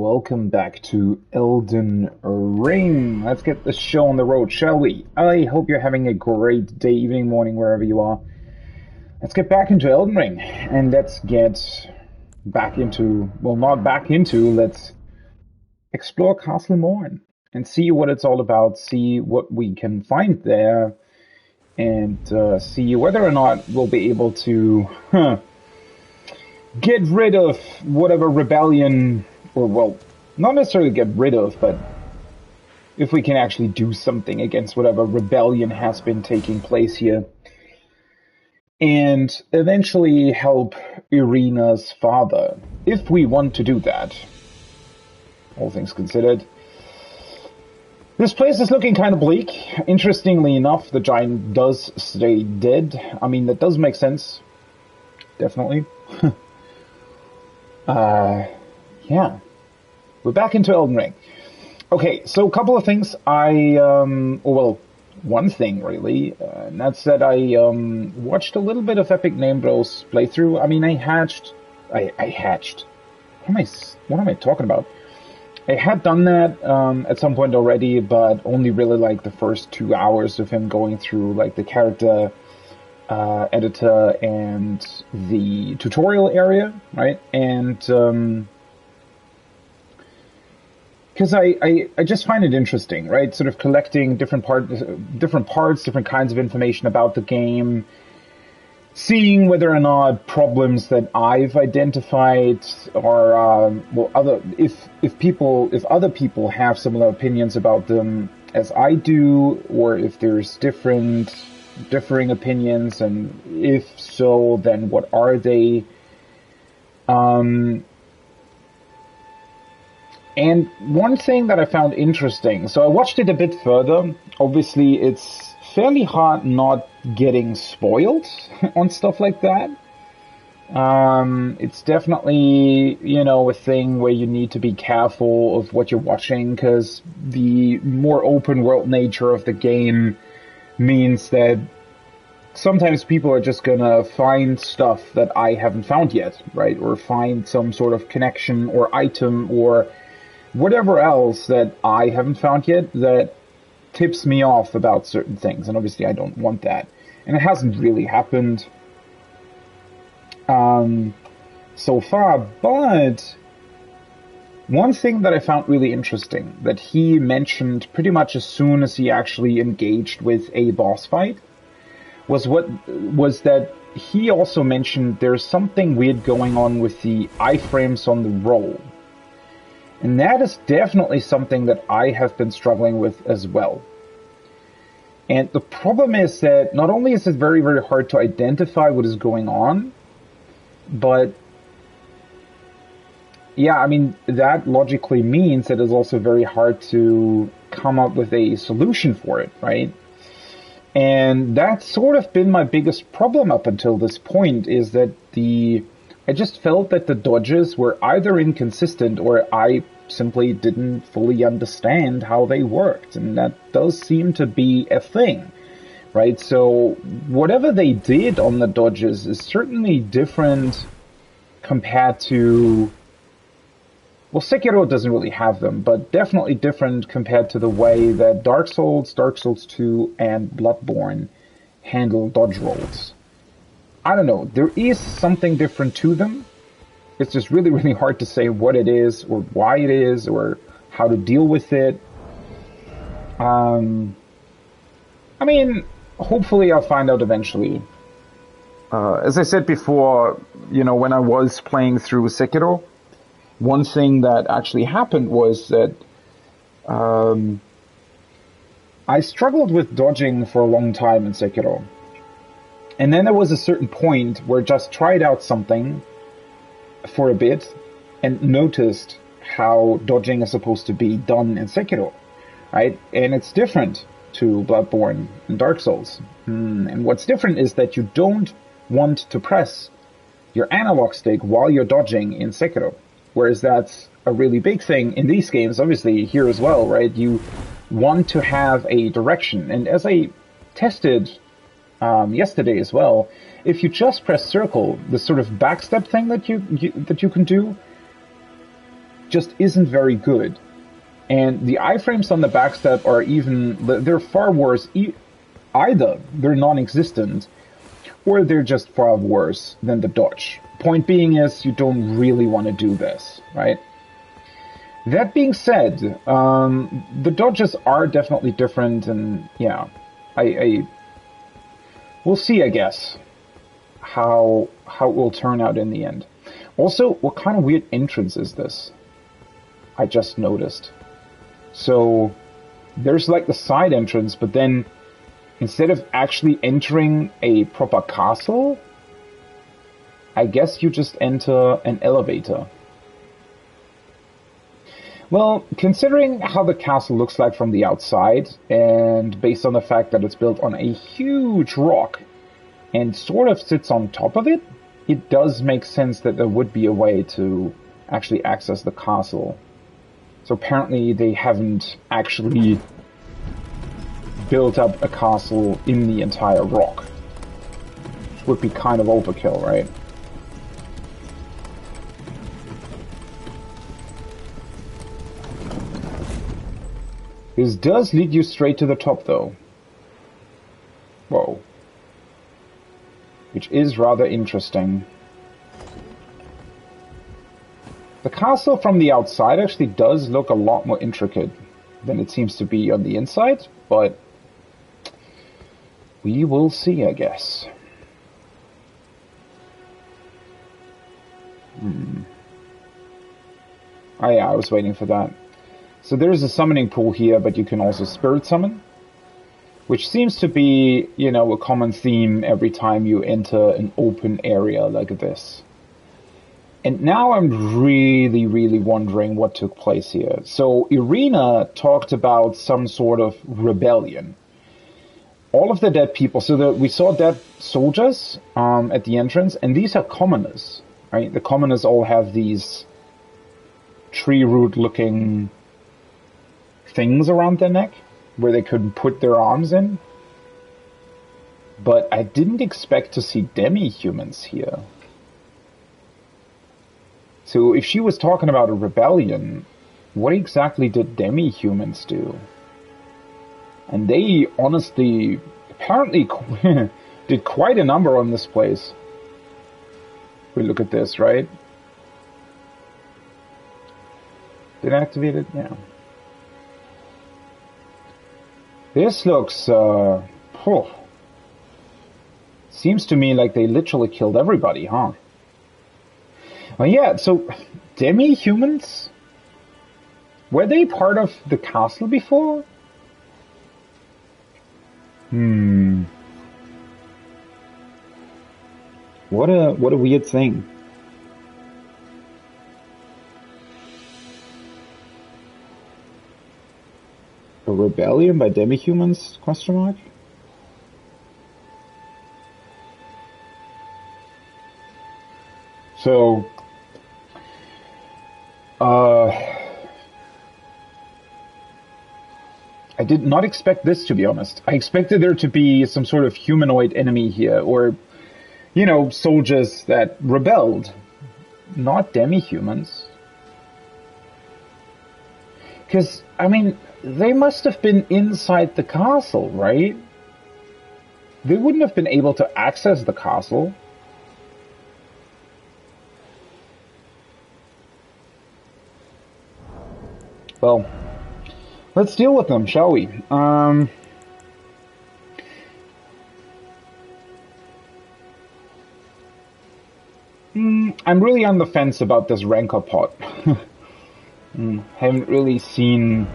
welcome back to Elden Ring. Let's get the show on the road, shall we? I hope you're having a great day, evening, morning, wherever you are. Let's get back into Elden Ring, and let's get back into, well, not back into, let's explore Castle Morn and see what it's all about, see what we can find there, and see whether or not we'll be able to get rid of whatever rebellion, or, well, not necessarily get rid of, but if we can actually do something against whatever rebellion has been taking place here. And eventually help Irina's father, if we want to do that. All things considered. This place is looking kind of bleak. Interestingly enough, the giant does stay dead. I mean, that does make sense. Definitely. Yeah. We're back into Elden Ring. Okay, so a couple of things. One thing, really. And that's that I watched a little bit of Epic Name Bros playthrough. I mean, I hatched. What am I talking about? I had done that at some point already, but only really like the first 2 hours of him going through like the character editor and the tutorial area, right? And because I just find it interesting, right? Sort of collecting different parts, different kinds of information about the game, seeing whether or not problems that I've identified are if other people have similar opinions about them as I do, or if there's differing opinions, and if so, then what are they? And one thing that I found interesting, so I watched it a bit further. Obviously, it's fairly hard not getting spoiled on stuff like that. It's definitely, a thing where you need to be careful of what you're watching, because the more open world nature of the game means that sometimes people are just gonna find stuff that I haven't found yet, right? Or find some sort of connection or item or whatever else that I haven't found yet that tips me off about certain things. And obviously I don't want that. And it hasn't really happened so far, but one thing that I found really interesting that he mentioned pretty much as soon as he actually engaged with a boss fight was that he also mentioned there's something weird going on with the iframes on the roll. And that is definitely something that I have been struggling with as well. And the problem is that not only is it very, very hard to identify what is going on, but yeah, I mean, that logically means that it's also very hard to come up with a solution for it, right? And that's sort of been my biggest problem up until this point, is that I just felt that the dodges were either inconsistent or I simply didn't fully understand how they worked. And that does seem to be a thing, right? So whatever they did on the dodges is certainly different compared to... Well, Sekiro doesn't really have them, but definitely different compared to the way that Dark Souls 2, and Bloodborne handle dodge rolls. I don't know, there is something different to them. It's just really, really hard to say what it is, or why it is, or how to deal with it. I mean, hopefully I'll find out eventually. As I said before, when I was playing through Sekiro, one thing that actually happened was that I struggled with dodging for a long time in Sekiro. And then there was a certain point where I just tried out something for a bit and noticed how dodging is supposed to be done in Sekiro, right? And it's different to Bloodborne and Dark Souls. And what's different is that you don't want to press your analog stick while you're dodging in Sekiro. Whereas that's a really big thing in these games, obviously here as well, right? You want to have a direction. And as I tested yesterday as well, if you just press circle, the sort of backstep thing that you can do, just isn't very good. And the iframes on the backstep are they're far worse. Either they're non-existent, or they're just far worse than the dodge. Point being is, you don't really want to do this, right? That being said, the dodges are definitely different, and yeah, we'll see, I guess, how it will turn out in the end. Also, what kind of weird entrance is this? I just noticed. So, there's like the side entrance, but then instead of actually entering a proper castle, I guess you just enter an elevator. Well, considering how the castle looks like from the outside, and based on the fact that it's built on a huge rock and sort of sits on top of it, it does make sense that there would be a way to actually access the castle. So apparently they haven't actually built up a castle in the entire rock. Which would be kind of overkill, right? This does lead you straight to the top, though. Whoa. Which is rather interesting. The castle from the outside actually does look a lot more intricate than it seems to be on the inside, but we will see, I guess. Oh yeah, I was waiting for that. So there's a summoning pool here, but you can also spirit summon, which seems to be, you know, a common theme every time you enter an open area like this. And now I'm really, really wondering what took place here. So Irina talked about some sort of rebellion. All of the dead people, we saw dead soldiers at the entrance, and these are commoners, right? The commoners all have these tree root looking things around their neck where they could put their arms in. But I didn't expect to see demi-humans here. So if she was talking about a rebellion, what exactly did demi-humans do? And they honestly, apparently did quite a number on this place. We look at this, right? Did I activate it? Yeah. This looks, seems to me like they literally killed everybody, huh? Oh yeah, so demi-humans? Were they part of the castle before? What a weird thing. A rebellion by demi-humans? Question mark? So, I did not expect this, to be honest. I expected there to be some sort of humanoid enemy here, or, you know, soldiers that rebelled. Not demi-humans. Because, I mean, they must have been inside the castle, right? They wouldn't have been able to access the castle. Well, let's deal with them, shall we? I'm really on the fence about this Rancor pot. Haven't really seen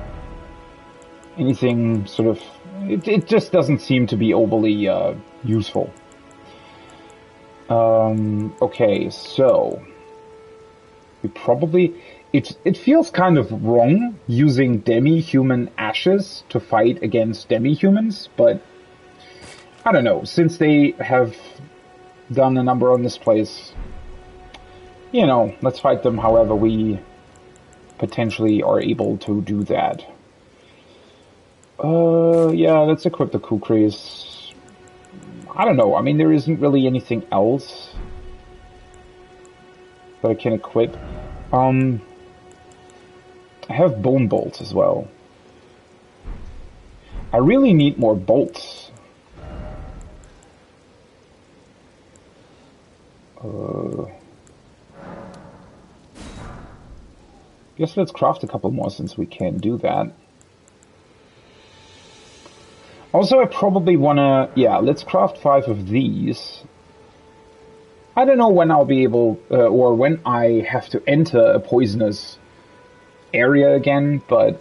anything sort of... It just doesn't seem to be overly useful. Okay, so... we probably... It feels kind of wrong using demi-human ashes to fight against demi-humans, but I don't know, since they have done a number on this place, you know, let's fight them however we potentially are able to do that. Yeah, let's equip the Kukris. I don't know, I mean, there isn't really anything else that I can equip. I have bone bolts as well. I really need more bolts. Guess let's craft a couple more since we can't do that. Also, I probably wanna... Yeah, let's craft 5 of these. I don't know when I'll be able... or when I have to enter a poisonous area again, but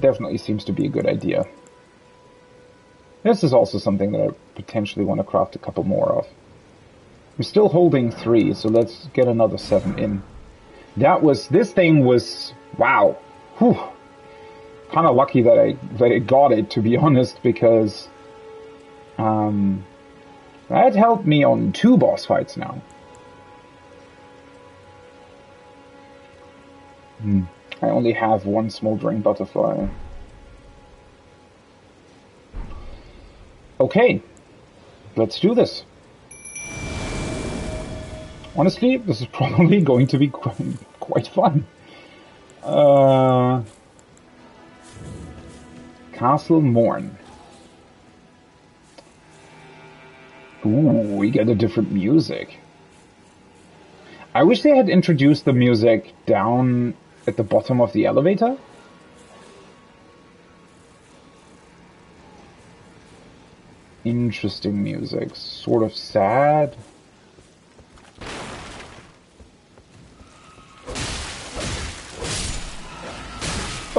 definitely seems to be a good idea. This is also something that I potentially want to craft a couple more of. I'm still holding 3, so let's get another 7 in. This thing was, wow, whew, kind of lucky that I got it, to be honest, because that helped me on 2 boss fights now. I only have 1 smoldering butterfly. Okay, let's do this. Honestly, this is probably going to be quite fun. Castle Morn. Ooh, we get a different music. I wish they had introduced the music down at the bottom of the elevator. Interesting music. Sort of sad.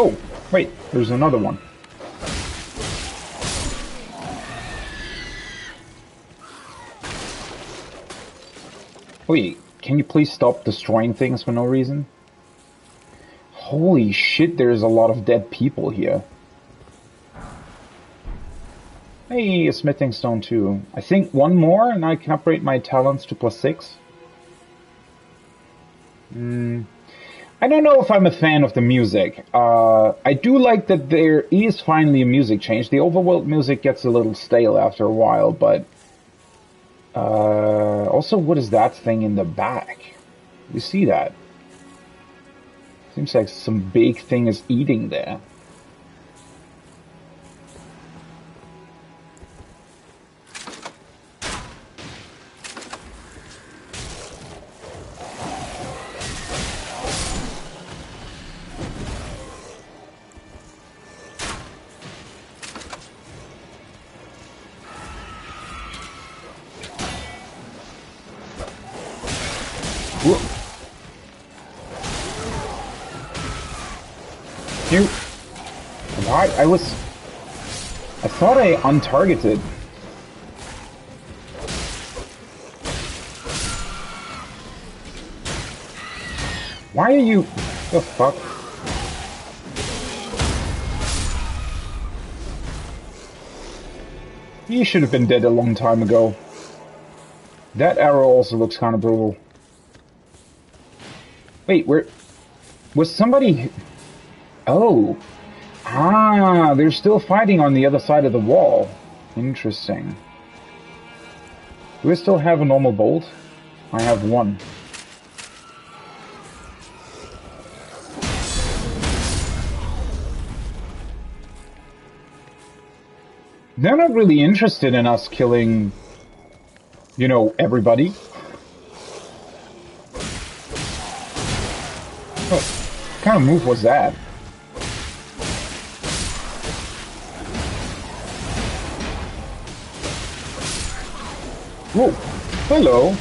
Oh, wait, there's another one. Wait, can you please stop destroying things for no reason? Holy shit, there's a lot of dead people here. Hey, a smithing stone too. I think 1 more and I can upgrade my talents to +6. I don't know if I'm a fan of the music. I do like that there is finally a music change. The overworld music gets a little stale after a while, but... also, what is that thing in the back? You see that? Seems like some big thing is eating there. Why? I thought I untargeted. Why are you... The fuck? You should have been dead a long time ago. That arrow also looks kind of brutal. Wait, where... Was somebody... Oh. Ah, they're still fighting on the other side of the wall. Interesting. Do I still have a normal bolt? I have 1. They're not really interested in us killing, you know, everybody. What kind of move was that? Whoa, hello.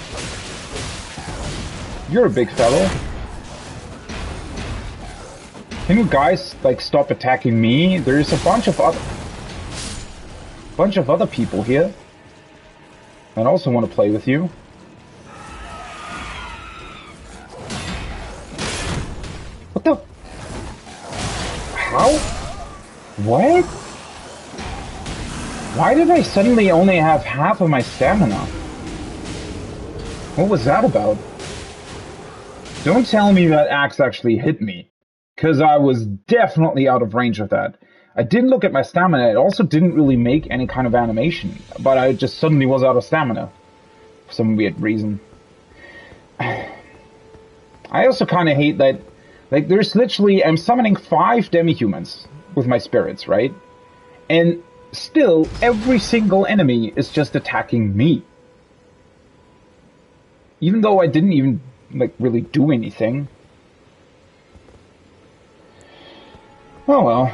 You're a big fellow. Can you guys, like, stop attacking me? There's a bunch of other people here that also want to play with you. What the? How? What? Why did I suddenly only have half of my stamina? What was that about? Don't tell me that axe actually hit me, because I was definitely out of range of that. I didn't look at my stamina. It also didn't really make any kind of animation, but I just suddenly was out of stamina for some weird reason. I also kind of hate that Like, there's literally, I'm summoning 5 demi-humans with my spirits, right? And still, every single enemy is just attacking me. Even though I didn't even, like, really do anything. Oh well.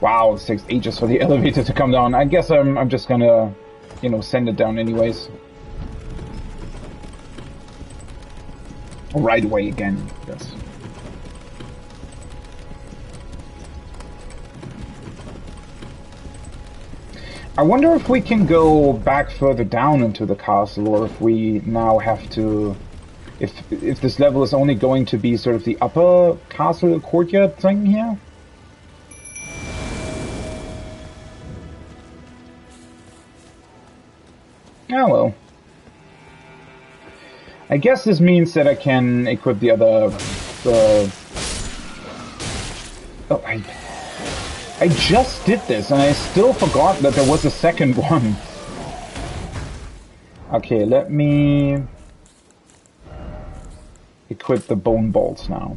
Wow, it takes ages for the elevator to come down. I guess I'm just gonna, you know, send it down anyways. Right away again, yes. I wonder if we can go back further down into the castle, or if we now have to... If this level is only going to be sort of the upper castle courtyard thing here? Oh well. I guess this means that I can equip the other... Oh, I just did this, and I still forgot that there was a second one. Okay, let me equip the bone bolts now.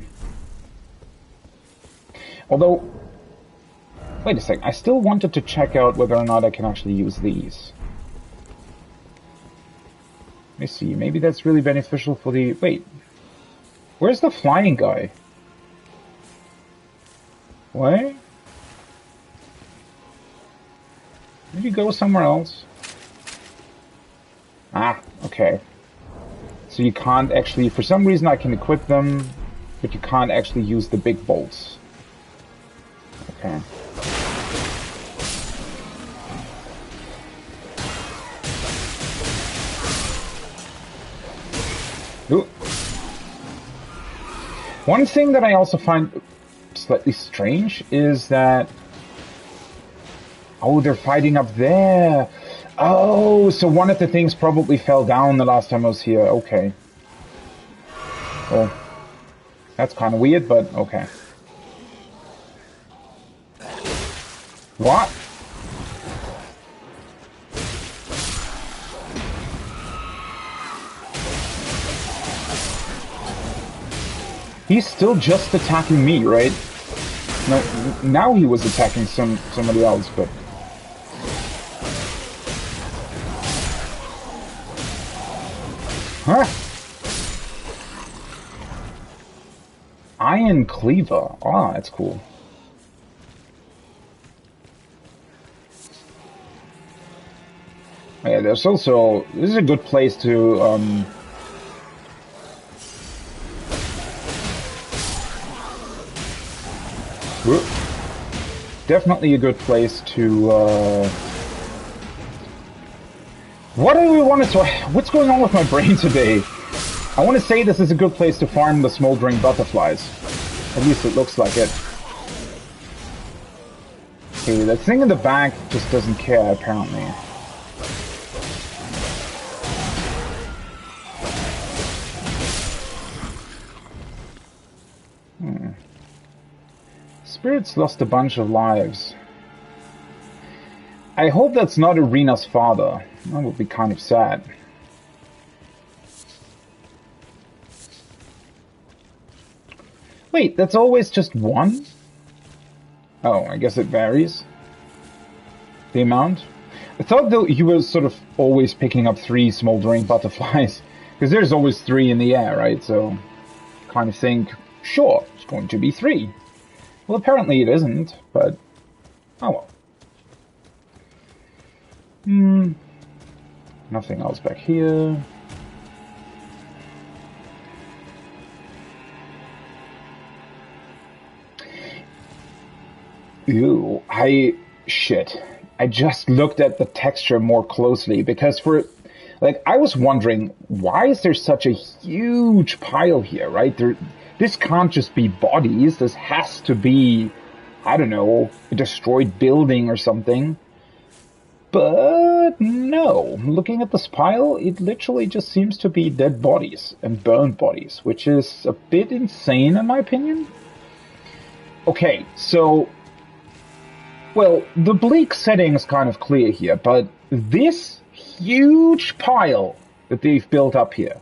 Although, wait a sec, I still wanted to check out whether or not I can actually use these. Let me see, maybe that's really beneficial for the... Wait, where's the flying guy? What? Did you go somewhere else? Ah, okay. So you can't actually, for some reason I can equip them, but you can't actually use the big bolts. Okay. Ooh. One thing that I also find slightly strange is that... Oh, they're fighting up there. Oh, so one of the things probably fell down the last time I was here. Okay. Well, that's kind of weird, but okay. What? He's still just attacking me, right? No, now he was attacking somebody else, but... Huh? Iron Cleaver. Ah, that's cool. Yeah, there's also... This is a good place to, definitely a good place to, What do we want to... What's going on with my brain today? I want to say this is a good place to farm the smoldering butterflies. At least it looks like it. Okay, that thing in the back just doesn't care, apparently. Spirits lost a bunch of lives. I hope that's not Irina's father. That would be kind of sad. Wait, that's always just one? Oh, I guess it varies. The amount? I thought that you were sort of always picking up 3 smoldering butterflies. Because there's always 3 in the air, right? So, kind of think, sure, it's going to be 3. Well, apparently it isn't, but... Oh well. Nothing else back here. Ew, shit. I just looked at the texture more closely because I was wondering, why is there such a huge pile here, right? This can't just be bodies, this has to be, I don't know, a destroyed building or something. But no, looking at this pile, it literally just seems to be dead bodies and burned bodies, which is a bit insane in my opinion. Okay, so, well, the bleak setting is kind of clear here, but this huge pile that they've built up here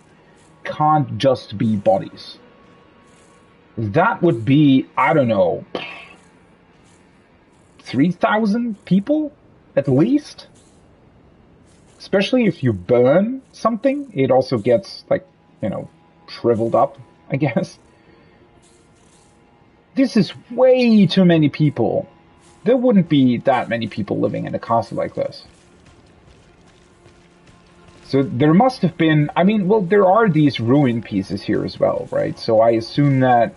can't just be bodies. that would be, I don't know, 3,000 people at least. Especially if you burn something, it also gets, like, you know, shriveled up, I guess. This is way too many people. There wouldn't be that many people living in a castle like this. So there must have been, I mean, well, there are these ruin pieces here as well, right? So I assume that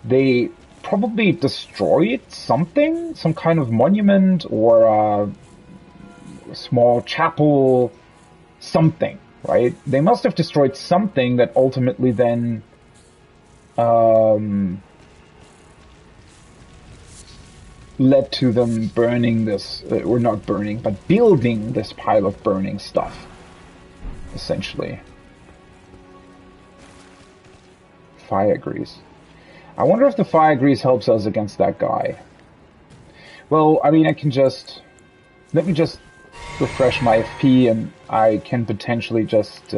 they probably destroyed something, some kind of monument or a small chapel, something, right? They must have destroyed something that ultimately then led to them burning this, or not burning, but building this pile of burning stuff, essentially. Fire grease. I wonder if the fire grease helps us against that guy. Well, I mean, I can just... Let me just refresh my FP, and I can potentially just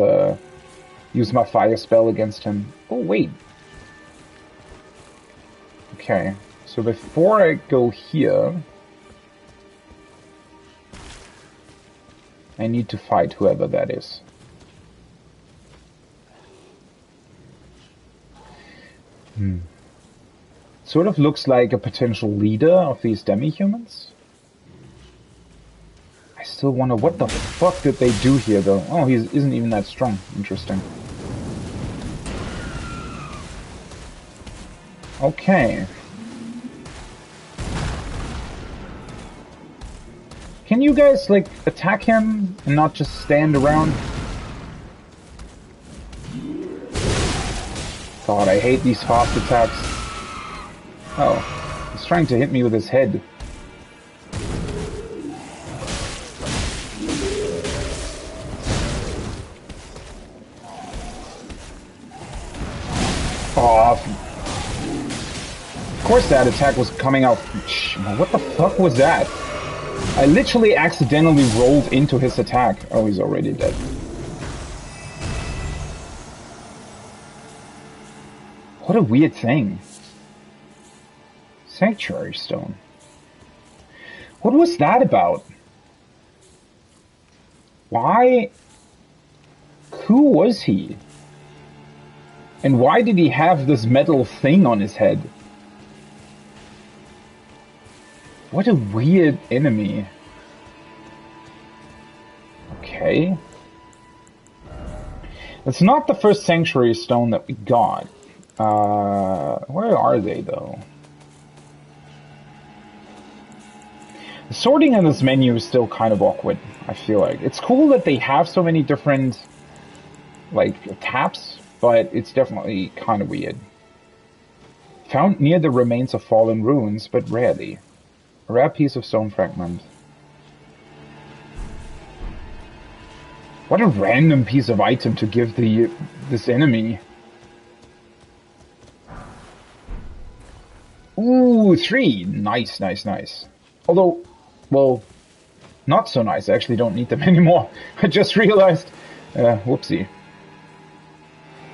use my fire spell against him. Oh, wait. Okay. So before I go here, I need to fight whoever that is. Sort of looks like a potential leader of these demi-humans. I still wonder what the fuck did they do here, though. Oh, he isn't even that strong. Interesting. Okay. Can you guys, like, attack him and not just stand around? God, I hate these fast attacks. Oh, he's trying to hit me with his head. Oh, of course that attack was coming out. What the fuck was that? I literally accidentally rolled into his attack. Oh, he's already dead. What a weird thing. Sanctuary stone. What was that about? Why? Who was he? And why did he have this metal thing on his head? What a weird enemy. Okay. It's not the first sanctuary stone that we got. Where are they, though? The sorting in this menu is still kind of awkward, I feel like. It's cool that they have so many different, like, taps, but it's definitely kind of weird. Found near the remains of fallen ruins, but rarely. A rare piece of stone fragment. What a random piece of item to give this enemy. Ooh, 3! Nice, nice, nice. Although, well, not so nice. I actually don't need them anymore. I just realized. Whoopsie.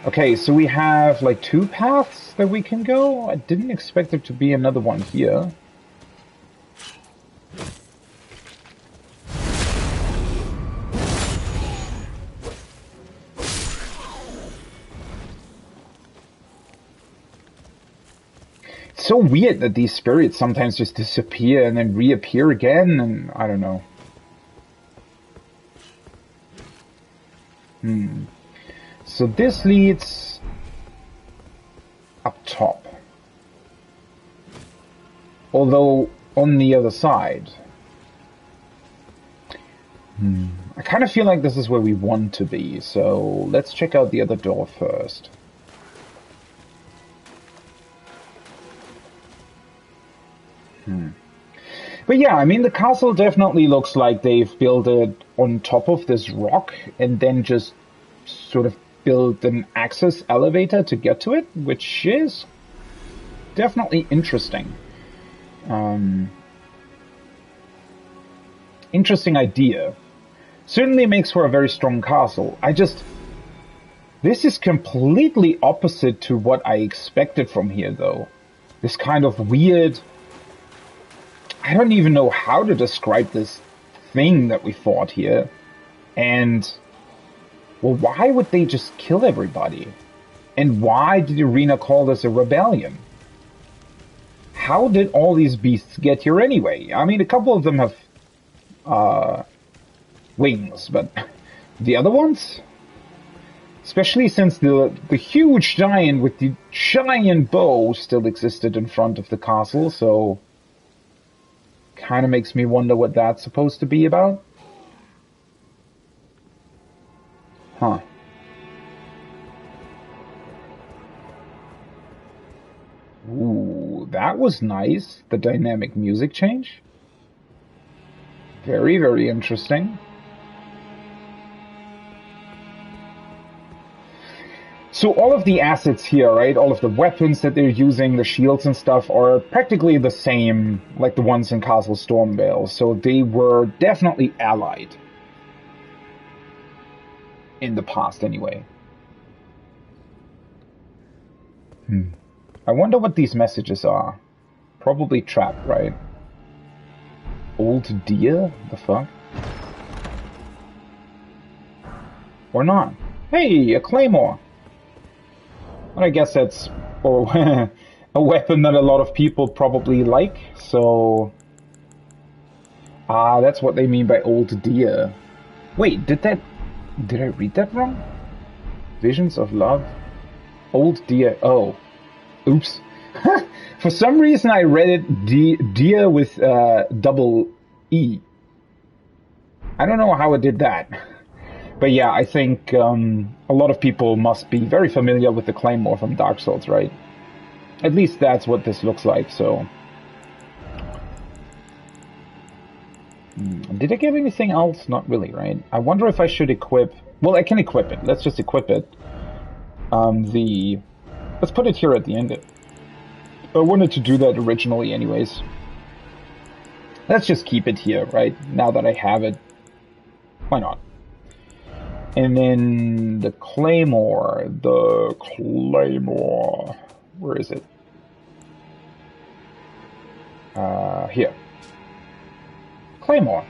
Okay, so we have like 2 paths that we can go. I didn't expect there to be another one here. So weird that these spirits sometimes just disappear and then reappear again, and I don't know. So this leads up top. Although on the other side. I kind of feel like this is where we want to be, so let's check out the other door first. But yeah, I mean, the castle definitely looks like they've built it on top of this rock and then just sort of built an access elevator to get to it, which is definitely interesting. Interesting idea. Certainly makes for a very strong castle. This is completely opposite to what I expected from here, though. This kind of weird... I don't even know how to describe this thing that we fought here. And... well, why would they just kill everybody? And why did Irina call this a rebellion? How did all these beasts get here anyway? I mean, a couple of them have wings, but the other ones? Especially since the huge giant with the giant bow still existed in front of the castle, so kind of makes me wonder what that's supposed to be about. Huh. Ooh, that was nice. The dynamic music change. Very, very interesting. So all of the assets here, right, all of the weapons that they're using, the shields and stuff, are practically the same like the ones in Castle Stormvale. So they were definitely allied. In the past, anyway. I wonder what these messages are. Probably trap, right? Old deer? The fuck? Or not? Hey, a claymore! I guess that's a weapon that a lot of people probably like, so... ah, that's what they mean by old deer. Wait, did I read that wrong? Visions of love? Old deer... oh. Oops. For some reason I read it deer with double E. I don't know how it did that. But yeah, I think a lot of people must be very familiar with the Claymore from Dark Souls, right? At least that's what this looks like, so... did I get anything else? Not really, right? I wonder if I should equip... well, I can equip it. Let's just equip it. Let's put it here at the end. I wanted to do that originally anyways. Let's just keep it here, right? Now that I have it. Why not? And then the Claymore. Where is it? Here. Claymore.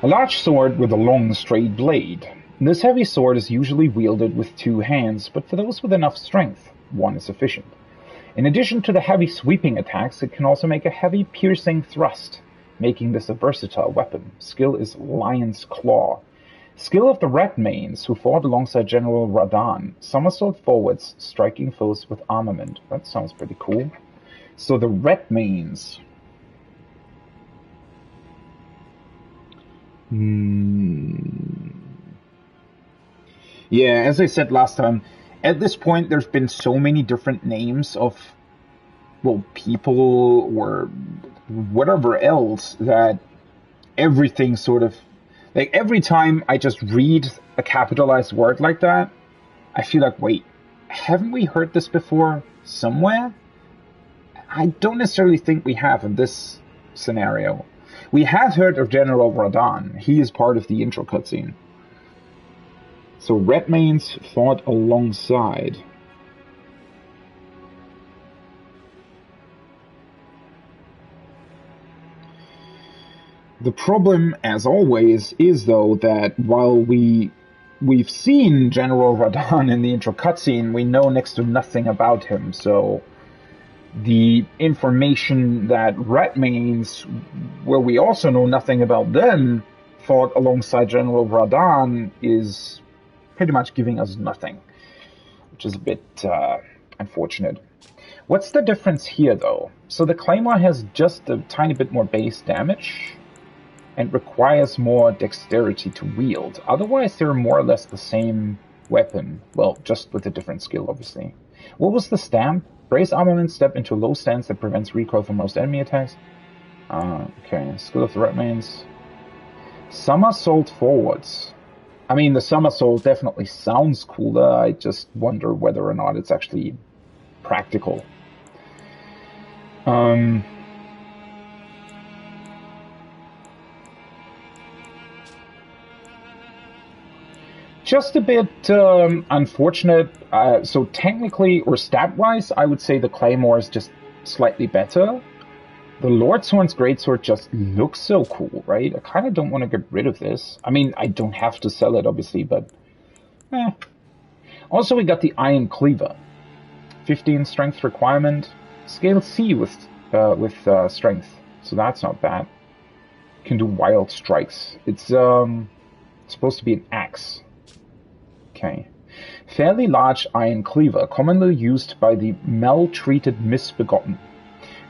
A large sword with a long, straight blade. This heavy sword is usually wielded with two hands, but for those with enough strength, one is sufficient. In addition to the heavy sweeping attacks, it can also make a heavy piercing thrust, making this a versatile weapon. Skill is Lion's Claw. Skill of the Redmanes, who fought alongside General Radahn. Somersault forwards, striking foes with armament. That sounds pretty cool. So the Redmanes. Yeah, as I said last time, at this point there's been so many different names of, well, people or whatever else that everything sort of... like, every time I just read a capitalized word like that, I feel like, wait, haven't we heard this before somewhere? I don't necessarily think we have in this scenario. We have heard of General Radahn. He is part of the intro cutscene. So Redmanes fought alongside. The problem, as always, is though that while we've seen General Radahn in the intro cutscene, we know next to nothing about him. So the information that Redmanes, where we also know nothing about them, fought alongside General Radahn is pretty much giving us nothing, which is a bit unfortunate. What's the difference here, though? So the Claymore has just a tiny bit more base damage and requires more dexterity to wield. Otherwise, they're more or less the same weapon. Well, just with a different skill, obviously. What was the stamp? Brace armament, step into a low stance that prevents recoil from most enemy attacks. Okay, skill of the Redmanes. Somersault forwards. I mean, the somersault definitely sounds cooler. I just wonder whether or not it's actually practical. just a bit unfortunate. So technically, or stat-wise, I would say the Claymore is just slightly better. The Lordsworn's Greatsword just looks so cool, right? I kind of don't want to get rid of this. I mean, I don't have to sell it, obviously, but... Also, we got the Iron Cleaver. 15 strength requirement. Scale C with strength, so that's not bad. Can do wild strikes. It's supposed to be an axe. Okay. Fairly large iron cleaver, commonly used by the maltreated misbegotten.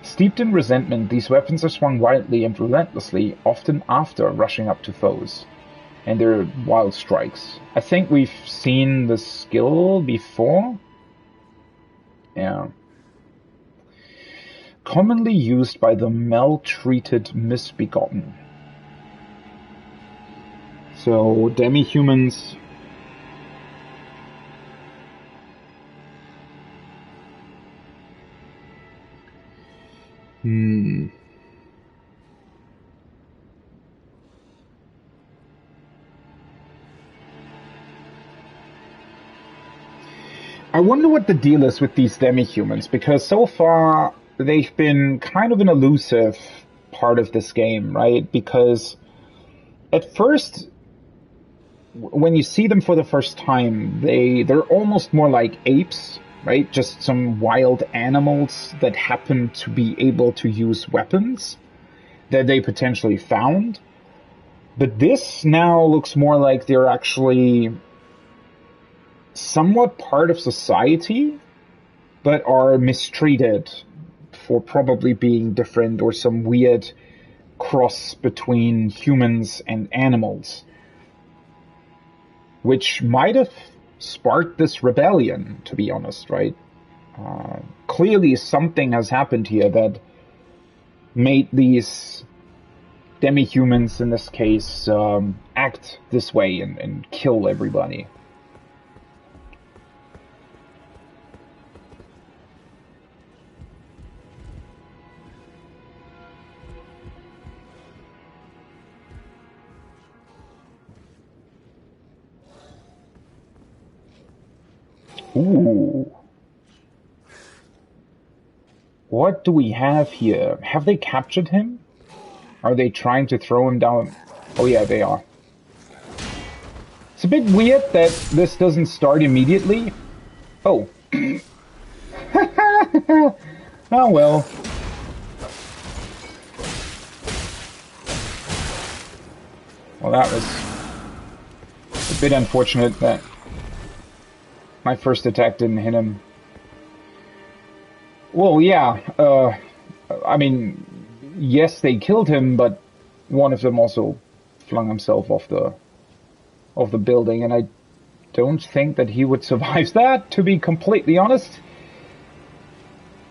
Steeped in resentment, these weapons are swung wildly and relentlessly, often after rushing up to foes. And they're wild strikes. I think we've seen the skill before. Yeah. Commonly used by the maltreated misbegotten. So, demi-humans... I wonder what the deal is with these demi-humans, because so far they've been kind of an elusive part of this game, right? Because at first, when you see them for the first time, they're almost more like apes, right? Just some wild animals that happen to be able to use weapons that they potentially found. But this now looks more like they're actually somewhat part of society, but are mistreated for probably being different or some weird cross between humans and animals, which might have sparked this rebellion, to be honest, right? Clearly something has happened here that made these demi-humans, in this case, act this way and kill everybody. Ooh. What do we have here? Have they captured him? Are they trying to throw him down? Oh yeah, they are. It's a bit weird that this doesn't start immediately. Oh. Oh well. Well, that was a bit unfortunate that my first attack didn't hit him. Well, yeah, I mean, yes, they killed him, but one of them also flung himself off the building, and I don't think that he would survive that, to be completely honest.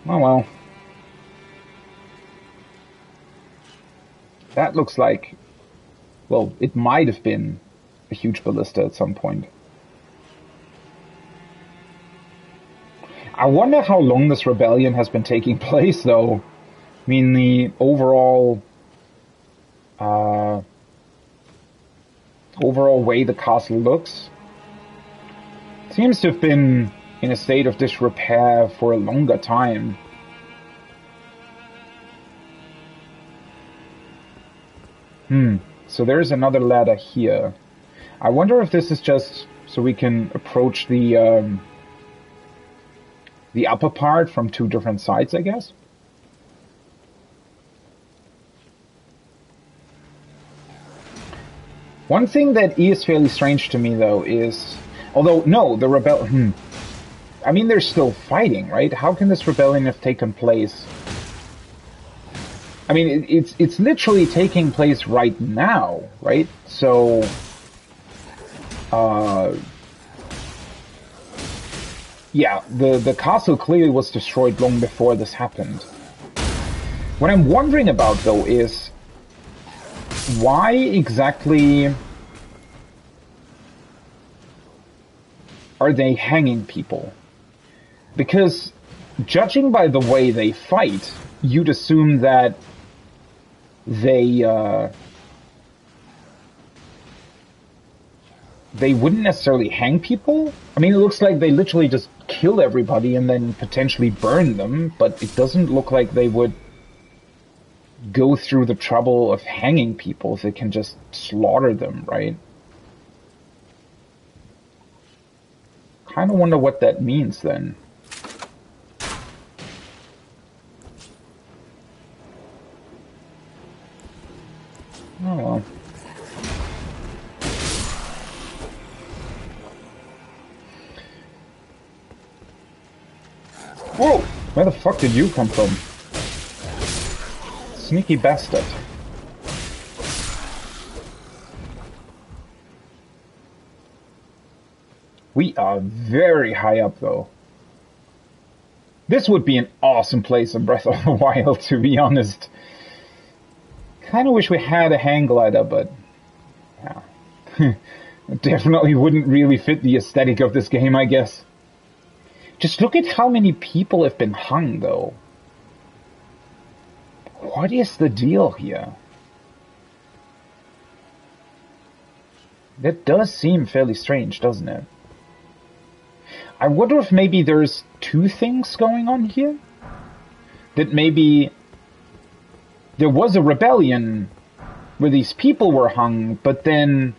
Oh well. That looks like, well, it might have been a huge ballista at some point. I wonder how long this rebellion has been taking place, though. I mean, the overall way the castle looks seems to have been in a state of disrepair for a longer time. So there's another ladder here. I wonder if this is just so we can approach the upper part from two different sides, I guess. One thing that is fairly strange to me, though, is... Although, no, the rebellion... I mean, they're still fighting, right? How can this rebellion have taken place? I mean, it's literally taking place right now, right? So... yeah, the castle clearly was destroyed long before this happened. What I'm wondering about, though, is why exactly are they hanging people? Because judging by the way they fight, you'd assume that they they wouldn't necessarily hang people. I mean, it looks like they literally just kill everybody and then potentially burn them, but it doesn't look like they would go through the trouble of hanging people if they can just slaughter them, right? Kind of wonder what that means then. Oh well. Whoa! Where the fuck did you come from? Sneaky bastard. We are very high up, though. This would be an awesome place in Breath of the Wild, to be honest. Kind of wish we had a hang glider, but... yeah. It definitely wouldn't really fit the aesthetic of this game, I guess. Just look at how many people have been hung, though. What is the deal here? That does seem fairly strange, doesn't it? I wonder if maybe there's two things going on here? That maybe there was a rebellion where these people were hung, but then...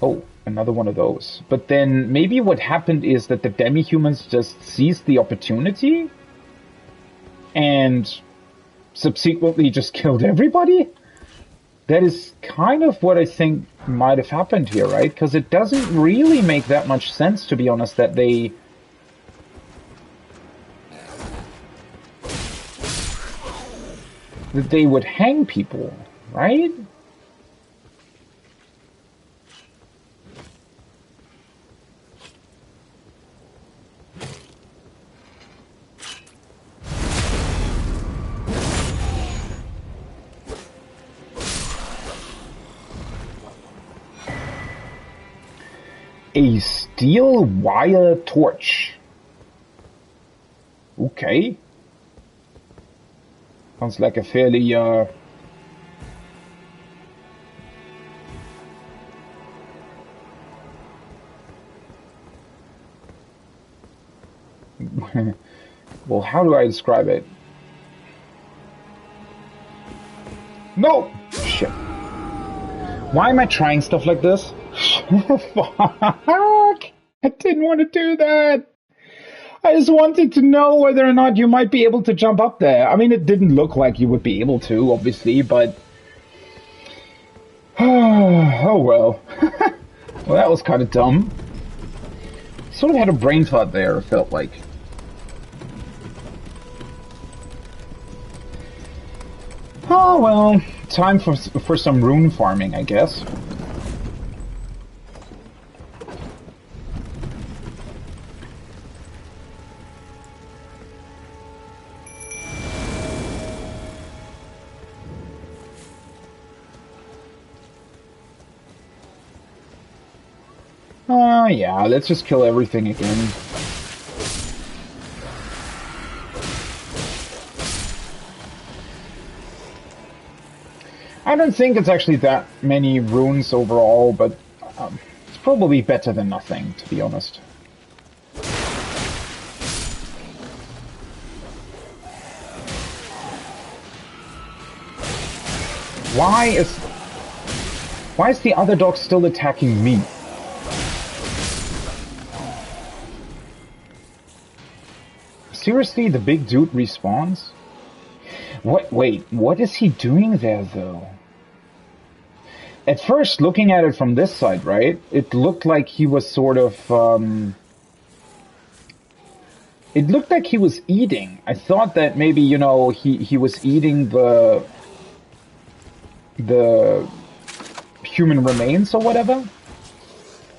oh, another one of those. But then maybe what happened is that the demi-humans just seized the opportunity and subsequently just killed everybody? That is kind of what I think might have happened here, right? Because it doesn't really make that much sense, to be honest, that they... that they would hang people, right? A steel wire torch. Okay. Sounds like a fairly, well, how do I describe it? No! Shit. Why am I trying stuff like this? Fuck! I didn't want to do that! I just wanted to know whether or not you might be able to jump up there. I mean, it didn't look like you would be able to, obviously, but... oh well. Well, that was kind of dumb. Sort of had a brain fart there, it felt like. Oh well, time for some rune farming, I guess. Yeah, let's just kill everything again. I don't think it's actually that many runes overall, but it's probably better than nothing, to be honest. Why is the other dog still attacking me? Seriously, the big dude respawns? What? Wait, what is he doing there, though? At first, looking at it from this side, right, it looked like he was sort of, it looked like he was eating. I thought that maybe, you know, he was eating the human remains or whatever.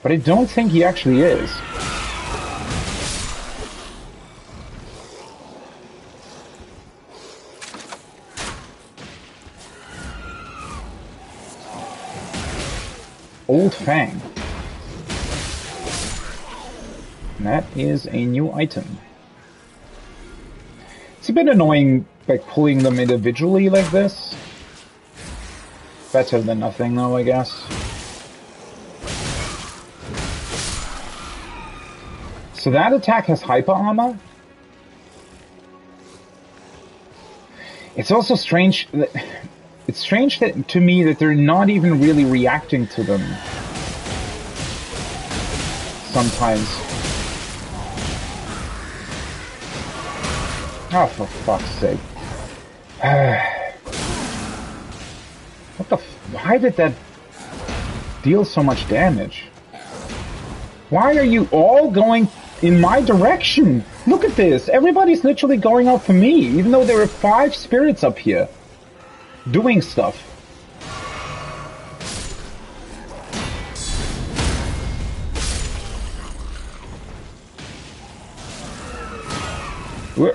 But I don't think he actually is. Old Fang. That is a new item. It's a bit annoying, like, pulling them individually like this. Better than nothing, though, I guess. So that attack has hyper armor? It's also strange that... It's strange that, to me, that they're not even really reacting to them. Sometimes. Oh, for fuck's sake. What the why did that deal so much damage? Why are you all going in my direction? Look at this. Everybody's literally going out for me, even though there are 5 spirits up here doing stuff. Where?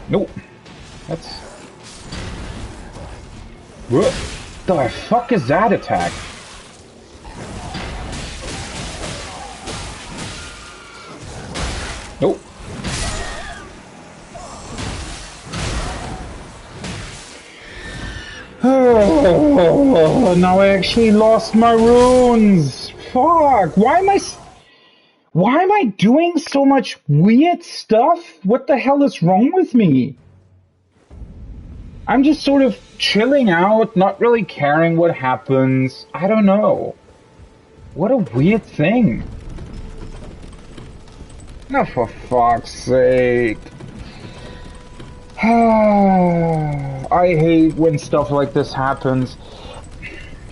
Nope. That's... What the fuck is that attack? Nope. Oh, now I actually lost my runes. Fuck. Why am I doing so much weird stuff? What the hell is wrong with me? I'm just sort of chilling out, not really caring what happens. I don't know. What a weird thing. Oh, for fuck's sake. I hate when stuff like this happens.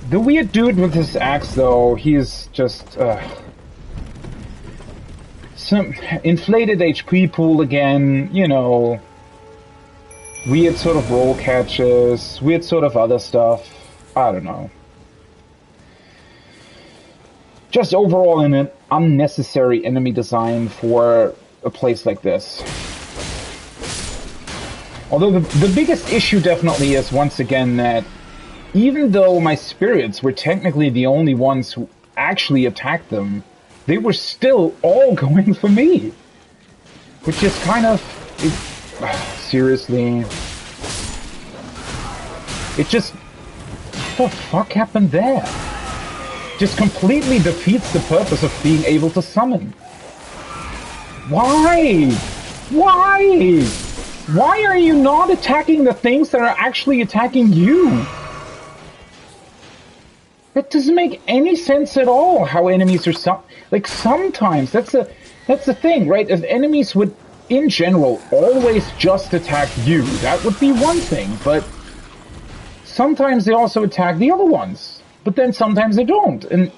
The weird dude with his axe, though, he's just... some inflated HP pool again, you know. Weird sort of roll catches, weird sort of other stuff. I don't know. Just overall an unnecessary enemy design for a place like this. Although the biggest issue definitely is, once again, that even though my spirits were technically the only ones who actually attacked them, they were still all going for me. Which is kind of... seriously. It just... What the fuck happened there? Just completely defeats the purpose of being able to summon. Why? Why? Why are you not attacking the things that are actually attacking you? That doesn't make any sense at all, how enemies are like, sometimes, that's the thing, right? If enemies would, in general, always just attack you, that would be one thing, but sometimes they also attack the other ones. But then sometimes they don't, and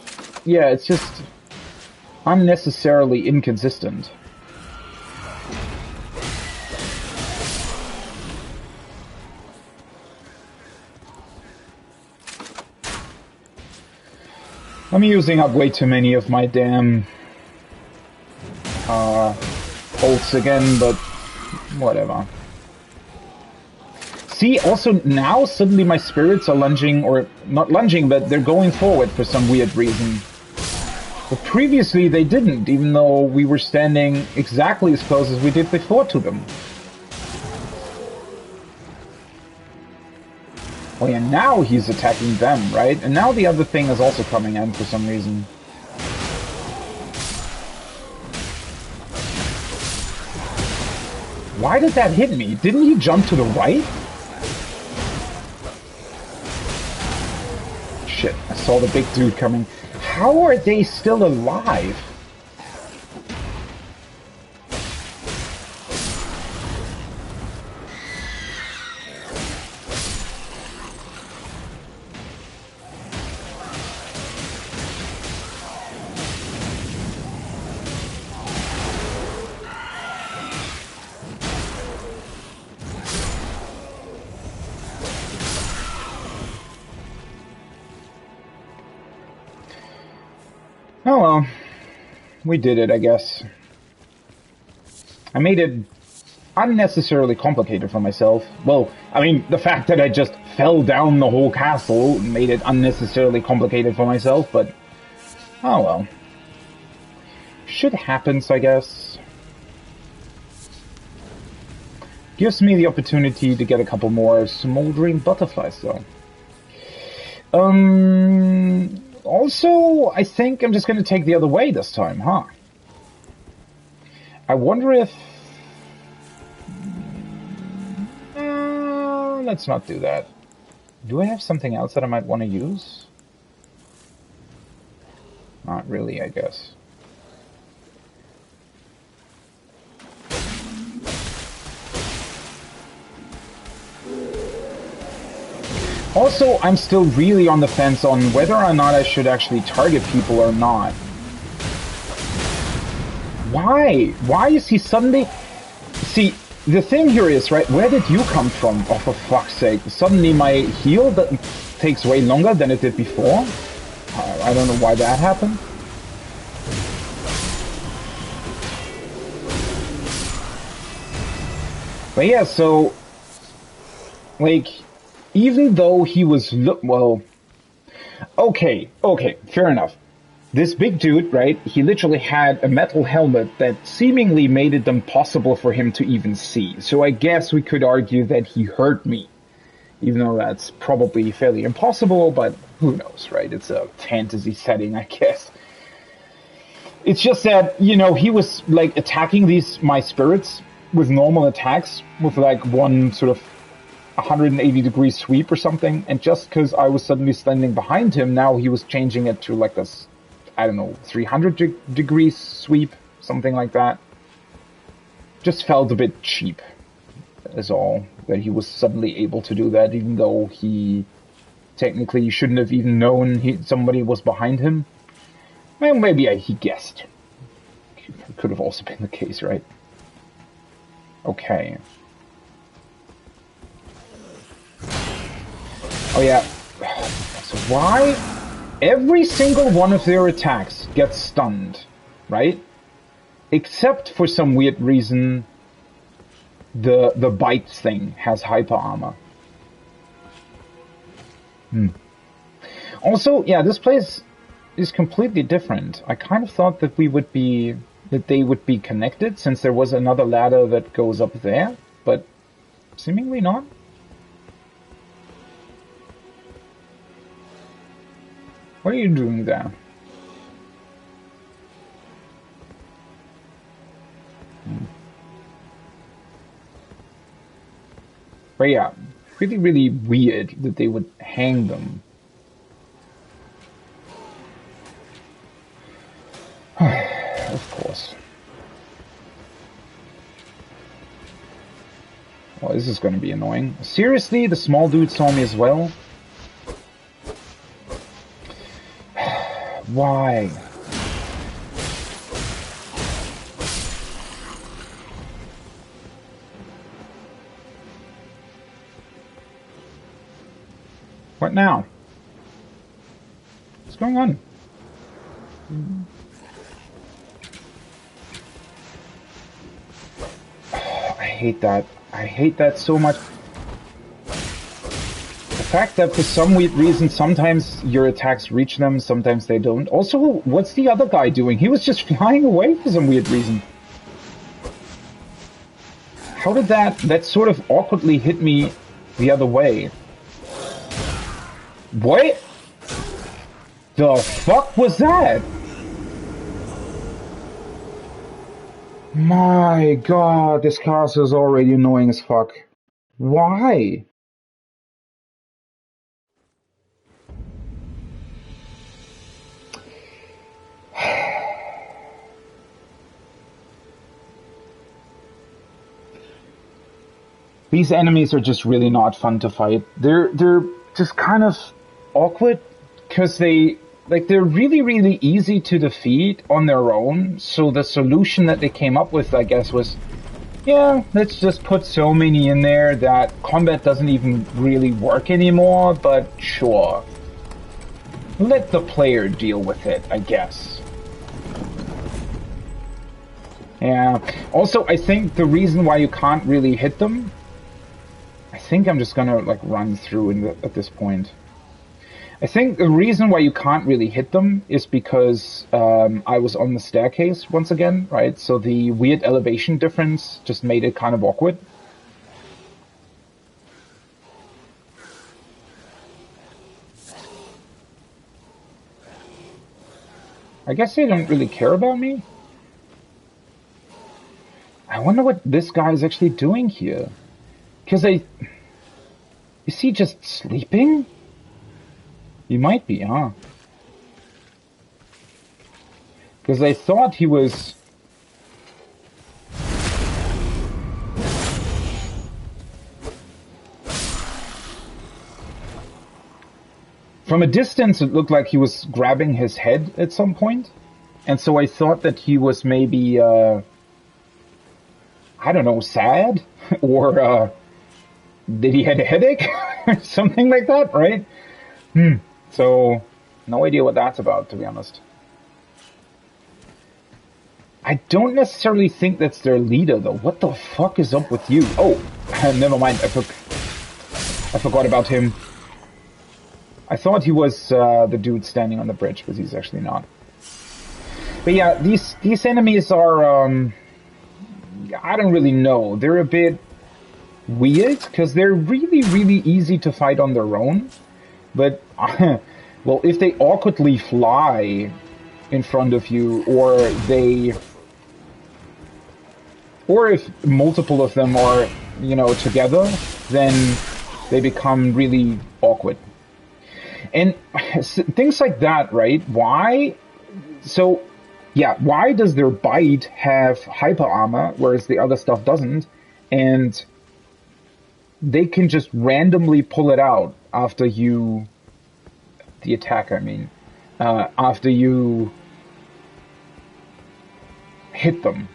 yeah, it's just unnecessarily inconsistent. I'm using up way too many of my damn ults again, but whatever. See, also now suddenly my spirits are lunging, or not lunging, but they're going forward for some weird reason. But previously they didn't, even though we were standing exactly as close as we did before to them. Oh yeah, now he's attacking them, right? And now the other thing is also coming in for some reason. Why did that hit me? Didn't he jump to the right? Shit, I saw the big dude coming. How are they still alive? Oh well, we did it, I guess. I made it unnecessarily complicated for myself. Well, I mean, the fact that I just fell down the whole castle made it unnecessarily complicated for myself, but oh well. Shit happens, I guess. Gives me the opportunity to get a couple more smoldering butterflies, though. Also, I think I'm just going to take the other way this time, huh? I wonder if... let's not do that. Do I have something else that I might want to use? Not really, I guess. Also, I'm still really on the fence on whether or not I should actually target people or not. Why? Why is he suddenly... See, the thing here is, right, where did you come from? Oh, for fuck's sake. Suddenly my heal that takes way longer than it did before? I don't know why that happened. But yeah, so... Like, even though he was... Well... Okay, fair enough. This big dude, right, he literally had a metal helmet that seemingly made it impossible for him to even see. So I guess we could argue that he hurt me. Even though that's probably fairly impossible, but who knows, right? It's a fantasy setting, I guess. It's just that, you know, he was, like, attacking my spirits with normal attacks, with, like, one sort of 180-degree sweep or something, and just because I was suddenly standing behind him, now he was changing it to, like, this... I don't know, 300-degree sweep, something like that. Just felt a bit cheap, is all, that he was suddenly able to do that, even though he technically shouldn't have even known somebody was behind him. Well, maybe he guessed. Could have also been the case, right? Okay. Oh yeah. So why... Every single one of their attacks gets stunned, right? Except for some weird reason, the bite thing has hyper armor. Also, yeah, this place is completely different. I kind of thought that they would be connected, since there was another ladder that goes up there, but seemingly not. What are you doing there? But yeah, really, really weird that they would hang them. Of course. Well, this is going to be annoying. Seriously, the small dude saw me as well? Why? What now? What's going on? I hate that. I hate that so much. The fact that for some weird reason sometimes your attacks reach them, sometimes they don't. Also, what's the other guy doing? He was just flying away for some weird reason. How did that sort of awkwardly hit me the other way? What? The fuck was that? My god, this castle is already annoying as fuck. Why? These enemies are just really not fun to fight. They're just kind of awkward because they're really, really easy to defeat on their own. So the solution that they came up with, I guess, was, yeah, let's just put so many in there that combat doesn't even really work anymore, but sure. Let the player deal with it, I guess. Yeah. Also, I think the reason why you can't really hit them, I think I'm just gonna, like, run through at this point. I think the reason why you can't really hit them is because I was on the staircase once again, right? So the weird elevation difference just made it kind of awkward. I guess they don't really care about me. I wonder what this guy is actually doing here. Because is he just sleeping? He might be, huh? Because I thought he was... From a distance, it looked like he was grabbing his head at some point. And so I thought that he was maybe, I don't know, sad? Or, did he have a headache? Something like that, right? So, no idea what that's about, to be honest. I don't necessarily think that's their leader, though. What the fuck is up with you? Oh, never mind. I forgot about him. I thought he was the dude standing on the bridge, but he's actually not. But yeah, these enemies are, I don't really know. They're a bit weird, because they're really, really easy to fight on their own. But, well, if they awkwardly fly in front of you, or if multiple of them are, you know, together, then they become really awkward. And things like that, right? Why? So, yeah, why does their bite have hyper armor, whereas the other stuff doesn't? And they can just randomly pull it out after you... The attack, I mean. After you hit them.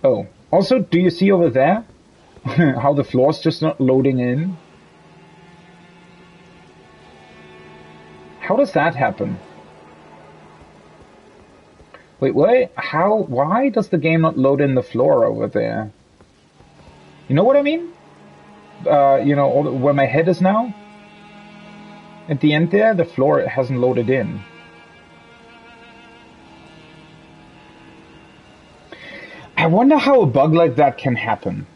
Oh, also, do you see over there how the floor's just not loading in? How does that happen? Wait, what? How? Why does the game not load in the floor over there? You know what I mean? You know, where my head is now? At the end there, the floor hasn't loaded in. I wonder how a bug like that can happen.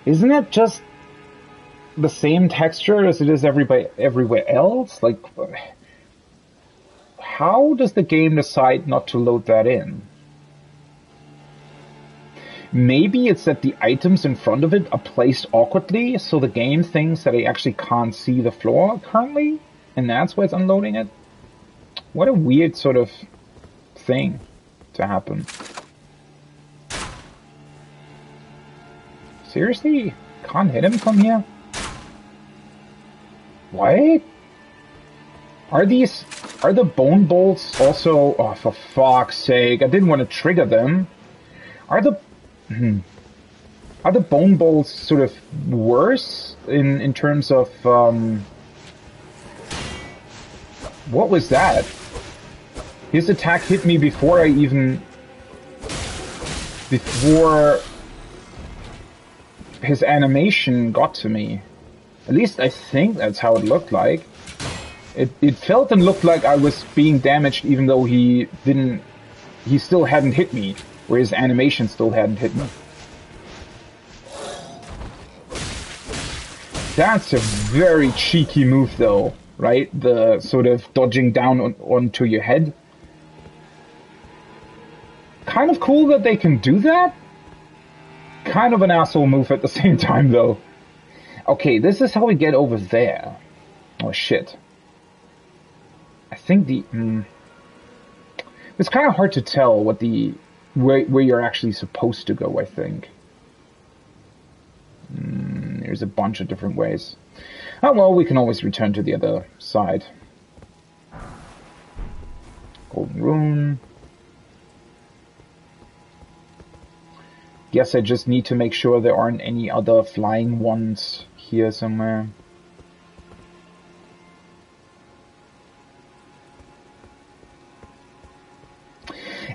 Isn't it just the same texture as it is everywhere else? Like, how does the game decide not to load that in? Maybe it's that the items in front of it are placed awkwardly, so the game thinks that I actually can't see the floor currently, and that's why it's unloading it? What a weird sort of thing to happen. Seriously? Can't hit him from here? What? Are the bone bolts also... Oh, for fuck's sake, I didn't want to trigger them. Are the bone bolts sort of worse in terms of, what was that? His attack hit me before his animation got to me. At least I think that's how it looked like. It felt and looked like I was being damaged even though he still hadn't hit me, where his animation still hadn't hit me. That's a very cheeky move though, right? The sort of dodging down onto your head. Kind of cool that they can do that. Kind of an asshole move at the same time though. Okay, this is how we get over there. Oh shit. I think it's kind of hard to tell what where you're actually supposed to go, I think. There's a bunch of different ways. Oh well, we can always return to the other side. Golden rune. Guess I just need to make sure there aren't any other flying ones here somewhere.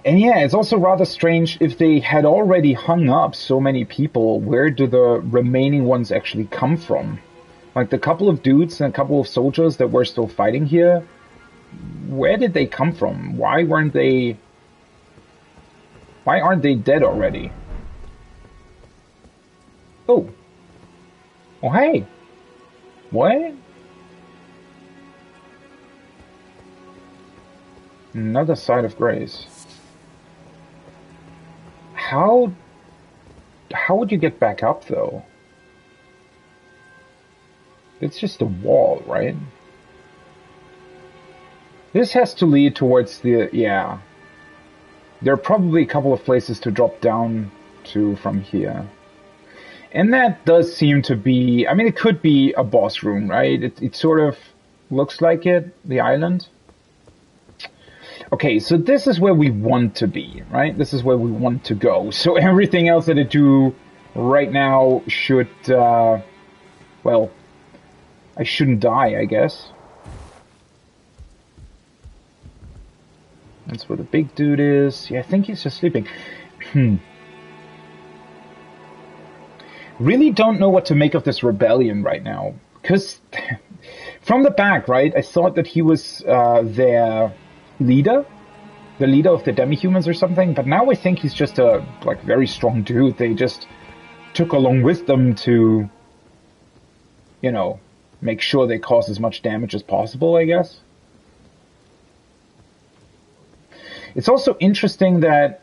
And yeah, it's also rather strange, if they had already hung up so many people, where do the remaining ones actually come from? Like the couple of dudes and a couple of soldiers that were still fighting here, where did they come from? Why aren't they dead already? Oh. Oh hey. What? Another site of grace. How would you get back up, though? It's just a wall, right? This has to lead towards the... yeah. There are probably a couple of places to drop down to from here. And that does seem to be... I mean, it could be a boss room, right? It sort of looks like it, the island. Okay, so this is where we want to be, right? This is where we want to go. So everything else that I do right now should... well, I shouldn't die, I guess. That's where the big dude is. Yeah, I think he's just sleeping. Really don't know what to make of this rebellion right now. Because from the back, right, I thought that he was their leader. The leader of the demi-humans or something. But now I think he's just a very strong dude. They just took along with them to, you know, make sure they cause as much damage as possible, I guess. It's also interesting that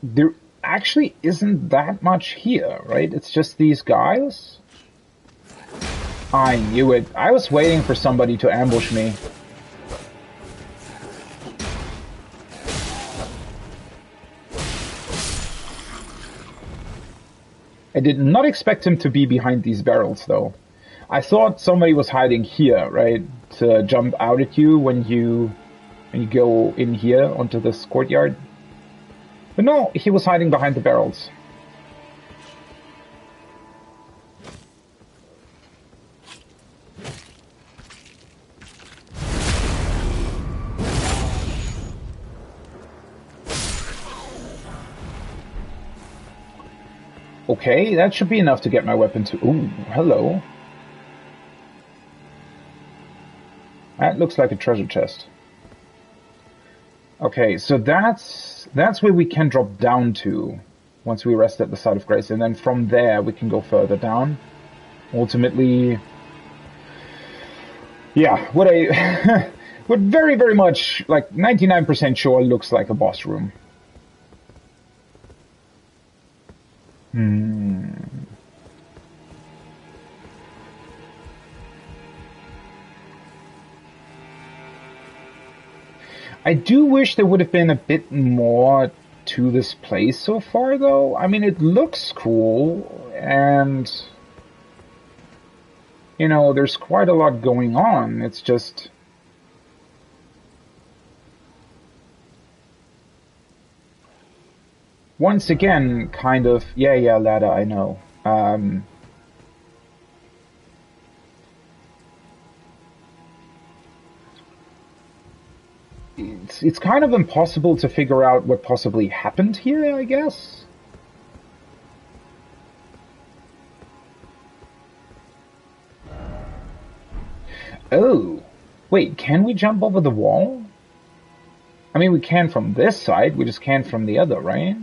there actually isn't that much here, right? It's just these guys. I knew it. I was waiting for somebody to ambush me. I did not expect him to be behind these barrels, though. I thought somebody was hiding here, right? To jump out at you when you go in here onto this courtyard. But no, he was hiding behind the barrels. Okay, that should be enough to get my weapon to... Ooh, hello. That looks like a treasure chest. Okay, so that's where we can drop down to once we rest at the site of grace, and then from there we can go further down. Ultimately, yeah, what I what very, very much, like 99% sure looks like a boss room. I do wish there would have been a bit more to this place so far, though. I mean, it looks cool, and, you know, there's quite a lot going on. It's just... once again, kind of... yeah, ladder, I know. It's kind of impossible to figure out what possibly happened here, I guess. Oh, wait, can we jump over the wall? I mean, we can from this side, we just can't from the other, right?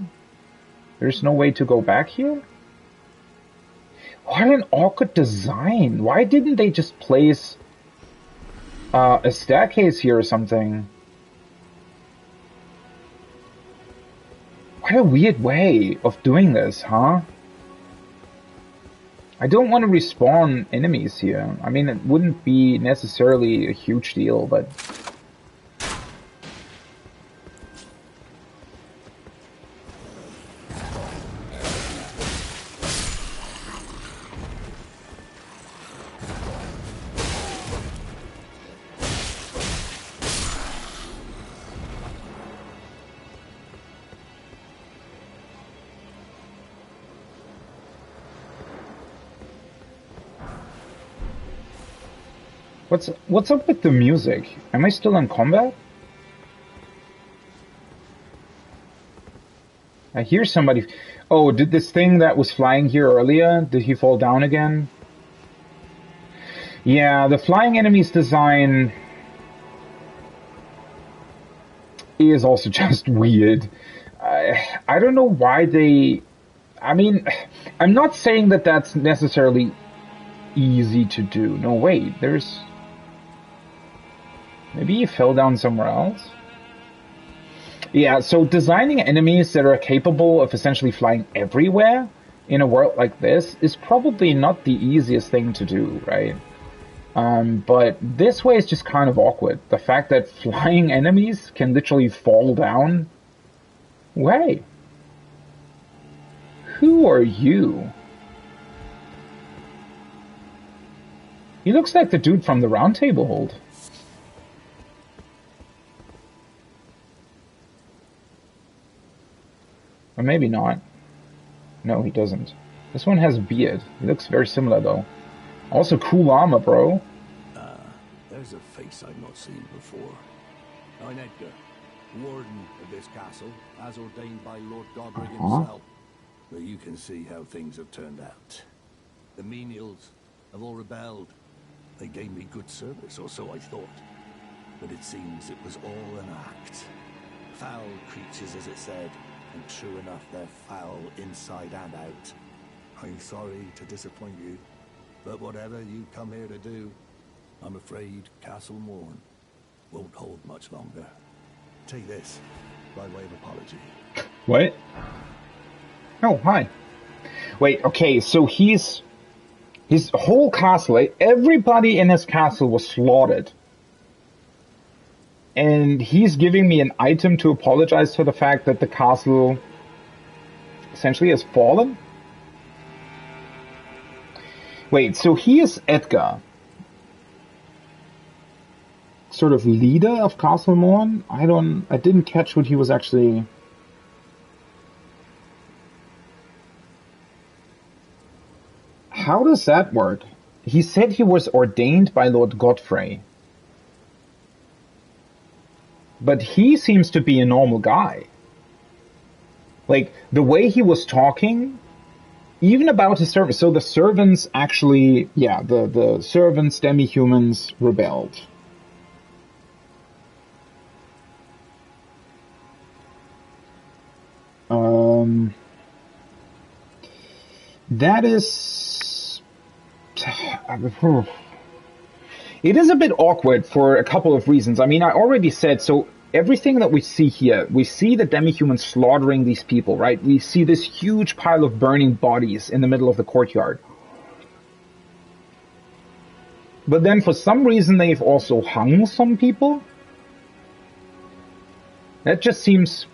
There's no way to go back here? What an awkward design. Why didn't they just place a staircase here or something? What a weird way of doing this, huh? I don't want to respawn enemies here. I mean, it wouldn't be necessarily a huge deal, but... What's up with the music? Am I still in combat? I hear somebody... Oh, did this thing that was flying here earlier, did he fall down again? Yeah, the flying enemies design is also just weird. I don't know why they... I mean, I'm not saying that that's necessarily easy to do. No, wait, there's Maybe he fell down somewhere else? Yeah, so designing enemies that are capable of essentially flying everywhere in a world like this is probably not the easiest thing to do, right? But this way is just kind of awkward. The fact that flying enemies can literally fall down. Wait. Who are you? He looks like the dude from the Round Table Hold. Or maybe not. No, he doesn't. This one has a beard. He looks very similar, though. Also, cool armor, bro. There's a face I've not seen before. I'm Edgar, warden of this castle, as ordained by Lord Godric himself. But you can see how things have turned out. The menials have all rebelled. They gave me good service, or so I thought. But it seems it was all an act. Foul creatures, as it said. And true enough, they're foul inside and out. I'm sorry to disappoint you, but whatever you come here to do, I'm afraid Castle Morn won't hold much longer. Take this, by way of apology. What? Oh, hi. Wait, okay, so his whole castle, everybody in his castle was slaughtered. And he's giving me an item to apologize for the fact that the castle essentially has fallen? Wait, so he is Edgar. Sort of leader of Castle Morn? I didn't catch what he was actually... How does that work? He said he was ordained by Lord Godfrey. But he seems to be a normal guy. Like, the way he was talking, even about his servants. So the servants actually, yeah, the servants, demi-humans, rebelled. That is... It is a bit awkward for a couple of reasons. I mean, I already said, so everything that we see here, we see the demi-humans slaughtering these people, right? We see this huge pile of burning bodies in the middle of the courtyard. But then for some reason they've also hung some people. That just seems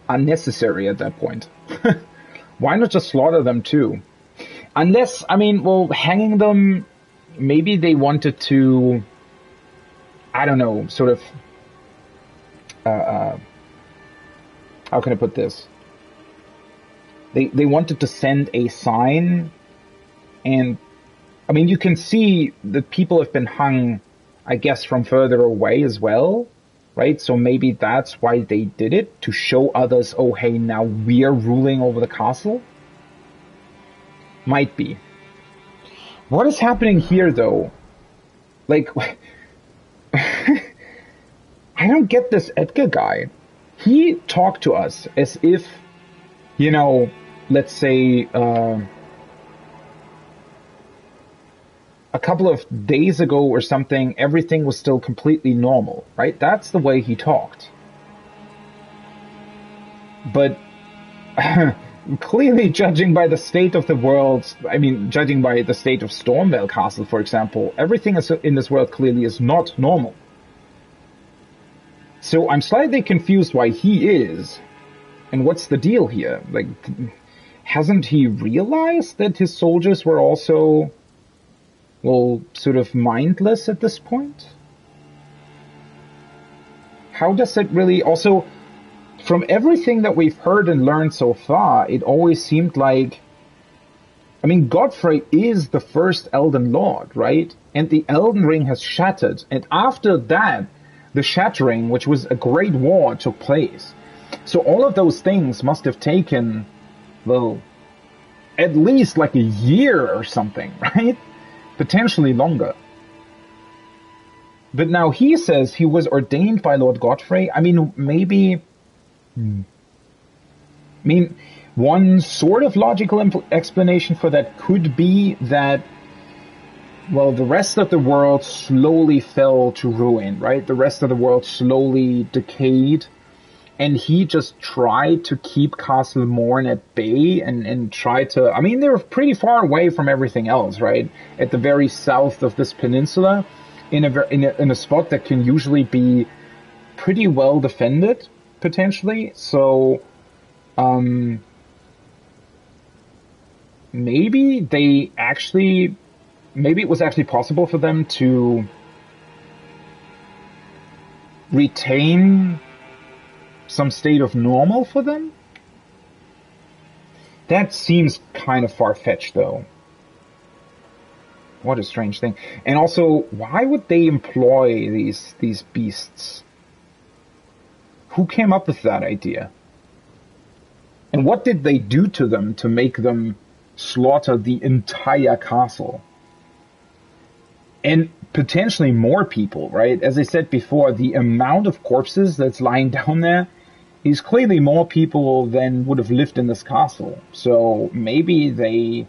unnecessary at that point. Why not just slaughter them too? Unless, I mean, well, hanging them, maybe they wanted to, I don't know, sort of, how can I put this? They wanted to send a sign, and, I mean, you can see that people have been hung, I guess, from further away as well, right? So maybe that's why they did it, to show others, oh, hey, now we're ruling over the castle? Might be. What is happening here, though? Like, I don't get this Edgar guy. He talked to us as if, you know, let's say, a couple of days ago or something, everything was still completely normal, right? That's the way he talked. But clearly, judging by the state of the world, I mean, judging by the state of Stormvale Castle, for example, everything in this world clearly is not normal. So I'm slightly confused why he is, and what's the deal here? Like, hasn't he realized that his soldiers were also, well, sort of mindless at this point? How does it really... Also, from everything that we've heard and learned so far, it always seemed like... I mean, Godfrey is the first Elden Lord, right? And the Elden Ring has shattered. And after that, the shattering, which was a great war, took place. So all of those things must have taken, well, at least like a year or something, right? Potentially longer. But now he says he was ordained by Lord Godfrey. I mean, maybe... I mean, one sort of logical explanation for that could be that well, the rest of the world slowly fell to ruin, right? The rest of the world slowly decayed, and he just tried to keep Castle Morn at bay and try to, I mean, they're pretty far away from everything else, right? At the very south of this peninsula, in a spot that can usually be pretty well defended, potentially. So, maybe it was actually possible for them to retain some state of normal for them? That seems kind of far-fetched, though. What a strange thing. And also, why would they employ these beasts? Who came up with that idea? And what did they do to them to make them slaughter the entire castle? And potentially more people, right? As I said before, the amount of corpses that's lying down there is clearly more people than would have lived in this castle. So maybe they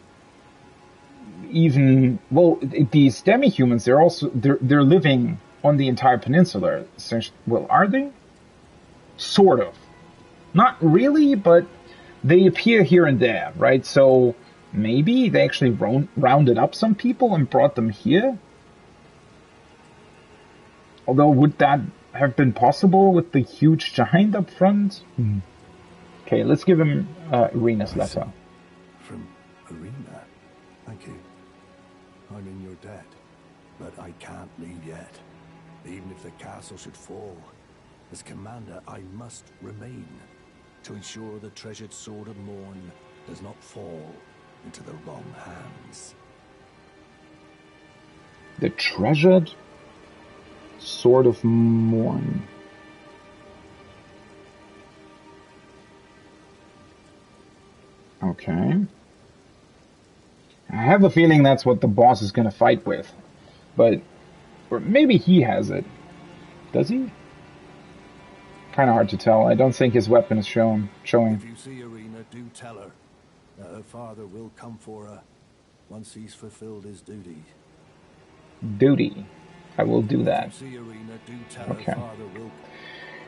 even, well, these demi-humans, they're living on the entire peninsula. Well, are they? Sort of. Not really, but they appear here and there, right? So maybe they actually rounded up some people and brought them here? Although, would that have been possible with the huge giant up front? Okay, let's give him Irina's letter. From Irina? Thank you. I'm in your debt, but I can't leave yet. Even if the castle should fall, as commander, I must remain to ensure the treasured Sword of Morn does not fall into the wrong hands. The treasured Sword of Morn. Okay. I have a feeling that's what the boss is going to fight with. But, or maybe he has it. Does he? Kind of hard to tell. I don't think his weapon is showing. If you see Irina, do tell her that her father will come for her once he's fulfilled his duty. Duty. I will do that. If you see Irina, do tell Okay. her father will.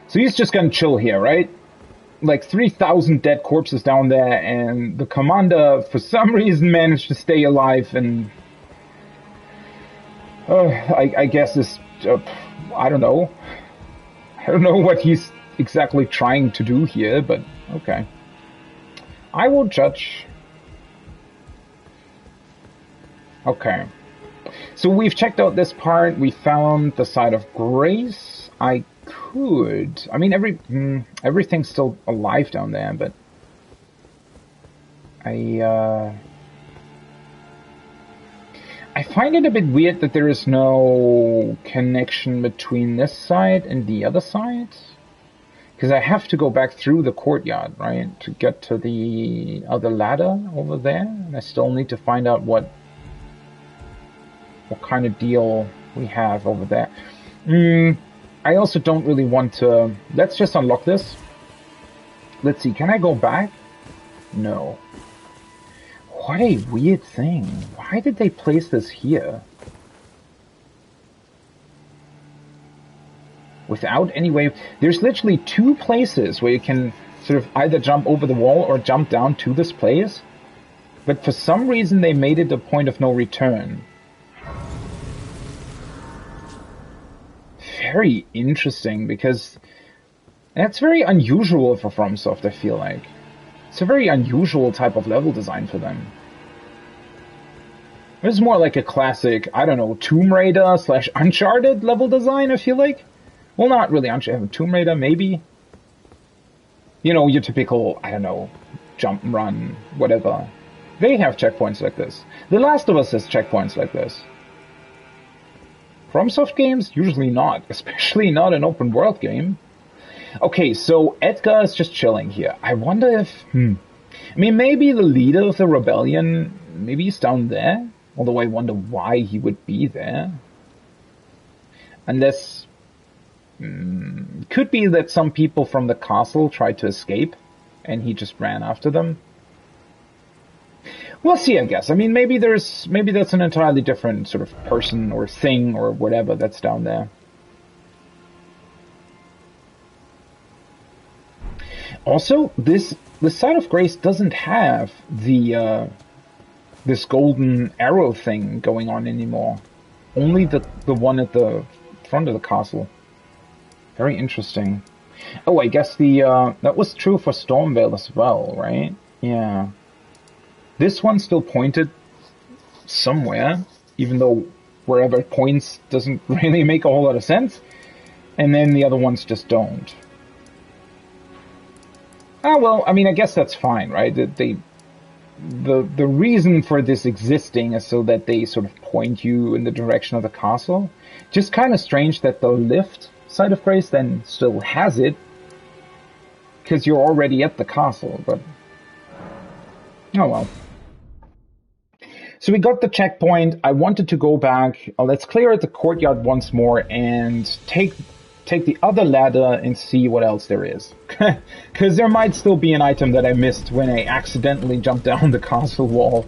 So he's just gonna chill here, right? Like 3,000 dead corpses down there, and the commander, for some reason, managed to stay alive, and I guess is, I don't know. I don't know what he's exactly trying to do here, but okay. I will judge. Okay. So we've checked out this part. We found the site of grace. I mean, everything's still alive down there, but I find it a bit weird that there is no connection between this side and the other side. Because I have to go back through the courtyard, right, to get to the other ladder over there. And I still need to find out what kind of deal we have over there. I also don't really want to... Let's just unlock this. Let's see, can I go back? No. What a weird thing. Why did they place this here? Without any way... There's literally two places where you can sort of either jump over the wall or jump down to this place. But for some reason they made it a point of no return. Very interesting, because that's very unusual for FromSoft, I feel like. It's a very unusual type of level design for them. This is more like a classic, I don't know, Tomb Raider / Uncharted level design, I feel like. Well, not really Uncharted, Tomb Raider, maybe. You know, your typical, I don't know, jump and run, whatever. They have checkpoints like this. The Last of Us has checkpoints like this. FromSoft games? Usually not, especially not an open world game. Okay, so Edgar is just chilling here. I wonder if... I mean, maybe the leader of the rebellion, maybe he's down there? Although I wonder why he would be there. Unless... could be that some people from the castle tried to escape, and he just ran after them. We'll see, I guess. I mean, maybe that's an entirely different sort of person or thing or whatever that's down there. Also, this Side of Grace doesn't have the this golden arrow thing going on anymore. Only the one at the front of the castle. Very interesting. Oh, I guess that was true for Stormvale as well, right? Yeah. This one still pointed somewhere, even though wherever it points doesn't really make a whole lot of sense. And then the other ones just don't. Ah, well, I mean, I guess that's fine, right? The reason for this existing is so that they sort of point you in the direction of the castle. Just kind of strange that the lift Side of Grace then still has it, because you're already at the castle, but oh well. So we got the checkpoint. I wanted to go back. Let's clear out the courtyard once more and take the other ladder and see what else there is. Because there might still be an item that I missed when I accidentally jumped down the castle wall.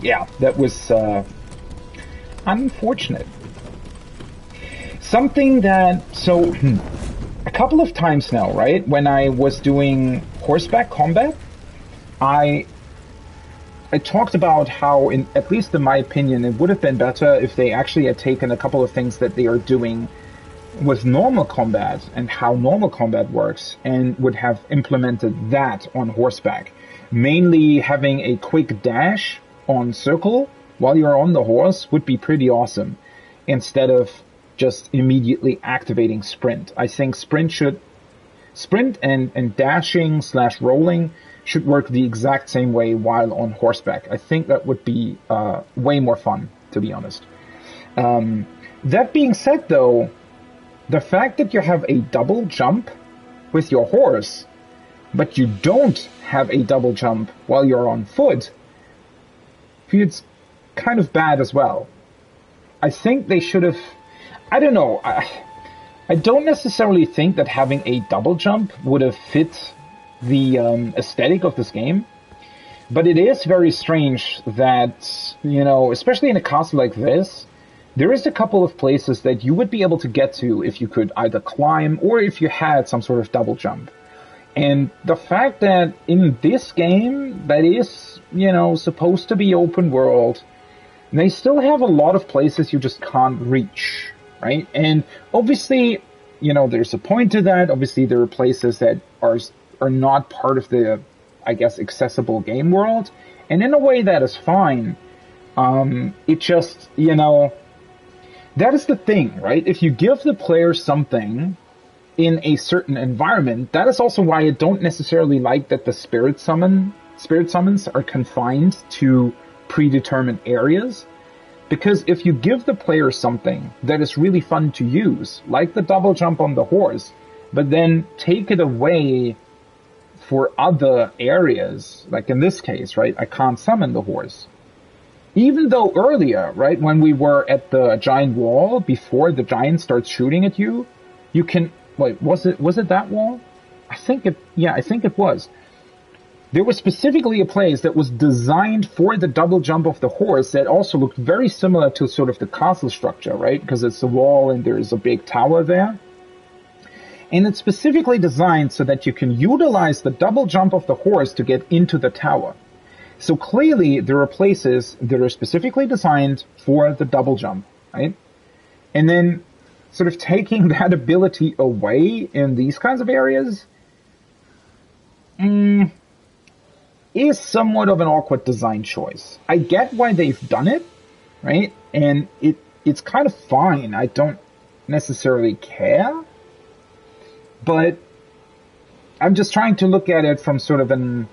Yeah, that was unfortunate. Something that... So, a couple of times now, right, when I was doing horseback combat, I talked about how, at least in my opinion, it would have been better if they actually had taken a couple of things that they are doing with normal combat and how normal combat works and would have implemented that on horseback. Mainly having a quick dash on circle while you're on the horse would be pretty awesome, instead of just immediately activating sprint. I think sprint and dashing / rolling should work the exact same way while on horseback. I think that would be way more fun, to be honest. That being said, though, the fact that you have a double jump with your horse, but you don't have a double jump while you're on foot, feels kind of bad as well. I think they should have... I don't know. I don't necessarily think that having a double jump would have fit the aesthetic of this game, but it is very strange that, you know, especially in a castle like this, there is a couple of places that you would be able to get to if you could either climb or if you had some sort of double jump. And the fact that in this game that is, you know, supposed to be open world, they still have a lot of places you just can't reach, right? And obviously, you know, there's a point to that. Obviously, there are places that are not part of the, I guess, accessible game world. And in a way, that is fine. It just, you know, that is the thing, right? If you give the player something in a certain environment, that is also why I don't necessarily like that the spirit summons are confined to predetermined areas. Because if you give the player something that is really fun to use, like the double jump on the horse, but then take it away for other areas, like in this case, right, I can't summon the horse. Even though earlier, right, when we were at the giant wall, before the giant starts shooting at you, you can... Wait, was it that wall? I think it was. There was specifically a place that was designed for the double jump of the horse that also looked very similar to sort of the castle structure, right? Because it's a wall and there's a big tower there. And it's specifically designed so that you can utilize the double jump of the horse to get into the tower. So clearly there are places that are specifically designed for the double jump, right? And then sort of taking that ability away in these kinds of areas is somewhat of an awkward design choice. I get why they've done it, right? And it's kind of fine. I don't necessarily care. But I'm just trying to look at it from sort of an,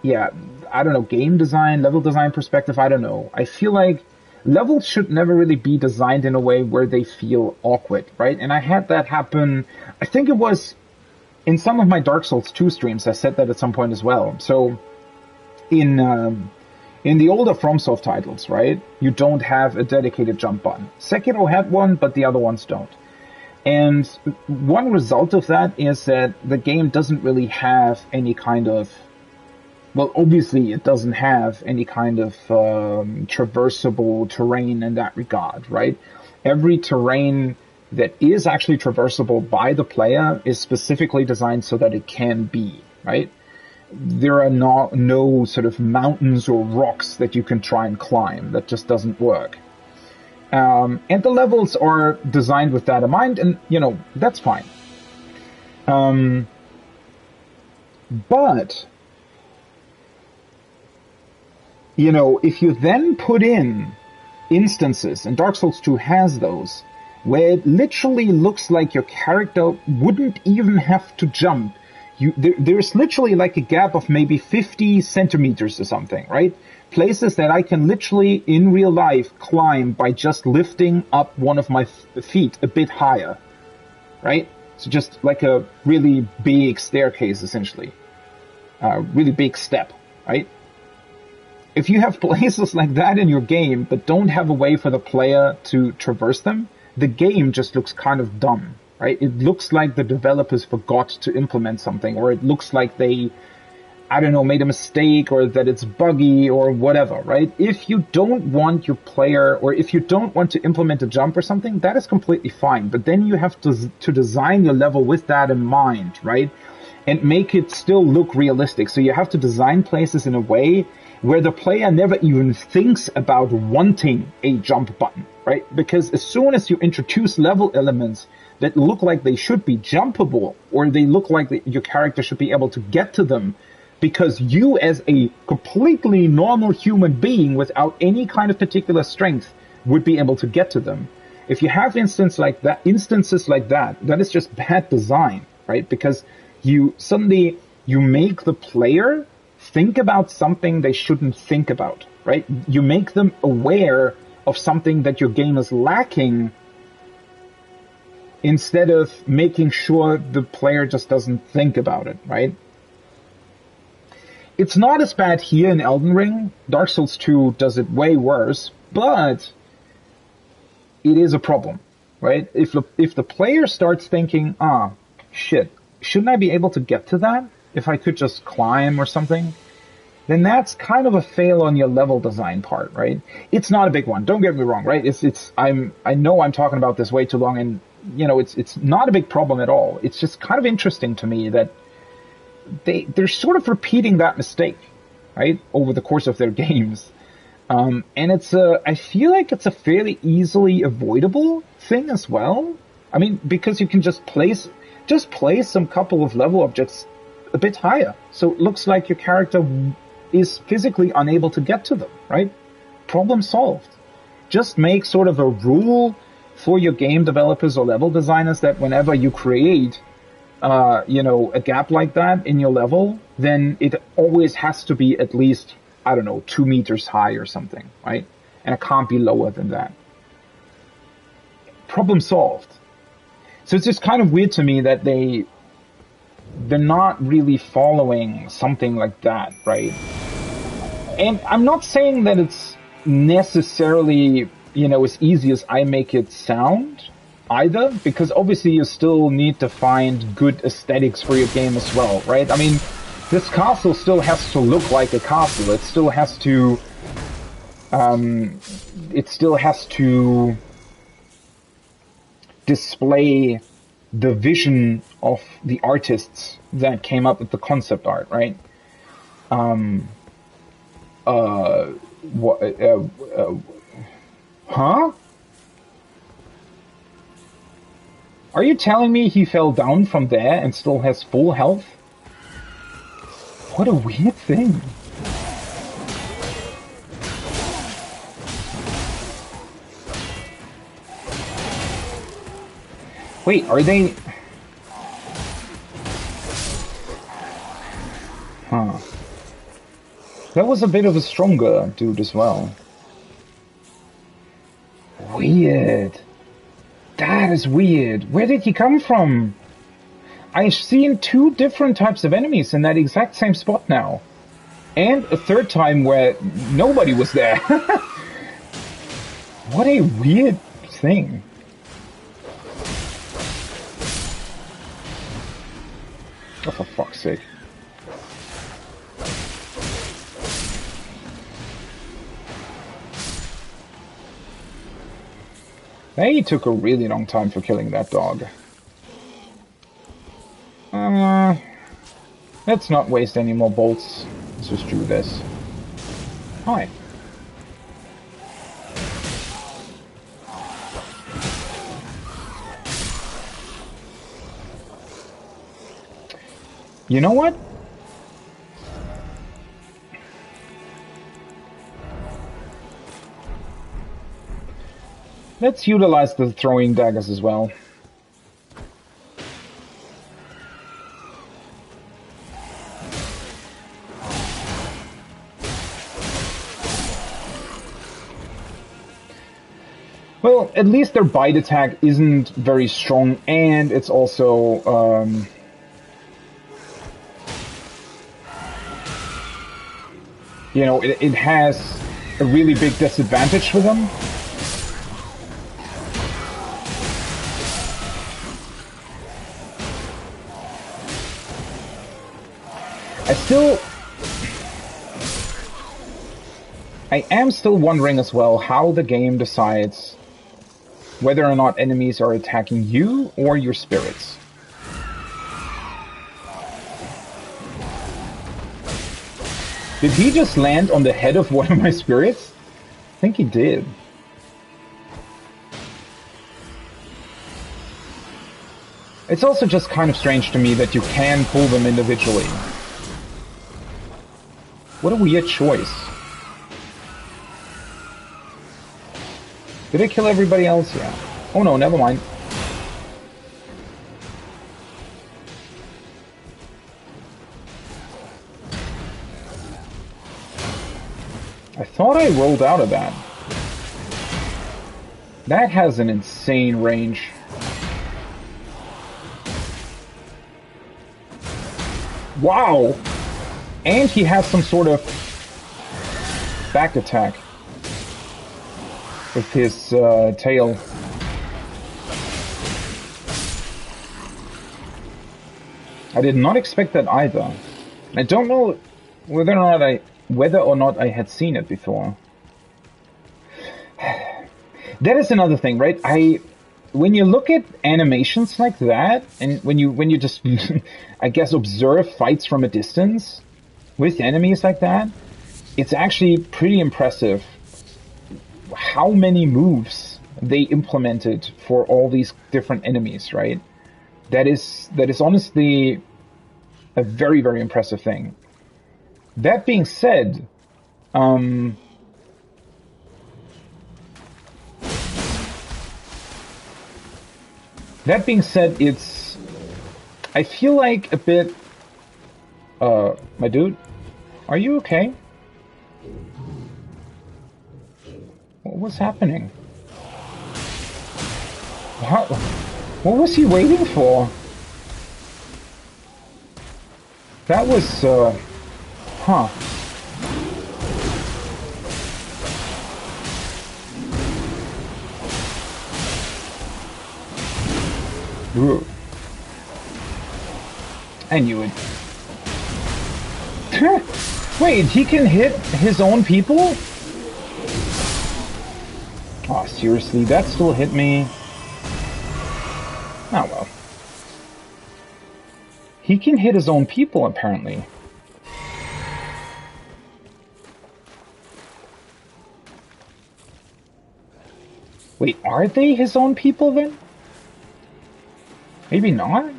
I don't know, game design, level design perspective. I don't know. I feel like levels should never really be designed in a way where they feel awkward, right? And I had that happen, I think it was in some of my Dark Souls 2 streams. I said that at some point as well. So in the older FromSoft titles, right, you don't have a dedicated jump button. Sekiro had one, but the other ones don't. And one result of that is that the game doesn't really have any kind of well, obviously it doesn't have any kind of traversable terrain in that regard, right? Every terrain that is actually traversable by the player is specifically designed so that it can be, right? There are no sort of mountains or rocks that you can try and climb. That just doesn't work. And the levels are designed with that in mind, and, you know, that's fine. But, you know, if you then put in instances, and Dark Souls 2 has those, where it literally looks like your character wouldn't even have to jump. There's literally like a gap of maybe 50 centimeters or something, right? Places that I can literally, in real life, climb by just lifting up one of my feet a bit higher, right? So just like a really big staircase, essentially. Really big step, right? If you have places like that in your game, but don't have a way for the player to traverse them, the game just looks kind of dumb, right? It looks like the developers forgot to implement something, or it looks like they, I don't know, made a mistake, or that it's buggy, or whatever, right? If you don't want your player, or if you don't want to implement a jump or something, that is completely fine. But then you have to design your level with that in mind, right? And make it still look realistic. So you have to design places in a way where the player never even thinks about wanting a jump button, right? Because as soon as you introduce level elements that look like they should be jumpable, or they look like your character should be able to get to them, because you as a completely normal human being without any kind of particular strength would be able to get to them. If you have instances like that, that is just bad design, right? Because you make the player think about something they shouldn't think about, right? You make them aware of something that your game is lacking instead of making sure the player just doesn't think about it, right? It's not as bad here in Elden Ring. Dark Souls 2 does it way worse, but it is a problem, right? If the player starts thinking, shit, shouldn't I be able to get to that if I could just climb or something? Then that's kind of a fail on your level design part, right? It's not a big one. Don't get me wrong, right? I know I'm talking about this way too long, and you know, it's not a big problem at all. It's just kind of interesting to me that they're sort of repeating that mistake, right, over the course of their games. And I feel like it's a fairly easily avoidable thing as well. I mean, because you can just place some couple of level objects a bit higher, so it looks like your character is physically unable to get to them, right? Problem solved. Just make sort of a rule for your game developers or level designers that whenever you create, a gap like that in your level, then it always has to be at least, 2 meters high or something, right? And it can't be lower than that. Problem solved. So it's just kind of weird to me that they're not really following something like that, right? And I'm not saying that it's necessarily, as easy as I make it sound either, because obviously you still need to find good aesthetics for your game as well, right? I mean, this castle still has to look like a castle. It still has to display the vision of the artists that came up with the concept art, right? Huh? Are you telling me he fell down from there and still has full health? What a weird thing. Wait, are they... Huh. That was a bit of a stronger dude as well. Weird. That is weird. Where did he come from? I've seen 2 different types of enemies in that exact same spot now. And a third time where nobody was there. What a weird thing. Oh, for fuck's sake. They took a really long time for killing that dog. Let's not waste any more bolts. Let's just do this. Hi. You know what? Let's utilize the throwing daggers as well. Well, at least their bite attack isn't very strong, and it's also, you know, it has a really big disadvantage for them. I am still wondering as well how the game decides whether or not enemies are attacking you or your spirits. Did he just land on the head of one of my spirits? I think he did. It's also just kind of strange to me that you can pull them individually. What a weird choice. Did I kill everybody else? Yeah. Oh no, never mind. I thought I rolled out of that. That has an insane range. Wow! And he has some sort of back attack with his tail. I did not expect that either. I don't know whether or not I had seen it before. That is another thing, right? When you look at animations like that, and when you just, I guess, observe fights from a distance with enemies like that, it's actually pretty impressive how many moves they implemented for all these different enemies, right? That is honestly a very, very impressive thing. That being said, it's, I feel like a bit, my dude, are you okay? What was happening? What was he waiting for? That was, huh. Ooh. I knew it. Wait, he can hit his own people? Oh, seriously, that still hit me? Oh well. He can hit his own people, apparently. Wait, are they his own people then? Maybe not?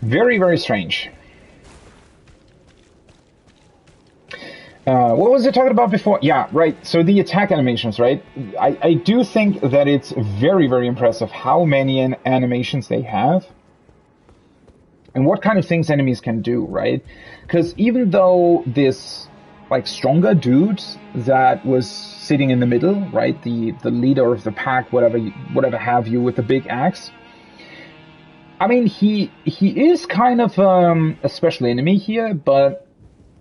Very, very strange. What was I talking about before? Yeah, right. So the attack animations, right? I do think that it's very, very impressive how many animations they have and what kind of things enemies can do, right? Because even though this, like, stronger dude that was sitting in the middle, right? The leader of the pack, whatever have you, with the big axe. I mean, he is kind of a special enemy here, but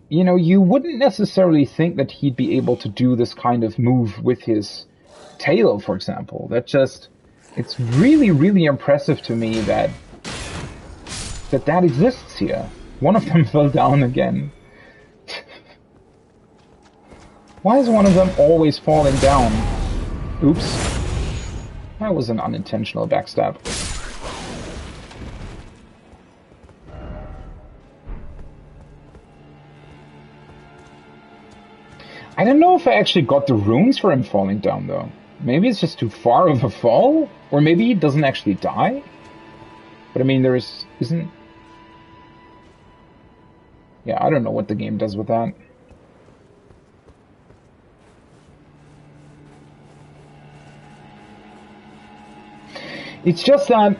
you know, you wouldn't necessarily think that he'd be able to do this kind of move with his tail, for example. It's really, really impressive to me that exists here. One of them fell down again. Why is one of them always falling down? Oops. That was an unintentional backstab. I don't know if I actually got the runes for him falling down, though. Maybe it's just too far of a fall? Or maybe he doesn't actually die? But I mean, there isn't... Yeah, I don't know what the game does with that. It's just that...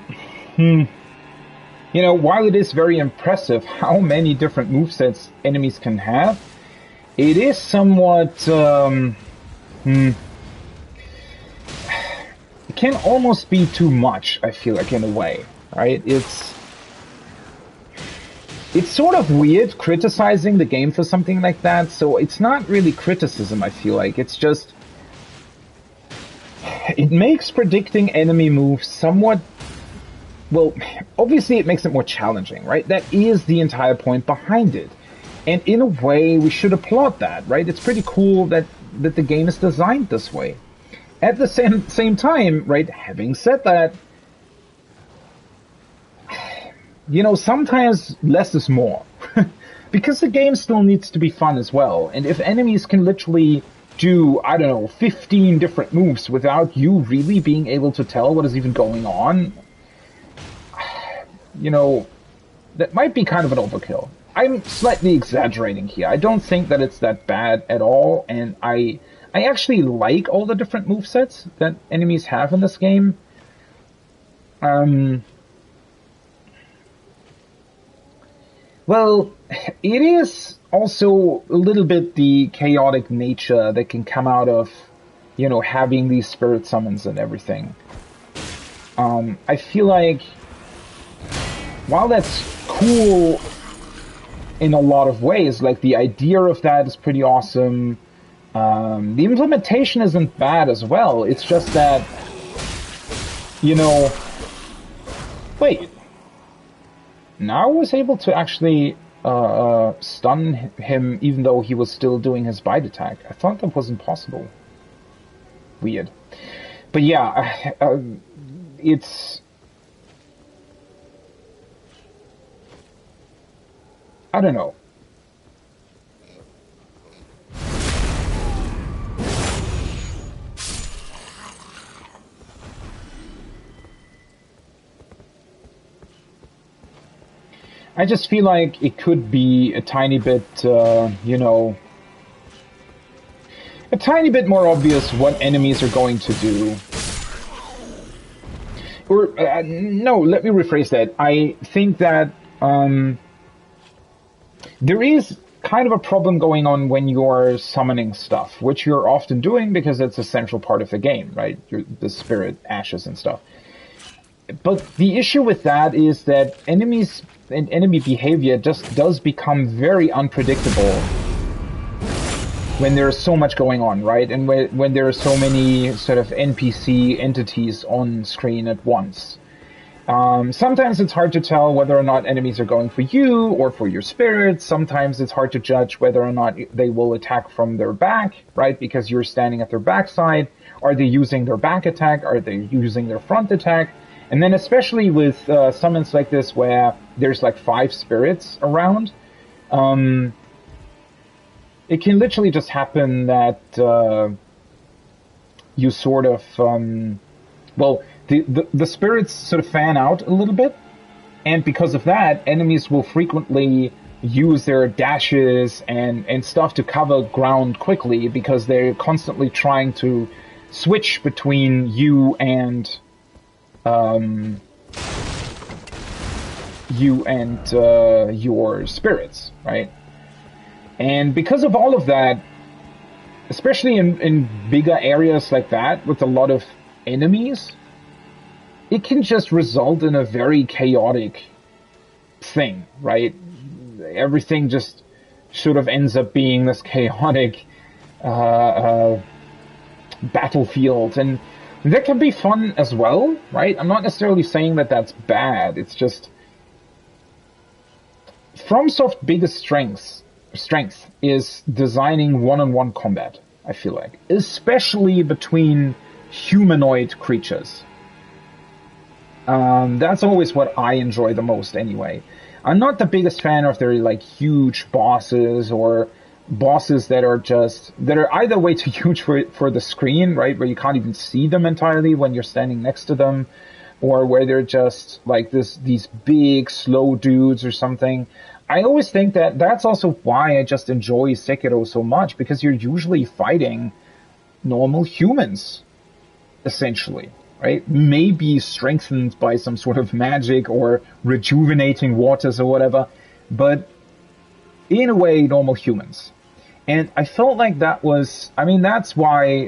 you know, while it is very impressive how many different movesets enemies can have, it is somewhat... it can almost be too much, I feel like, in a way, right? It's sort of weird criticizing the game for something like that, so it's not really criticism, I feel like. It's just... It makes predicting enemy moves somewhat... Well, obviously it makes it more challenging, right? That is the entire point behind it. And in a way, we should applaud that, right? It's pretty cool that the game is designed this way. At the same time, right, having said that, you know, sometimes less is more. Because the game still needs to be fun as well. And if enemies can literally do, I don't know, 15 different moves without you really being able to tell what is even going on, you know, that might be kind of an overkill. I'm slightly exaggerating here. I don't think that it's that bad at all, and I actually like all the different movesets that enemies have in this game. Well, it is also a little bit the chaotic nature that can come out of, you know, having these spirit summons and everything. I feel like, while that's cool in a lot of ways, like the idea of that is pretty awesome, the implementation isn't bad as well. It's just that, you know... Wait. Now I was able to actually stun him even though he was still doing his bite attack. I thought that was impossible. Weird. But yeah, it's... I don't know. I just feel like it could be a tiny bit, you know, a tiny bit more obvious what enemies are going to do. Or, no, let me rephrase that. I think that, there is kind of a problem going on when you're summoning stuff, which you're often doing because it's a central part of the game, right? The spirit ashes and stuff. But the issue with that is that enemies and enemy behavior just does become very unpredictable when there's so much going on, right? And when there are so many sort of NPC entities on screen at once. Sometimes it's hard to tell whether or not enemies are going for you or for your spirits. Sometimes it's hard to judge whether or not they will attack from their back, right? Because you're standing at their backside. Are they using their back attack? Are they using their front attack? And then especially with summons like this where there's like 5 spirits around, it can literally just happen that you sort of, well, the spirits sort of fan out a little bit, and because of that, enemies will frequently use their dashes and stuff to cover ground quickly because they're constantly trying to switch between you and your spirits, right? And because of all of that, especially in bigger areas like that with a lot of enemies, it can just result in a very chaotic thing, right? Everything just sort of ends up being this chaotic battlefield, and that can be fun as well, right? I'm not necessarily saying that that's bad. It's just FromSoft's biggest strength is designing one-on-one combat, I feel like. Especially between humanoid creatures. That's always what I enjoy the most anyway. I'm not the biggest fan of their like huge bosses or bosses that are either way too huge for the screen, right, where you can't even see them entirely when you're standing next to them, or where they're just like these big slow dudes or something. I always think that that's also why I just enjoy Sekiro so much, because you're usually fighting normal humans, essentially. Right? Maybe strengthened by some sort of magic or rejuvenating waters or whatever, but in a way, normal humans. And I felt like that was, I mean, that's why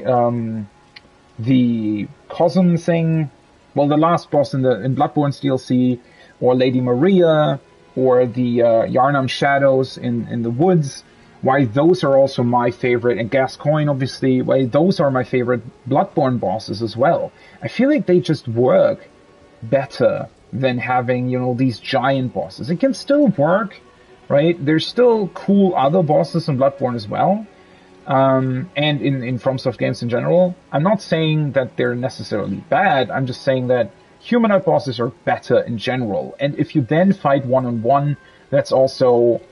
the Cosm thing, well, the last boss in Bloodborne's DLC, or Lady Maria, or the Yharnam Shadows in the woods, why those are also my favorite, and Gascoigne, obviously, why those are my favorite Bloodborne bosses as well. I feel like they just work better than having, you know, these giant bosses. It can still work, right? There's still cool other bosses in Bloodborne as well, and in FromSoft games in general. I'm not saying that they're necessarily bad, I'm just saying that humanoid bosses are better in general. And if you then fight one-on-one, that's also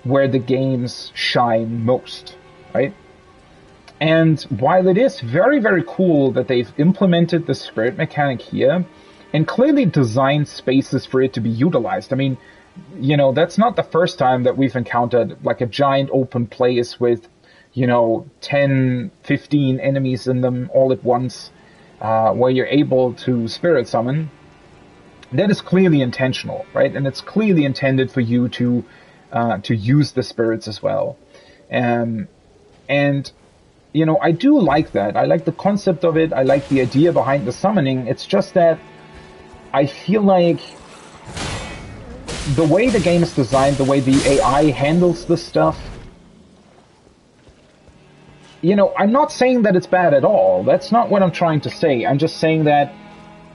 where the games shine most, right? And while it is very, very cool that they've implemented the spirit mechanic here and clearly designed spaces for it to be utilized, I mean, you know, that's not the first time that we've encountered like a giant open place with, you know, 10, 15 enemies in them all at once, where you're able to spirit summon. That is clearly intentional, right? And it's clearly intended for you to use the spirits as well. And, you know, I do like that. I like the concept of it. I like the idea behind the summoning. It's just that I feel like the way the game is designed, the way the AI handles this stuff, you know, I'm not saying that it's bad at all. That's not what I'm trying to say. I'm just saying that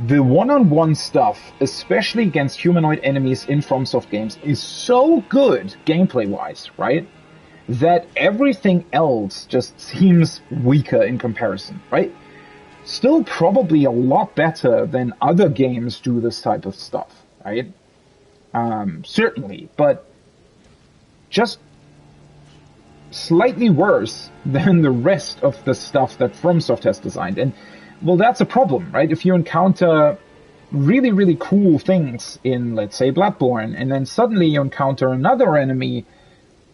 the one-on-one stuff, especially against humanoid enemies in FromSoft games, is so good gameplay-wise, right? That everything else just seems weaker in comparison, right? Still probably a lot better than other games do this type of stuff, right? Certainly, but just slightly worse than the rest of the stuff that FromSoft has designed. And well, that's a problem, right? If you encounter really, really cool things in, let's say, Bloodborne, and then suddenly you encounter another enemy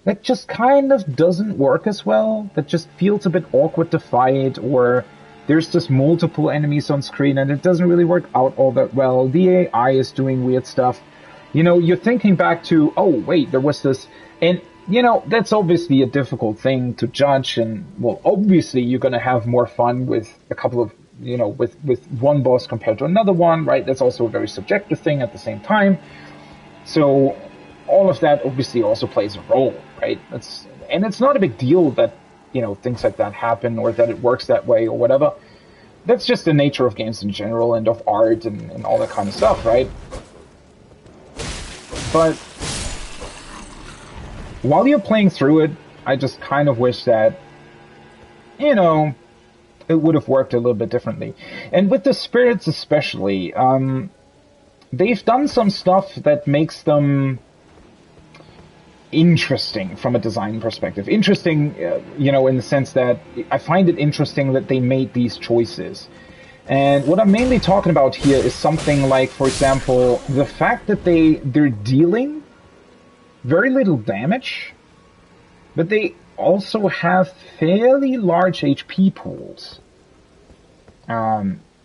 that just kind of doesn't work as well, that just feels a bit awkward to fight, or there's just multiple enemies on screen and it doesn't really work out all that well, the AI is doing weird stuff, you know, you're thinking back to, oh, wait, there was this, and, you know, that's obviously a difficult thing to judge, and, well, obviously you're going to have more fun with a couple of, you know, with one boss compared to another one, right? That's also a very subjective thing at the same time. So all of that obviously also plays a role, right? And it's not a big deal that, you know, things like that happen or that it works that way or whatever. That's just the nature of games in general and of art and all that kind of stuff, right? But while you're playing through it, I just kind of wish that, you know, it would have worked a little bit differently. And with the spirits especially, they've done some stuff that makes them interesting from a design perspective. Interesting, you know, in the sense that I find it interesting that they made these choices. And what I'm mainly talking about here is something like, for example, the fact that they're dealing very little damage, but they also have fairly large HP pools,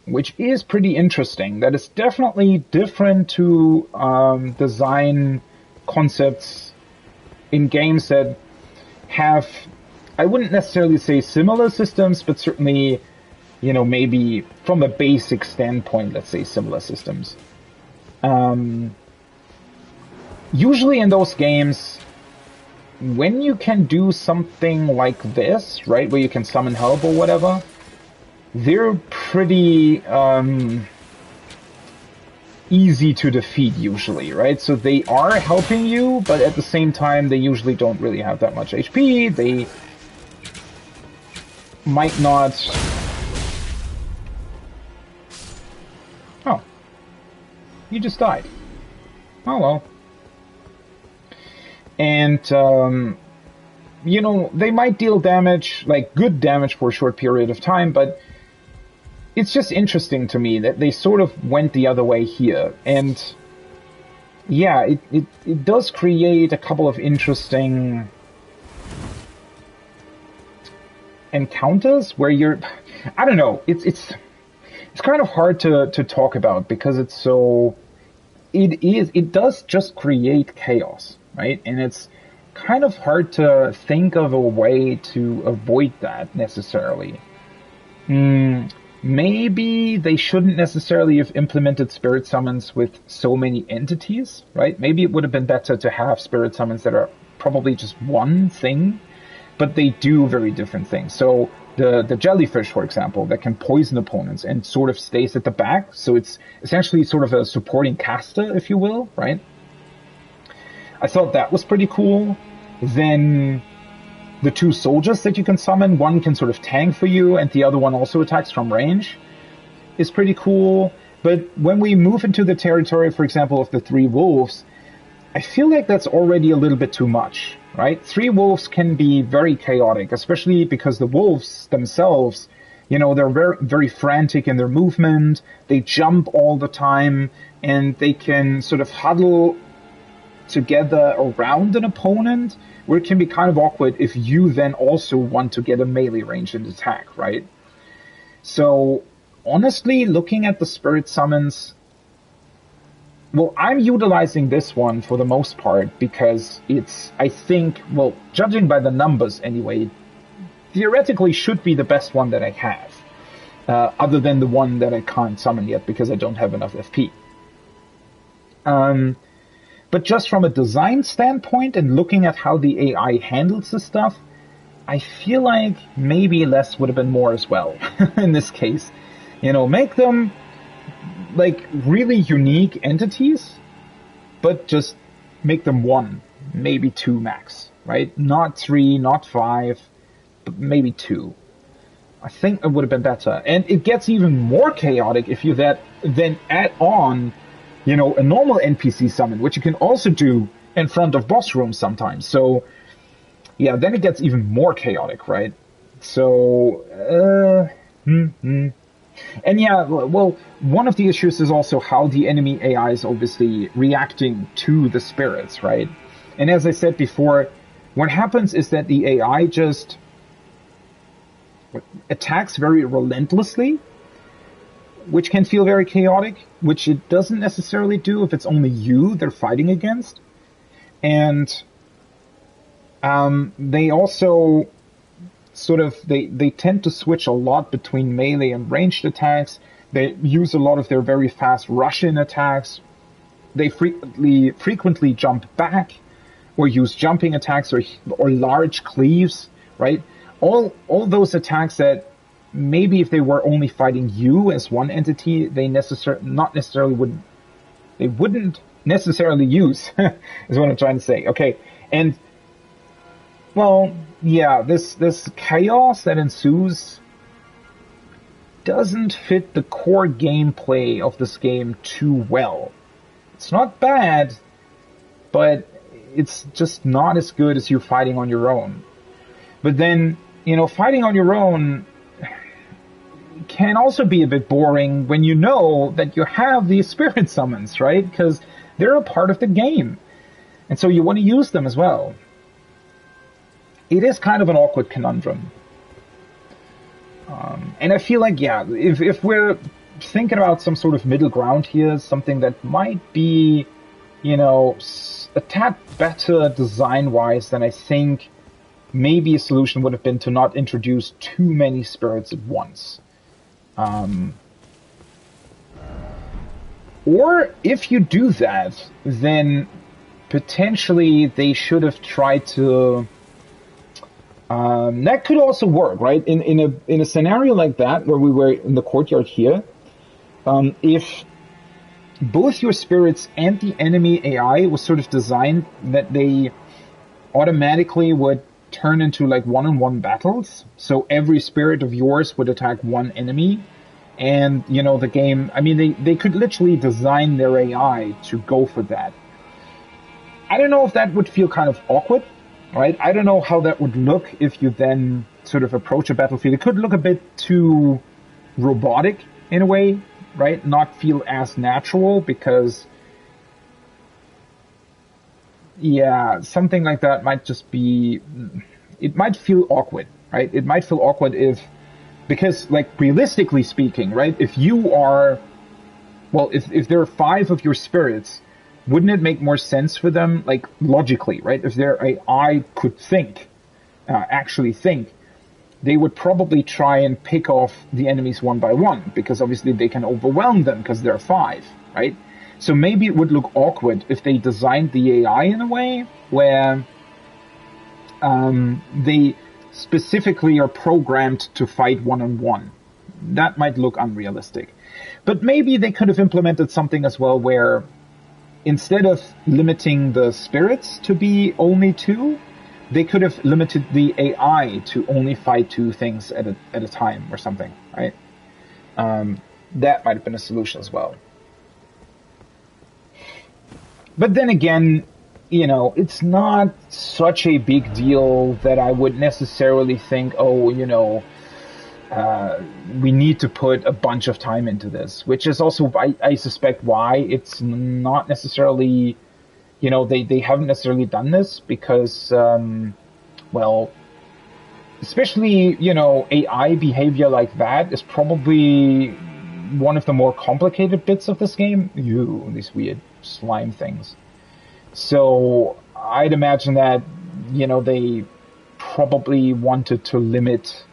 which is pretty interesting. That is definitely different to design concepts in games that have, I wouldn't necessarily say similar systems, but certainly, you know, maybe from a basic standpoint, let's say similar systems. Usually in those games, when you can do something like this, right, where you can summon help or whatever, they're pretty easy to defeat usually, right? So they are helping you, but at the same time, they usually don't really have that much HP. might not... Oh. You just died. Oh well. And, you know, they might deal damage, like good damage for a short period of time, but it's just interesting to me that they sort of went the other way here. And yeah, it does create a couple of interesting encounters where you're, I don't know, it's kind of hard to talk about because it's so, it does just create chaos, right? And it's kind of hard to think of a way to avoid that necessarily. Maybe they shouldn't necessarily have implemented spirit summons with so many entities, right? Maybe it would have been better to have spirit summons that are probably just one thing, but they do very different things. So the jellyfish, for example, that can poison opponents and sort of stays at the back. So it's essentially sort of a supporting caster, if you will, right? I thought that was pretty cool. Then the two soldiers that you can summon, one can sort of tank for you and the other one also attacks from range, is pretty cool. But when we move into the territory, for example, of the three wolves, I feel like that's already a little bit too much, right? Three wolves can be very chaotic, especially because the wolves themselves, you know, they're very, very frantic in their movement, they jump all the time, and they can sort of huddle together around an opponent, where it can be kind of awkward if you then also want to get a melee ranged attack, right? So, honestly, looking at the spirit summons, well, I'm utilizing this one for the most part because it's, I think, well, judging by the numbers anyway, theoretically should be the best one that I have, other than the one that I can't summon yet because I don't have enough FP. But just from a design standpoint and looking at how the AI handles this stuff, I feel like maybe less would have been more as well in this case. You know, make them like really unique entities, but just make them one, maybe two max, right? Not three, not five, but maybe two. I think it would have been better. And it gets even more chaotic if you then add on, you know, a normal NPC summon, which you can also do in front of boss rooms sometimes. So, yeah, then it gets even more chaotic, right? So, And yeah, well, one of the issues is also how the enemy AI is obviously reacting to the spirits, right? And as I said before, what happens is that the AI just attacks very relentlessly, which can feel very chaotic, which it doesn't necessarily do if it's only you they're fighting against. And they also sort of, they tend to switch a lot between melee and ranged attacks. They use a lot of their very fast rush-in attacks. They frequently jump back or use jumping attacks or large cleaves, right? All those attacks that maybe if they were only fighting you as one entity, they wouldn't necessarily use, is what I'm trying to say. Okay, and well, yeah, this chaos that ensues doesn't fit the core gameplay of this game too well. It's not bad, but it's just not as good as you fighting on your own. But then, you know, fighting on your own can also be a bit boring when you know that you have these spirit summons, right? Because they're a part of the game. And so you want to use them as well. It is kind of an awkward conundrum. And I feel like, yeah, if we're thinking about some sort of middle ground here, something that might be, you know, a tad better design-wise, then I think maybe a solution would have been to not introduce too many spirits at once. Or if you do that, then potentially they should have tried to... that could also work, right? In a scenario like that, where we were in the courtyard here, if both your spirits and the enemy AI was sort of designed that they automatically would turn into like one-on-one battles. So every spirit of yours would attack one enemy. And, you know, the game, I mean, they could literally design their AI to go for that. I don't know if that would feel kind of awkward, right? I don't know how that would look if you then sort of approach a battlefield. It could look a bit too robotic in a way, right? Not feel as natural because, yeah, something like that might just be, it might feel awkward, right? It might feel awkward because like realistically speaking, right? If you are, well, if there are 5 of your spirits, wouldn't it make more sense for them, like logically, right? If their AI could think, actually think, they would probably try and pick off the enemies one by one, because obviously they can overwhelm them because there are 5, right? So maybe it would look awkward if they designed the AI in a way where they specifically are programmed to fight one-on-one. That might look unrealistic. But maybe they could have implemented something as well where instead of limiting the spirits to be only 2, they could have limited the AI to only fight 2 things at a time or something, right? That might have been a solution as well. But then again, you know, it's not such a big deal that I would necessarily think, oh, you know, we need to put a bunch of time into this, which is also, I suspect, why it's not necessarily, you know, they haven't necessarily done this because, well, especially, you know, AI behavior like that is probably one of the more complicated bits of this game. Ew, these weird slime things. So I'd imagine that, you know, they probably wanted to limit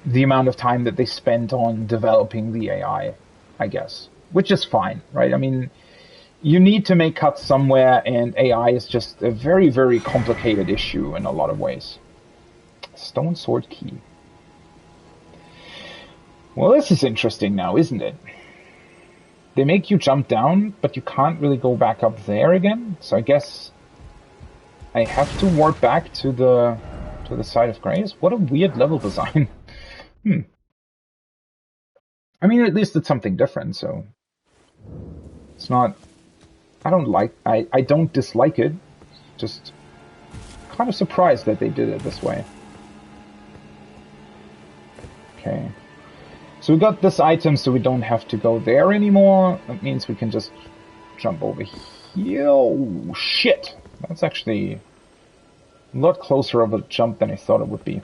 the amount of time that they spent on developing the AI, I guess, which is fine, right? I mean, you need to make cuts somewhere, and AI is just a very, very complicated issue in a lot of ways. Stone sword key. Well, this is interesting now, isn't it? They make you jump down, but you can't really go back up there again. So I guess I have to warp back to the side of Grace. What a weird level design. I mean, at least it's something different, so it's not. I don't dislike it. Just kind of surprised that they did it this way. Okay. So we got this item, so we don't have to go there anymore. That means we can just jump over here. Oh, shit! That's actually a lot closer of a jump than I thought it would be.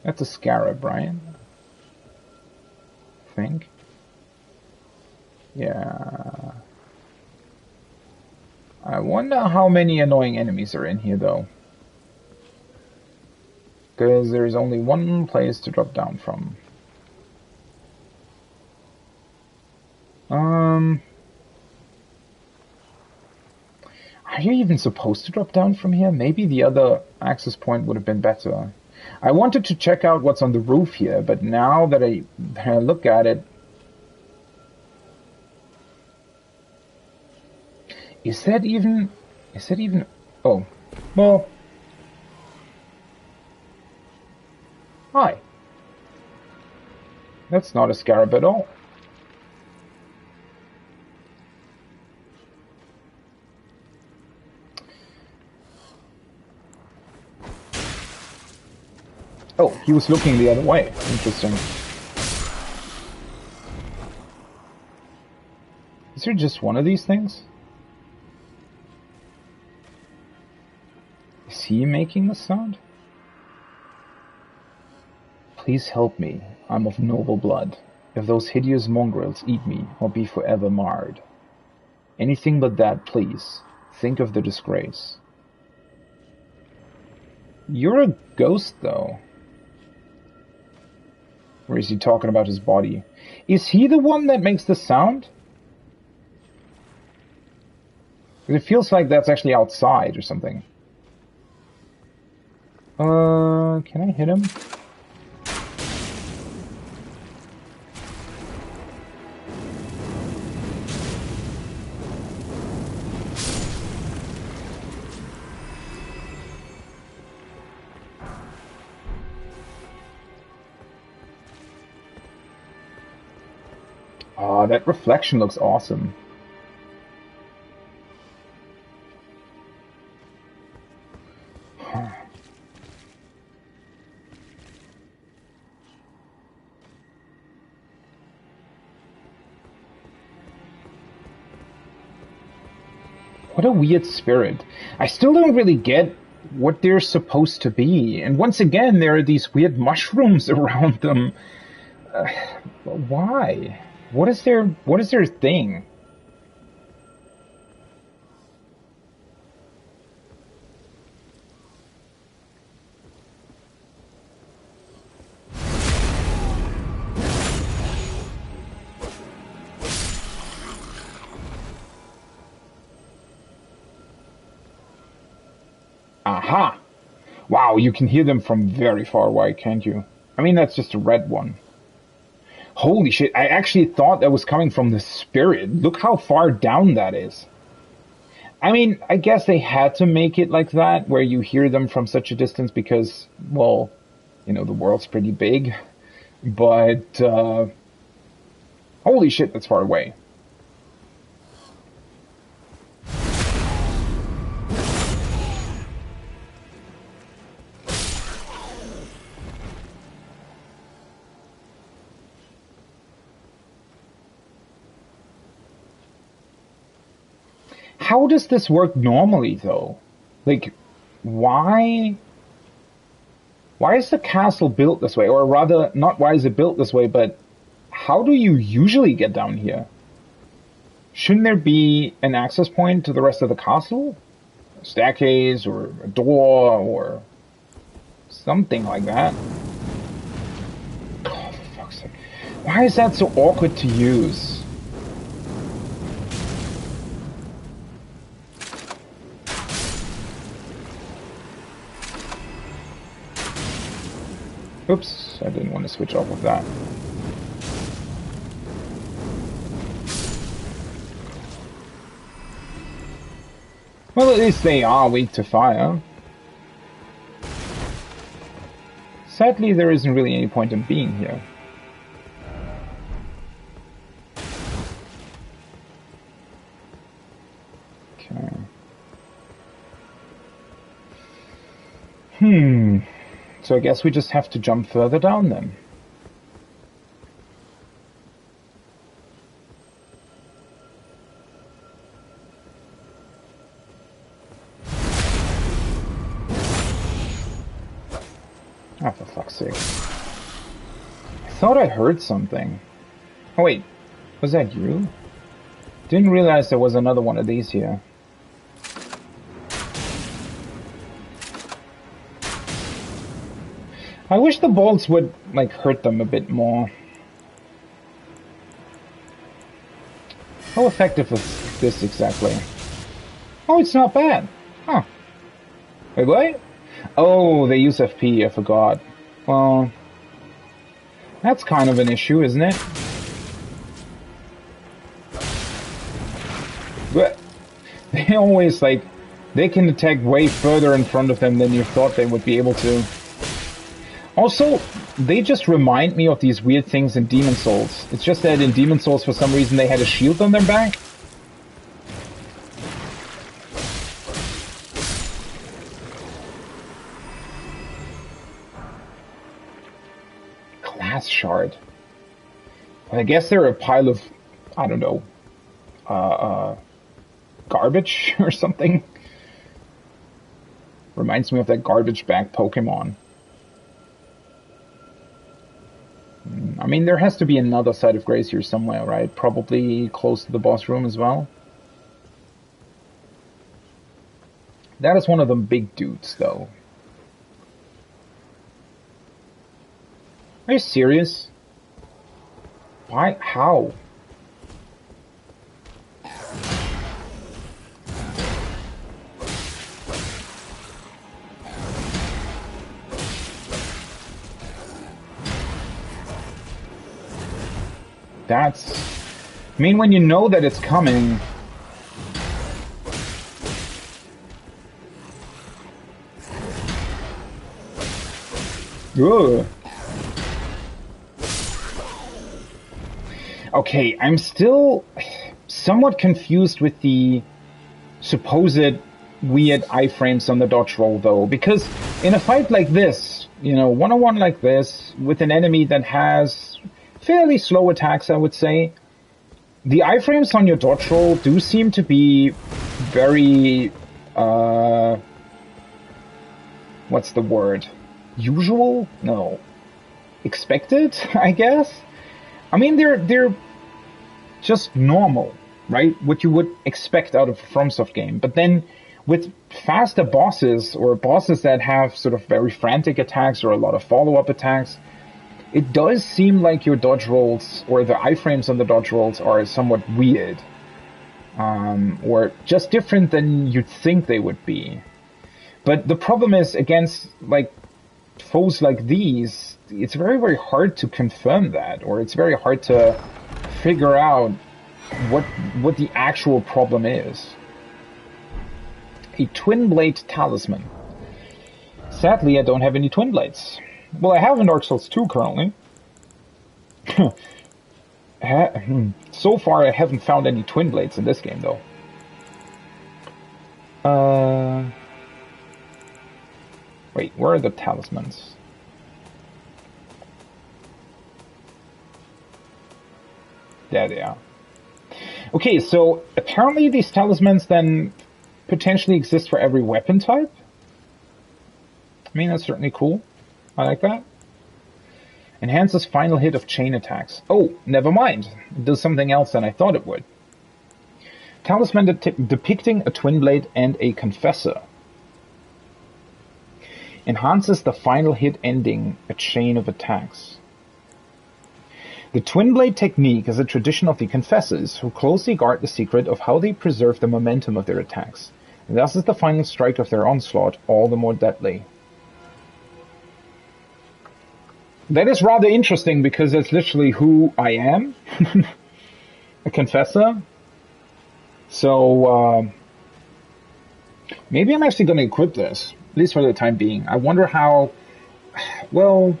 That's a scarab, right? I think. Yeah. I wonder how many annoying enemies are in here, though. Because there's only one place to drop down from. Are you even supposed to drop down from here? Maybe the other access point would have been better. I wanted to check out what's on the roof here, but now that I look at it... Is that even... Oh. Well... Hi. That's not a scarab at all. Oh, he was looking the other way. Interesting. Is there just one of these things? Is he making the sound? Please help me. I'm of noble blood. If those hideous mongrels eat me, I'll be forever marred. Anything but that, please. Think of the disgrace. You're a ghost, though. Or is he talking about his body? Is he the one that makes the sound? It feels like that's actually outside or something. Can I hit him? Oh, that reflection looks awesome. What a weird spirit. I still don't really get what they're supposed to be. And once again, there are these weird mushrooms around them. Why? What is their thing? Aha! Wow, you can hear them from very far away, can't you? I mean, that's just a red one. Holy shit, I actually thought that was coming from the spirit. Look how far down that is. I mean, I guess they had to make it like that, where you hear them from such a distance because, well, you know, the world's pretty big. But, holy shit, that's far away. How does this work normally, though? Like, why is the castle built this way? Or rather, not why is it built this way, but how do you usually get down here? Shouldn't there be an access point to the rest of the castle? A staircase, or a door, or something like that. Oh, for fuck's sake. Why is that so awkward to use? Oops, I didn't want to switch off of that. Well, at least they are weak to fire. Sadly, there isn't really any point in being here. Okay. So I guess we just have to jump further down then. Oh, for fuck's sake. I thought I heard something. Oh wait, was that you? Didn't realize there was another one of these here. I wish the bolts would, like, hurt them a bit more. How effective is this exactly? Oh, it's not bad. Huh. Wait, what? Oh, they use FP, I forgot. Well, that's kind of an issue, isn't it? But they always, like, they can attack way further in front of them than you thought they would be able to. Also, they just remind me of these weird things in Demon Souls. It's just that in Demon Souls, for some reason, they had a shield on their back. Glass shard. Well, I guess they're a pile of, I don't know, garbage or something. Reminds me of that garbage bag Pokemon. I mean, there has to be another side of grace here somewhere, right? Probably close to the boss room as well. That is one of them big dudes, though. Are you serious? Why? How? That's... I mean, when you know that it's coming... Ugh. Okay, I'm still somewhat confused with the supposed weird iframes on the dodge roll, though, because in a fight like this, you know, one-on-one like this, with an enemy that has fairly slow attacks, I would say, the iframes on your dodge roll do seem to be very, what's the word? Usual? No. Expected, I guess? I mean, they're just normal, right? What you would expect out of a FromSoft game. But then with faster bosses, or bosses that have sort of very frantic attacks or a lot of follow-up attacks, it does seem like your dodge rolls, or the iframes on the dodge rolls, are somewhat weird. Or just different than you'd think they would be. But the problem is, against, like, foes like these, it's very, very hard to confirm that, or it's very hard to figure out what the actual problem is. A twin blade talisman. Sadly, I don't have any twin blades. Well, I have in Dark Souls 2 currently. So far, I haven't found any twin blades in this game, though. Wait, where are the talismans? There they are. Okay, so apparently these talismans then potentially exist for every weapon type. I mean, that's certainly cool. I like that. Enhances final hit of chain attacks. Oh, never mind. It does something else than I thought it would. Talisman depicting a twin blade and a confessor. Enhances the final hit ending a chain of attacks. The twin blade technique is a tradition of the confessors, who closely guard the secret of how they preserve the momentum of their attacks. And thus is the final strike of their onslaught all the more deadly. That is rather interesting, because that's literally who I am. A confessor. So, maybe I'm actually going to equip this, at least for the time being. I wonder how, well,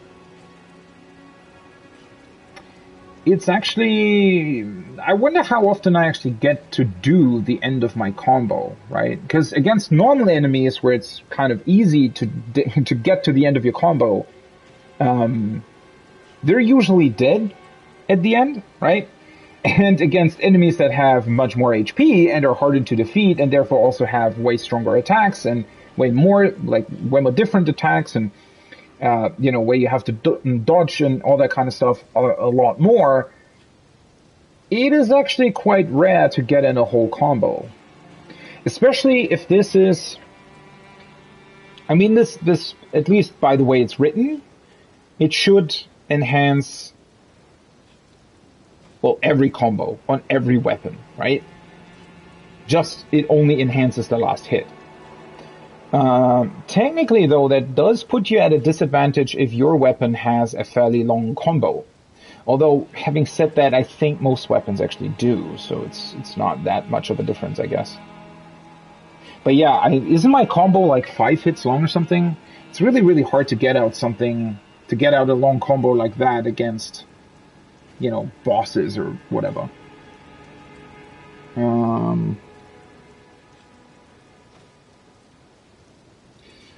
it's actually, I wonder how often I actually get to do the end of my combo, right? Because against normal enemies, where it's kind of easy to get to the end of your combo, they're usually dead at the end, right? And against enemies that have much more HP and are harder to defeat, and therefore also have way stronger attacks and way more different attacks, and where you have to dodge and all that kind of stuff a lot more, it is actually quite rare to get in a whole combo. Especially if this is, I mean, this, at least by the way it's written, it should enhance, well, every combo on every weapon, right? Just, it only enhances the last hit. Technically, though, that does put you at a disadvantage if your weapon has a fairly long combo. Although, having said that, I think most weapons actually do, so it's not that much of a difference, I guess. But yeah, isn't my combo like 5 hits long or something? It's really, really hard to get out a long combo like that against, bosses or whatever.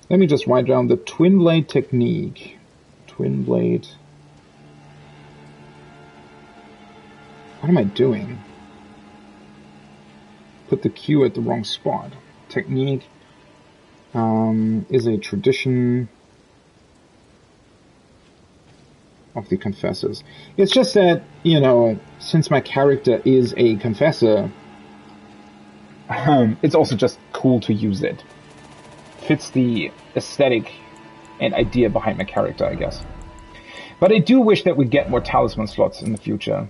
Let me just write down the twin blade technique. Twin blade. What am I doing? Put the Q at the wrong spot. Technique is a tradition of the confessors. It's just that, since my character is a confessor, it's also just cool to use it. Fits the aesthetic and idea behind my character, I guess. But I do wish that we get more talisman slots in the future.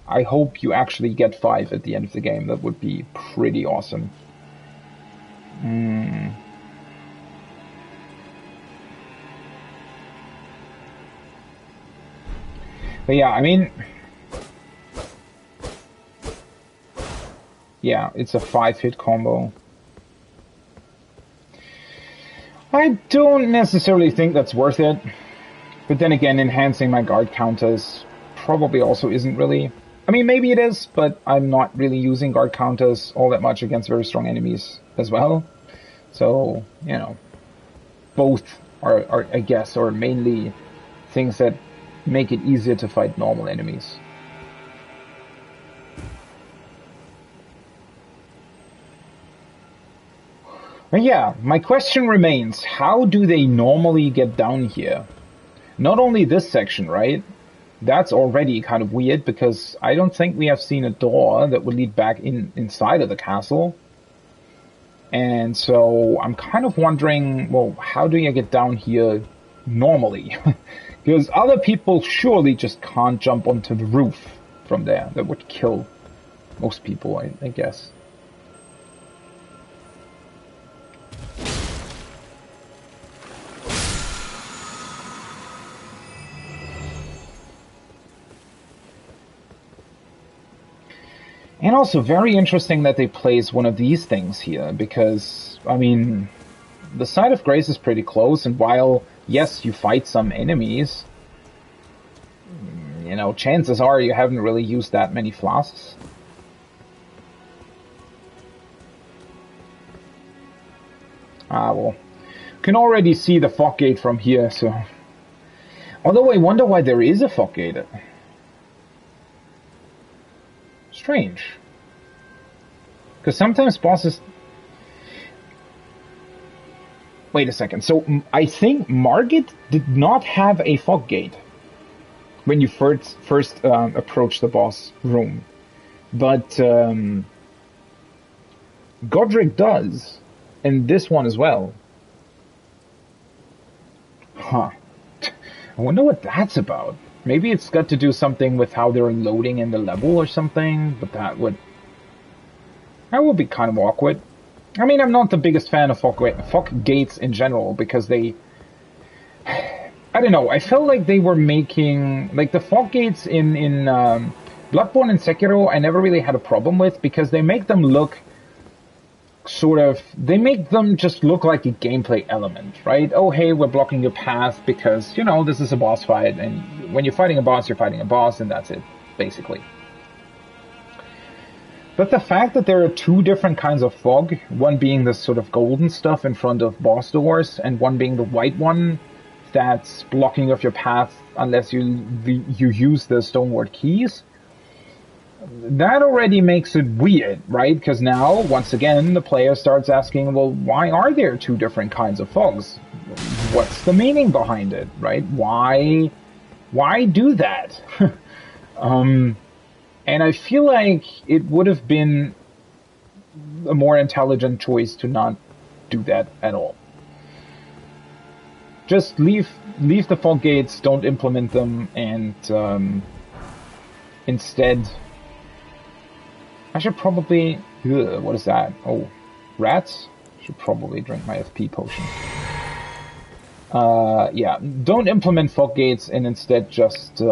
I hope you actually get 5 at the end of the game. That would be pretty awesome. But yeah, I mean, yeah, it's a 5-hit combo. I don't necessarily think that's worth it. But then again, enhancing my guard counters probably also isn't really I mean, maybe it is, but I'm not really using guard counters all that much against very strong enemies as well. So, you know, both are I guess, are mainly things that make it easier to fight normal enemies. But yeah, my question remains, how do they normally get down here? Not only this section, right? That's already kind of weird because I don't think we have seen a door that would lead back inside of the castle. And so I'm kind of wondering, well, how do you get down here normally? Because other people surely just can't jump onto the roof from there. That would kill most people, I guess. And also very interesting that they place one of these things here, because, I mean, the site of grace is pretty close, and while, yes, you fight some enemies, you know, chances are you haven't really used that many flasks. Ah, well, can already see the fog gate from here, so... Although I wonder why there is a fog gate. Strange. Because sometimes bosses... Wait a second. So I think Margit did not have a fog gate when you first approach the boss room. But Godric does. And this one as well. Huh. I wonder what that's about. Maybe it's got to do something with how they're loading in the level or something, but that would be kind of awkward. I mean, I'm not the biggest fan of fog gates in general, because they... I don't know, I felt like they were making... Like, the fog gates in Bloodborne and Sekiro, I never really had a problem with, because they make them look sort of... They make them just look like a gameplay element, right? Oh, hey, we're blocking your path because, you know, this is a boss fight, and when you're fighting a boss, you're fighting a boss, and that's it, basically. But the fact that there are two different kinds of fog, one being the sort of golden stuff in front of boss doors, and one being the white one that's blocking off your path unless you use the stoneward keys, that already makes it weird, right? Because now, once again, the player starts asking, well, why are there two different kinds of fogs? What's the meaning behind it, right? Why do that? And I feel like it would have been a more intelligent choice to not do that at all. Just leave the fog gates, don't implement them, and instead... I should probably... Ugh, what is that? Oh, rats? Should probably drink my FP potion. Yeah, don't implement fog gates and instead just...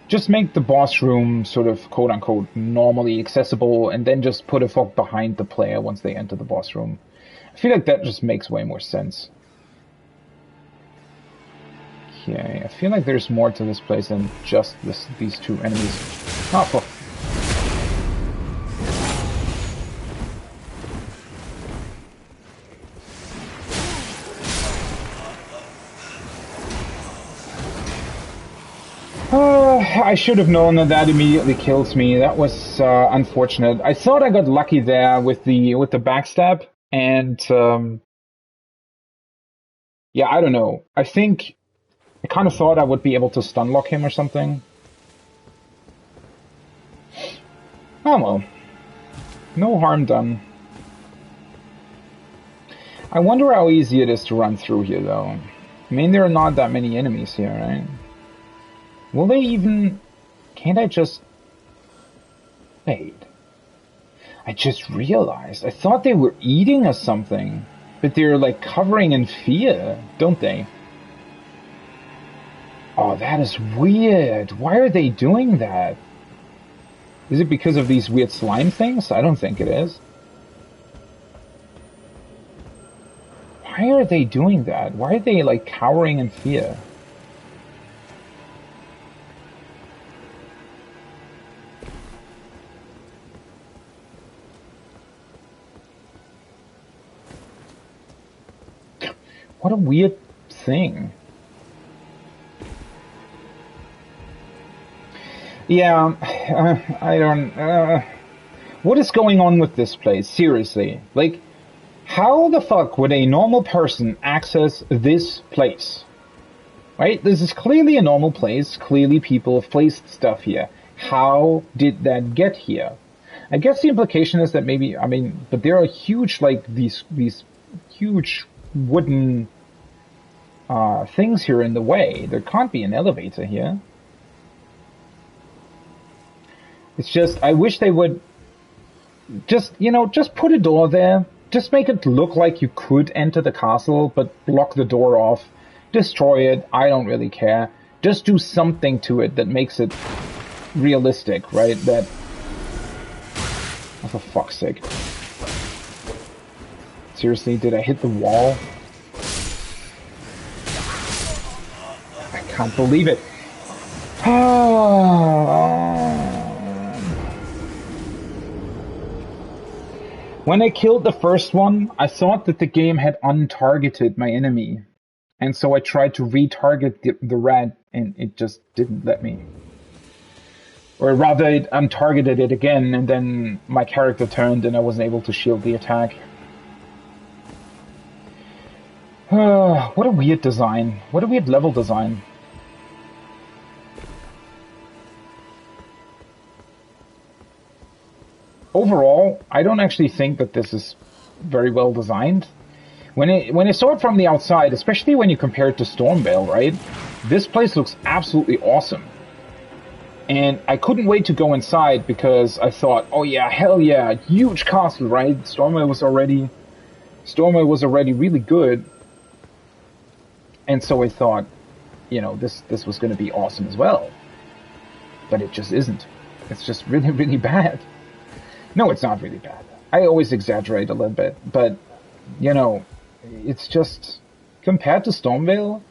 just make the boss room sort of quote-unquote normally accessible, and then just put a fog behind the player once they enter the boss room. I feel like that just makes way more sense. Okay, I feel like there's more to this place than just these two enemies. Oh, fuck. I should have known that immediately kills me. That was unfortunate. I thought I got lucky there with the backstab, and yeah, I don't know. I think I kind of thought I would be able to stun lock him or something. Oh well, no harm done. I wonder how easy it is to run through here, though. I mean, there are not that many enemies here, right? Will they even... Can't I just... Wait. I just realized. I thought they were eating or something. But they're like covering in fear, don't they? Oh, that is weird. Why are they doing that? Is it because of these weird slime things? I don't think it is. Why are they doing that? Why are they, like, cowering in fear? What a weird thing. Yeah, I don't... what is going on with this place? Seriously. Like, how the fuck would a normal person access this place? Right? This is clearly a normal place. Clearly people have placed stuff here. How did that get here? I guess the implication is that maybe... I mean, but there are huge, like, these huge wooden things here in the way. There can't be an elevator here. It's just, I wish they would just, you know, just put a door there. Just make it look like you could enter the castle, but block the door off. Destroy it. I don't really care. Just do something to it that makes it realistic, right? That... oh, for fuck's sake. Seriously, did I hit the wall? I can't believe it. When I killed the first one, I thought that the game had untargeted my enemy. And so I tried to retarget the rat, and it just didn't let me. Or rather, it untargeted it again, and then my character turned and I wasn't able to shield the attack. What a weird design. What a weird level design. Overall, I don't actually think that this is very well designed. When I saw it from the outside, especially when you compare it to Stormvale, right? This place looks absolutely awesome. And I couldn't wait to go inside because I thought, oh yeah, hell yeah, huge castle, right? Stormvale was already really good. And so I thought, you know, this was going to be awesome as well. But it just isn't. It's just really, really bad. No, it's not really bad. I always exaggerate a little bit, but, you know, it's just, compared to Stormvale,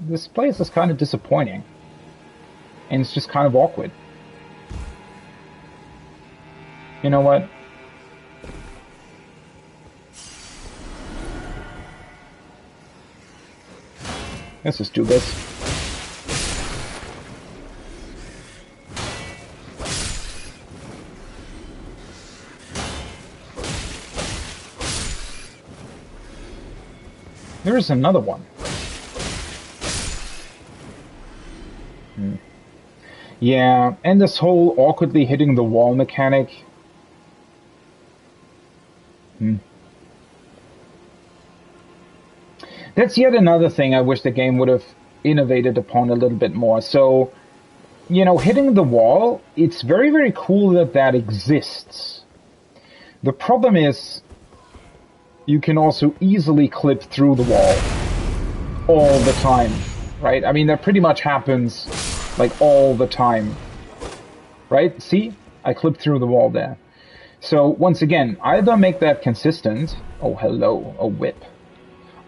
this place is kind of disappointing. And it's just kind of awkward. You know what? Let's just do this. There's another one. Yeah, and this whole awkwardly hitting the wall mechanic. That's yet another thing I wish the game would have innovated upon a little bit more. So, you know, hitting the wall, it's very, very cool that that exists. The problem is, you can also easily clip through the wall all the time, right? I mean, that pretty much happens, like, all the time, right? See? I clipped through the wall there. So, once again, either make that consistent... Oh, hello, a whip.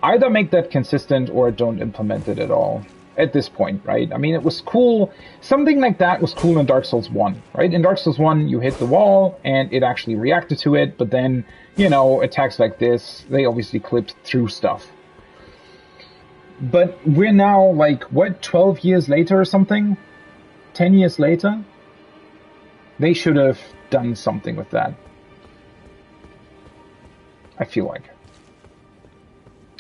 Either make that consistent or don't implement it at all. At this point, right? I mean, it was cool. Something like that was cool in Dark Souls 1, right? In Dark Souls 1, you hit the wall, and it actually reacted to it, but then, you know, attacks like this, they obviously clipped through stuff. But we're now, like, what, 12 years later or something? 10 years later? They should have done something with that. I feel like.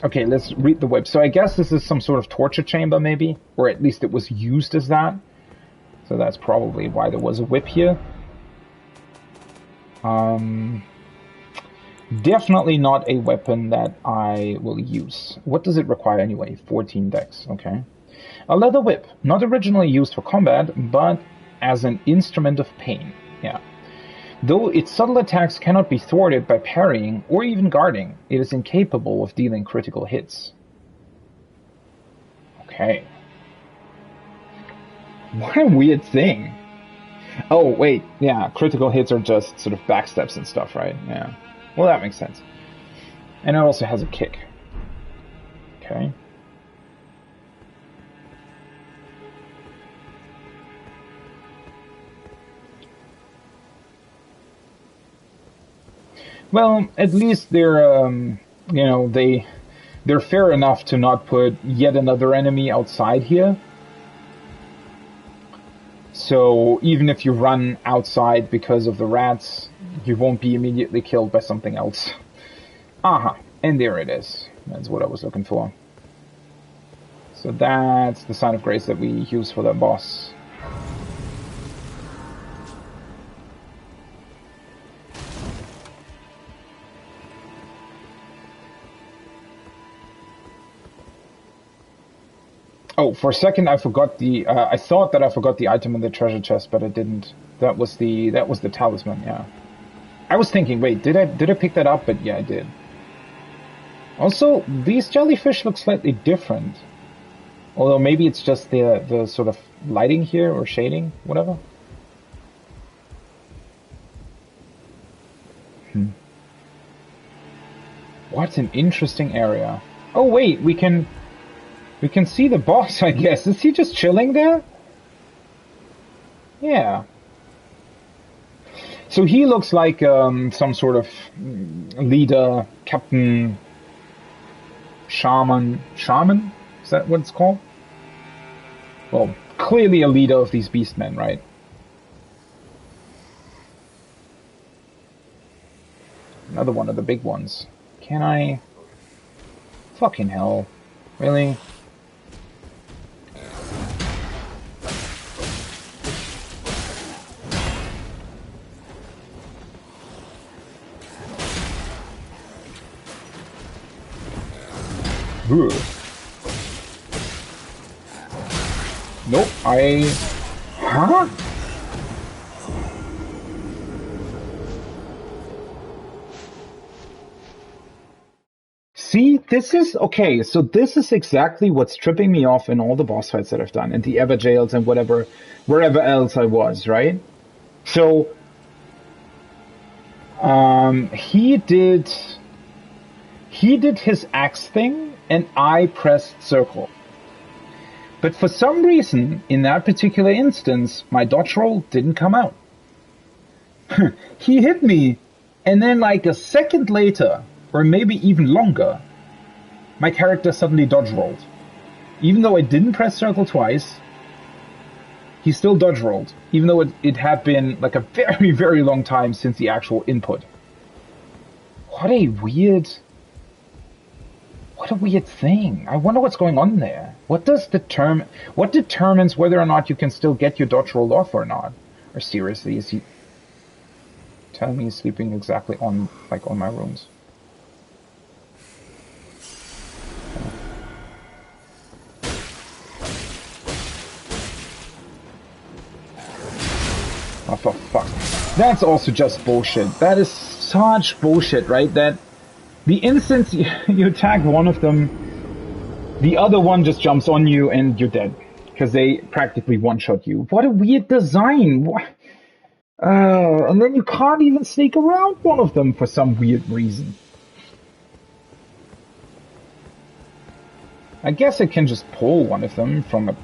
Okay, let's read the whip. So I guess this is some sort of torture chamber, maybe? Or at least it was used as that. So that's probably why there was a whip here. Definitely not a weapon that I will use. What does it require anyway? 14 dex, okay. A leather whip, not originally used for combat, but as an instrument of pain. Yeah. Though its subtle attacks cannot be thwarted by parrying or even guarding, it is incapable of dealing critical hits. Okay. What a weird thing. Oh, wait, yeah, critical hits are just sort of backsteps and stuff, right? Yeah. Well, that makes sense. And it also has a kick. Okay. Well, at least they're, you know, they're fair enough to not put yet another enemy outside here. So even if you run outside because of the rats, you won't be immediately killed by something else. Aha, and there it is. That's what I was looking for. So that's the sign of grace that we use for that boss. Oh, for a second I forgot the. I thought that I forgot the item in the treasure chest, but I didn't. That was the talisman. Yeah. I was thinking, wait, did I pick that up? But yeah, I did. Also, these jellyfish look slightly different. Although maybe it's just the sort of lighting here or shading, whatever. What an interesting area. Oh wait, we can see the boss, I guess. Is he just chilling there? Yeah. So he looks like some sort of leader, captain, shaman. Shaman? Is that what it's called? Well, clearly a leader of these beastmen, right? Another one of the big ones. Can I? Fucking hell. Really? Ugh. Nope, Huh? See, this is... Okay, so this is exactly what's tripping me off in all the boss fights that I've done, and the Ever Jails and wherever else I was, right? So, he did his axe thing, and I pressed circle. But for some reason, in that particular instance, my dodge roll didn't come out. He hit me, and then like a second later, or maybe even longer, my character suddenly dodge rolled. Even though I didn't press circle twice, he still dodge rolled, even though it had been like a very, very long time since the actual input. What a weird thing. I wonder what's going on there. What determines whether or not you can still get your dodge roll off or not? Or seriously, is he telling me he's sleeping exactly on my runes? Oh, for fuck. That's also just bullshit. That is such bullshit, right? That the instant you attack one of them, the other one just jumps on you and you're dead. Because they practically one-shot you. What a weird design. And then you can't even sneak around one of them for some weird reason. I guess I can just pull one of them from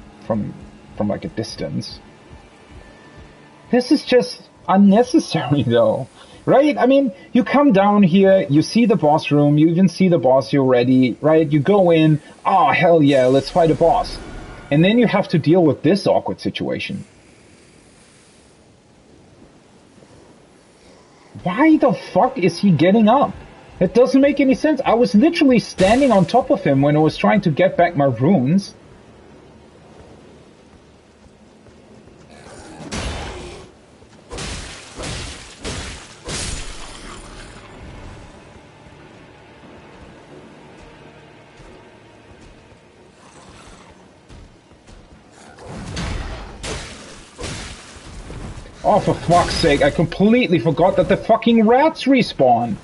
like a distance. This is just unnecessary though. Right? I mean, you come down here, you see the boss room, you even see the boss already, right? You go in, oh hell yeah, let's fight a boss. And then you have to deal with this awkward situation. Why the fuck is he getting up? It doesn't make any sense. I was literally standing on top of him when I was trying to get back my runes. Oh, for fuck's sake, I completely forgot that the fucking rats respawn.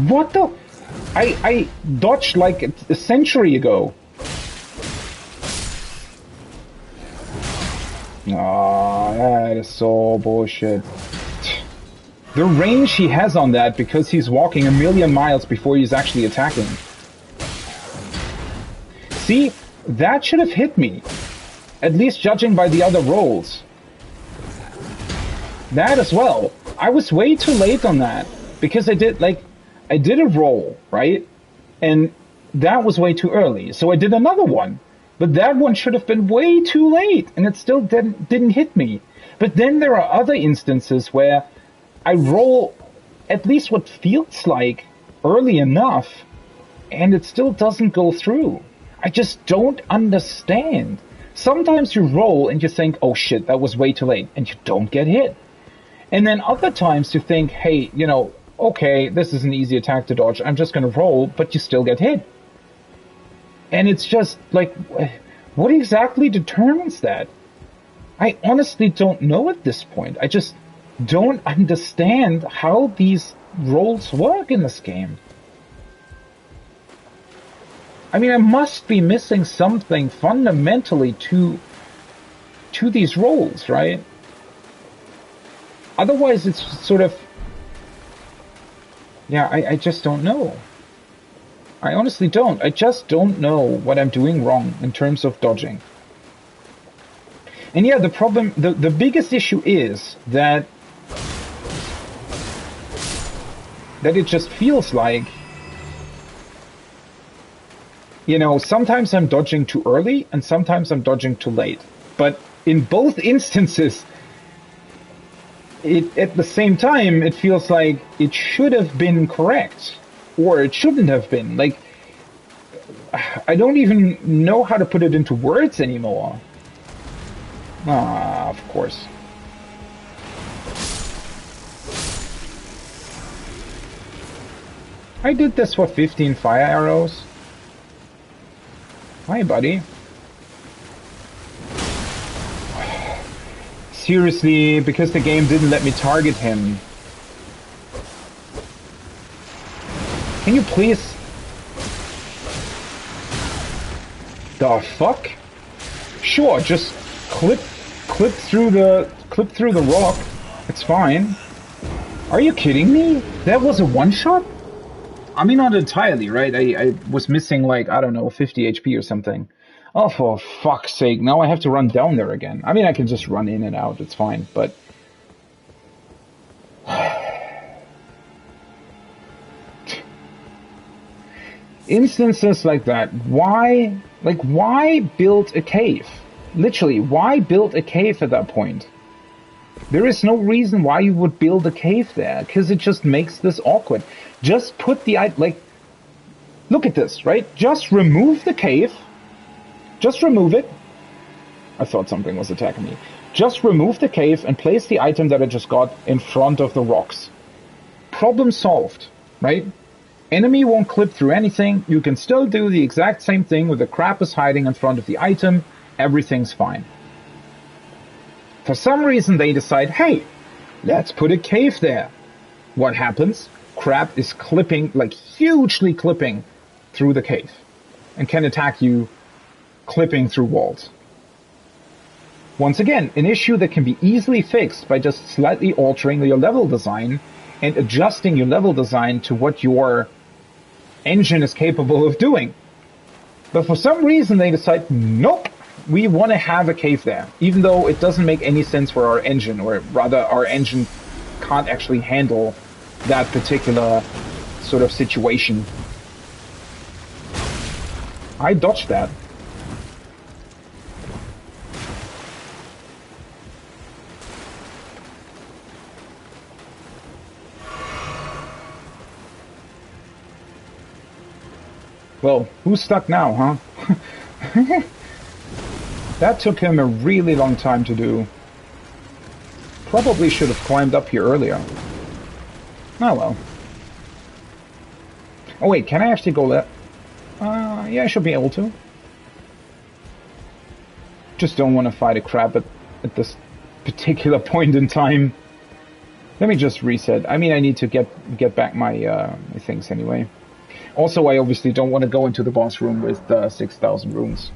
What the? I dodged like a century ago. Ah, that is so bullshit. The range he has on that, because he's walking a million miles before he's actually attacking. See, that should have hit me. At least judging by the other rolls. That as well. I was way too late on that. Because I did a roll, right? And that was way too early. So I did another one. But that one should have been way too late. And it still didn't hit me. But then there are other instances where I roll at least what feels like early enough, and it still doesn't go through. I just don't understand. Sometimes you roll and you think, oh shit, that was way too late, and you don't get hit. And then other times you think, hey, you know, okay, this is an easy attack to dodge, I'm just gonna roll, but you still get hit. And it's just like, what exactly determines that? I honestly don't know at this point. I just don't understand how these rolls work in this game. I mean, I must be missing something fundamentally to these rolls, right? Otherwise, it's sort of... Yeah, I just don't know. I honestly don't. I just don't know what I'm doing wrong in terms of dodging. And yeah, the problem, the biggest issue is that it just feels like, you know, sometimes I'm dodging too early and sometimes I'm dodging too late. But in both instances, at the same time, it feels like it should have been correct. Or it shouldn't have been. Like, I don't even know how to put it into words anymore. Ah, of course. I did this for 15 fire arrows. Hi, buddy. Seriously, because the game didn't let me target him. Can you please... The fuck? Sure, just clip through the rock. It's fine. Are you kidding me? That was a one-shot? I mean, not entirely, right? I was missing, like, I don't know, 50 HP or something. Oh, for fuck's sake, now I have to run down there again. I mean, I can just run in and out, it's fine, but... Instances like that, why build a cave? Literally, why build a cave at that point? There is no reason why you would build a cave there, because it just makes this awkward. Just put the... like, look at this, right? Just remove the cave. Just remove it. I thought something was attacking me. Just remove the cave and place the item that I just got in front of the rocks. Problem solved, right? Enemy won't clip through anything. You can still do the exact same thing with the crap is hiding in front of the item. Everything's fine. For some reason they decide, hey, let's put a cave there. What happens? Crap is clipping, like hugely clipping through the cave. And can attack you clipping through walls. Once again, an issue that can be easily fixed by just slightly altering your level design and adjusting your level design to what your engine is capable of doing. But for some reason they decide, nope, we want to have a cave there, even though it doesn't make any sense for our engine, or rather our engine can't actually handle that particular sort of situation. I dodged that. Well, who's stuck now, huh? That took him a really long time to do. Probably should have climbed up here earlier. Oh well. Oh wait, can I actually go left? Yeah, I should be able to. Just don't want to fight a crab at this particular point in time. Let me just reset. I mean, I need to get back my things anyway. Also, I obviously don't want to go into the boss room with 6,000 runes.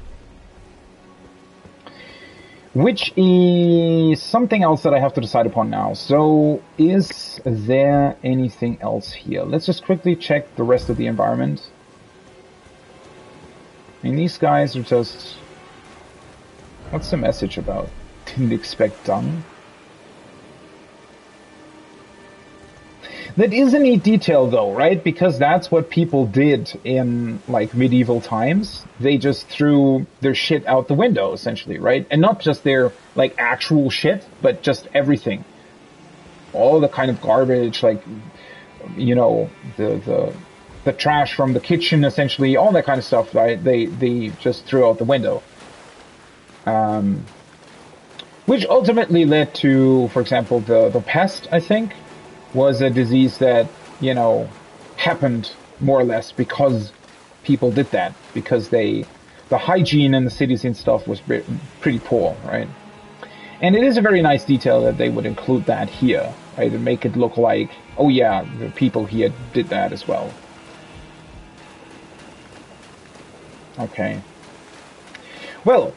Which is something else that I have to decide upon now. So, is there anything else here? Let's just quickly check the rest of the environment. I mean, these guys are just... What's the message about? Didn't expect dung. That is a neat detail, though, right? Because that's what people did in, like, medieval times. They just threw their shit out the window, essentially, right? And not just their, like, actual shit, but just everything. All the kind of garbage, like, you know, the trash from the kitchen, essentially, all that kind of stuff, right? They just threw out the window. Which ultimately led to, for example, the pest, I think, was a disease that, you know, happened more or less because people did that. Because the hygiene in the cities and stuff was pretty poor, right? And it is a very nice detail that they would include that here, right? And make it look like, oh yeah, the people here did that as well. Okay. Well,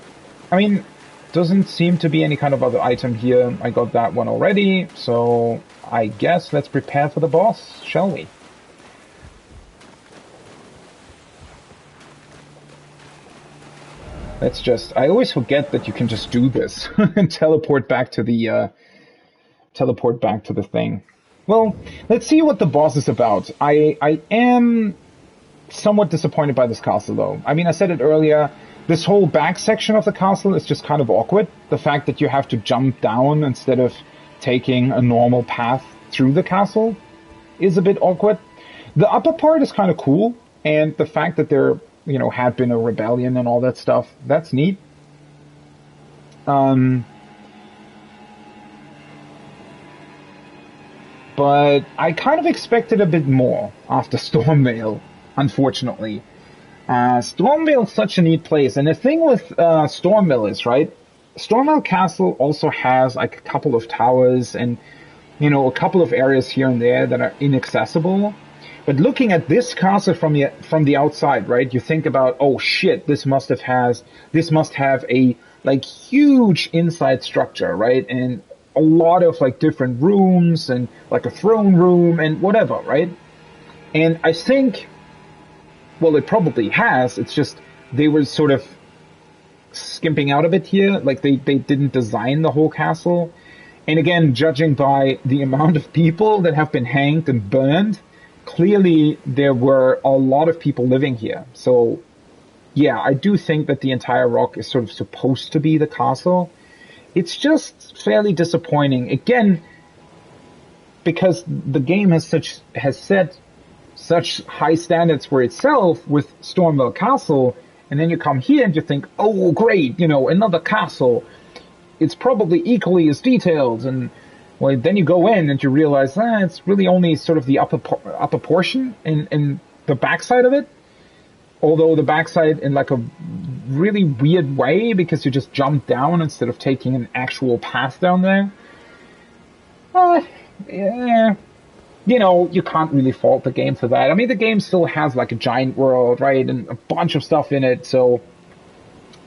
I mean, doesn't seem to be any kind of other item here. I got that one already, so I guess let's prepare for the boss, shall we? Let's just... I always forget that you can just do this and teleport back to the thing. Well, let's see what the boss is about. I am somewhat disappointed by this castle, though. I mean, I said it earlier, this whole back section of the castle is just kind of awkward. The fact that you have to jump down instead of taking a normal path through the castle is a bit awkward. The upper part is kind of cool, and the fact that there, you know, had been a rebellion and all that stuff, that's neat. But I kind of expected a bit more after Stormvale, unfortunately. Stormvale is such a neat place, and the thing with Stormvale is, right, Stormvale Castle also has like a couple of towers and, you know, a couple of areas here and there that are inaccessible. But looking at this castle from the outside, right, you think about, oh shit, this must have a like huge inside structure, right, and a lot of like different rooms and like a throne room and whatever, right? And I think, well, it probably has. It's just they were sort of skimping out a bit here. Like they didn't design the whole castle. And again, judging by the amount of people that have been hanged and burned, clearly there were a lot of people living here. So yeah, I do think that the entire rock is sort of supposed to be the castle. It's just fairly disappointing. Again, because the game has set such high standards for itself with Stormvale Castle, and then you come here and you think, oh great, you know, another castle. It's probably equally as detailed, and well, then you go in and you realize, it's really only sort of the upper portion and the backside of it. Although the backside in like a really weird way, because you just jump down instead of taking an actual path down there. Yeah. You know, you can't really fault the game for that. I mean, the game still has like a giant world, right, and a bunch of stuff in it, so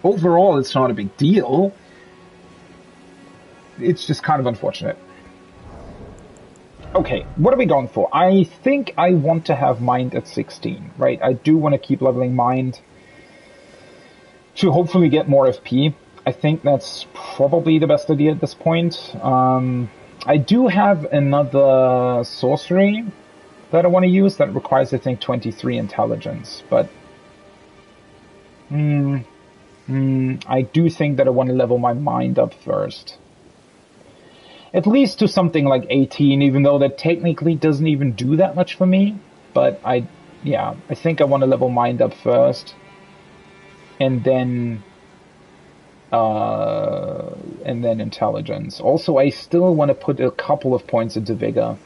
overall it's not a big deal. It's just kind of unfortunate. Okay, what are we going for? I think I want to have Mind at 16, right? I do want to keep leveling Mind to hopefully get more FP. I think that's probably the best idea at this point. I do have another sorcery that I want to use that requires, I think, 23 intelligence, but I do think that I want to level my Mind up first. At least to something like 18, even though that technically doesn't even do that much for me. But I think I want to level Mind up first. And then intelligence. Also, I still want to put a couple of points into vigor.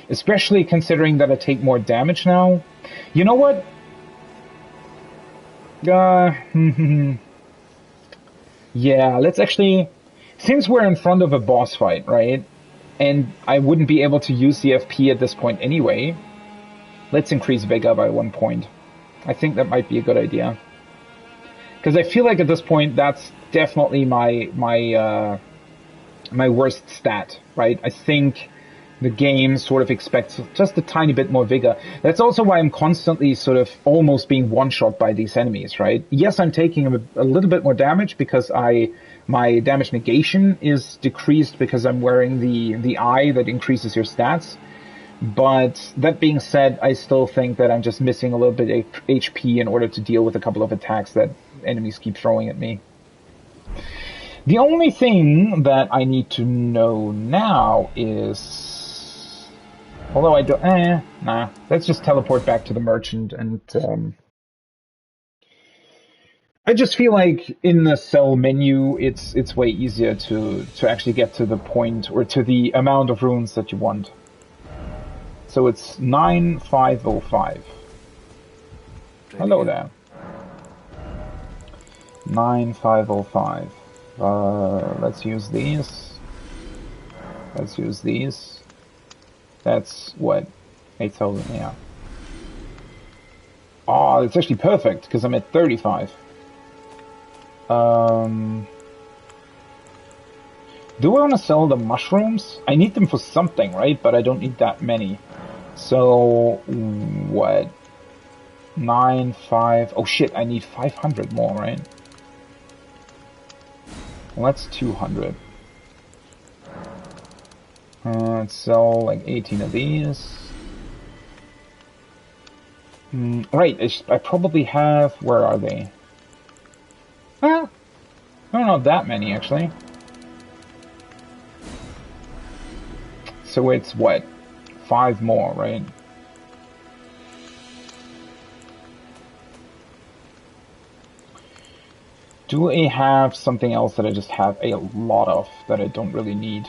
Especially considering that I take more damage now. You know what? Yeah, let's actually... Since we're in front of a boss fight, right, and I wouldn't be able to use the FP at this point anyway, let's increase Vigor by 1 point. I think that might be a good idea. Because I feel like at this point that's definitely my worst stat, right? I think the game sort of expects just a tiny bit more vigor. That's also why I'm constantly sort of almost being one-shot by these enemies, right? Yes, I'm taking a little bit more damage because my damage negation is decreased because I'm wearing the eye that increases your stats. But that being said, I still think that I'm just missing a little bit of HP in order to deal with a couple of attacks that enemies keep throwing at me. The only thing that I need to know now is... Although I don't... nah. Let's just teleport back to the merchant and... I just feel like in the sell menu, it's way easier to actually get to the point or to the amount of runes that you want. So it's 9505. Hello there. 9505. Let's use these. Let's use these. That's what? 8,000, yeah. Oh, it's actually perfect, because I'm at 35. Do I want to sell the mushrooms? I need them for something, right? But I don't need that many. So, what? 5... Oh shit, I need 500 more, right? Well, that's 200. Let's sell like 18 of these. Right, I probably have... Where are they? Well, I don't know that many, actually. So it's what? 5 more, right? Do I have something else that I just have a lot of that I don't really need?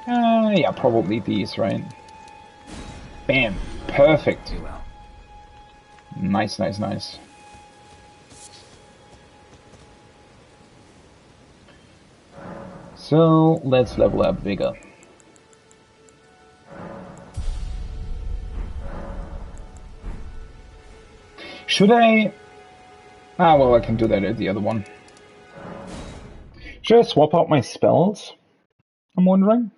Yeah, probably these, right? Bam. Perfect. Nice, nice, nice. So, let's level up Vigor. Should I... Ah, well, I can do that at the other one. Should I swap out my spells? I'm wondering.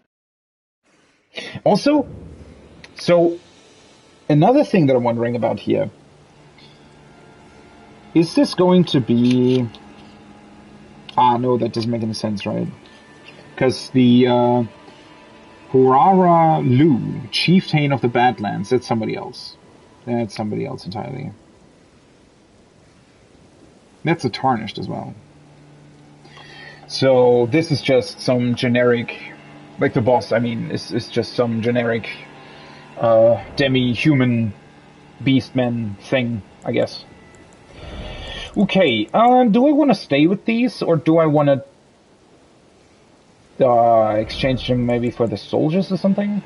Also, so, another thing that I'm wondering about here. Is this going to be... Ah, no, that doesn't make any sense, right? Because the Horara Lu, Chieftain of the Badlands, that's somebody else. That's somebody else entirely. That's a Tarnished as well. So this is just some generic, like the boss, I mean, is just some generic demi-human beastman thing, I guess. Okay, do I want to stay with these, or do I want to exchange them maybe for the soldiers or something?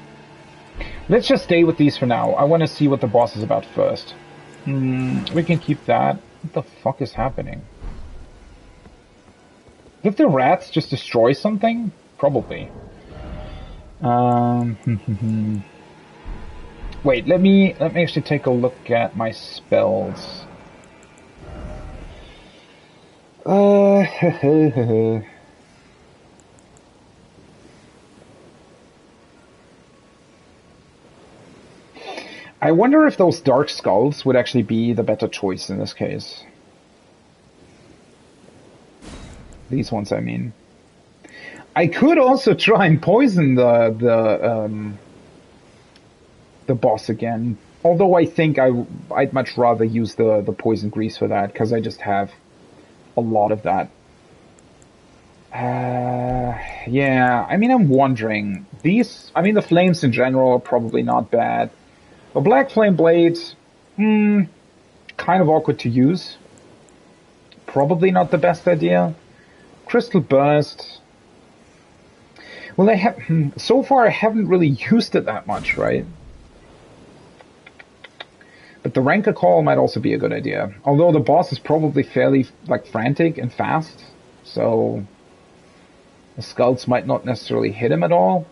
Let's just stay with these for now. I want to see what the boss is about first. We can keep that. What the fuck is happening? Did the rats just destroy something? Probably. Wait, let me actually take a look at my spells. I wonder if those dark skulls would actually be the better choice in this case. These ones, I mean. I could also try and poison the boss again. Although I think I'd much rather use the poison grease for that, because I just have a lot of that. Yeah, I mean, I'm wondering. These, I mean, the flames in general are probably not bad. The Black Flame Blades, kind of awkward to use. Probably not the best idea. Crystal Burst. Well, so far I haven't really used it that much, right? But the Rancor Call might also be a good idea. Although the boss is probably fairly, like, frantic and fast. So the skulls might not necessarily hit him at all.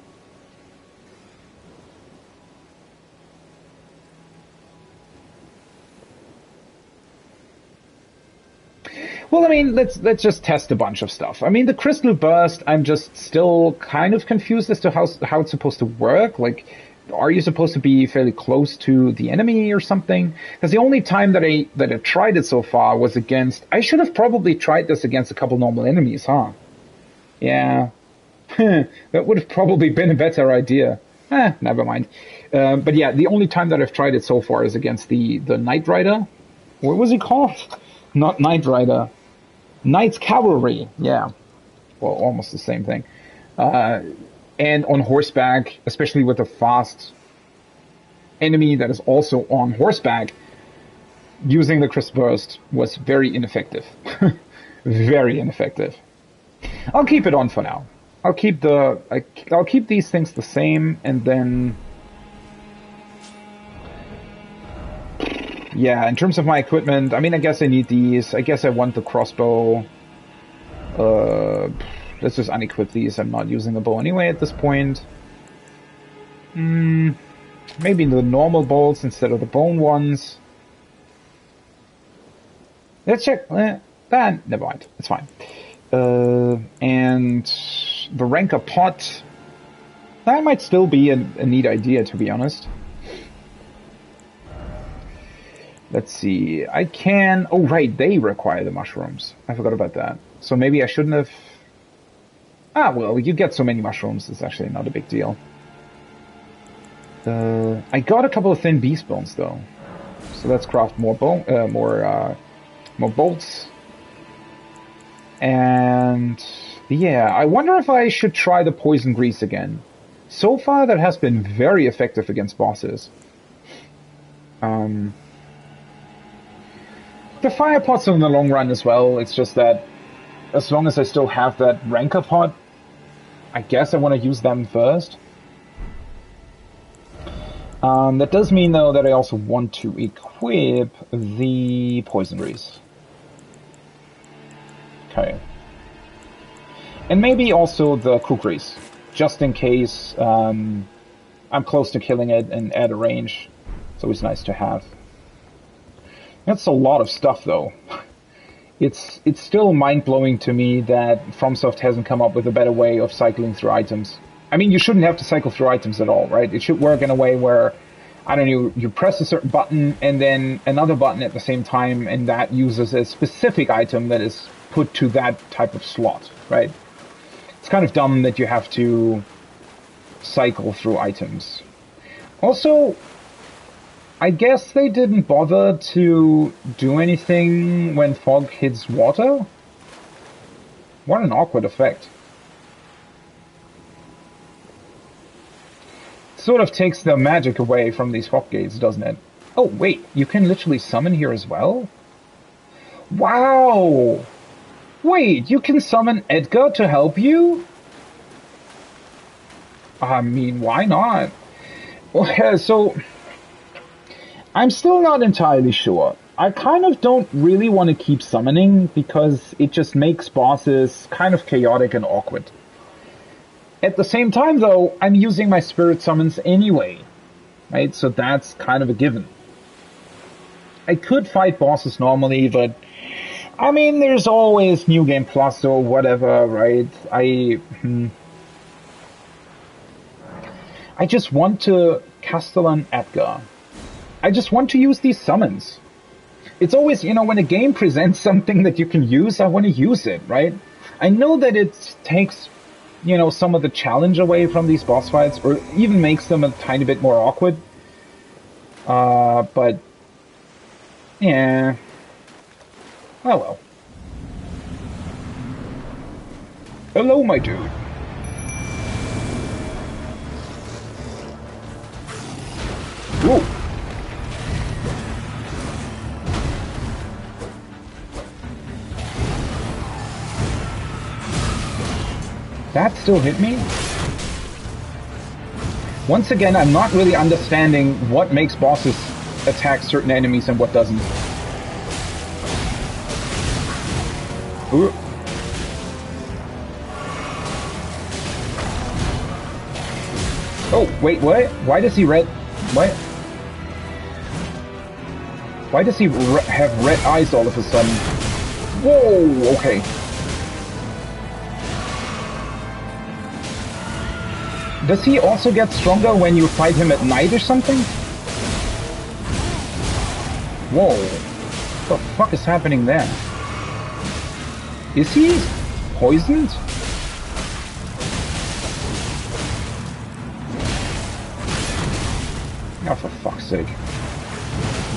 Well, I mean, let's just test a bunch of stuff. I mean, the crystal burst, I'm just still kind of confused as to how it's supposed to work. Like, are you supposed to be fairly close to the enemy or something? Because the only time that I tried it so far was against... I should have probably tried this against a couple normal enemies, huh? Yeah. That would have probably been a better idea. Never mind. But yeah, the only time that I've tried it so far is against the Knight Rider. What was he called? Not Knight Rider. Knight's Cavalry. Yeah. Well, almost the same thing. And on horseback, especially with a fast enemy that is also on horseback, using the Crisp Burst was very ineffective. Very ineffective. I'll keep it on for now. I'll keep these things the same, and then... Yeah, in terms of my equipment, I mean, I guess I need these. I guess I want the crossbow. Let's just unequip these. I'm not using a bow anyway at this point. Maybe the normal bolts instead of the bone ones. Let's check. Never mind. It's fine. And the Ranker pot. That might still be a neat idea, to be honest. Let's see. I can... Oh, right. They require the mushrooms. I forgot about that. So maybe I shouldn't have... well, you get so many mushrooms. It's actually not a big deal. I got a couple of thin beast bones, though. So let's craft more bolts. And... Yeah, I wonder if I should try the poison grease again. So far, that has been very effective against bosses. The fire pots in the long run as well. It's just that as long as I still have that Ranker pot, I guess I want to use them first. That does mean, though, that I also want to equip the poison grease. Okay. And maybe also the cook grease, just in case I'm close to killing it and at a range. It's always nice to have. That's a lot of stuff, though. It's still mind-blowing to me that FromSoft hasn't come up with a better way of cycling through items. I mean, you shouldn't have to cycle through items at all, right? It should work in a way where, I don't know, you press a certain button and then another button at the same time, and that uses a specific item that is put to that type of slot, right? It's kind of dumb that you have to cycle through items. Also, I guess they didn't bother to do anything when fog hits water? What an awkward effect. Sort of takes the magic away from these fog gates, doesn't it? Oh, wait, you can literally summon here as well? Wow! Wait, you can summon Edgar to help you? I mean, why not? Well, so... I'm still not entirely sure. I kind of don't really want to keep summoning because it just makes bosses kind of chaotic and awkward. At the same time, though, I'm using my spirit summons anyway, right? So that's kind of a given. I could fight bosses normally, but I mean, there's always New Game Plus or whatever, right? I just want to Castellan Edgar. I just want to use these summons. It's always, you know, when a game presents something that you can use, I want to use it, right? I know that it takes, you know, some of the challenge away from these boss fights, or even makes them a tiny bit more awkward. But, yeah. Oh well. Hello, my dude. Whoa. That still hit me? Once again, I'm not really understanding what makes bosses attack certain enemies and what doesn't. Ooh. Oh, wait, what? Why does he red... What? Why does he have red eyes all of a sudden? Whoa, okay. Does he also get stronger when you fight him at night or something? Whoa. What the fuck is happening there? Is he poisoned? Oh, for fuck's sake.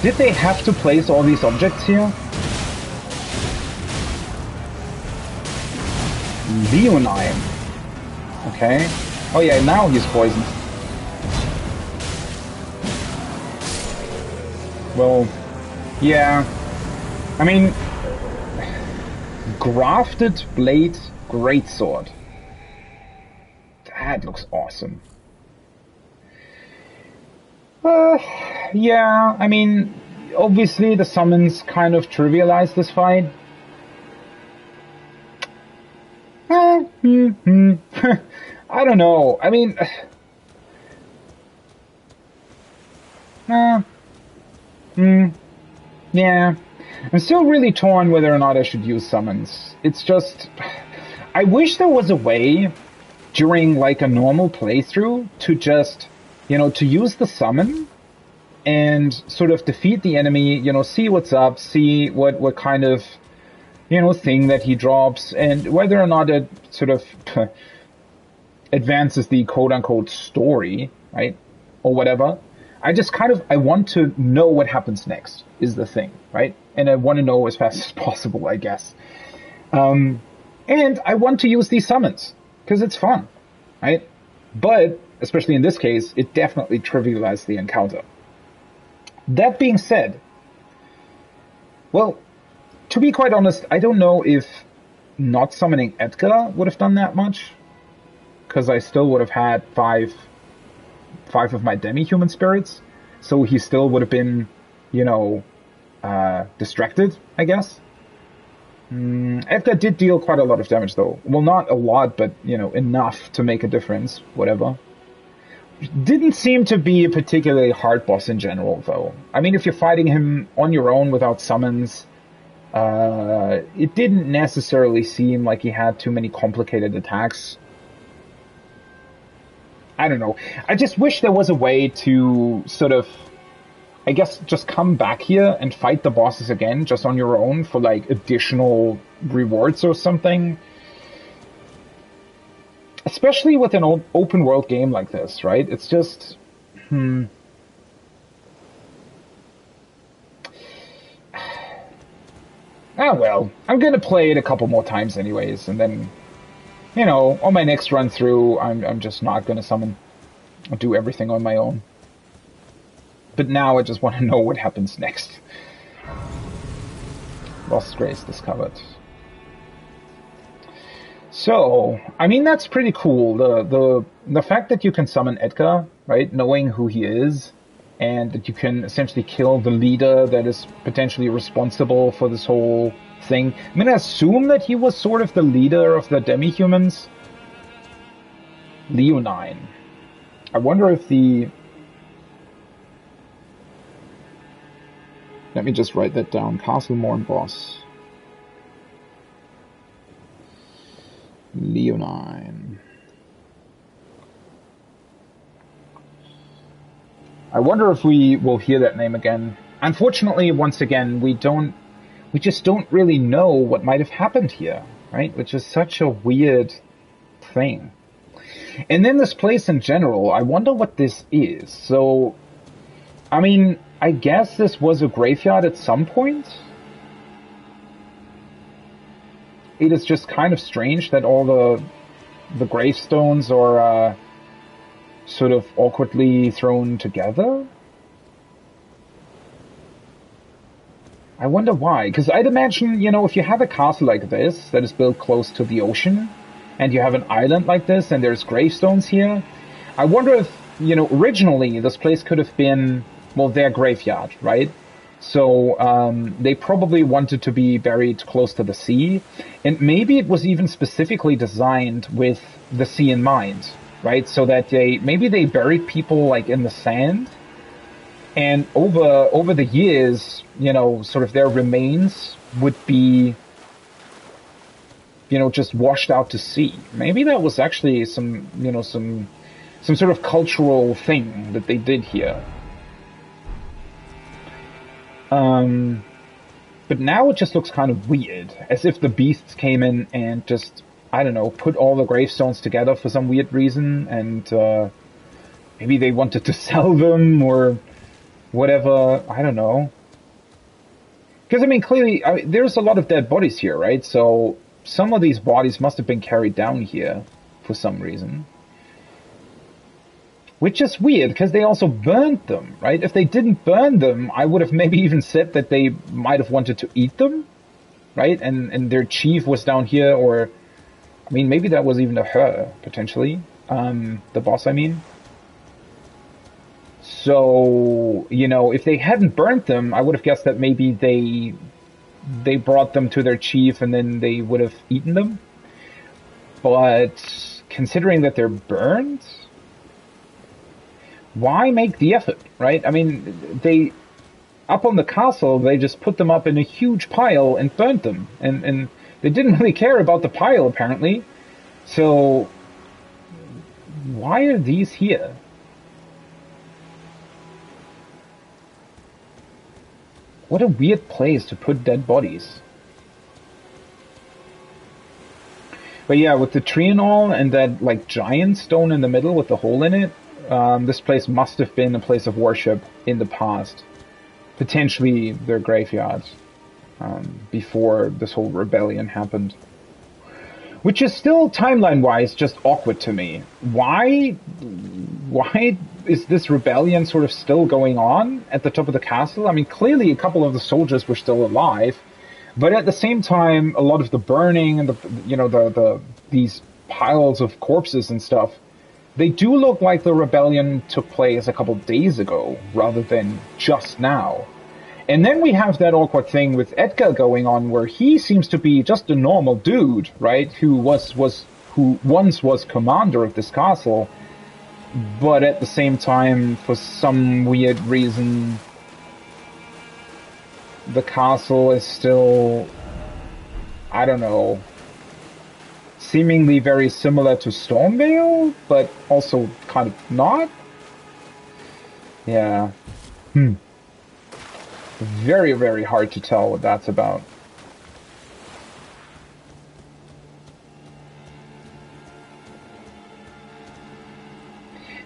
Did they have to place all these objects here? Leonine. Okay. Oh yeah, now he's poisoned. Well, yeah. I mean, grafted blade greatsword. That looks awesome. Yeah, I mean, obviously the summons kind of trivialize this fight. I don't know. I mean, yeah. I'm still really torn whether or not I should use summons. It's just, I wish there was a way during like a normal playthrough to just, you know, to use the summon and sort of defeat the enemy, you know, see what's up, see what kind of, you know, thing that he drops, and whether or not it sort of advances the quote-unquote story, right, or whatever. I want to know what happens next, is the thing, right? And I want to know as fast as possible, I guess. And I want to use these summons, because it's fun, right? But, especially in this case, it definitely trivialized the encounter. That being said, well, to be quite honest, I don't know if not summoning Edgar would have done that much, because I still would have had five of my demi-human spirits, so he still would have been, you know, distracted, I guess. Edgar did deal quite a lot of damage, though. Well, not a lot, but, you know, enough to make a difference, whatever. Didn't seem to be a particularly hard boss in general, though. I mean, if you're fighting him on your own without summons, it didn't necessarily seem like he had too many complicated attacks. I don't know. I just wish there was a way to sort of, I guess, just come back here and fight the bosses again, just on your own, for, like, additional rewards or something. Especially with an open world game like this, right? It's just, Ah, well, I'm gonna play it a couple more times anyways, and then, you know, on my next run through, I'm just not gonna summon. I'll do everything on my own. But now I just want to know what happens next. Lost Grace discovered. So, I mean, that's pretty cool. The fact that you can summon Edgar, right, knowing who he is, and that you can essentially kill the leader that is potentially responsible for this whole thing. I'm gonna assume that he was sort of the leader of the demi-humans. Leonine. I wonder if the... Let me just write that down. Castlemorn boss. Leonine. I wonder if we will hear that name again. Unfortunately, once again, we just don't really know what might have happened here, right? Which is such a weird thing. And then this place in general, I wonder what this is. So, I mean, I guess this was a graveyard at some point. It is just kind of strange that all the gravestones are sort of awkwardly thrown together. I wonder why, because I'd imagine, you know, if you have a castle like this that is built close to the ocean, and you have an island like this, and there's gravestones here, I wonder if, you know, originally this place could have been, well, their graveyard, right? So they probably wanted to be buried close to the sea, and maybe it was even specifically designed with the sea in mind, right? So that maybe they buried people like in the sand, and over the years, you know, sort of their remains would be just washed out to sea. Maybe that was actually some sort of cultural thing that they did here. But now it just looks kind of weird, as if the beasts came in and just, I don't know, put all the gravestones together for some weird reason, and maybe they wanted to sell them or whatever. I don't know. Because, I mean, clearly, there's a lot of dead bodies here, right? So some of these bodies must have been carried down here for some reason. Which is weird, because they also burned them, right? If they didn't burn them, I would have maybe even said that they might have wanted to eat them, right? And their chief was down here, or... I mean, maybe that was even a her, potentially. The boss, I mean. So, if they hadn't burnt them, I would have guessed that maybe they brought them to their chief and then they would have eaten them. But considering that they're burned... Why make the effort, right? I mean, up on the castle, they just put them up in a huge pile and burnt them. And they didn't really care about the pile, apparently. So, why are these here? What a weird place to put dead bodies. But yeah, with the tree and all, and that, giant stone in the middle with the hole in it, this place must have been a place of worship in the past. Potentially their graveyards. Before this whole rebellion happened. Which is still, timeline-wise, just awkward to me. Why is this rebellion sort of still going on at the top of the castle? I mean, clearly a couple of the soldiers were still alive. But at the same time, a lot of the burning and these piles of corpses and stuff, they do look like the rebellion took place a couple days ago, rather than just now. And then we have that awkward thing with Edgar going on, where he seems to be just a normal dude, right? Who once was commander of this castle, but at the same time, for some weird reason, the castle is still, I don't know, seemingly very similar to Stormvale, but also kind of not. Yeah. Very, very hard to tell what that's about.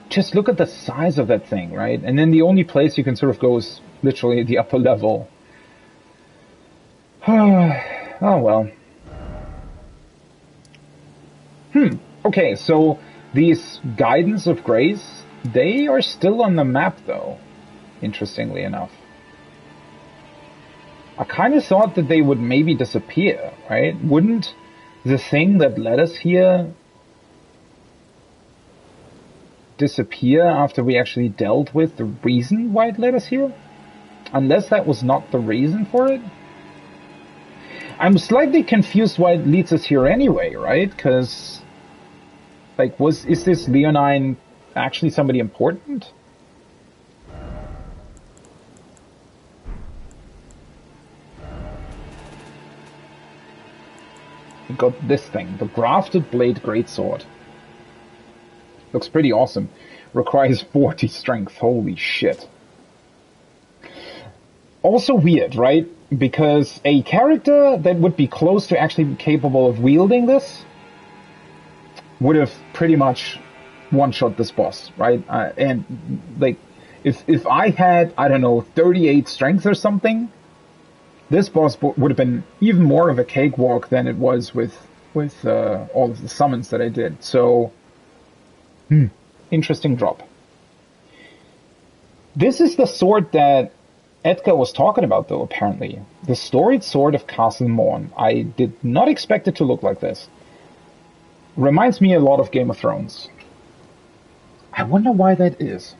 Just look at the size of that thing, right? And then the only place you can sort of go is literally the upper level. Oh, well. Okay, so these Guidance of Grace, they are still on the map, though, interestingly enough. I kind of thought that they would maybe disappear, right? Wouldn't the thing that led us here disappear after we actually dealt with the reason why it led us here? Unless that was not the reason for it? I'm slightly confused why it leads us here anyway, right? Because, is this Leonine actually somebody important? We got this thing, the Grafted Blade Greatsword. Looks pretty awesome. Requires 40 strength, holy shit. Also weird, right? Because a character that would be close to actually capable of wielding this would have pretty much one-shot this boss, right? If I had, I don't know, 38 strength or something, this boss would have been even more of a cakewalk than it was with all of the summons that I did. So, interesting drop. This is the sword that Edgar was talking about, though, apparently. The Storied Sword of Castle Morn. I did not expect it to look like this. Reminds me a lot of Game of Thrones. I wonder why that is.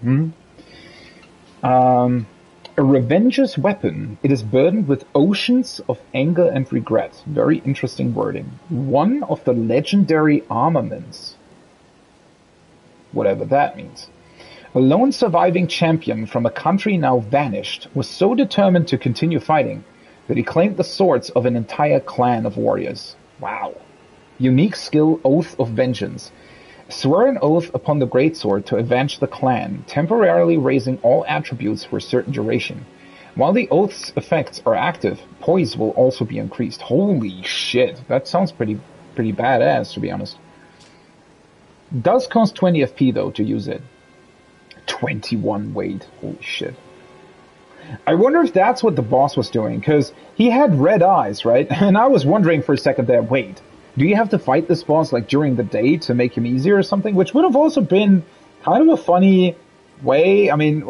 A revengeous weapon. It is burdened with oceans of anger and regret. Very interesting wording. One of the legendary armaments. Whatever that means. A lone surviving champion from a country now vanished was so determined to continue fighting that he claimed the swords of an entire clan of warriors. Wow. Unique skill, Oath of Vengeance. Swear an oath upon the greatsword to avenge the clan, temporarily raising all attributes for a certain duration. While the oath's effects are active, poise will also be increased. Holy shit, that sounds pretty badass, to be honest. Does cost 20 FP though to use it. 21 weight, holy shit. I wonder if that's what the boss was doing, because he had red eyes, right? And I was wondering for a second there, wait, do you have to fight this boss like during the day to make him easier or something? Which would have also been kind of a funny way. I mean,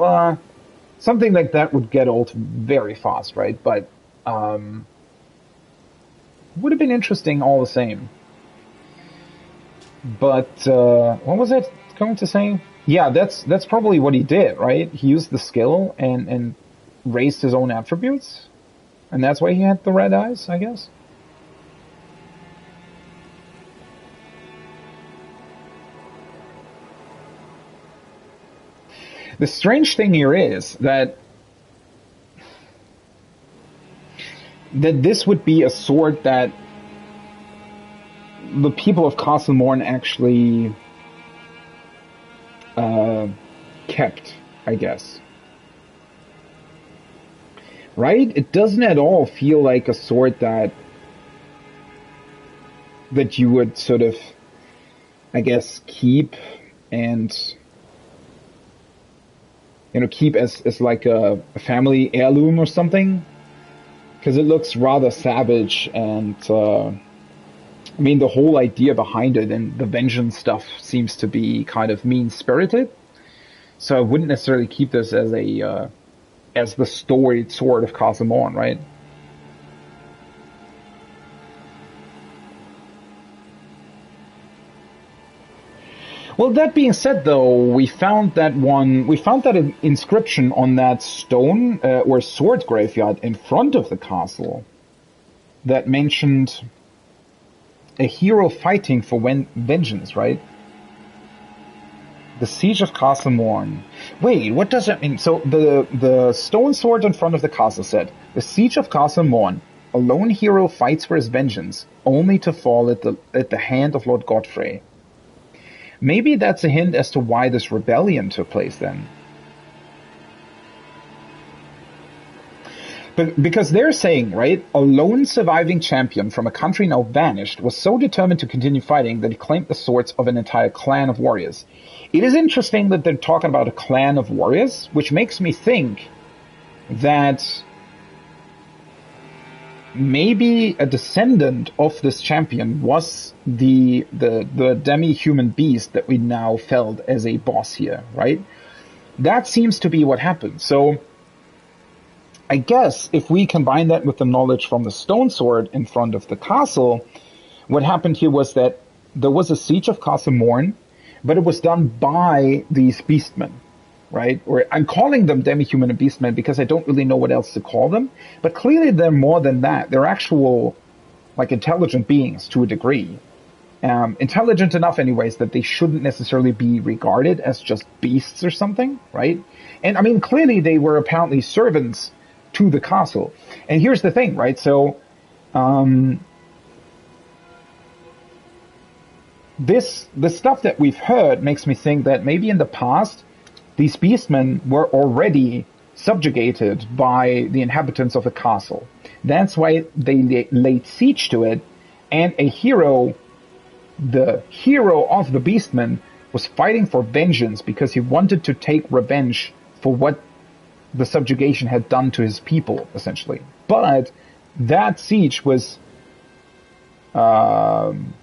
something like that would get old very fast, right? But would have been interesting all the same. But what was it going to say? Yeah, that's probably what he did, right? He used the skill and raised his own attributes, and that's why he had the red eyes, I guess. The strange thing here is that this would be a sword that the people of Castle Morn actually kept, I guess. Right? It doesn't at all feel like a sword that you would sort of, I guess, keep and, you know, keep as like a family heirloom or something. Because it looks rather savage, and I mean, the whole idea behind it and the vengeance stuff seems to be kind of mean-spirited. So I wouldn't necessarily keep this as a as the storied sword of Castle Morn, right? Well, that being said, though, we found that an inscription on that stone or sword graveyard in front of the castle that mentioned a hero fighting for vengeance, right? The Siege of Castle Morn. Wait, what does that mean? So the stone sword in front of the castle said, "The Siege of Castle Morn. A lone hero fights for his vengeance, only to fall at the hand of Lord Godfrey." Maybe that's a hint as to why this rebellion took place then. But because they're saying, right, a lone surviving champion from a country now vanished was so determined to continue fighting that he claimed the swords of an entire clan of warriors. It is interesting that they're talking about a clan of warriors, which makes me think that maybe a descendant of this champion was the demi-human beast that we now felt as a boss here, right? That seems to be what happened. So I guess if we combine that with the knowledge from the stone sword in front of the castle, what happened here was that there was a siege of Castle Morn, but it was done by these beastmen, right? Or I'm calling them demi-human and beastmen because I don't really know what else to call them, but clearly they're more than that. They're actual, like, intelligent beings to a degree. Intelligent enough anyways that they shouldn't necessarily be regarded as just beasts or something, right? And I mean, clearly they were apparently servants to the castle. And here's the thing, right? So, the stuff that we've heard makes me think that maybe in the past, these beastmen were already subjugated by the inhabitants of the castle. That's why they laid siege to it, and the hero of the beastmen was fighting for vengeance because he wanted to take revenge for what the subjugation had done to his people, essentially. But that siege was then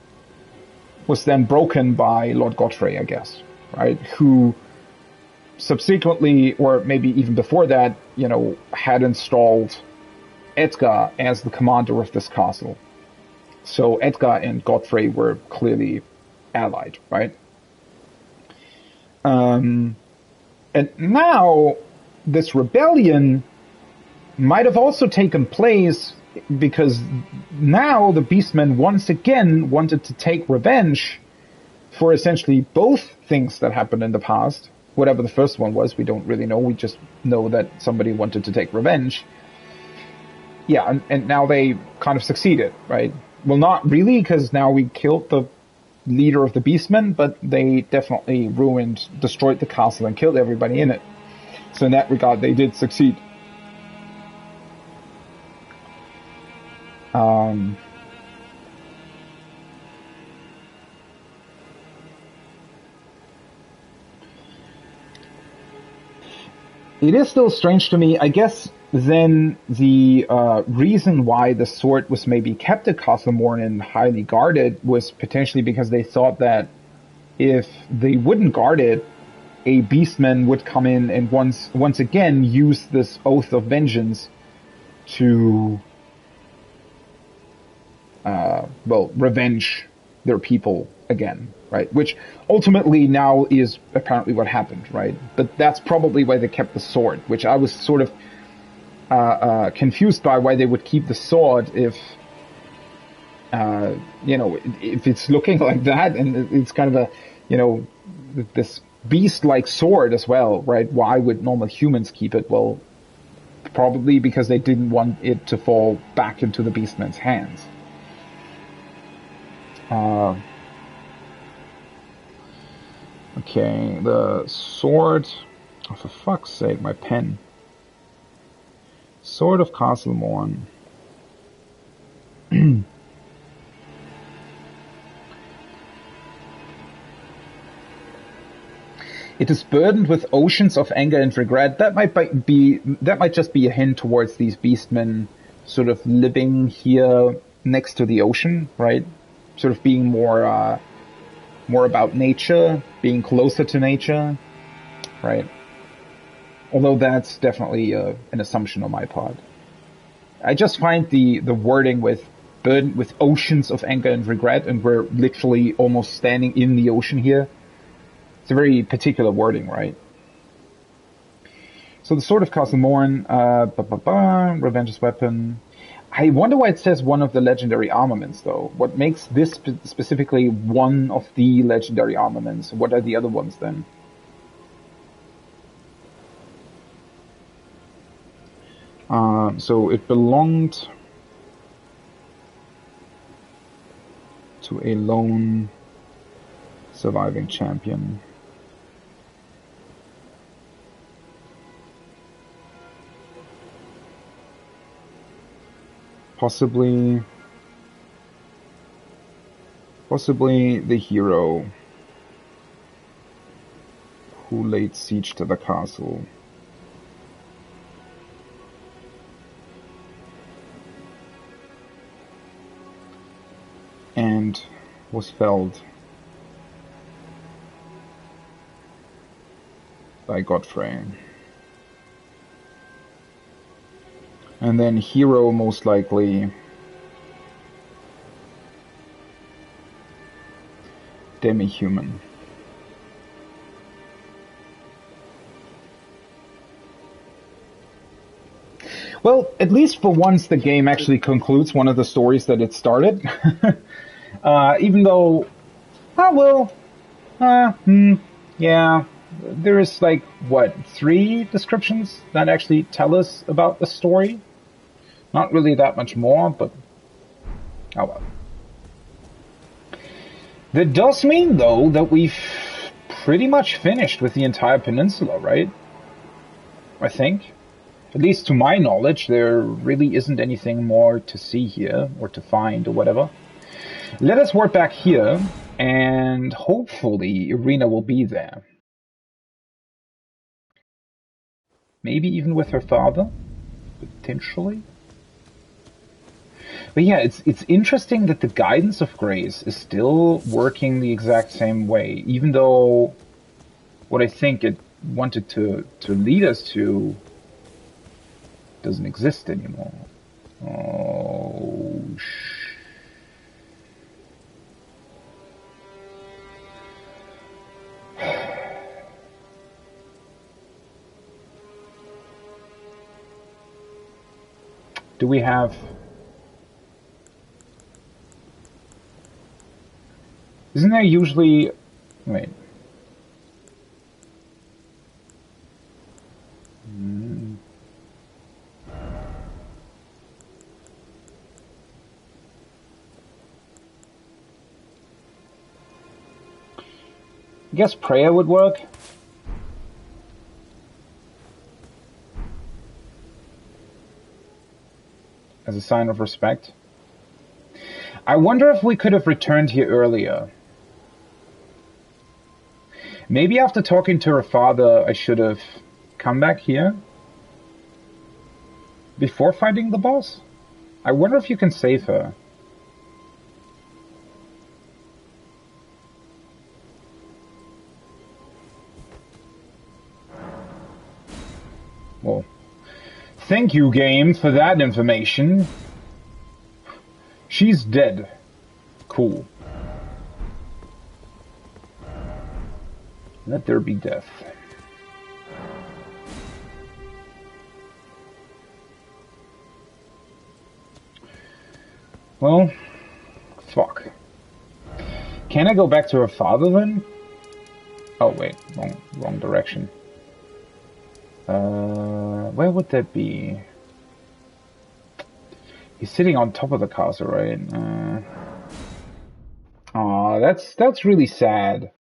broken by Lord Godfrey, I guess, right? Who subsequently, or maybe even before that, you know, had installed Edgar as the commander of this castle. So Edgar and Godfrey were clearly allied, right? And now this rebellion might have also taken place because now the beastmen once again wanted to take revenge for essentially both things that happened in the past. Whatever the first one was, we don't really know. We just know that somebody wanted to take revenge. Yeah, and now they kind of succeeded, right? Well, not really, because now we killed the leader of the Beastmen, but they definitely destroyed the castle and killed everybody in it. So in that regard, they did succeed. It is still strange to me. I guess then the reason why the sword was maybe kept at Castle Morn and highly guarded was potentially because they thought that if they wouldn't guard it, a beastman would come in and once again use this oath of vengeance to revenge their people again, right? Which ultimately now is apparently what happened, right? But that's probably why they kept the sword, which I was sort of confused by why they would keep the sword if if it's looking like that and it's kind of this beast-like sword as well, right? Why would normal humans keep it? Well, probably because they didn't want it to fall back into the beastman's hands. Okay, the sword. Oh, for fuck's sake, my pen. Sword of Castle Morn. It is burdened with oceans of anger and regret. That might just be a hint towards these beastmen sort of living here next to the ocean, right? Sort of being more about nature, being closer to nature, right? Although that's definitely an assumption on my part. I just find the wording with burdened with oceans of anger and regret, and we're literally almost standing in the ocean here. It's a very particular wording, right? So the Sword of Castle Morn, Revenge's weapon. I wonder why it says one of the legendary armaments, though. What makes this specifically one of the legendary armaments? What are the other ones, then? So it belonged to a lone surviving champion. Possibly the hero who laid siege to the castle. And was felled by Godfrey. And then hero most likely demi-human. Well, at least for once the game actually concludes one of the stories that it started. Even though, yeah, there is like, 3 descriptions that actually tell us about the story? Not really that much more, but oh well. That does mean, though, that we've pretty much finished with the entire peninsula, right? I think. At least to my knowledge, there really isn't anything more to see here, or to find, or whatever. Let us work back here, and hopefully Irina will be there. Maybe even with her father? Potentially? But yeah, it's interesting that the guidance of grace is still working the exact same way, even though what I think it wanted to lead us to doesn't exist anymore. Oh, do we have... Isn't there usually... Wait. I guess prayer would work. As a sign of respect. I wonder if we could have returned here earlier. Maybe after talking to her father, I should have come back here before fighting the boss. I wonder if you can save her. Well, thank you, game, for that information. She's dead. Cool. Let there be death. Well, fuck. Can I go back to her father then? Oh wait, wrong direction. Where would that be? He's sitting on top of the castle, right? Aw, that's really sad.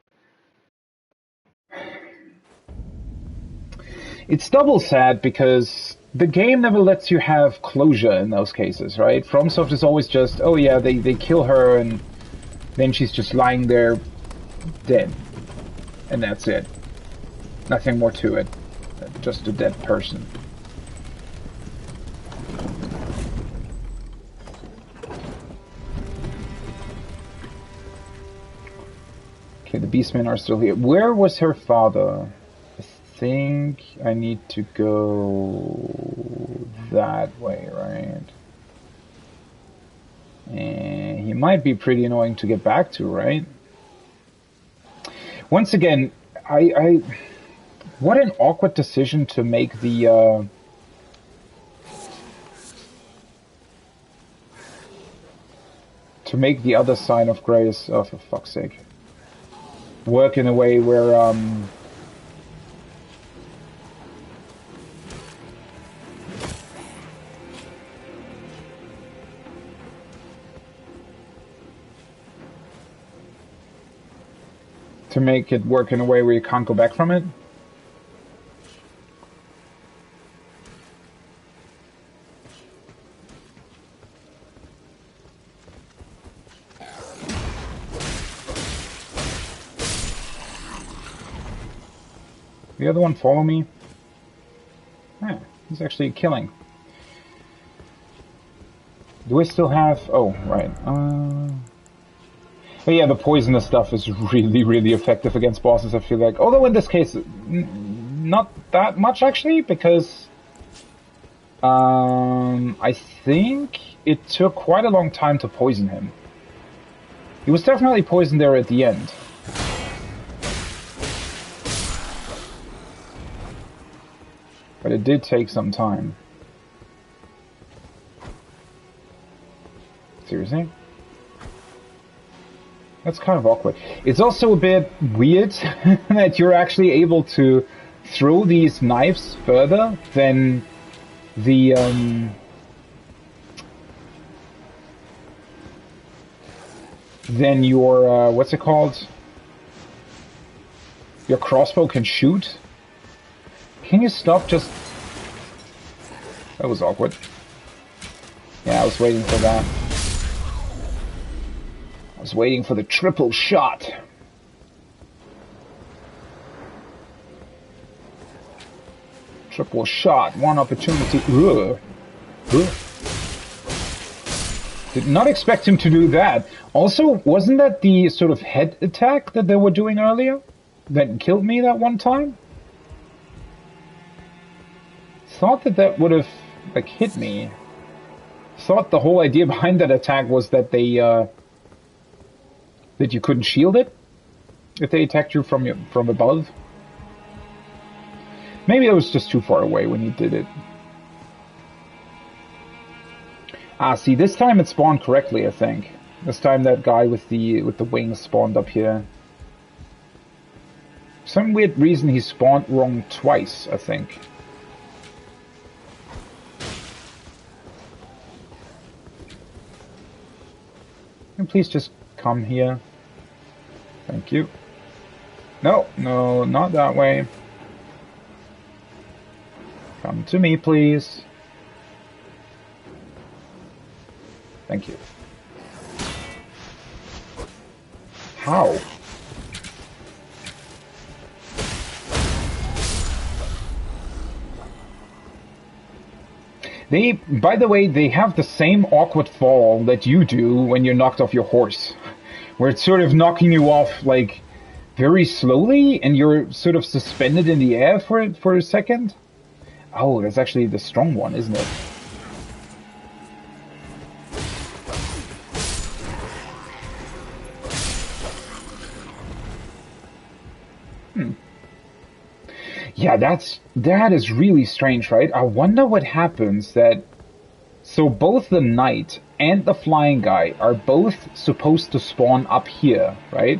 It's double sad because the game never lets you have closure in those cases, right? FromSoft is always just, oh yeah, they kill her and then she's just lying there dead. And that's it. Nothing more to it. Just a dead person. Okay, the beastmen are still here. Where was her father? I think I need to go that way, right? And he might be pretty annoying to get back to, right? Once again, I what an awkward decision to make the other sign of grace. Oh, for fuck's sake! Work in a way where to make it work in a way where you can't go back from it. The other one follow me? Ah, he's actually killing. Do I still have... Oh, right. But yeah, the poisonous stuff is really, really effective against bosses, I feel like. Although in this case, not that much, actually, because... I think it took quite a long time to poison him. He was definitely poisoned there at the end. But it did take some time. Seriously? That's kind of awkward. It's also a bit weird that you're actually able to throw these knives further than the than your what's it called? Your crossbow can shoot. Can you stop just... That was awkward. Yeah, I was waiting for that. I was waiting for the triple shot. Triple shot, one opportunity. Ugh. Ugh. Did not expect him to do that. Also, wasn't that the sort of head attack that they were doing earlier? That killed me that one time? Thought that would have, like, hit me. Thought the whole idea behind that attack was that they, that you couldn't shield it if they attacked you from above. Maybe I was just too far away when he did it. Ah, see, this time it spawned correctly, I think. This time that guy with the wings spawned up here. For some weird reason he spawned wrong twice, I think. Can you please just come here? Thank you. No, no, not that way. Come to me, please. Thank you. How? By the way, they have the same awkward fall that you do when you're knocked off your horse. Where it's sort of knocking you off, like, very slowly, and you're sort of suspended in the air for a second. Oh, that's actually the strong one, isn't it? Yeah, that is really strange, right? I wonder what happens that... So both the knight and the flying guy are both supposed to spawn up here, right?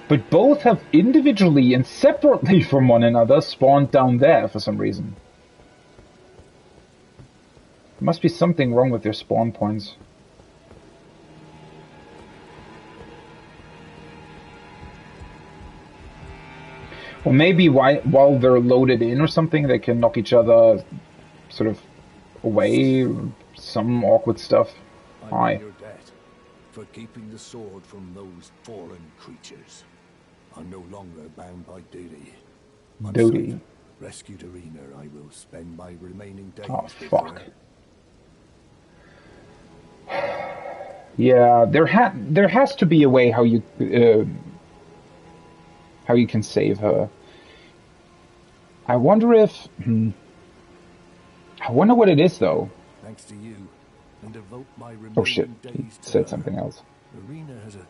But both have individually and separately from one another spawned down there for some reason. There must be something wrong with their spawn points. Or maybe while they're loaded in or something, they can knock each other sort of away. Some awkward stuff. Hi. I'm in your debt for keeping the sword from those fallen creatures. I'm no longer bound by duty. Duty. Rescued Arena, I will spend my remaining days Oh, with fuck. her. Yeah, there has to be a way how you can save her. I wonder if... I wonder what it is, though. Thanks to you, and devote my remaining Oh shit, days he to said her. something else. Arena has a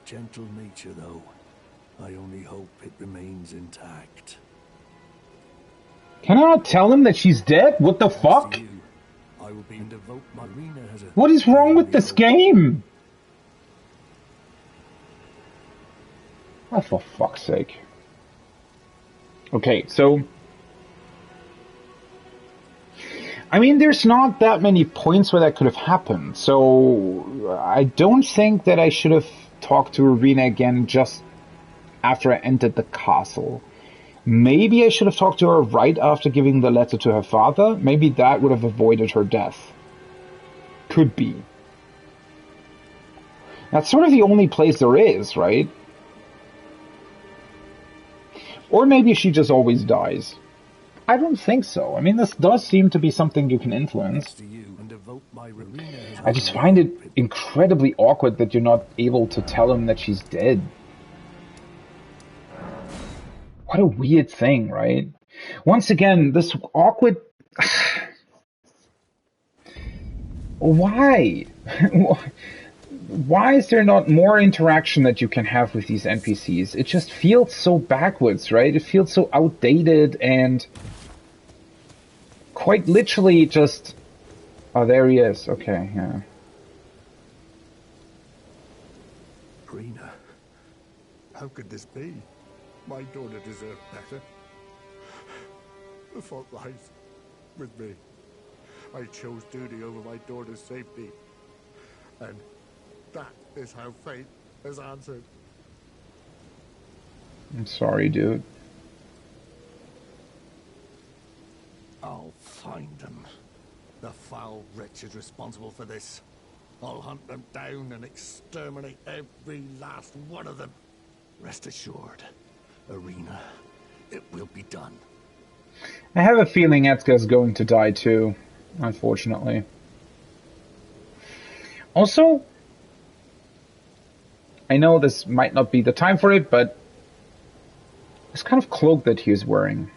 gentle nature, though. I only hope it remains intact. Can I not tell him that she's dead? What the fuck? To you, I will be and devote my Arena has a What is wrong with this game? Oh, for fuck's sake. Okay, so... I mean, there's not that many points where that could have happened, so I don't think that I should have talked to Arena again just after I entered the castle. Maybe I should have talked to her right after giving the letter to her father. Maybe that would have avoided her death. Could be. That's sort of the only place there is, right? Or maybe she just always dies. I don't think so. I mean, this does seem to be something you can influence. to you and devote my Arena has I just find it incredibly awkward that you're not able to tell him that she's dead. What a weird thing, right? Once again, this awkward... Why? Why is there not more interaction that you can have with these NPCs? It just feels so backwards, right? It feels so outdated and quite literally just... Oh, there he is. Okay, yeah. Arena, how could this be? My daughter deserved better. The fault lies with me. I chose duty over my daughter's safety. And that is how fate has answered. I'm sorry, dude. I'll find them. The foul wretches responsible for this. I'll hunt them down and exterminate every last one of them. Rest assured, Arena, it will be done. I have a feeling Edgar's going to die too, unfortunately. Also, I know this might not be the time for it, but this kind of cloak that he is wearing,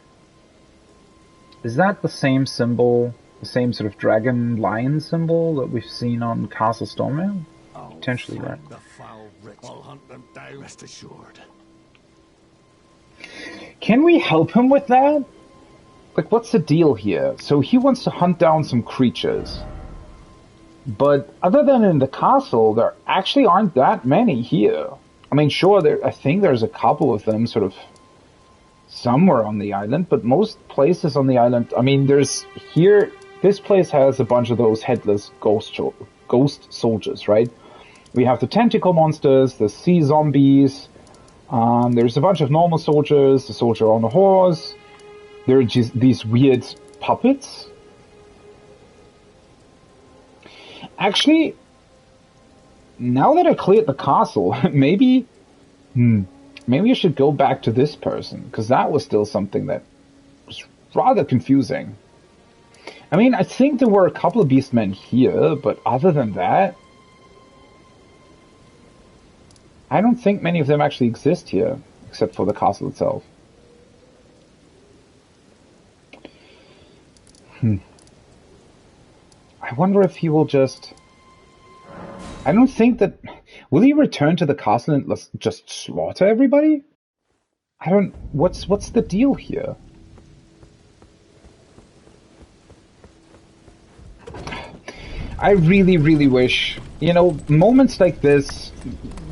is that the same symbol, the same sort of dragon lion symbol that we've seen on Castle Stormvale? Potentially, right? The foul wretch. I'll hunt them down. Rest assured. Can we help him with that? Like, what's the deal here? So he wants to hunt down some creatures. But other than in the castle, there actually aren't that many here. I mean, sure, I think there's a couple of them sort of somewhere on the island, but most places on the island, I mean, there's here, this place has a bunch of those headless ghost soldiers, right? We have the tentacle monsters, the sea zombies, There's a bunch of normal soldiers, a soldier on a horse. There are just these weird puppets. Actually, now that I cleared the castle, maybe I should go back to this person, because that was still something that was rather confusing. I mean, I think there were a couple of beastmen here, but other than that, I don't think many of them actually exist here, except for the castle itself. I wonder if he will just... I don't think that... Will he return to the castle and just slaughter everybody? I don't... What's the deal here? I really, really wish... You know, moments like this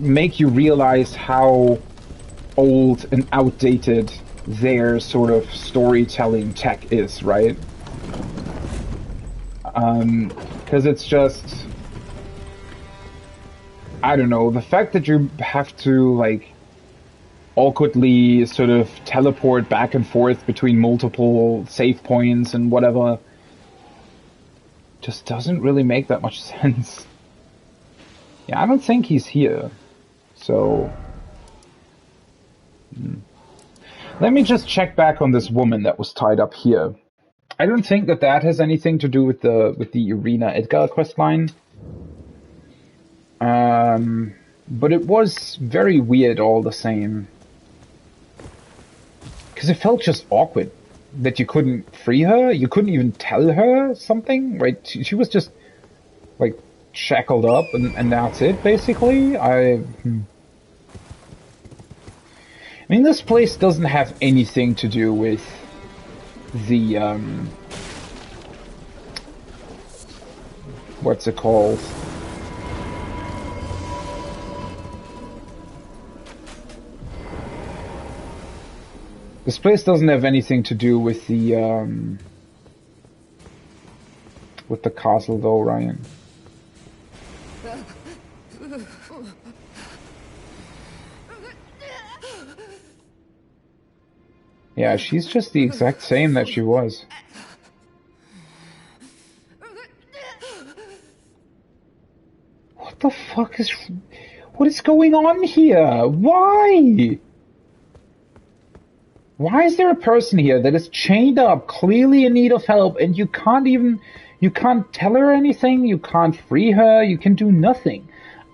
make you realize how old and outdated their sort of storytelling tech is, right? Because it's just... I don't know, the fact that you have to, like, awkwardly sort of teleport back and forth between multiple save points and whatever just doesn't really make that much sense. Yeah, I don't think he's here. So... Let me just check back on this woman that was tied up here. I don't think that that has anything to do with the Arena Edgar questline. But it was very weird all the same. Because it felt just awkward that you couldn't free her, you couldn't even tell her something, right? She was just, like, shackled up and that's it, basically. I mean, this place doesn't have anything to do with the, what's it called? This place doesn't have anything to do with the castle, though, Ryan. Yeah, she's just the exact same that she was. What the fuck is... What is going on here? Why? Why is there a person here that is chained up, clearly in need of help, and you can't tell her anything, you can't free her, you can do nothing?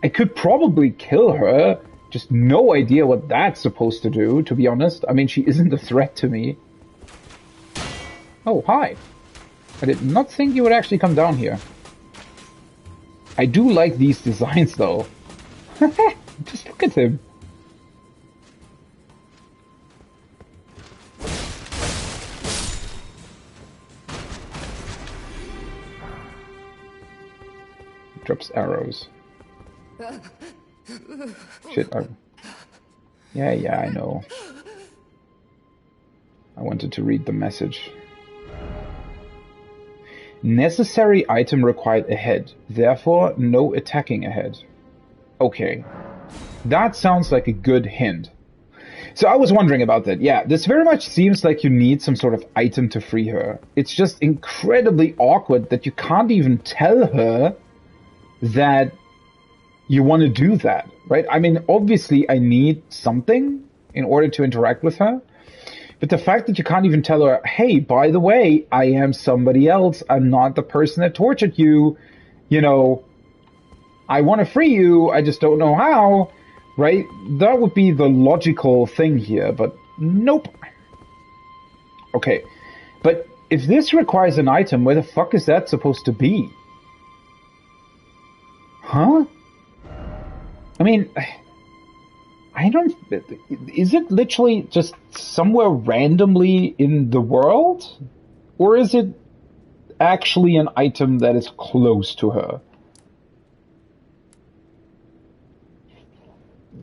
I could probably kill her, just no idea what that's supposed to do, to be honest. I mean, she isn't a threat to me. Oh, hi. I did not think you would actually come down here. I do like these designs, though. Just look at him. Drops arrows. Shit, yeah, I know. I wanted to read the message. Necessary item required ahead. Therefore, no attacking ahead. Okay. That sounds like a good hint. So I was wondering about that. Yeah, this very much seems like you need some sort of item to free her. It's just incredibly awkward that you can't even tell her that you want to do that, right? I mean, obviously I need something in order to interact with her, but the fact that you can't even tell her, hey, by the way, I am somebody else, I'm not the person that tortured you, you know, I want to free you, I just don't know how, right? That would be the logical thing here, but nope. Okay, but if this requires an item, where the fuck is that supposed to be? Huh? I mean, I don't... Is it literally just somewhere randomly in the world? Or is it actually an item that is close to her?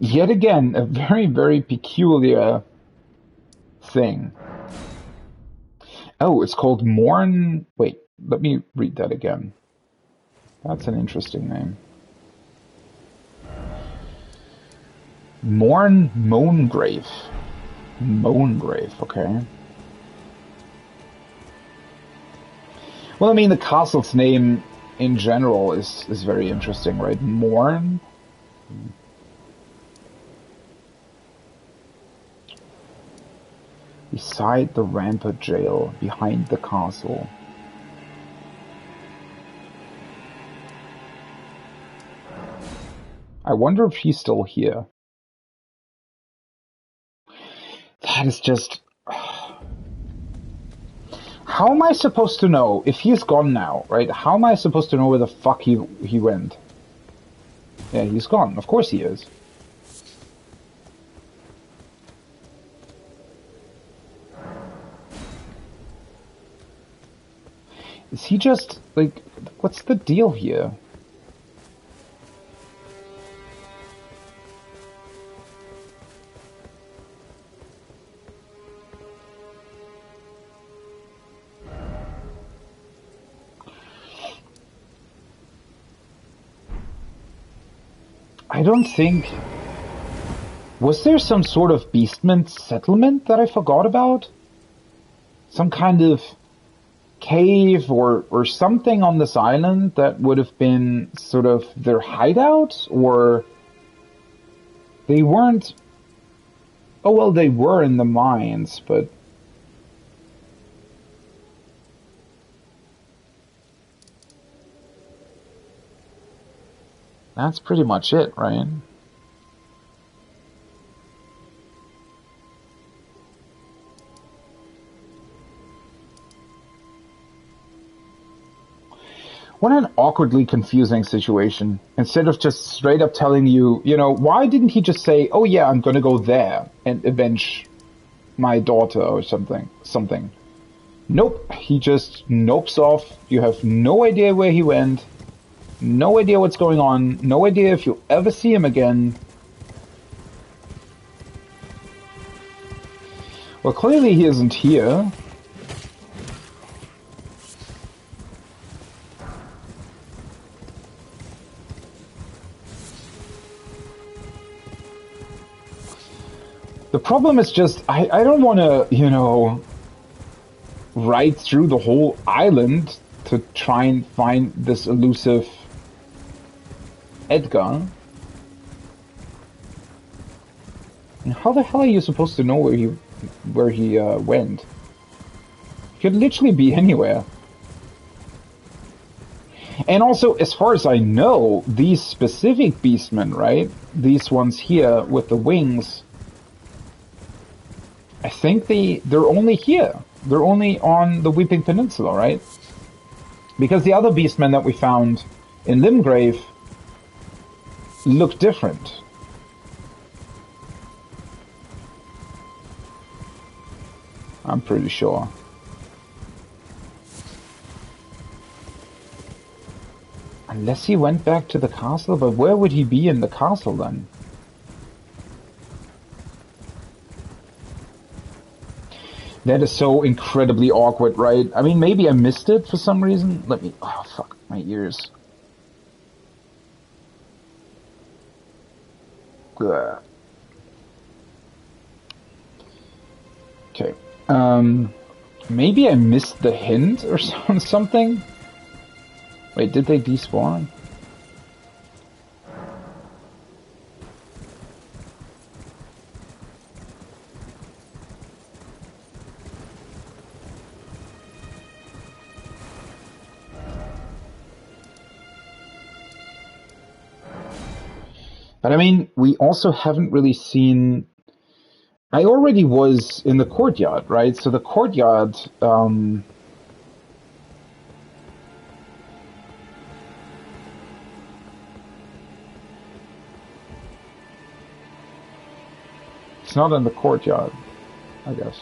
Yet again, a very, very peculiar thing. Oh, it's called Morn... Wait, let me read that again. That's an interesting name. Moangrave. Moangrave, okay. Well, I mean, the castle's name in general is very interesting, right? Morn? Beside the rampart jail, behind the castle. I wonder if he's still here. That is just... How am I supposed to know if he's gone now, right? How am I supposed to know where the fuck he went? Yeah, he's gone. Of course he is. Is he just, like, what's the deal here? I don't think... Was there some sort of beastman settlement that I forgot about? Some kind of cave or something on this island that would have been sort of their hideout? Or they weren't... Oh, well, they were in the mines, but... That's pretty much it, right? What an awkwardly confusing situation. Instead of just straight up telling you, you know, why didn't he just say, oh yeah, I'm gonna go there and avenge my daughter or something. Nope, he just nopes off. You have no idea where he went. No idea what's going on. No idea if you'll ever see him again. Well, clearly he isn't here. The problem is just, I don't want to, you know, ride through the whole island to try and find this elusive Edgar. And how the hell are you supposed to know where he went? He could literally be anywhere. And also, as far as I know, these specific beastmen, right? These ones here with the wings, I think they're only here. They're only on the Weeping Peninsula, right? Because the other beastmen that we found in Limgrave look different. I'm pretty sure. Unless he went back to the castle, but where would he be in the castle then? That is so incredibly awkward, right? I mean, maybe I missed it for some reason. Let me... Oh, fuck. My ears. Ugh. Okay. Maybe I missed the hint or something? Wait, did they despawn? But I mean, we also haven't really seen... I already was in the courtyard, right? So the courtyard, it's not in the courtyard, I guess.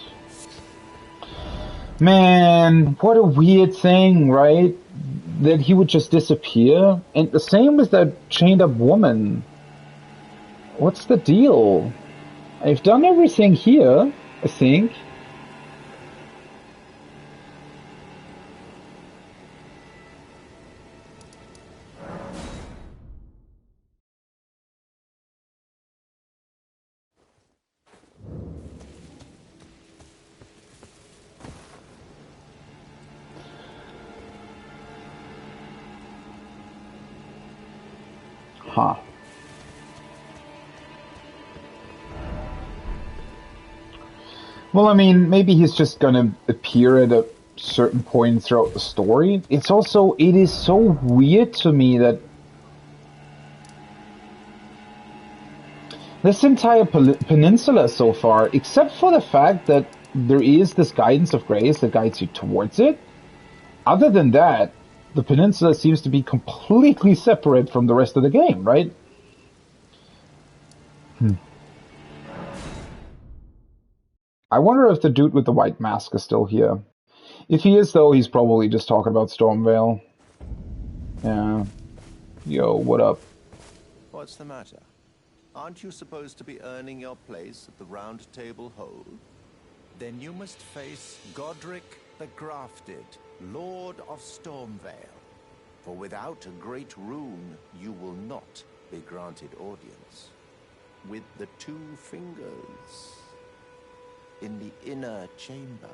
Man, what a weird thing, right? That he would just disappear. And the same with that chained up woman. What's the deal? I've done everything here, I think. Huh. Well, I mean, maybe he's just gonna appear at a certain point throughout the story. It is so weird to me that this entire peninsula so far, except for the fact that there is this guidance of grace that guides you towards it, other than that, the peninsula seems to be completely separate from the rest of the game, right? I wonder if the dude with the white mask is still here. If he is, though, he's probably just talking about Stormvale. Yeah. Yo, what up? What's the matter? Aren't you supposed to be earning your place at the Round Table Hold? Then you must face Godric the Grafted, Lord of Stormvale. For without a great rune, you will not be granted audience. With the 2 fingers in the inner chamber.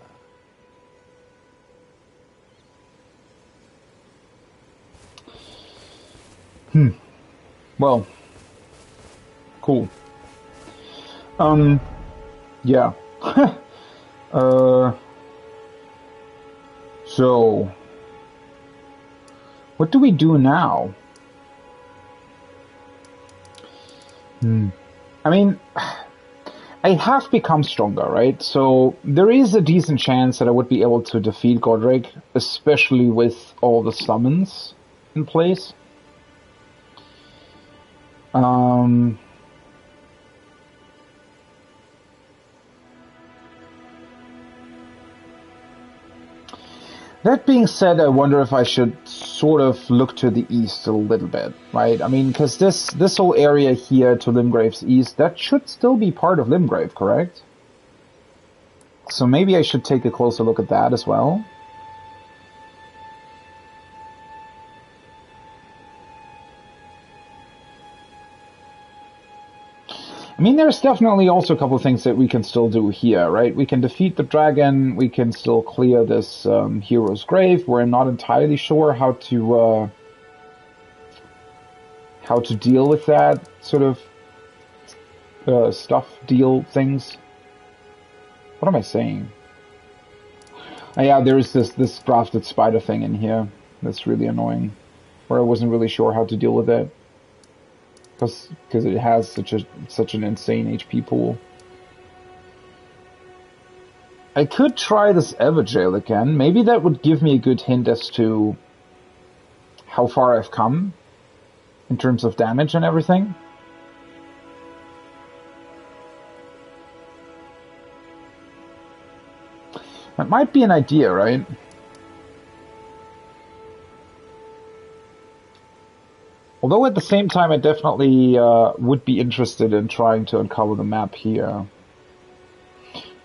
Well, cool. Yeah. So, what do we do now? I mean, I have become stronger, right? So there is a decent chance that I would be able to defeat Godric, especially with all the summons in place. That being said, I wonder if I should sort of look to the east a little bit, right? I mean, because this whole area here to Limgrave's east, that should still be part of Limgrave, correct? So maybe I should take a closer look at that as well. I mean, there's definitely also a couple of things that we can still do here, right? We can defeat the dragon, we can still clear this hero's grave. We're not entirely sure how to deal with that sort of stuff deal things. What am I saying? Oh, yeah, there's this grafted spider thing in here that's really annoying, where I wasn't really sure how to deal with it. Because it has such an insane HP pool. I could try this Everjail again. Maybe that would give me a good hint as to how far I've come in terms of damage and everything. That might be an idea, right? Although at the same time, I definitely would be interested in trying to uncover the map here.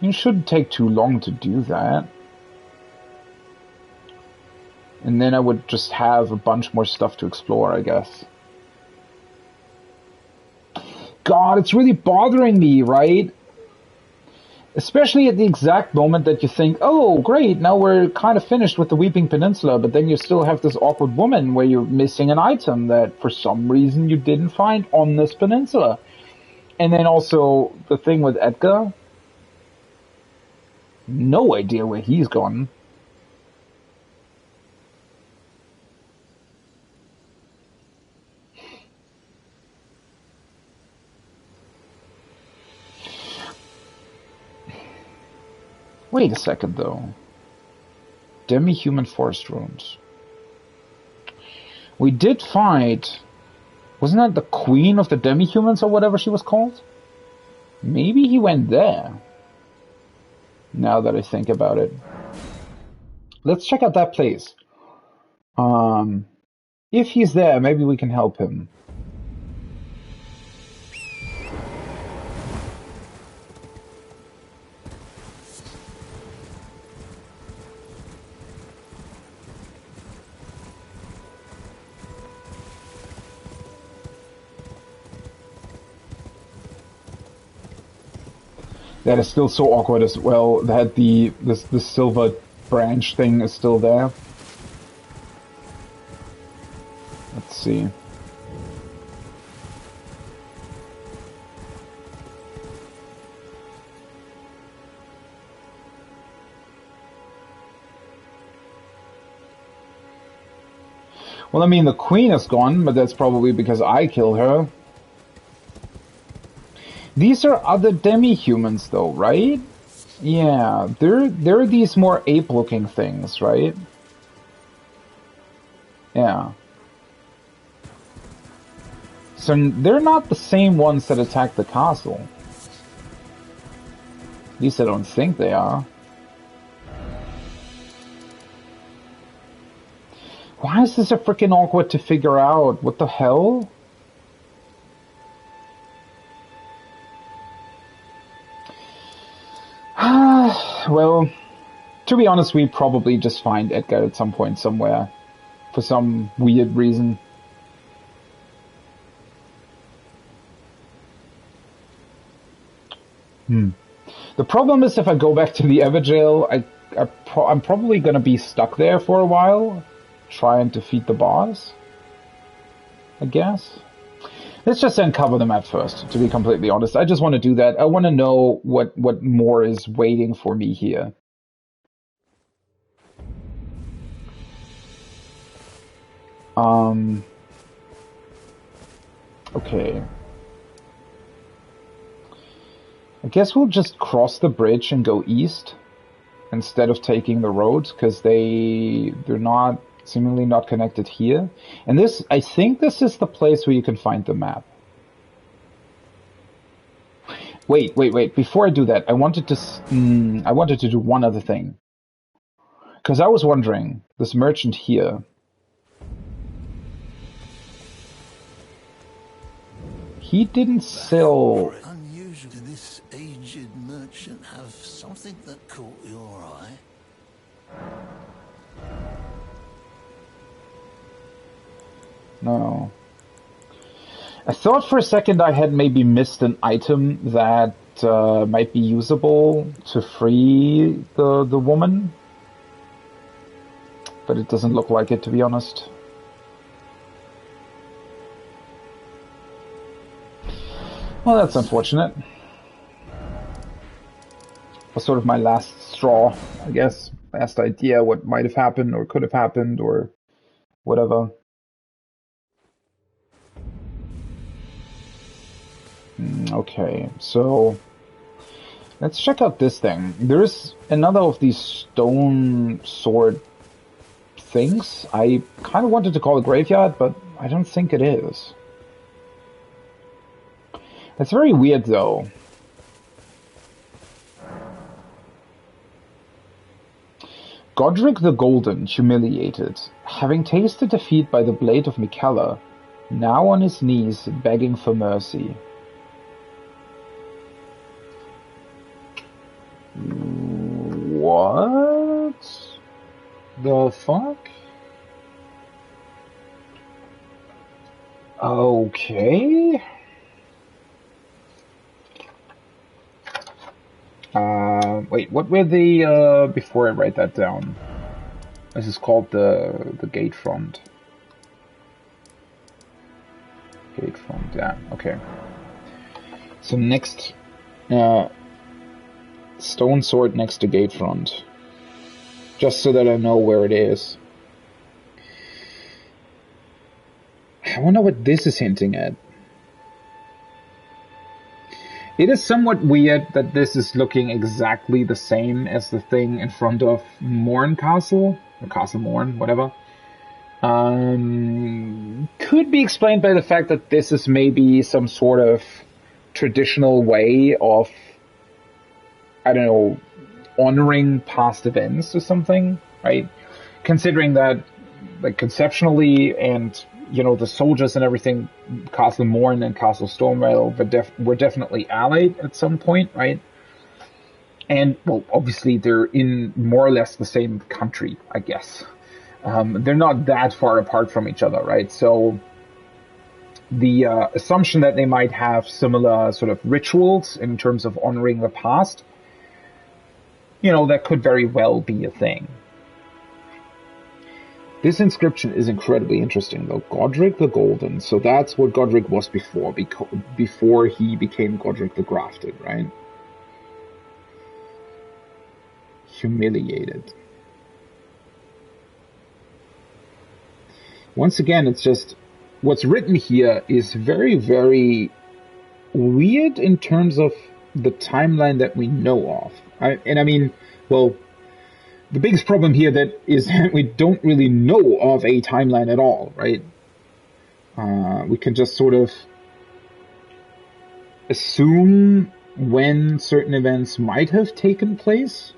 It shouldn't take too long to do that. And then I would just have a bunch more stuff to explore, I guess. God, it's really bothering me, right? Especially at the exact moment that you think, oh, great, now we're kind of finished with the Weeping Peninsula, but then you still have this awkward woman where you're missing an item that for some reason you didn't find on this peninsula. And then also the thing with Edgar. No idea where he's gone. Wait a second, though. Demi-human forest runes. We did find... Wasn't that the queen of the demi-humans or whatever she was called? Maybe he went there. Now that I think about it. Let's check out that place. If he's there, maybe we can help him. That is still so awkward as well, that the silver branch thing is still there. Let's see. Well, I mean, the queen is gone, but that's probably because I killed her. These are other demi-humans, though, right? Yeah, they're these more ape-looking things, right? Yeah. So they're not the same ones that attacked the castle. At least I don't think they are. Why is this so freaking awkward to figure out? What the hell? Well, to be honest, we probably just find Edgar at some point somewhere. For some weird reason. The problem is if I go back to the Everjail, I'm probably going to be stuck there for a while, try and defeat the boss, I guess. Let's just uncover the map first, to be completely honest. I just want to do that. I want to know what more is waiting for me here. Okay. I guess we'll just cross the bridge and go east instead of taking the road, because they're not seemingly not connected here. And this, I think this is the place where you can find the map. Wait. Before I do that, I wanted to do one other thing. Because I was wondering, this merchant here, he didn't sell. Unusual. Did this aged merchant have something that caught your eye? No. I thought for a second I had maybe missed an item that might be usable to free the woman. But it doesn't look like it, to be honest. Well, that's unfortunate. Was sort of my last straw, I guess. Last idea what might have happened or could have happened or whatever. Okay, so let's check out this thing. There's another of these stone sword things. I kind of wanted to call it graveyard, but I don't think it is. It's very weird, though. Godric the Golden, humiliated, having tasted defeat by the blade of Mikella, now on his knees begging for mercy. What the fuck? Okay. Wait, what were the, before I write that down? This is called the gate front. Gate front, yeah, okay. So next, stone sword next to gate front. Just so that I know where it is. I wonder what this is hinting at. It is somewhat weird that this is looking exactly the same as the thing in front of Morn Castle, or Castle Morn, whatever. Could be explained by the fact that this is maybe some sort of traditional way of, I don't know, honoring past events or something, right? Considering that, like, conceptually and, you know, the soldiers and everything, Castle Morn and Castle Stormvale were definitely allied at some point, right? And, well, obviously they're in more or less the same country, I guess. They're not that far apart from each other, right? So the assumption that they might have similar sort of rituals in terms of honoring the past, you know, that could very well be a thing. This inscription is incredibly interesting, though. Godric the Golden. So that's what Godric was before he became Godric the Grafted, right? Humiliated. once again, it's just what's written here is very, very weird in terms of the timeline that we know of. I mean, well, the biggest problem here that is that we don't really know of a timeline at all, right? We can just sort of assume when certain events might have taken place.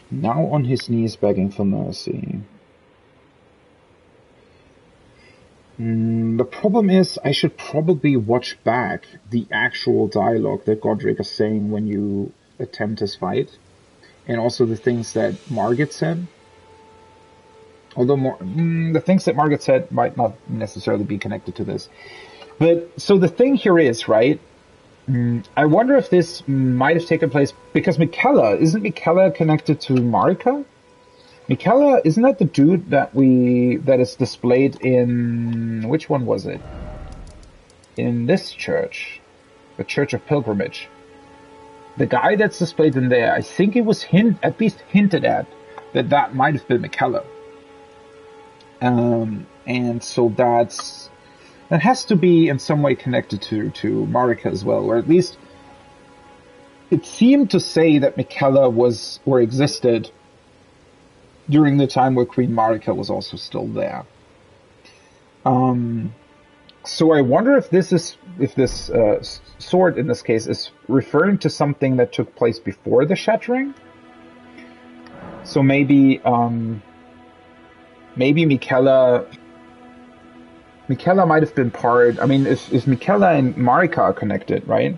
Now on his knees begging for mercy. The problem is, I should probably watch back the actual dialogue that Godric is saying when you attempt his fight, and also the things that Margit said. Although the things that Margit said might not necessarily be connected to this. But, so the thing here is, right, I wonder if this might have taken place, because isn't Miquella connected to Marika? Miquella, isn't that the dude that is displayed in, which one was it? In this church, the Church of Pilgrimage. The guy that's displayed in there, I think it was at least hinted at that might have been Miquella. And so that has to be in some way connected to Marika as well, or at least it seemed to say that Miquella was, or existed, during the time where Queen Marika was also still there. So I wonder if this sword in this case is referring to something that took place before the shattering. So maybe Miquella might have been part. I mean, if Miquella and Marika are connected, right?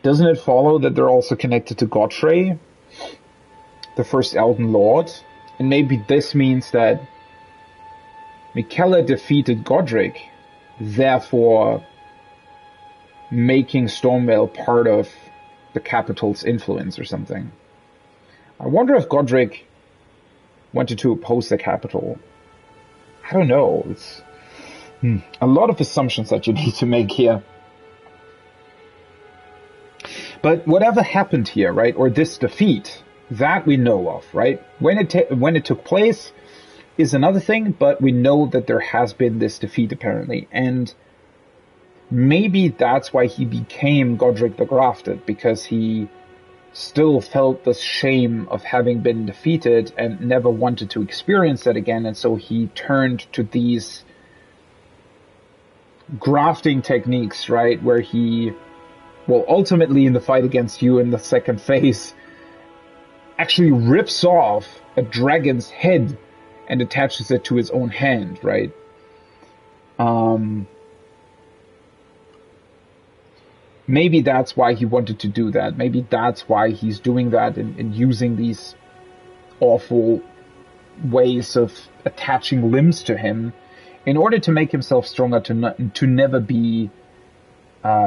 Doesn't it follow that they're also connected to Godfrey, the first Elden Lord? And maybe this means that Miquella defeated Godric, therefore making Stormvale part of the capital's influence or something. I wonder if Godric wanted to oppose the capital. I don't know. It's a lot of assumptions that you need to make here. But whatever happened here, right, or this defeat, that we know of, right? When it took place is another thing, but we know that there has been this defeat apparently, and maybe that's why he became Godric the Grafted, because he still felt the shame of having been defeated and never wanted to experience that again, and so he turned to these grafting techniques, right, where he, well, ultimately in the fight against you in the second phase, actually rips off a dragon's head and attaches it to his own hand, right? Maybe that's why he wanted to do that. Maybe that's why he's doing that and using these awful ways of attaching limbs to him in order to make himself stronger, to never be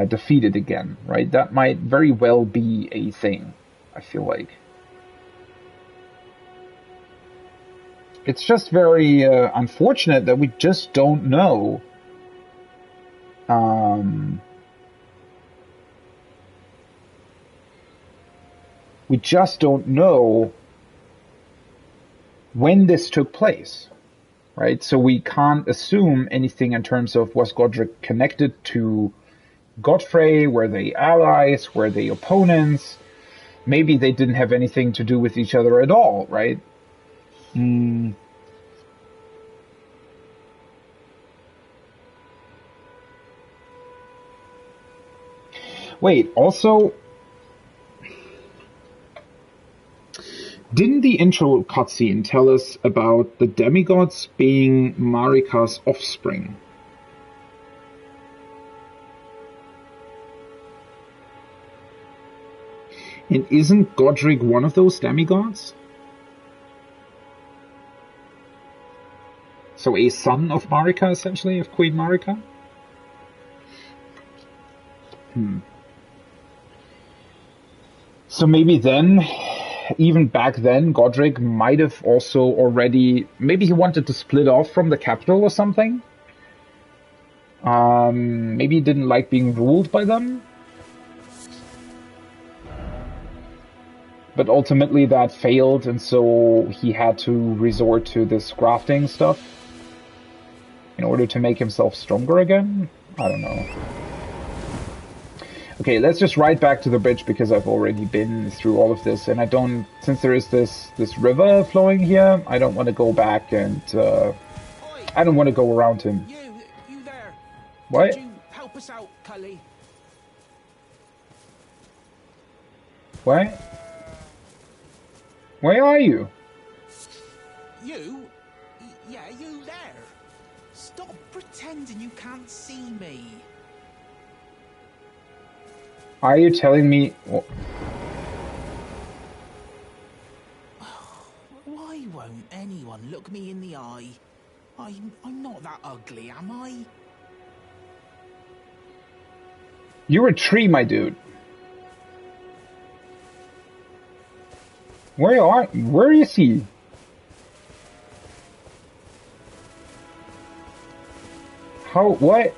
defeated again, right? That might very well be a thing, I feel like. It's just very unfortunate that we just don't know. We just don't know when this took place, right? So we can't assume anything in terms of, was Godric connected to Godfrey? Were they allies? Were they opponents? Maybe they didn't have anything to do with each other at all, right? Wait, also, didn't the intro cutscene tell us about the demigods being Marika's offspring? And isn't Godric one of those demigods? So a son of Marika, essentially, of Queen Marika? So maybe then, even back then, Godric might have also already, maybe he wanted to split off from the capital or something. Maybe he didn't like being ruled by them. But ultimately that failed, and so he had to resort to this crafting stuff in order to make himself stronger again? I don't know. Okay, let's just ride back to the bridge because I've already been through all of this, and I don't, since there is this river flowing here, I don't want to go back and, I don't want to go around him. You there? What? Could you help us out, Cully? What? Where are you? You? Yeah, you there? Stop pretending you can't see me. Are you telling me... Why won't anyone look me in the eye? I'm not that ugly, am I? You're a tree, my dude. Where is he? How, what?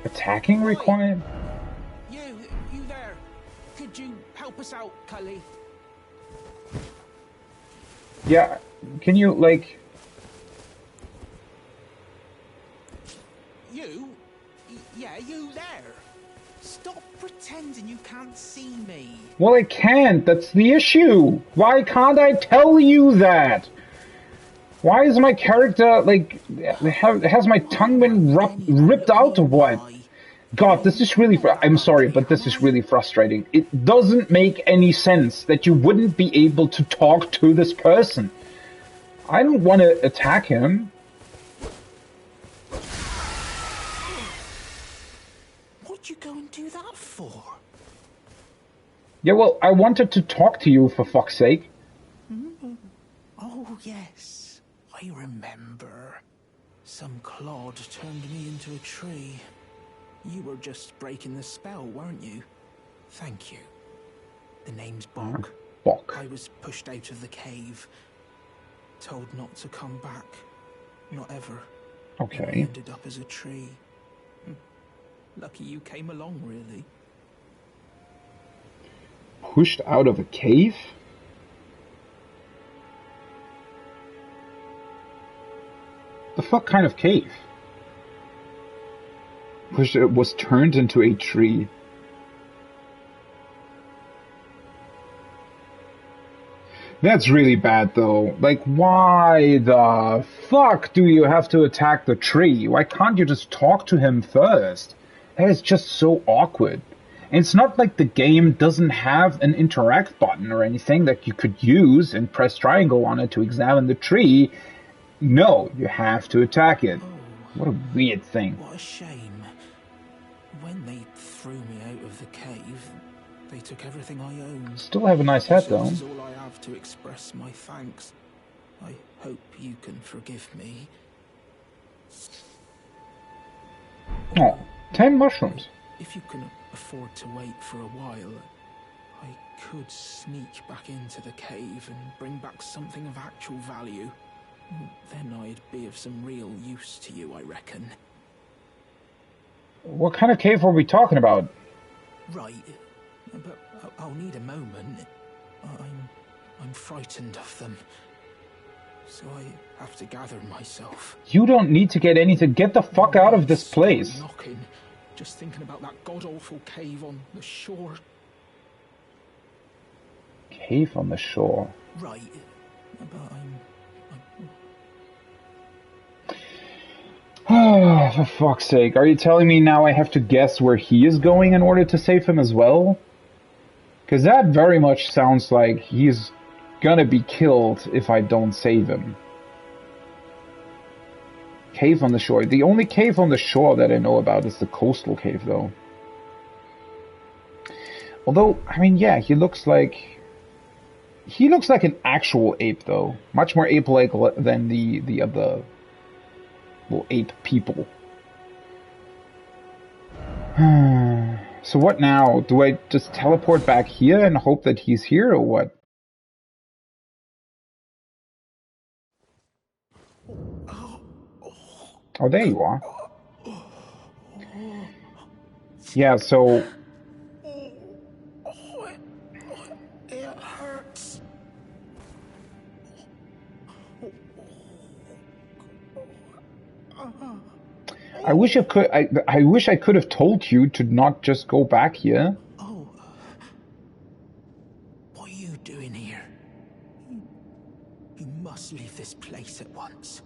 Attacking required? You there? Could you help us out, Cully? Yeah, can you, like... Yeah, you there? Stop pretending you can't see me. Well, I can't. That's the issue. Why can't I tell you that? Why is my character, like, has my tongue been ripped out or what? God, this is really... I'm sorry, but this is really frustrating. It doesn't make any sense that you wouldn't be able to talk to this person. I don't want to attack him. What'd you go and do that for? Yeah, well, I wanted to talk to you, for fuck's sake. Oh, yes. I remember. Some clod turned me into a tree. You were just breaking the spell, weren't you? Thank you. The name's Bok. Bok. I was pushed out of the cave. Told not to come back. Not ever. Okay. I ended up as a tree. Lucky you came along, really. Pushed out of a cave? The fuck kind of cave? Was turned into a tree. That's really bad, though. Like, why the fuck do you have to attack the tree? Why can't you just talk to him first? That is just so awkward. And it's not like the game doesn't have an interact button or anything that you could use and press triangle on it to examine the tree. No, you have to attack it. What a weird thing. What a shame. When they threw me out of the cave, they took everything I owned. Still have a nice hat, though. This is all I have to express my thanks. I hope you can forgive me. Oh, 10 mushrooms. If you can afford to wait for a while, I could sneak back into the cave and bring back something of actual value. Then I'd be of some real use to you, I reckon. What kind of cave are we talking about? Right, but I'll need a moment. I'm frightened of them, so I have to gather myself. You don't need to get anything. Get the fuck out of this place. Knocking, just thinking about that god-awful cave on the shore. Cave on the shore. Right, but Oh, for fuck's sake. Are you telling me now I have to guess where he is going in order to save him as well? Because that very much sounds like he's gonna be killed if I don't save him. Cave on the shore. The only cave on the shore that I know about is the coastal cave, though. Although, I mean, yeah, he looks like an actual ape, though. Much more ape-like than the other... well, ape people. So what now? Do I just teleport back here and hope that he's here, or what? Oh, there you are. Yeah, so... wish I wish I could have told you to not just go back here. Oh, what are you doing here? You must leave this place at once.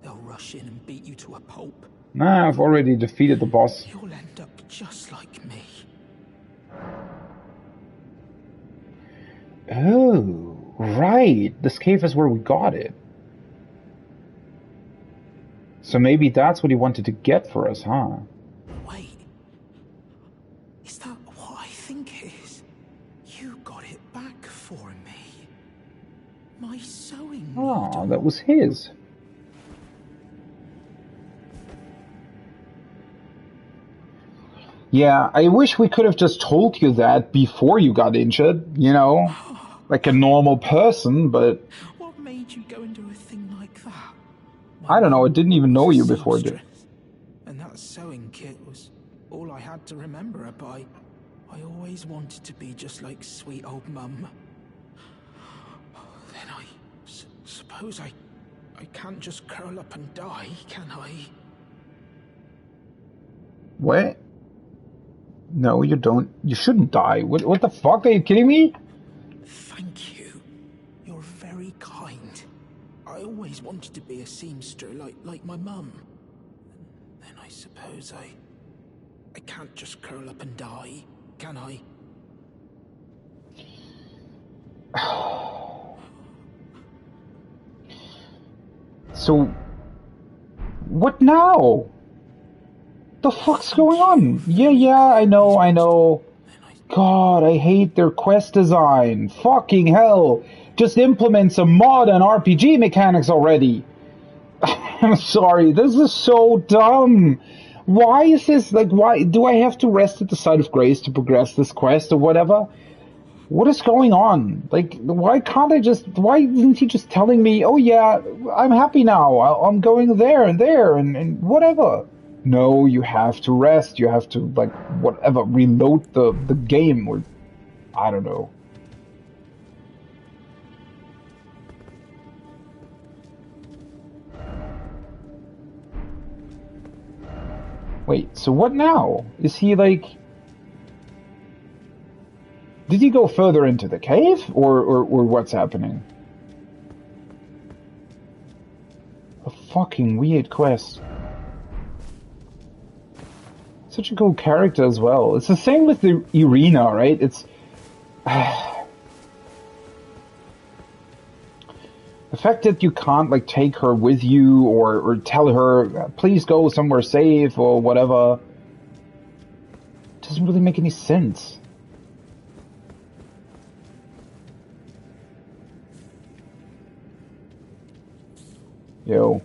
They'll rush in and beat you to a pulp. Nah, I've already defeated the boss. You'll end up just like me. Oh, right. This cave is where we got it. So maybe that's what he wanted to get for us, huh? Wait. Is that what I think it is? You got it back for me. My sewing Oh, needle. that was his. Yeah, I wish we could have just told you that before you got injured, you know? Like a normal person, but... What made you go and do a thing like that? I don't know, I didn't even know you before. And that sewing kit was all I had to remember her by. I always wanted to be just like sweet old Mum. Then I suppose I can't just curl up and die, can I? What? No, you don't. You shouldn't die. What the fuck? Are you kidding me? Thank you. You're very kind. I always wanted to be a seamster like my mum. Then I suppose I can't just curl up and die, can I? So, what now? The fuck's going on? Yeah, I know. God, I hate their quest design. Fucking hell. Just implement some mod and RPG mechanics already. I'm sorry, this is so dumb. Why is this, like, why do I have to rest at the site of grace to progress this quest or whatever? What is going on? Like, why isn't he just telling me, oh yeah, I'm happy now, I'm going there and whatever. No, you have to rest, you have to, like, whatever, reload the game, or, I don't know. Wait, so what now? Is he, like... Did he go further into the cave, or what's happening? A fucking weird quest. Such a cool character as well. It's the same with the Irina, right? It's... the fact that you can't, like, take her with you, or tell her, please go somewhere safe, or whatever, doesn't really make any sense. Yo.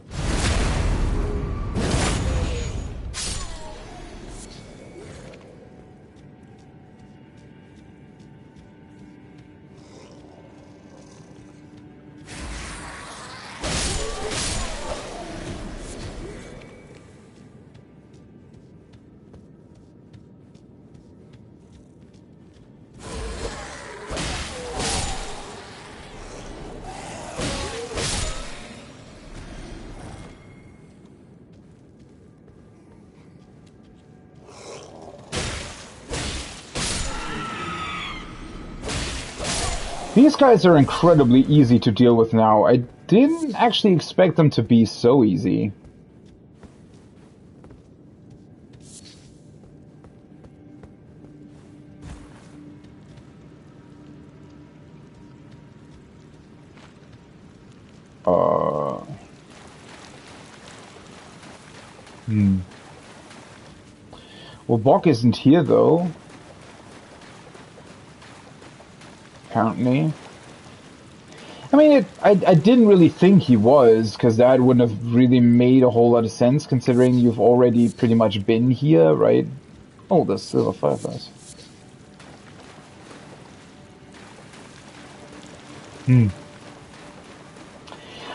These guys are incredibly easy to deal with now. I didn't actually expect them to be so easy. Well, Bok isn't here, though. Apparently. I mean, I didn't really think he was, because that wouldn't have really made a whole lot of sense, considering you've already pretty much been here, right? Oh, there's still a fireplace.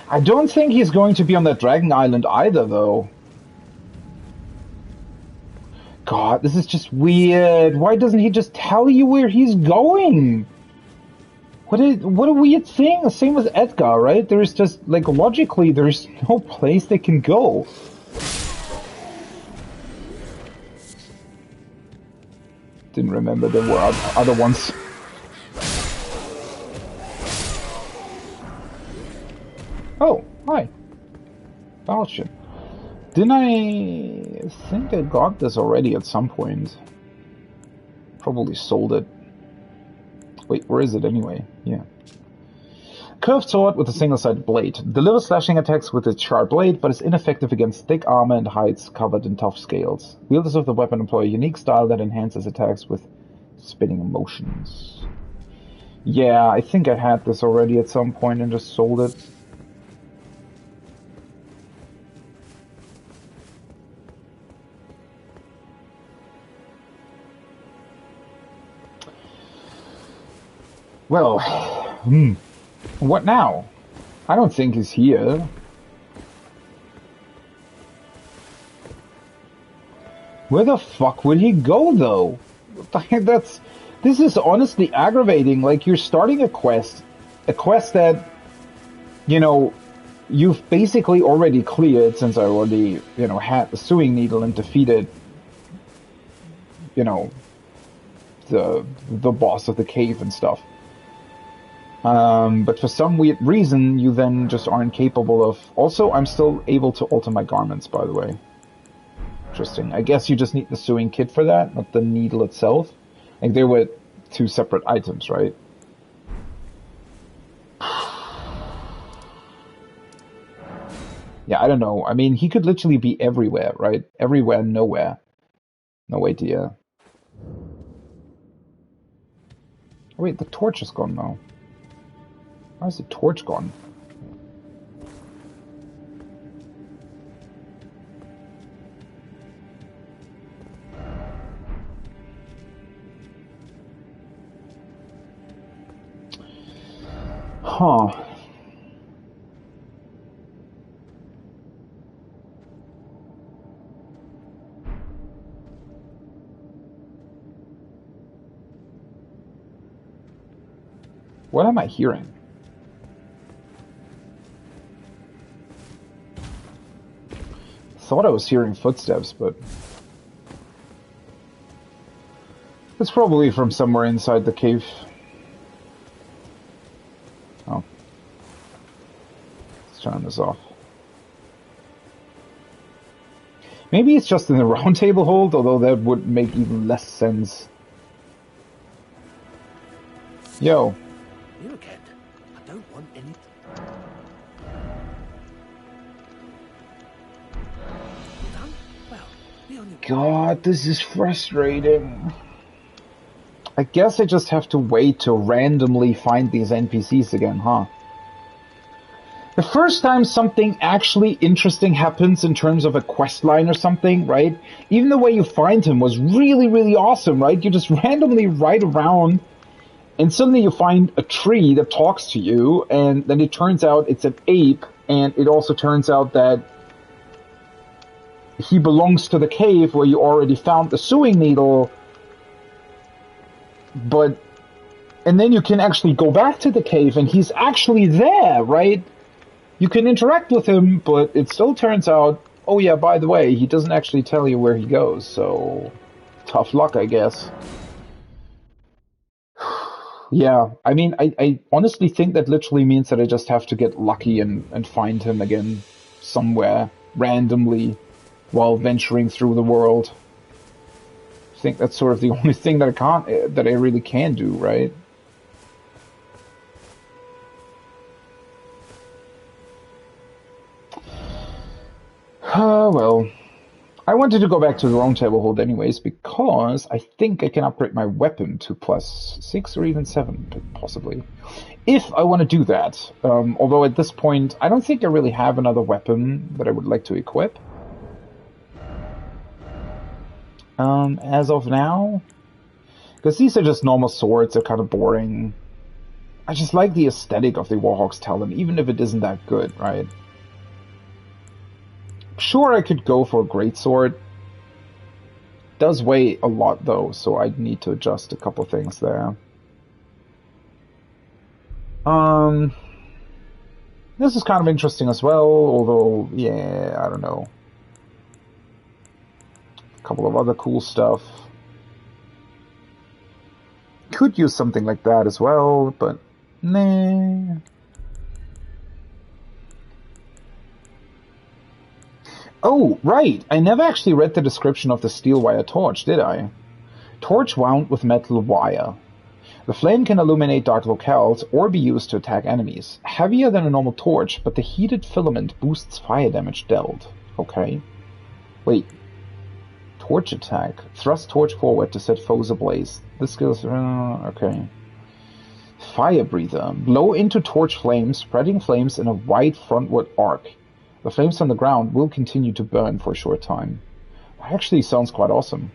I don't think he's going to be on that Dragon Island either, though. God, this is just weird. Why doesn't he just tell you where he's going? What a weird thing. Same with Edgar, right? There's just, like, logically, there's no place they can go. Didn't remember there were other ones. Oh, hi. Falchion. Didn't I think I got this already at some point? Probably sold it. Wait, where is it anyway? Yeah. Curved sword with a single-sided blade. Delivers slashing attacks with its sharp blade, but is ineffective against thick armor and hides covered in tough scales. Wielders of the weapon employ a unique style that enhances attacks with spinning motions. Yeah, I think I had this already at some point and just sold it. Well, what now? I don't think he's here. Where the fuck would he go, though? This is honestly aggravating. Like, you're starting a quest that, you know, you've basically already cleared, since I already, you know, had the sewing needle and defeated, you know, the boss of the cave and stuff. But for some weird reason, you then just aren't capable of... Also, I'm still able to alter my garments, by the way. Interesting. I guess you just need the sewing kit for that, not the needle itself. Like, they were two separate items, right? Yeah, I don't know. I mean, he could literally be everywhere, right? Everywhere, nowhere. No idea. Oh, wait, the torch is gone now. Why is the torch gone? Huh. What am I hearing? Thought I was hearing footsteps, but it's probably from somewhere inside the cave. Oh. Let's turn this off. Maybe it's just in the round table hold, although that would make even less sense. Yo. You again? I don't want any... God, this is frustrating. I guess I just have to wait to randomly find these NPCs again, huh? The first time something actually interesting happens in terms of a quest line or something, right? Even the way you find him was really, really awesome, right? You just randomly ride around and suddenly you find a tree that talks to you, and then it turns out it's an ape, and it also turns out that he belongs to the cave where you already found the sewing needle, and then you can actually go back to the cave and he's actually there, right? You can interact with him, but it still turns out, oh yeah, by the way, he doesn't actually tell you where he goes, so tough luck, I guess. Yeah, I mean, I honestly think that literally means that I just have to get lucky and find him again somewhere randomly while venturing through the world. I think that's sort of the only thing that I really can do, right? Well, I wanted to go back to the round table hold anyways, because I think I can upgrade my weapon to +6 or even 7, possibly. If I want to do that. Although at this point, I don't think I really have another weapon that I would like to equip. As of now, because these are just normal swords, they're kind of boring. I just like the aesthetic of the Warhawk's Talon, even if it isn't that good, right? Sure, I could go for a greatsword. Does weigh a lot though, so I'd need to adjust a couple things there. This is kind of interesting as well, although, yeah, I don't know. A couple of other cool stuff. Could use something like that as well, but nah. Oh, right. I never actually read the description of the steel wire torch, did I? Torch wound with metal wire. The flame can illuminate dark locales or be used to attack enemies. Heavier than a normal torch, but the heated filament boosts fire damage dealt. Okay. Wait. Torch attack. Thrust torch forward to set foes ablaze. This skill is... okay. Fire breather. Blow into torch flames, spreading flames in a wide frontward arc. The flames on the ground will continue to burn for a short time. That actually sounds quite awesome.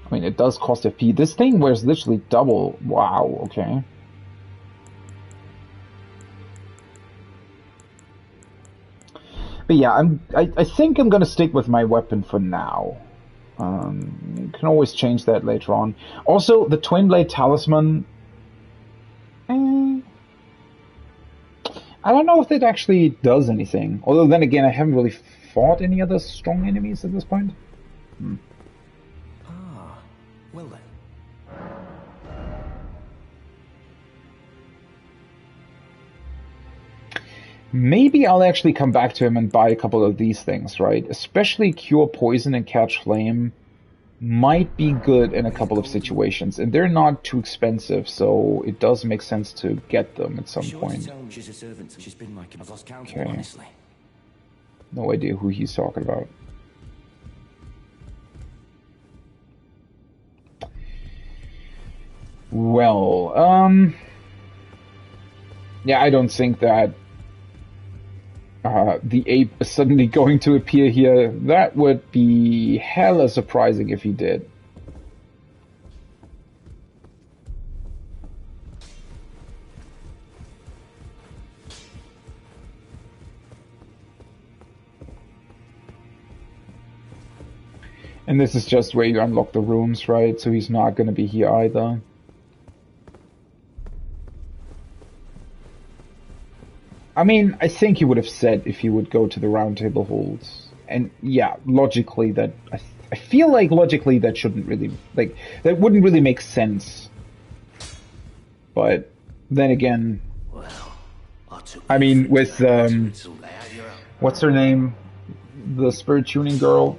I mean, it does cost FP. This thing wears literally double. Wow, okay. But yeah, I think I'm gonna stick with my weapon for now. You can always change that later on. Also, the Twin Blade Talisman... I don't know if it actually does anything. Although then again, I haven't really fought any other strong enemies at this point. Ah, well then. Maybe I'll actually come back to him and buy a couple of these things, right? Especially Cure Poison and Catch Flame might be good in a couple of situations. And they're not too expensive, so it does make sense to get them at some point. Okay. No idea who he's talking about. Well, yeah, I don't think that the ape is suddenly going to appear here. That would be hella surprising if he did. And this is just where you unlock the rooms, right? So he's not going to be here either. I mean, I think he would have said if he would go to the round table holds. And yeah, logically that... I feel like logically that shouldn't really... Like, that wouldn't really make sense. But then again... I mean, with... what's her name? The spirit tuning girl.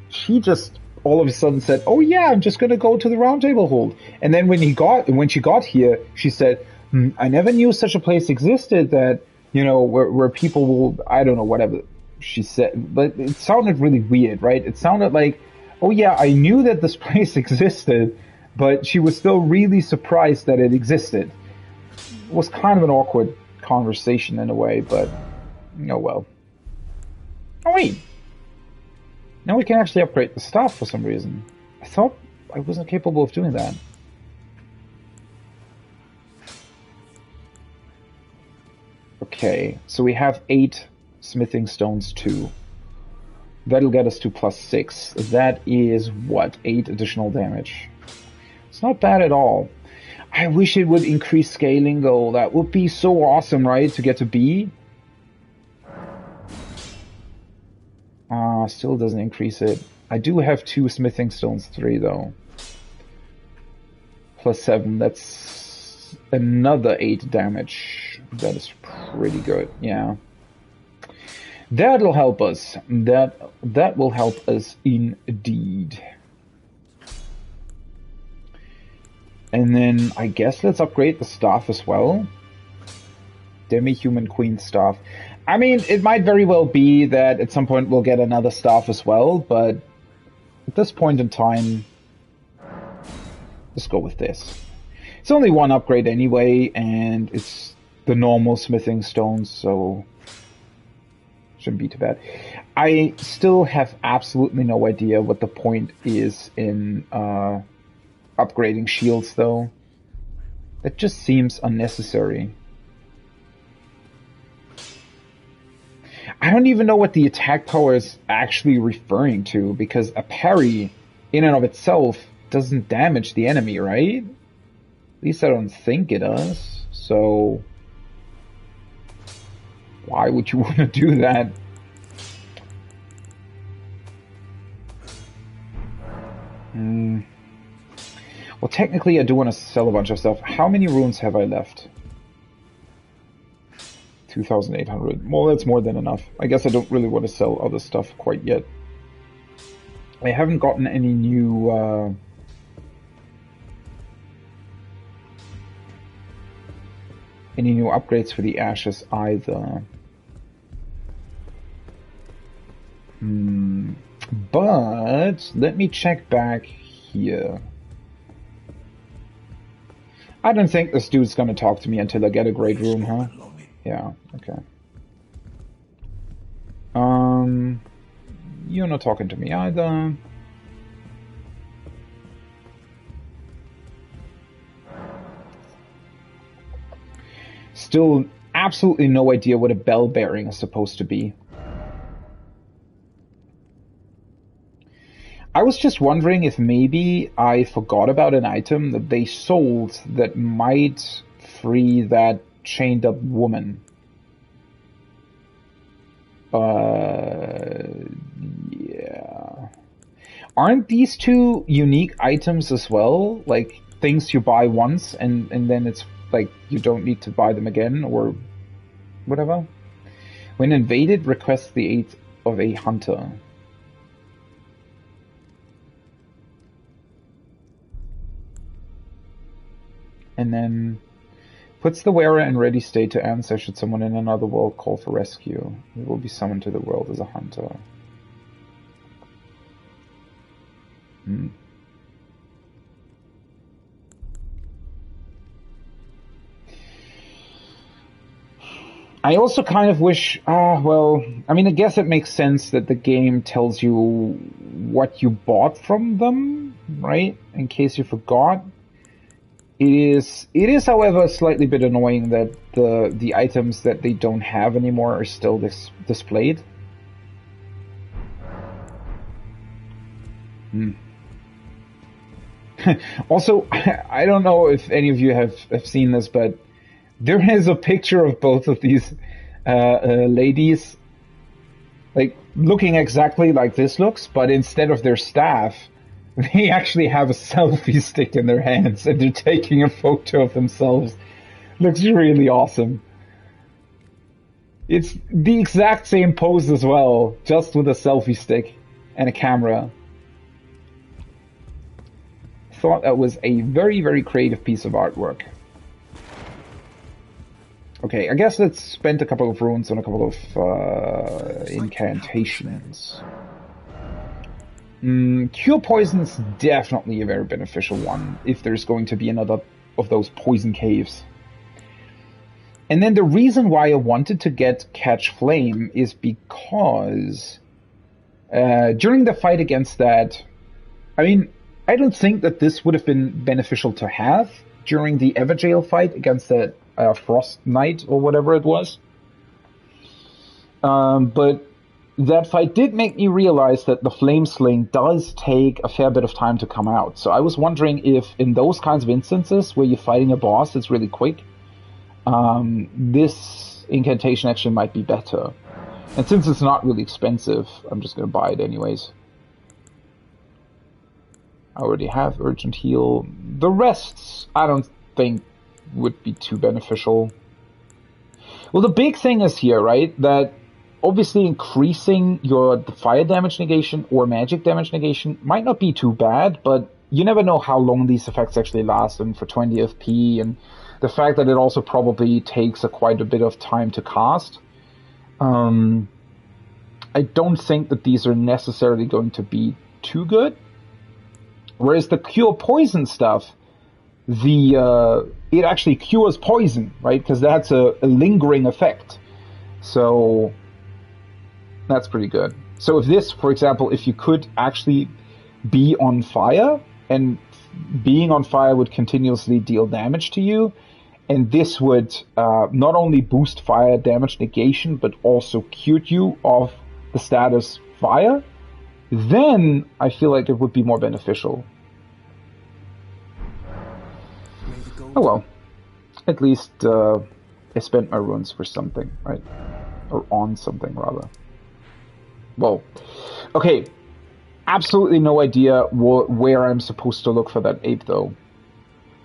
She just all of a sudden said, oh yeah, I'm just going to go to the round table hold. And then when she got here, she said, I never knew such a place existed that... You know, where people will, I don't know, whatever she said, but it sounded really weird, right? It sounded like, oh yeah, I knew that this place existed, but she was still really surprised that it existed. It was kind of an awkward conversation in a way, but, oh well. Oh wait, now we can actually upgrade the staff for some reason. I thought I wasn't capable of doing that. Okay, so we have 8 smithing stones too. That'll get us to +6. That is, what, 8 additional damage. It's not bad at all. I wish it would increase scaling though. That would be so awesome, right? To get to B. Still doesn't increase it. I do have 2 smithing stones, 3 though. +7, that's another 8 damage. That is pretty good, yeah. That'll help us. That will help us indeed. And then I guess let's upgrade the staff as well. Demi-Human Queen staff. I mean, it might very well be that at some point we'll get another staff as well, but at this point in time, let's go with this. It's only one upgrade anyway, and it's the normal smithing stones, so shouldn't be too bad. I still have absolutely no idea what the point is in upgrading shields, though. That just seems unnecessary. I don't even know what the attack power is actually referring to, because a parry in and of itself doesn't damage the enemy, right? At least I don't think it does. So why would you want to do that? Well, technically, I do want to sell a bunch of stuff. How many runes have I left? 2,800. Well, that's more than enough. I guess I don't really want to sell other stuff quite yet. I haven't gotten any new... any new upgrades for the ashes either. But let me check back here. I don't think this dude's gonna talk to me until I get a great room, huh? Yeah, okay. You're not talking to me either. Still absolutely no idea what a bell bearing is supposed to be. I was just wondering if maybe I forgot about an item that they sold that might free that chained up woman. Yeah. Aren't these two unique items as well? Like things you buy once and then it's like you don't need to buy them again or whatever? When invaded, request the aid of a hunter. And then puts the wearer in ready state to answer should someone in another world call for rescue. He will be summoned to the world as a hunter. I also kind of wish, well, I mean, I guess it makes sense that the game tells you what you bought from them, right? In case you forgot. It is, however, a slightly bit annoying that the items that they don't have anymore are still displayed. Also, I don't know if any of you have seen this, but there is a picture of both of these ladies, like, looking exactly like this looks, but instead of their staff, they actually have a selfie stick in their hands, and they're taking a photo of themselves. Looks really awesome. It's the exact same pose as well, just with a selfie stick and a camera. Thought that was a very, very creative piece of artwork. Okay, I guess let's spend a couple of runes on a couple of incantations. Cure Poison's definitely a very beneficial one, if there's going to be another of those poison caves. And then the reason why I wanted to get Catch Flame is because during the fight against that, I mean, I don't think that this would have been beneficial to have during the Everjail fight against that Frost Knight or whatever it was. But that fight did make me realize that the Flame Sling does take a fair bit of time to come out. So I was wondering if in those kinds of instances where you're fighting a boss that's really quick, this incantation actually might be better. And since it's not really expensive, I'm just going to buy it anyways. I already have Urgent Heal. The rest, I don't think would be too beneficial. Well, the big thing is here, right, that obviously increasing your fire damage negation or magic damage negation might not be too bad, but you never know how long these effects actually last, and for 20 FP, and the fact that it also probably takes quite a bit of time to cast. I don't think that these are necessarily going to be too good. Whereas the Cure Poison stuff, it actually cures poison, right? Because that's a lingering effect. So that's pretty good. So if this, for example, if you could actually be on fire, and being on fire would continuously deal damage to you, and this would not only boost fire damage negation, but also cure you of the status fire, then I feel like it would be more beneficial. Oh well. At least I spent my runes for something, right? Or on something, rather. Well, okay. Absolutely no idea where I'm supposed to look for that ape, though.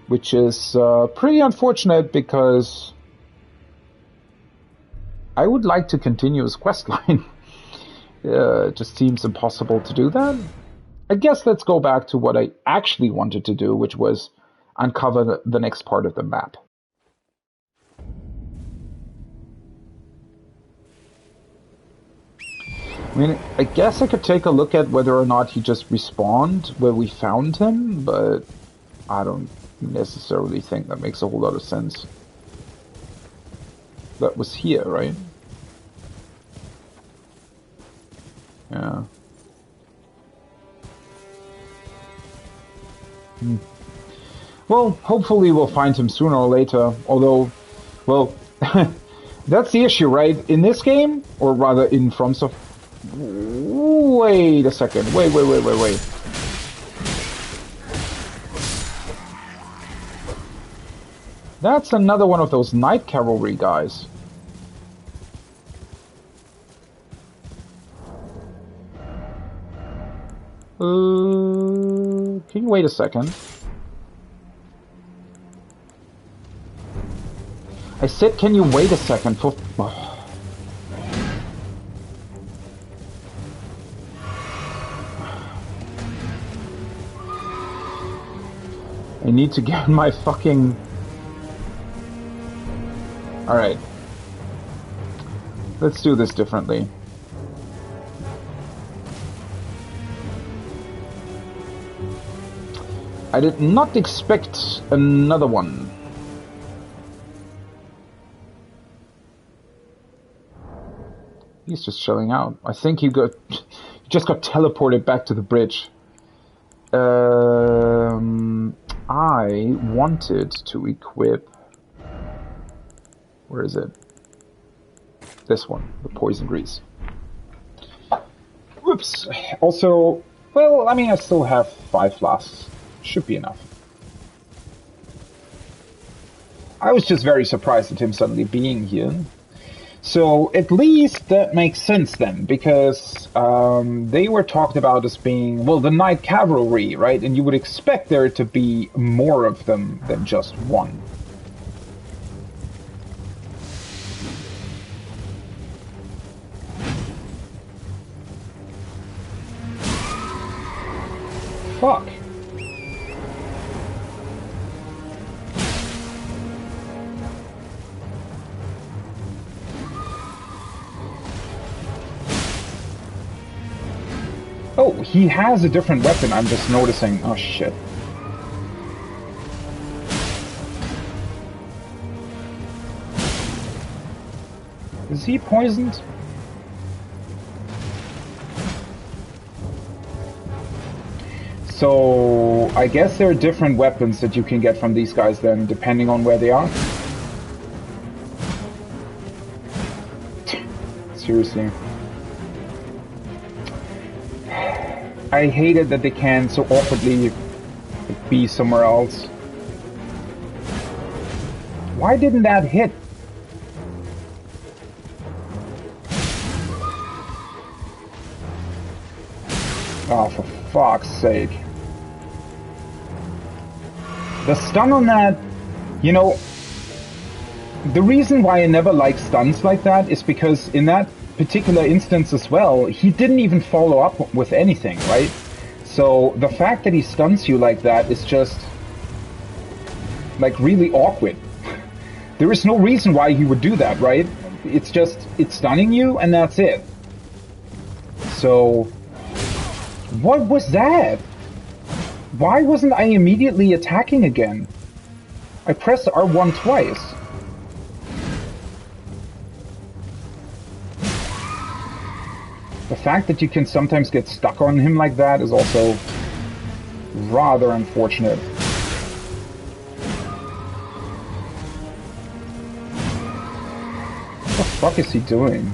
which is pretty unfortunate because I would like to continue his questline. It just seems impossible to do that. I guess let's go back to what I actually wanted to do, which was uncover the next part of the map. I mean, I guess I could take a look at whether or not he just respawned where we found him, but I don't necessarily think that makes a whole lot of sense. That was here, right? Yeah. Well, hopefully we'll find him sooner or later, although, well, that's the issue, right? In this game, or rather in FromSoft... Wait a second, wait. That's another one of those Night Cavalry guys. Can you wait a second? I said, can you wait a second for... I need to get my fucking... Alright. Let's do this differently. I did not expect another one. He's just chilling out. I think he just got teleported back to the bridge. I wanted to equip... Where is it? This one, the poison grease. Whoops. Also, well, I mean, I still have 5 flasks. Should be enough. I was just very surprised at him suddenly being here. So at least that makes sense then, because they were talked about as being, well, the Night Cavalry, right? And you would expect there to be more of them than just one. Fuck. Oh, he has a different weapon, I'm just noticing. Oh, shit. Is he poisoned? So, I guess there are different weapons that you can get from these guys then, depending on where they are. Seriously. I hate it that they can so awkwardly be somewhere else. Why didn't that hit? Oh, for fuck's sake. The stun on that, you know, the reason why I never like stuns like that is because in that particular instance as well, he didn't even follow up with anything, right? So the fact that he stuns you like that is just like really awkward. There is no reason why he would do that, right? It's just, it's stunning you and that's it. So, what was that? Why wasn't I immediately attacking again? I pressed R1 twice. The fact that you can sometimes get stuck on him like that is also rather unfortunate. What the fuck is he doing?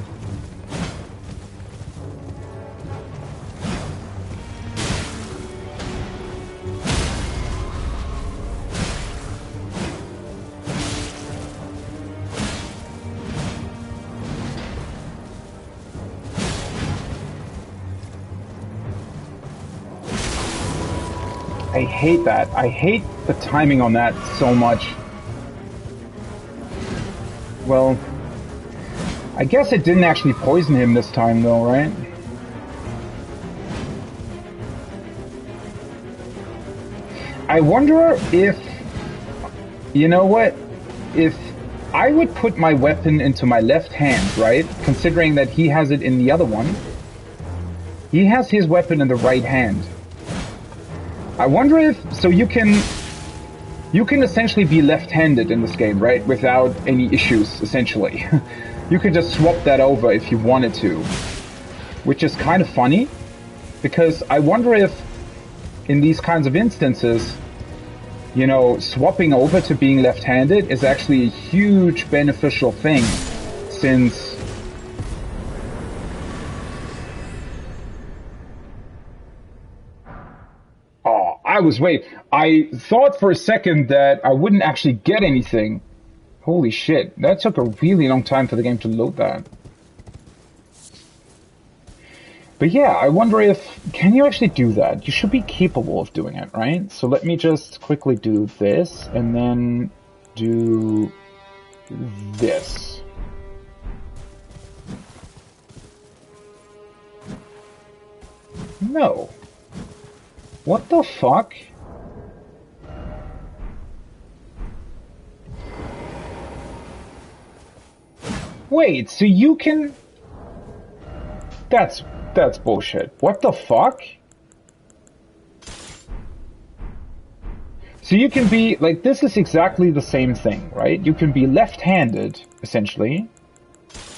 I hate that. I hate the timing on that so much. Well, I guess it didn't actually poison him this time though, right? I wonder if... You know what? If I would put my weapon into my left hand, right? Considering that he has it in the other one. He has his weapon in the right hand. I wonder if... So you can essentially be left-handed in this game, right? Without any issues, essentially. You could just swap that over if you wanted to. Which is kind of funny. Because I wonder if in these kinds of instances, you know, swapping over to being left-handed is actually a huge beneficial thing, since I thought for a second that I wouldn't actually get anything. Holy shit, that took a really long time for the game to load that. But yeah, I wonder if... Can you actually do that? You should be capable of doing it, right? So let me just quickly do this, and then do this. No. What the fuck? Wait, so you can... That's bullshit. What the fuck? So you can be, like, this is exactly the same thing, right? You can be left-handed, essentially,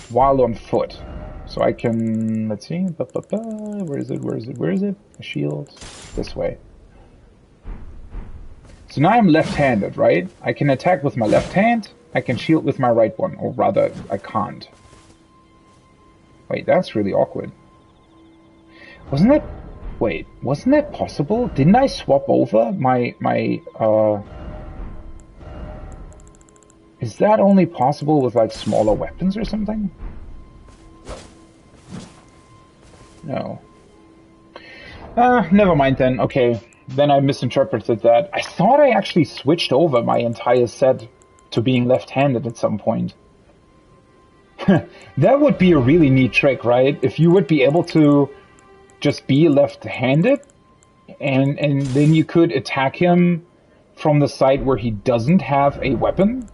while on foot. So I can, let's see, where is it? A shield, this way. So now I'm left-handed, right? I can attack with my left hand, I can shield with my right one, or rather, I can't. Wait, that's really awkward. Wasn't that possible? Didn't I swap over my is that only possible with, like, smaller weapons or something? No. Never mind then. Okay. Then I misinterpreted that. I thought I actually switched over my entire set to being left-handed at some point. That would be a really neat trick, right? If you would be able to just be left-handed, and then you could attack him from the side where he doesn't have a weapon.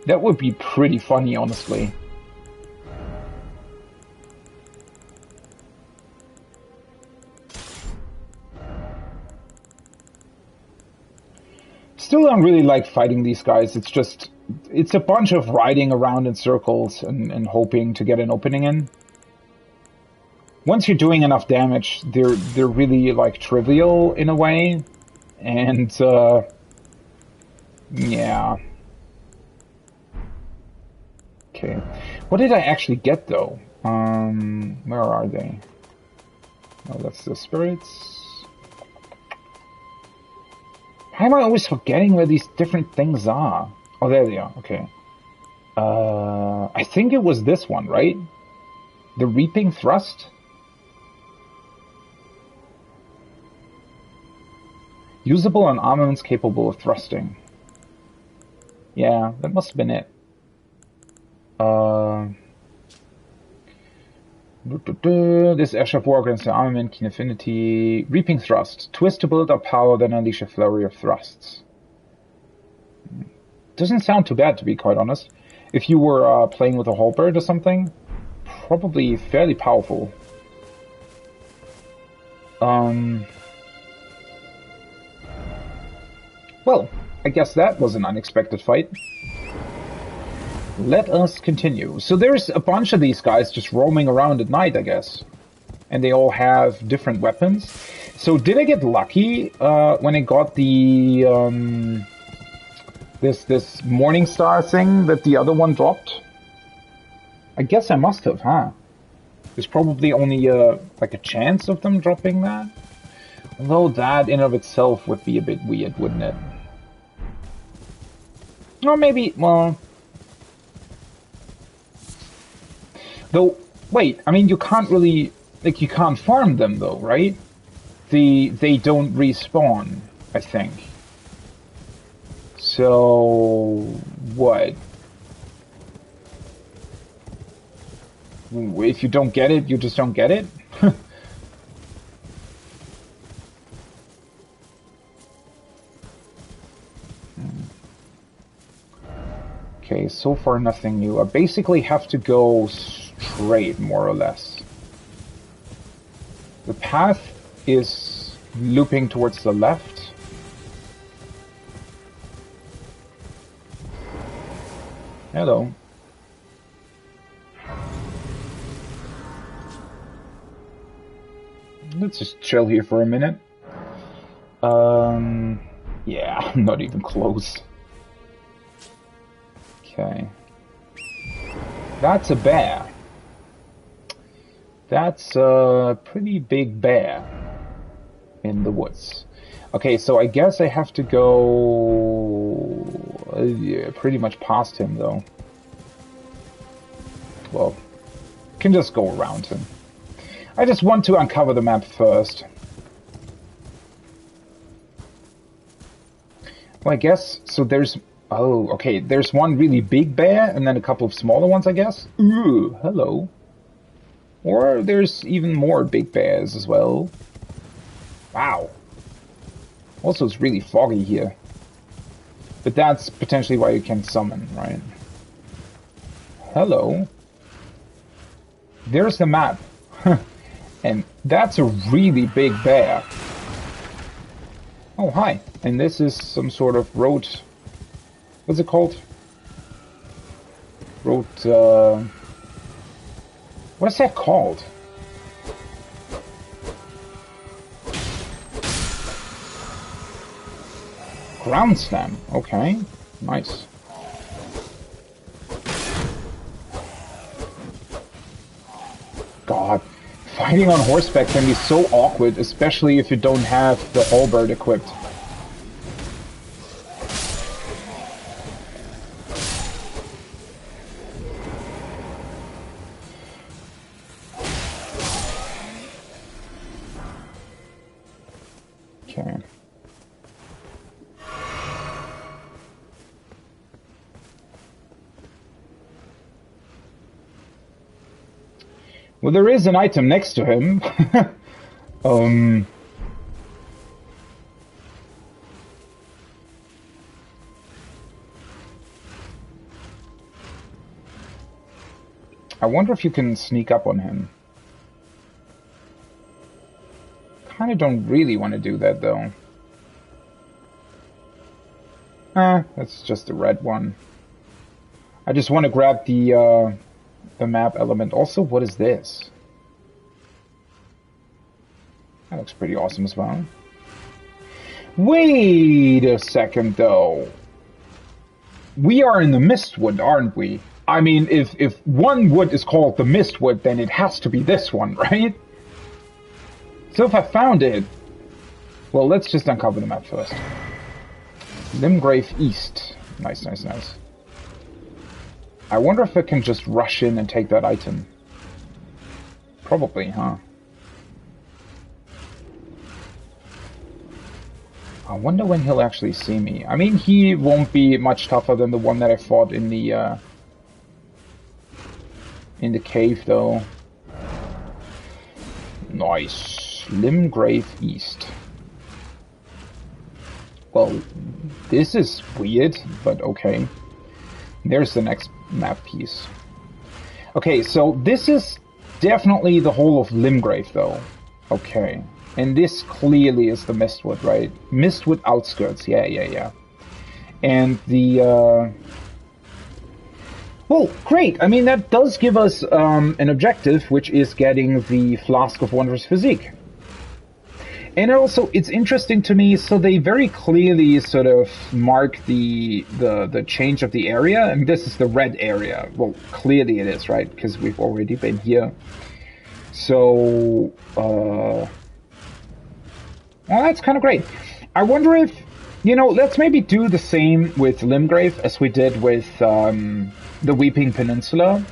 That would be pretty funny, honestly. Still don't really like fighting these guys. It's a bunch of riding around in circles and hoping to get an opening in. Once you're doing enough damage, they're really, like, trivial in a way, and yeah. Okay, what did I actually get though? Where are they? Oh, that's the spirits. Why am I always forgetting where these different things are? Oh, there they are. Okay. I think it was this one, right? The Reaping Thrust. Usable on armaments capable of thrusting. Yeah, that must have been it. This airship war against the armament, keen affinity. Reaping Thrust. Twist to build up power, then unleash a flurry of thrusts. Doesn't sound too bad, to be quite honest. If you were playing with a halberd or something, probably fairly powerful. Well, I guess that was an unexpected fight. Let us continue. So there's a bunch of these guys just roaming around at night, I guess. And they all have different weapons. So did I get lucky when I got the this Morning Star thing that the other one dropped? I guess I must have, huh? There's probably only like a chance of them dropping that. Although that in of itself would be a bit weird, wouldn't it? Or maybe, well... Though, wait, I mean, you can't really... Like, you can't farm them, though, right? They don't respawn, I think. So, what? If you don't get it, you just don't get it? Okay, so far nothing new. I basically have to go straight, more or less. The path is looping towards the left. Hello. Let's just chill here for a minute. Yeah, I'm not even close. Okay. That's a bear. That's a pretty big bear in the woods. Okay, so I guess I have to go yeah, pretty much past him, though. Well, can just go around him. I just want to uncover the map first. Well, I guess, so there's... Oh, okay, there's one really big bear, and then a couple of smaller ones, I guess? Ooh, hello. Or there's even more big bears as well. Wow. Also, it's really foggy here. But that's potentially why you can summon, right? Hello. There's the map. And that's a really big bear. Oh, hi. And this is some sort of road... What's it called? Road, what is that called? Ground slam. Okay. Nice. God. Fighting on horseback can be so awkward, especially if you don't have the halberd equipped. Okay. Well, there is an item next to him. I wonder if you can sneak up on him. Kinda don't really want to do that, though. That's just the red one. I just want to grab the map element. Also, what is this? That looks pretty awesome as well. Wait a second, though. We are in the Mistwood, aren't we? I mean, if one wood is called the Mistwood, then it has to be this one, right? So if I found it... Well, let's just uncover the map first. Limgrave East. Nice, nice, nice. I wonder if I can just rush in and take that item. Probably, huh? I wonder when he'll actually see me. I mean, he won't be much tougher than the one that I fought in the cave, though. Nice. Limgrave East. Well, this is weird, but okay. There's the next map piece. Okay, so this is definitely the whole of Limgrave, though. Okay. And this clearly is the Mistwood, right? Mistwood outskirts, yeah. And the, well, great! I mean, that does give us an objective, which is getting the Flask of Wondrous Physique. And also, it's interesting to me, so they very clearly sort of mark the change of the area, and this is the red area. Well, clearly it is, right? Because we've already been here. So, well, that's kind of great. I wonder if, let's maybe do the same with Limgrave as we did with the Weeping Peninsula.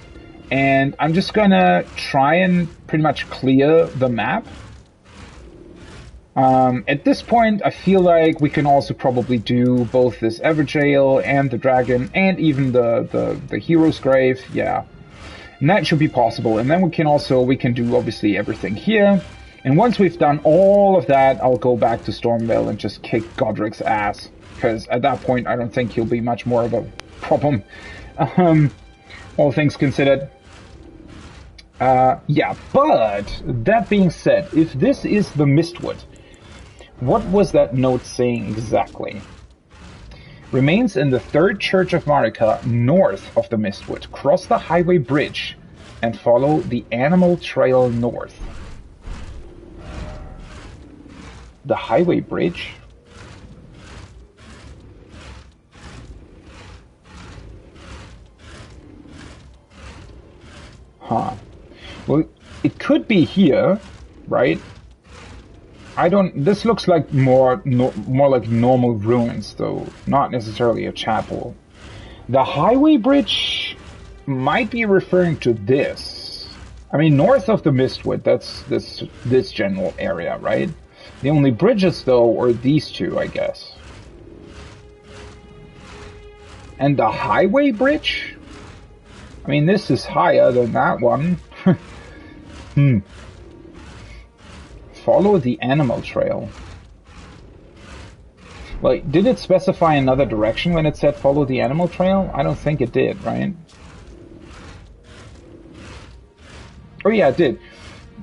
And I'm just gonna try and pretty much clear the map. At this point, I feel like we can also probably do both this Agheel and the dragon, and even the hero's grave. Yeah, and that should be possible. And then we can do obviously everything here. And once we've done all of that, I'll go back to Stormvale and just kick Godric's ass, because at that point I don't think he'll be much more of a problem. All things considered. Yeah, but that being said, if this is the Mistwood, what was that note saying exactly? Remains in the Third Church of Marika, north of the Mistwood. Cross the highway bridge and follow the animal trail north. The highway bridge? Huh. Well, it could be here, right? This looks like more like normal ruins, though, not necessarily a chapel. The highway bridge might be referring to this. I mean, north of the Mistwood, that's this general area, right? The only bridges, though, are these two, I guess. And the highway bridge? I mean, this is higher than that one. Follow the animal trail. Like, did it specify another direction when it said follow the animal trail? I don't think it did, right? Oh yeah, it did.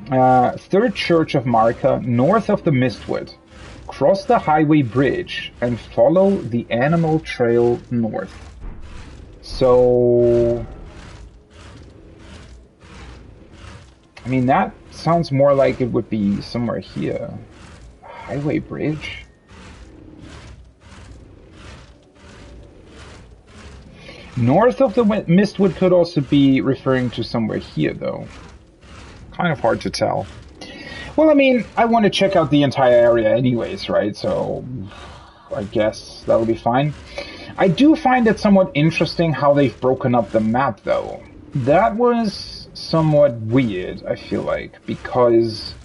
Third Church of Marika, north of the Mistwood. Cross the highway bridge and follow the animal trail north. So... I mean, that sounds more like it would be somewhere here. Highway bridge? North of the Mistwood could also be referring to somewhere here, though. Kind of hard to tell. Well, I mean, I want to check out the entire area anyways, right? So, I guess that'll be fine. I do find it somewhat interesting how they've broken up the map, though. That was somewhat weird, I feel like, because,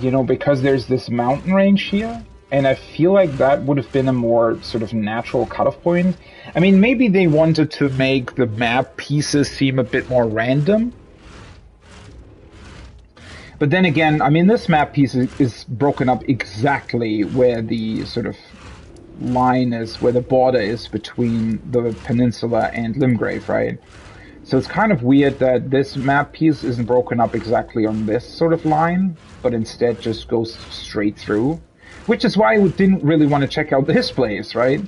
you know, because there's this mountain range here, and I feel like that would have been a more sort of natural cutoff point. I mean, maybe they wanted to make the map pieces seem a bit more random. But then again, I mean, this map piece is broken up exactly where the sort of line is, where the border is between the peninsula and Limgrave, right? So it's kind of weird that this map piece isn't broken up exactly on this sort of line, but instead just goes straight through. Which is why I didn't really want to check out this place, right?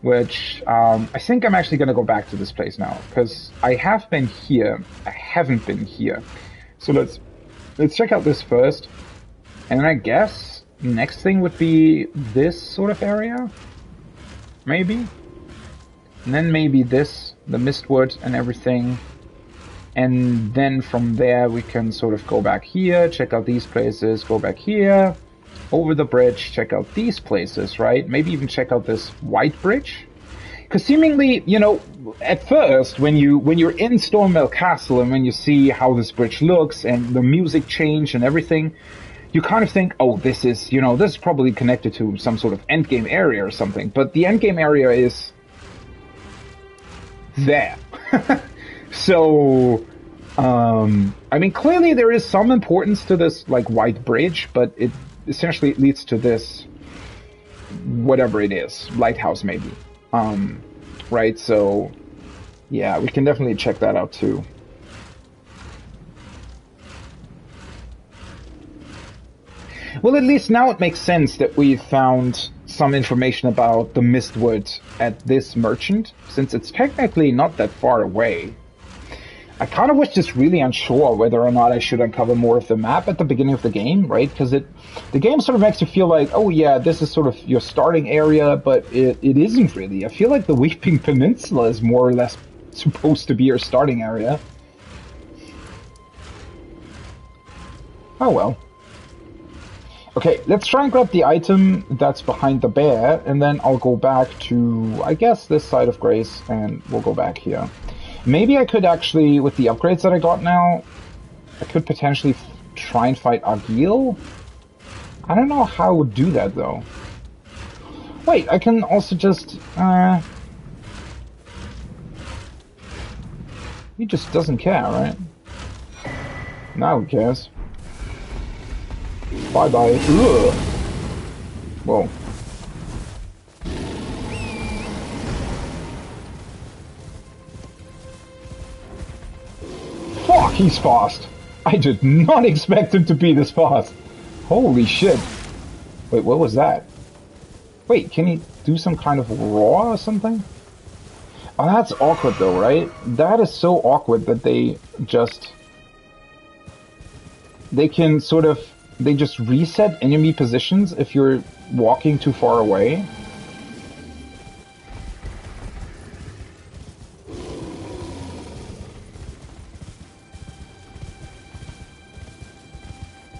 Which, I think I'm actually going to go back to this place now, because I have been here, I haven't been here. So let's check out this first, and then I guess the next thing would be this sort of area? Maybe? And then maybe this, the Mistwood and everything. And then from there we can sort of go back here, check out these places, go back here, over the bridge, check out these places, right? Maybe even check out this white bridge. Because seemingly, you know, at first, when you're in Stormvale Castle and when you see how this bridge looks and the music change and everything, you kind of think, oh, this is probably connected to some sort of endgame area or something. But the endgame area is there. So, I mean, clearly there is some importance to this, like, white bridge, but it essentially leads to this, whatever it is, lighthouse maybe. Right, so, yeah, we can definitely check that out too. Well, at least now it makes sense that we found some information about the Mistwood at this merchant, since it's technically not that far away. I kind of was just really unsure whether or not I should uncover more of the map at the beginning of the game, right? Because the game sort of makes you feel like, oh yeah, this is sort of your starting area, but it isn't really. I feel like the Weeping Peninsula is more or less supposed to be your starting area. Oh well. Okay, let's try and grab the item that's behind the bear, and then I'll go back to, I guess, this side of Grace, and we'll go back here. Maybe I could actually, with the upgrades that I got now, I could potentially try and fight Agheel? I don't know how I would do that, though. Wait, I can also just... He just doesn't care, right? Now he cares. Bye-bye. Ugh. Whoa. Fuck, he's fast. I did not expect him to be this fast. Holy shit. Wait, what was that? Wait, can he do some kind of roar or something? Oh, that's awkward though, right? That is so awkward that they just... They can sort of... They just reset enemy positions if you're walking too far away.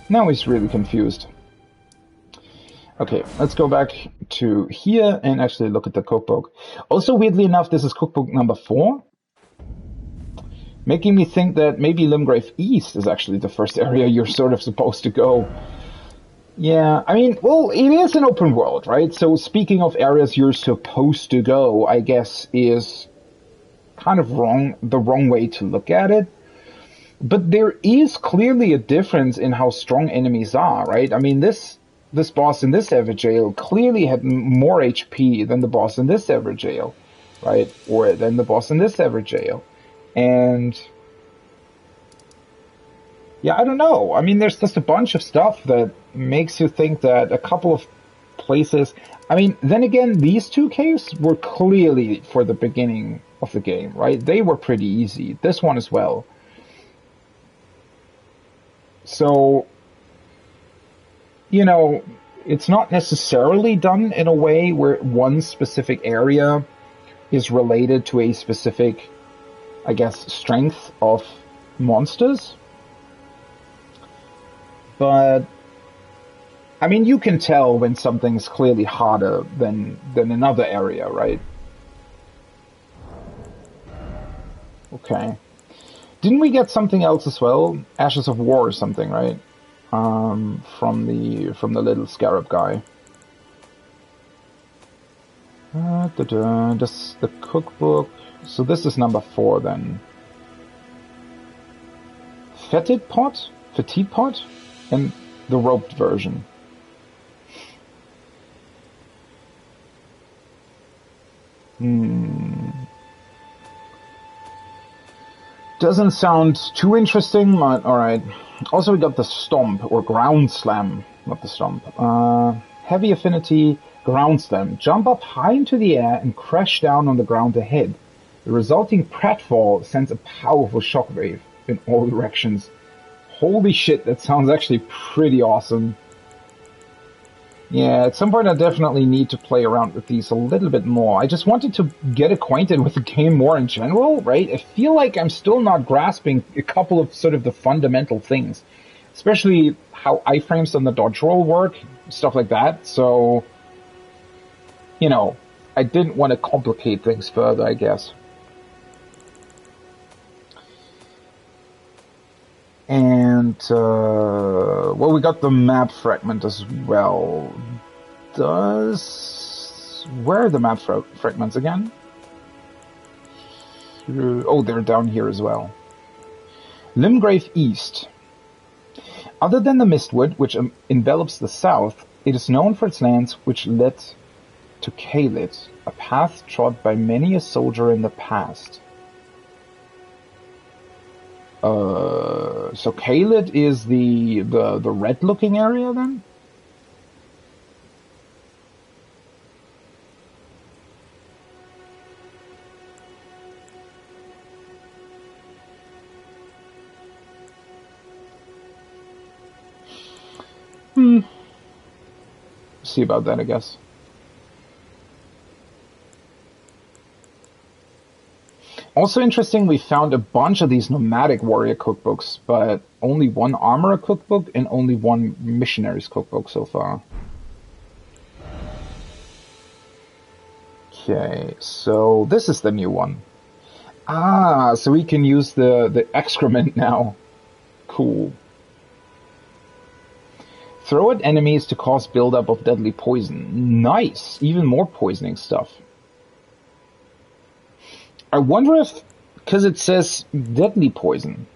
Now he's really confused. Okay, let's go back to here and actually look at the cookbook. Also, weirdly enough, this is cookbook number 4. Making me think that maybe Limgrave East is actually the first area you're sort of supposed to go. Yeah, I mean, well, it is an open world, right? So speaking of areas you're supposed to go, I guess is kind of the wrong way to look at it. But there is clearly a difference in how strong enemies are, right? I mean, this boss in this ever jail clearly had more HP than the boss in this ever jail, right? Or than the boss in this ever jail. And yeah, I don't know. I mean, there's just a bunch of stuff that makes you think that a couple of places... I mean, then again, these 2 caves were clearly for the beginning of the game, right? They were pretty easy. This one as well. So, you know, it's not necessarily done in a way where one specific area is related to a specific, I guess, strength of monsters. But, I mean, you can tell when something's clearly harder than another area, right? Okay. Didn't we get something else as well? Ashes of War or something, right? From the little scarab guy. This the cookbook. So this is number 4 then. Fetid pot, and the roped version. Doesn't sound too interesting, but alright. Also we got the Stomp, or Ground Slam, not the Stomp. Heavy affinity, Ground Slam. Jump up high into the air and crash down on the ground ahead. The resulting pratfall sends a powerful shockwave in all directions. Holy shit, that sounds actually pretty awesome. Yeah, at some point I definitely need to play around with these a little bit more. I just wanted to get acquainted with the game more in general, right? I feel like I'm still not grasping a couple of sort of the fundamental things. Especially how iframes on the dodge roll work, stuff like that. So, you know, I didn't want to complicate things further, I guess. And, well, we got the map fragment as well. Where are the map fragments again? Oh, they're down here as well. Limgrave East. Other than the Mistwood, which envelops the south, it is known for its lands which led to Caelid, a path trod by many a soldier in the past. So Caelid is the red-looking area then? See about that, I guess. Also interesting, we found a bunch of these nomadic warrior cookbooks, but only one armorer cookbook and only one missionary's cookbook so far. Okay, so this is the new one. Ah, so we can use the excrement now. Cool. Throw at enemies to cause buildup of deadly poison. Nice! Even more poisoning stuff. I wonder if... because it says deadly poison.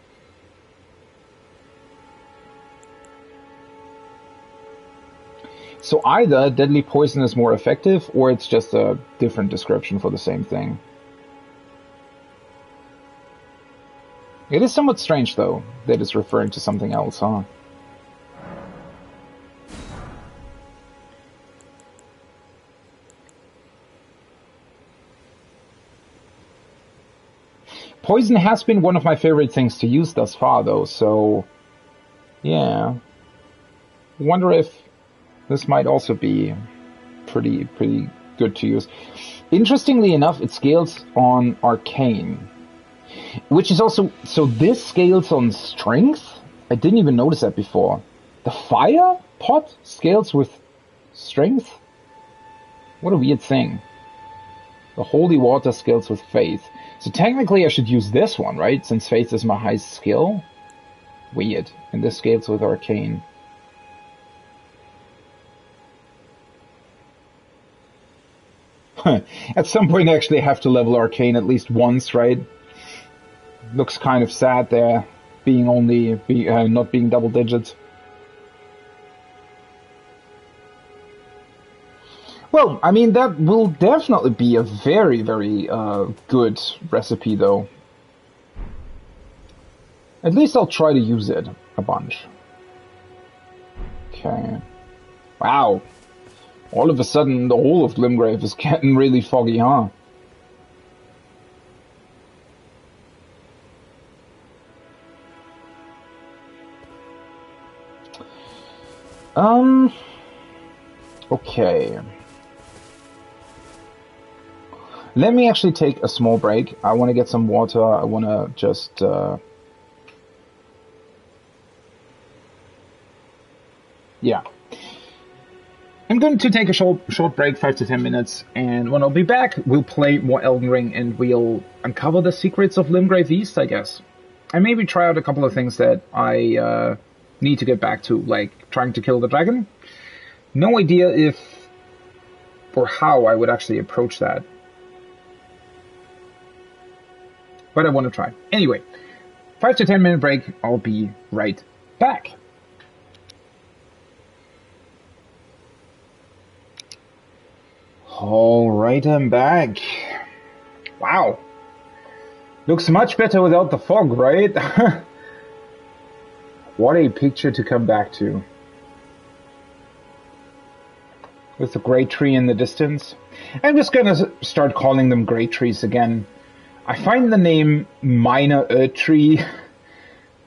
So either deadly poison is more effective, or it's just a different description for the same thing. It is somewhat strange, though, that it's referring to something else, huh? Poison has been one of my favorite things to use thus far, though, so... yeah. Wonder if this might also be pretty good to use. Interestingly enough, it scales on Arcane. Which is also... so this scales on Strength? I didn't even notice that before. The Fire pot scales with Strength? What a weird thing. The Holy Water scales with Faith. So technically I should use this one, right? Since Faith is my highest skill? Weird. And this scales with Arcane. At some point I actually have to level Arcane at least once, right? Looks kind of sad there, being not being double digits. Well, I mean, that will definitely be a very, very good recipe, though. At least I'll try to use it a bunch. Okay. Wow. All of a sudden, the whole of Limgrave is getting really foggy, huh? Okay. Let me actually take a small break. I want to get some water. I want to just... yeah. I'm going to take a short break, 5 to 10 minutes, and when I'll be back, we'll play more Elden Ring and we'll uncover the secrets of Limgrave East, I guess. And maybe try out a couple of things that I need to get back to, like trying to kill the dragon. No idea if or how I would actually approach that. But I want to try. Anyway, 5 to 10 minute break, I'll be right back. Alright, I'm back. Wow. Looks much better without the fog, right? What a picture to come back to. With the great tree in the distance. I'm just gonna start calling them great trees again. I find the name Minor Earth Tree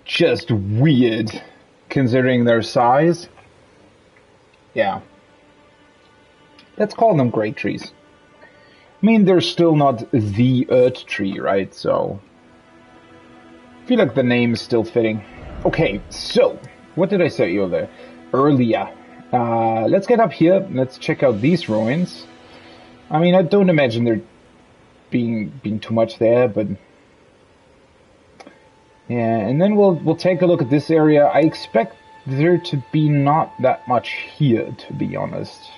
just weird, considering their size. Yeah. Let's call them great trees. I mean, they're still not the Earth Tree, right? So, I feel like the name is still fitting. Okay, so, what did I say earlier? Let's get up here. Let's check out these ruins. I mean, I don't imagine there being too much there, but yeah. And then we'll take a look at this area. I expect there to be not that much here, to be honest.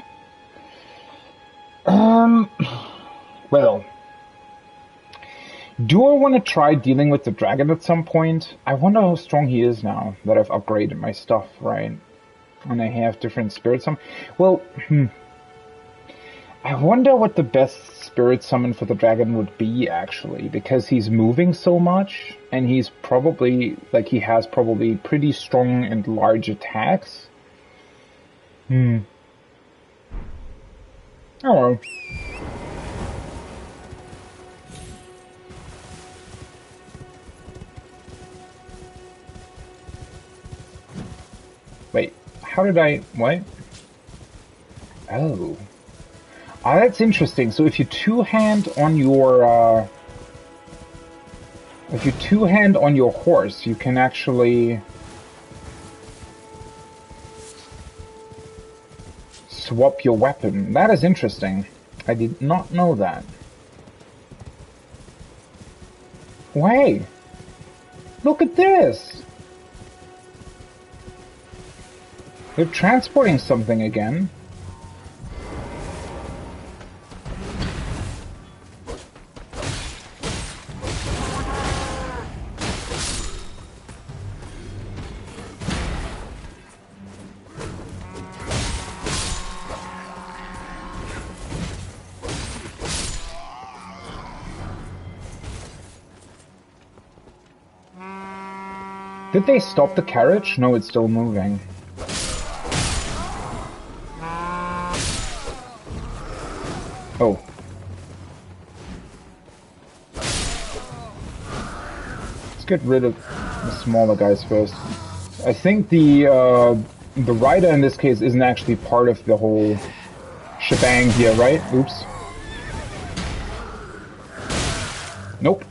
Well, do I want to try dealing with the dragon at some point? I wonder how strong he is now that I've upgraded my stuff, right? And I have different spirits. Well, I wonder what the best spirit summon for the dragon would be, actually, because he's moving so much, and he's probably, like, he has probably pretty strong and large attacks. Oh well. Wait, how did I... what? Oh. Ah, that's interesting. So if you two-hand on your... if you two-hand on your horse, you can actually... swap your weapon. That is interesting. I did not know that. Wait! Look at this! They're transporting something again. Did they stop the carriage? No, it's still moving. Oh. Let's get rid of the smaller guys first. I think the rider in this case isn't actually part of the whole shebang here, right? Oops. Nope.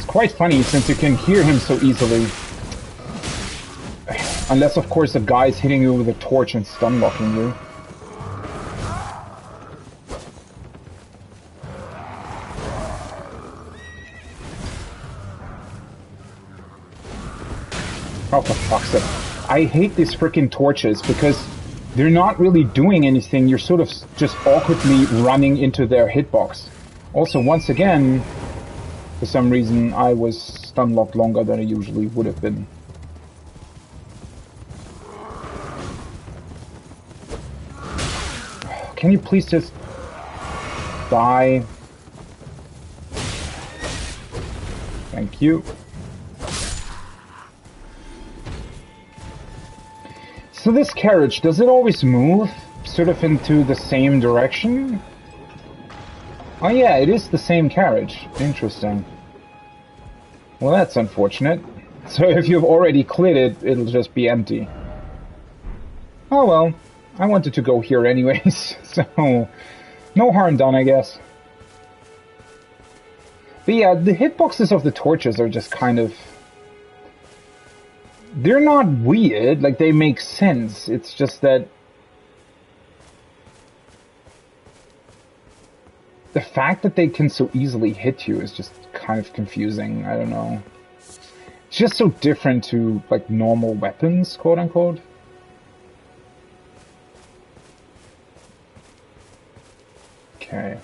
Quite funny since you can hear him so easily. Unless of course a guy's hitting you with a torch and stun locking you. Oh, for fuck's sake. I hate these frickin' torches because they're not really doing anything. You're sort of just awkwardly running into their hitbox. Also, once again, for some reason, I was stun locked longer than I usually would have been. Can you please just die? Thank you. So this carriage, does it always move sort of into the same direction? Oh yeah, it is the same carriage. Interesting. Well, that's unfortunate. So if you've already cleared it, it'll just be empty. Oh well, I wanted to go here anyways, so no harm done, I guess. But yeah, the hitboxes of the torches are just kind of... They're not weird, like they make sense. It's just that the fact that they can so easily hit you is just kind of confusing. I don't know. It's just so different to, like, normal weapons, quote-unquote. Okay.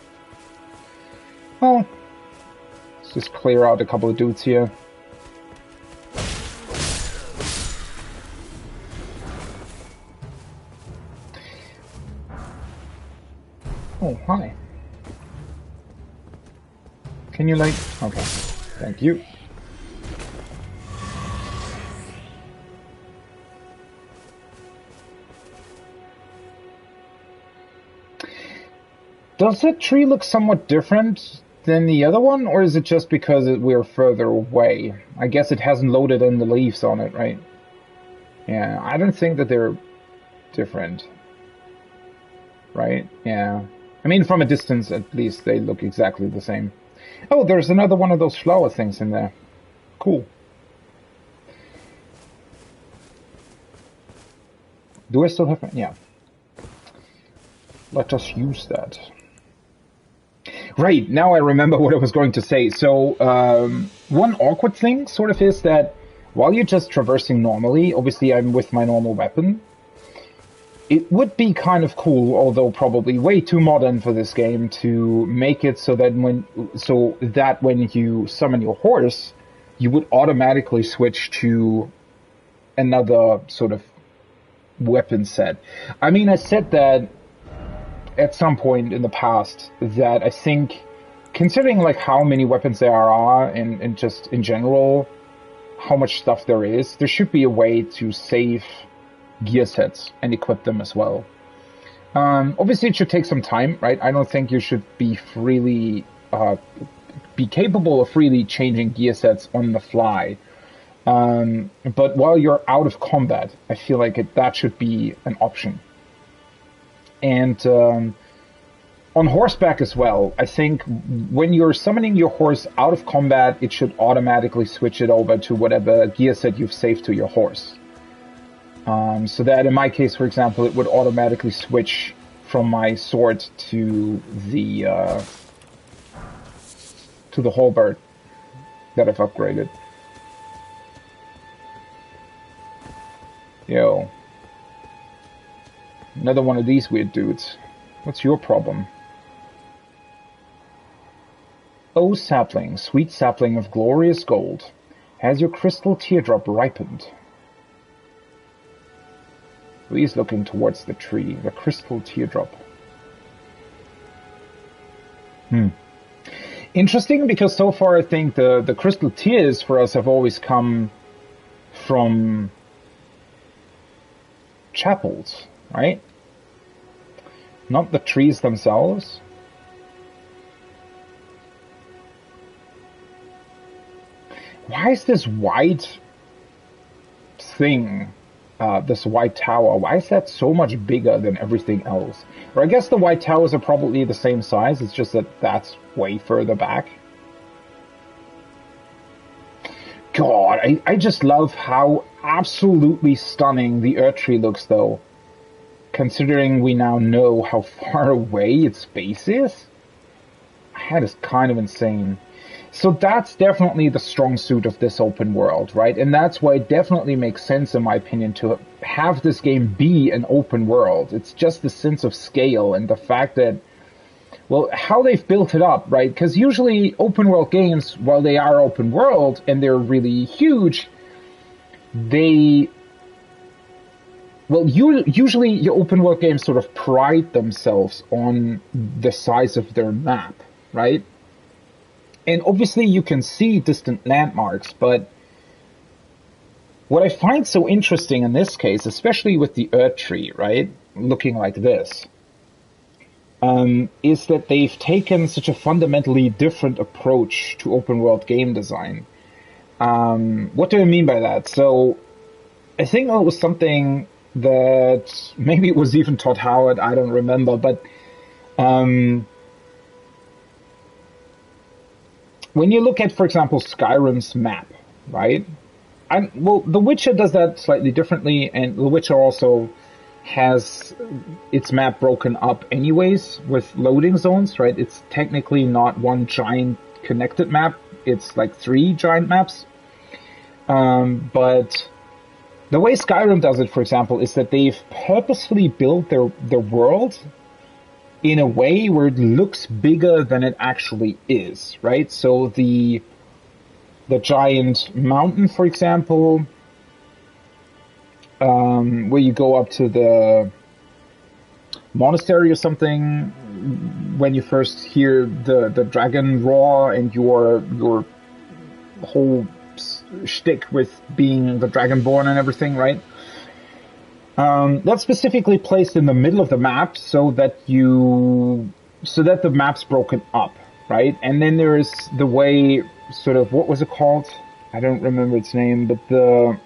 Well, let's just clear out a couple of dudes here. Oh, hi. Can you, like... Okay. Thank you. Does that tree look somewhat different than the other one, or is it just because we're further away? I guess it hasn't loaded in the leaves on it, right? Yeah, I don't think that they're different. Right? Yeah. I mean, from a distance, at least, they look exactly the same. Oh, there's another one of those flower things in there. Cool. Do I still have... Yeah. Let us use that. Right, now I remember what I was going to say. So, one awkward thing, sort of, is that while you're just traversing normally, obviously I'm with my normal weapon, it would be kind of cool, although probably way too modern for this game, to make it so that when you summon your horse, you would automatically switch to another sort of weapon set. I mean, I said that at some point in the past, that I think, considering like how many weapons there are and just in general how much stuff there is, there should be a way to save gear sets and equip them as well. Obviously it should take some time, right? I don't think you should be freely be capable of freely changing gear sets on the fly. But while you're out of combat, I feel like that should be an option. And on horseback as well, I think when you're summoning your horse out of combat, it should automatically switch it over to whatever gear set you've saved to your horse. So that in my case, for example, it would automatically switch from my sword to the halberd that I've upgraded. Yo. Another one of these weird dudes. What's your problem? O sapling, sweet sapling of glorious gold, has your crystal teardrop ripened? He's looking towards the tree, the crystal teardrop. Interesting, because so far I think the crystal tears for us have always come from chapels, right? Not the trees themselves. Why is this white thing, this white tower, why is that so much bigger than everything else? Or I guess the white towers are probably the same size, it's just that that's way further back. God, I just love how absolutely stunning the Erdtree looks, though. Considering we now know how far away its base is. That is kind of insane. So that's definitely the strong suit of this open world, right? And that's why it definitely makes sense, in my opinion, to have this game be an open world. It's just the sense of scale and the fact that, well, how they've built it up, right? Because usually open world games, while they are open world and they're really huge, usually your open world games sort of pride themselves on the size of their map, right? And obviously you can see distant landmarks, but what I find so interesting in this case, especially with the Erdtree, right, looking like this, is that they've taken such a fundamentally different approach to open world game design. What do I mean by that? So I think it was something that maybe it was even Todd Howard, I don't remember, but when you look at, for example, Skyrim's map, right? Well, The Witcher does that slightly differently, and The Witcher also has its map broken up anyways with loading zones, right? It's technically not one giant connected map. It's like 3 giant maps. But the way Skyrim does it, for example, is that they've purposefully built their world in a way where it looks bigger than it actually is, right? So the giant mountain, for example, where you go up to the monastery or something, when you first hear the dragon roar and your whole shtick with being the dragonborn and everything, right? That's specifically placed in the middle of the map so that the map's broken up, right? And then there is the way, sort of, what was it called? I don't remember its name, but the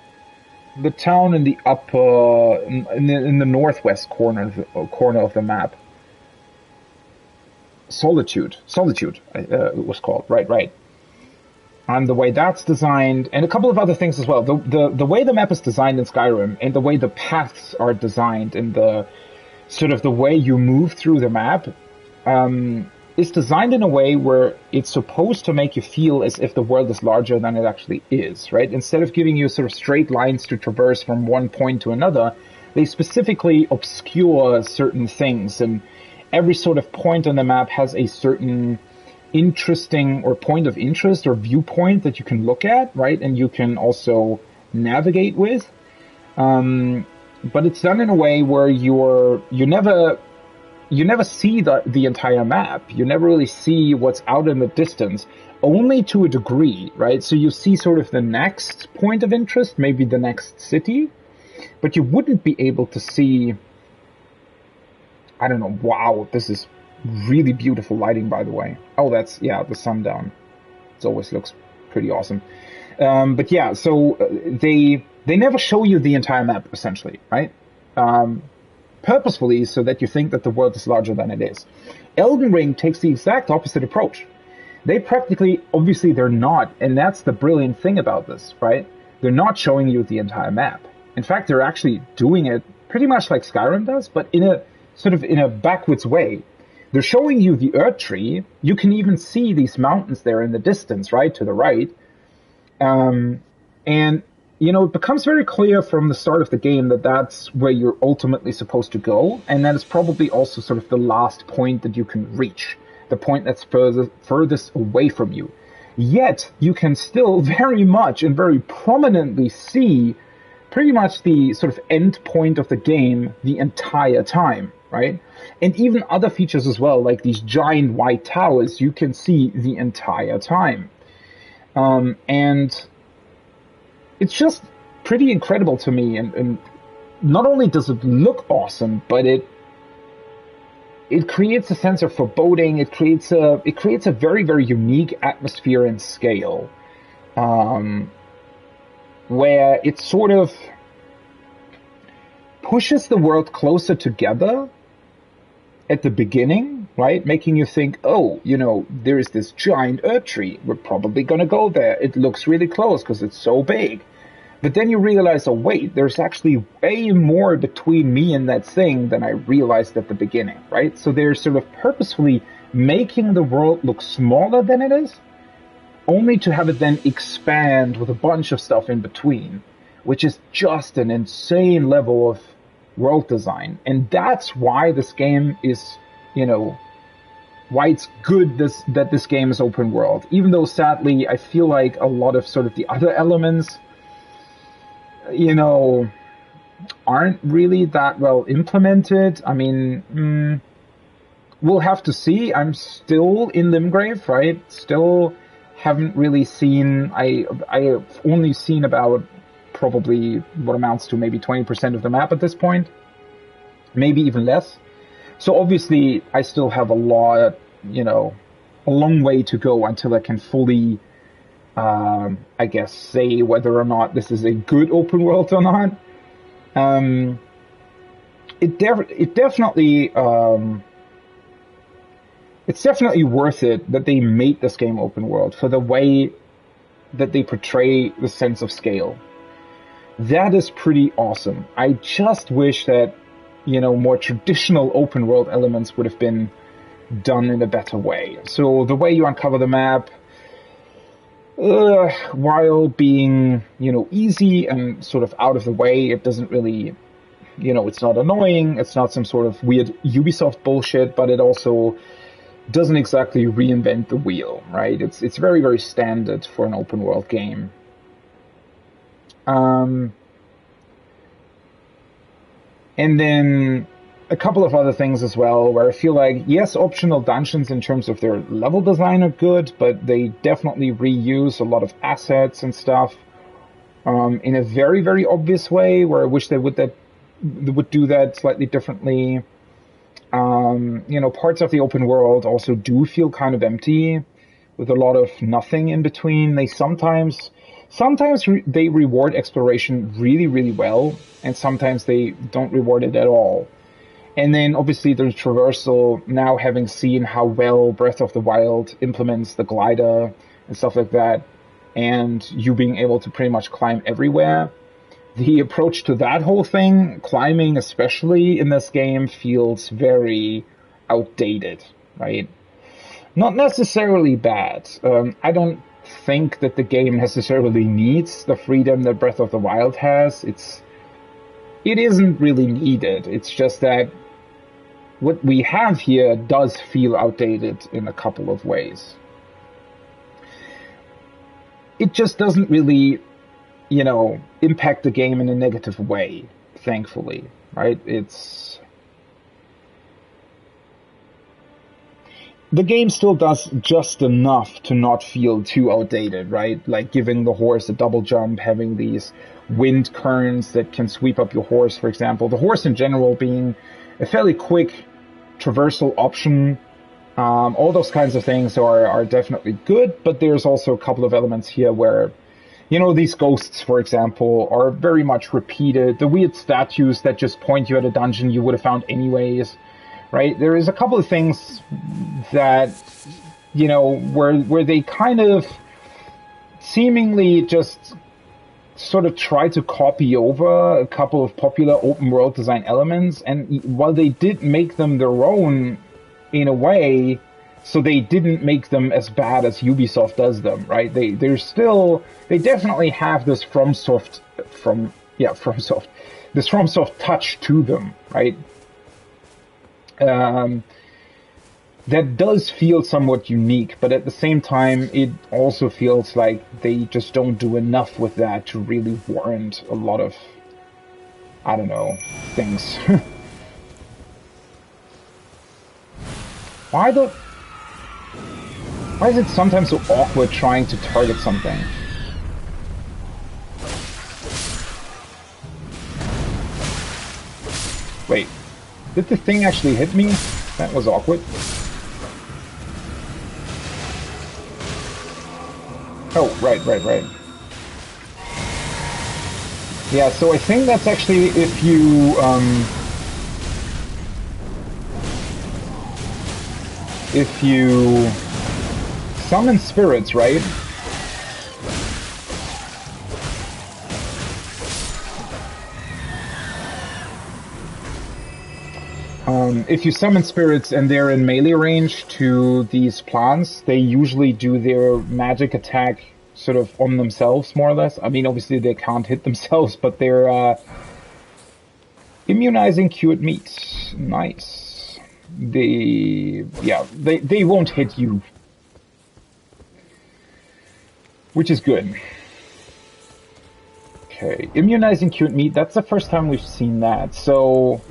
town in the upper, in the northwest corner of the map. Solitude, it was called, right. And the way that's designed, and a couple of other things as well. The way the map is designed in Skyrim, and the way the paths are designed, and the sort of the way you move through the map, is designed in a way where it's supposed to make you feel as if the world is larger than it actually is, right? Instead of giving you sort of straight lines to traverse from one point to another, they specifically obscure certain things, and every sort of point on the map has a certain interesting or point of interest or viewpoint that you can look at, right? And you can also navigate with. But it's done in a way where you never see the entire map. You never really see what's out in the distance, only to a degree, right? So you see sort of the next point of interest, maybe the next city, but you wouldn't be able to see, I don't know, wow, this is really beautiful lighting, by the way. Oh, that's, yeah, the sundown. It always looks pretty awesome. But yeah, so they never show you the entire map, essentially, right? Purposefully, so that you think that the world is larger than it is. Elden Ring takes the exact opposite approach. They practically, obviously they're not, and that's the brilliant thing about this, right? They're not showing you the entire map. In fact, they're actually doing it pretty much like Skyrim does, but in a sort of in a backwards way. They're showing you the Earth Tree. You can even see these mountains there in the distance, right, to the right. And, it becomes very clear from the start of the game that that's where you're ultimately supposed to go. And that is probably also sort of the last point that you can reach, the point that's furthest away from you. Yet, you can still very much and very prominently see pretty much the sort of end point of the game the entire time, right? And even other features as well, like these giant white towers, you can see the entire time. And it's just pretty incredible to me. And not only does it look awesome, but it creates a sense of foreboding. It creates a very, very unique atmosphere and scale, where it sort of pushes the world closer together at the beginning, right? Making you think, oh, there is this giant Earth Tree. We're probably going to go there. It looks really close because it's so big. But then you realize, oh, wait, there's actually way more between me and that thing than I realized at the beginning, right? So they're sort of purposefully making the world look smaller than it is, only to have it then expand with a bunch of stuff in between, which is just an insane level of world design. And that's why this game is, why it's good that this game is open world. Even though, sadly, I feel like a lot of sort of the other elements, aren't really that well implemented. I mean, we'll have to see. I'm still in Limgrave, right? Still haven't really seen, I've only seen about probably what amounts to maybe 20% of the map at this point, maybe even less. So obviously I still have a lot, a long way to go until I can fully, I guess, say whether or not this is a good open world or not. It's definitely worth it that they made this game open world for the way that they portray the sense of scale. That is pretty awesome. I just wish that, more traditional open world elements would have been done in a better way. So the way you uncover the map, while being, easy and sort of out of the way, it doesn't really, it's not annoying, it's not some sort of weird Ubisoft bullshit, but it also doesn't exactly reinvent the wheel, right? It's very, very standard for an open world game. And then a couple of other things as well, where I feel like, yes, optional dungeons in terms of their level design are good, but they definitely reuse a lot of assets and stuff in a very, very obvious way, where I wish they would do that slightly differently. Parts of the open world also do feel kind of empty, with a lot of nothing in between. They sometimes they reward exploration really, really well, and sometimes they don't reward it at all. And then obviously there's traversal, now having seen how well Breath of the Wild implements the glider and stuff like that, and you being able to pretty much climb everywhere. The approach to that whole thing, climbing especially in this game, feels very outdated, right? Not necessarily bad. I don't think that the game necessarily needs the freedom that Breath of the Wild has. It isn't really needed. It's just that what we have here does feel outdated in a couple of ways. It just doesn't really, impact the game in a negative way, thankfully, right? The game still does just enough to not feel too outdated, right? Like giving the horse a double jump, having these wind currents that can sweep up your horse, for example. The horse in general being a fairly quick traversal option. All those kinds of things are definitely good, but there's also a couple of elements here where, these ghosts, for example, are very much repeated. The weird statues that just point you at a dungeon you would have found anyways. Right? There is a couple of things that, where they kind of seemingly just sort of tried to copy over a couple of popular open world design elements, and while they did make them their own in a way, so they didn't make them as bad as Ubisoft does them, right? They definitely have this FromSoft touch to them, right? That does feel somewhat unique, but at the same time, it also feels like they just don't do enough with that to really warrant a lot of, I don't know, things. Why is it sometimes so awkward trying to target something? Wait, did the thing actually hit me? That was awkward. Oh, right. Yeah, so I think that's actually if you summon spirits, right? If you summon spirits and they're in melee range to these plants, they usually do their magic attack sort of on themselves, more or less. I mean, obviously they can't hit themselves, but they're immunizing cured meat. Nice. They won't hit you, which is good. Okay, immunizing cured meat. That's the first time we've seen that. So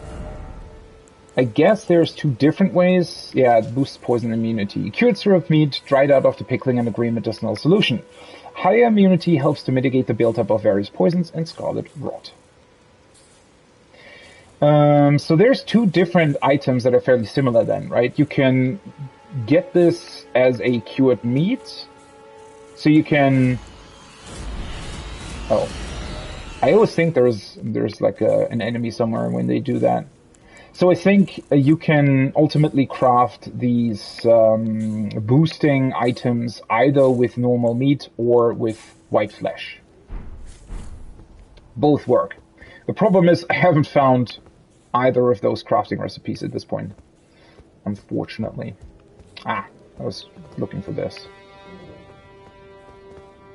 I guess there's two different ways. Yeah, it boosts poison immunity. Cured syrup meat, dried out after pickling and a green medicinal solution. Higher immunity helps to mitigate the buildup of various poisons and scarlet rot. So there's two different items that are fairly similar then, right? You can get this as a cured meat. So you can... Oh. I always think there's like an enemy somewhere when they do that. So I think you can ultimately craft these boosting items either with normal meat or with white flesh. Both work. The problem is I haven't found either of those crafting recipes at this point, unfortunately. I was looking for this.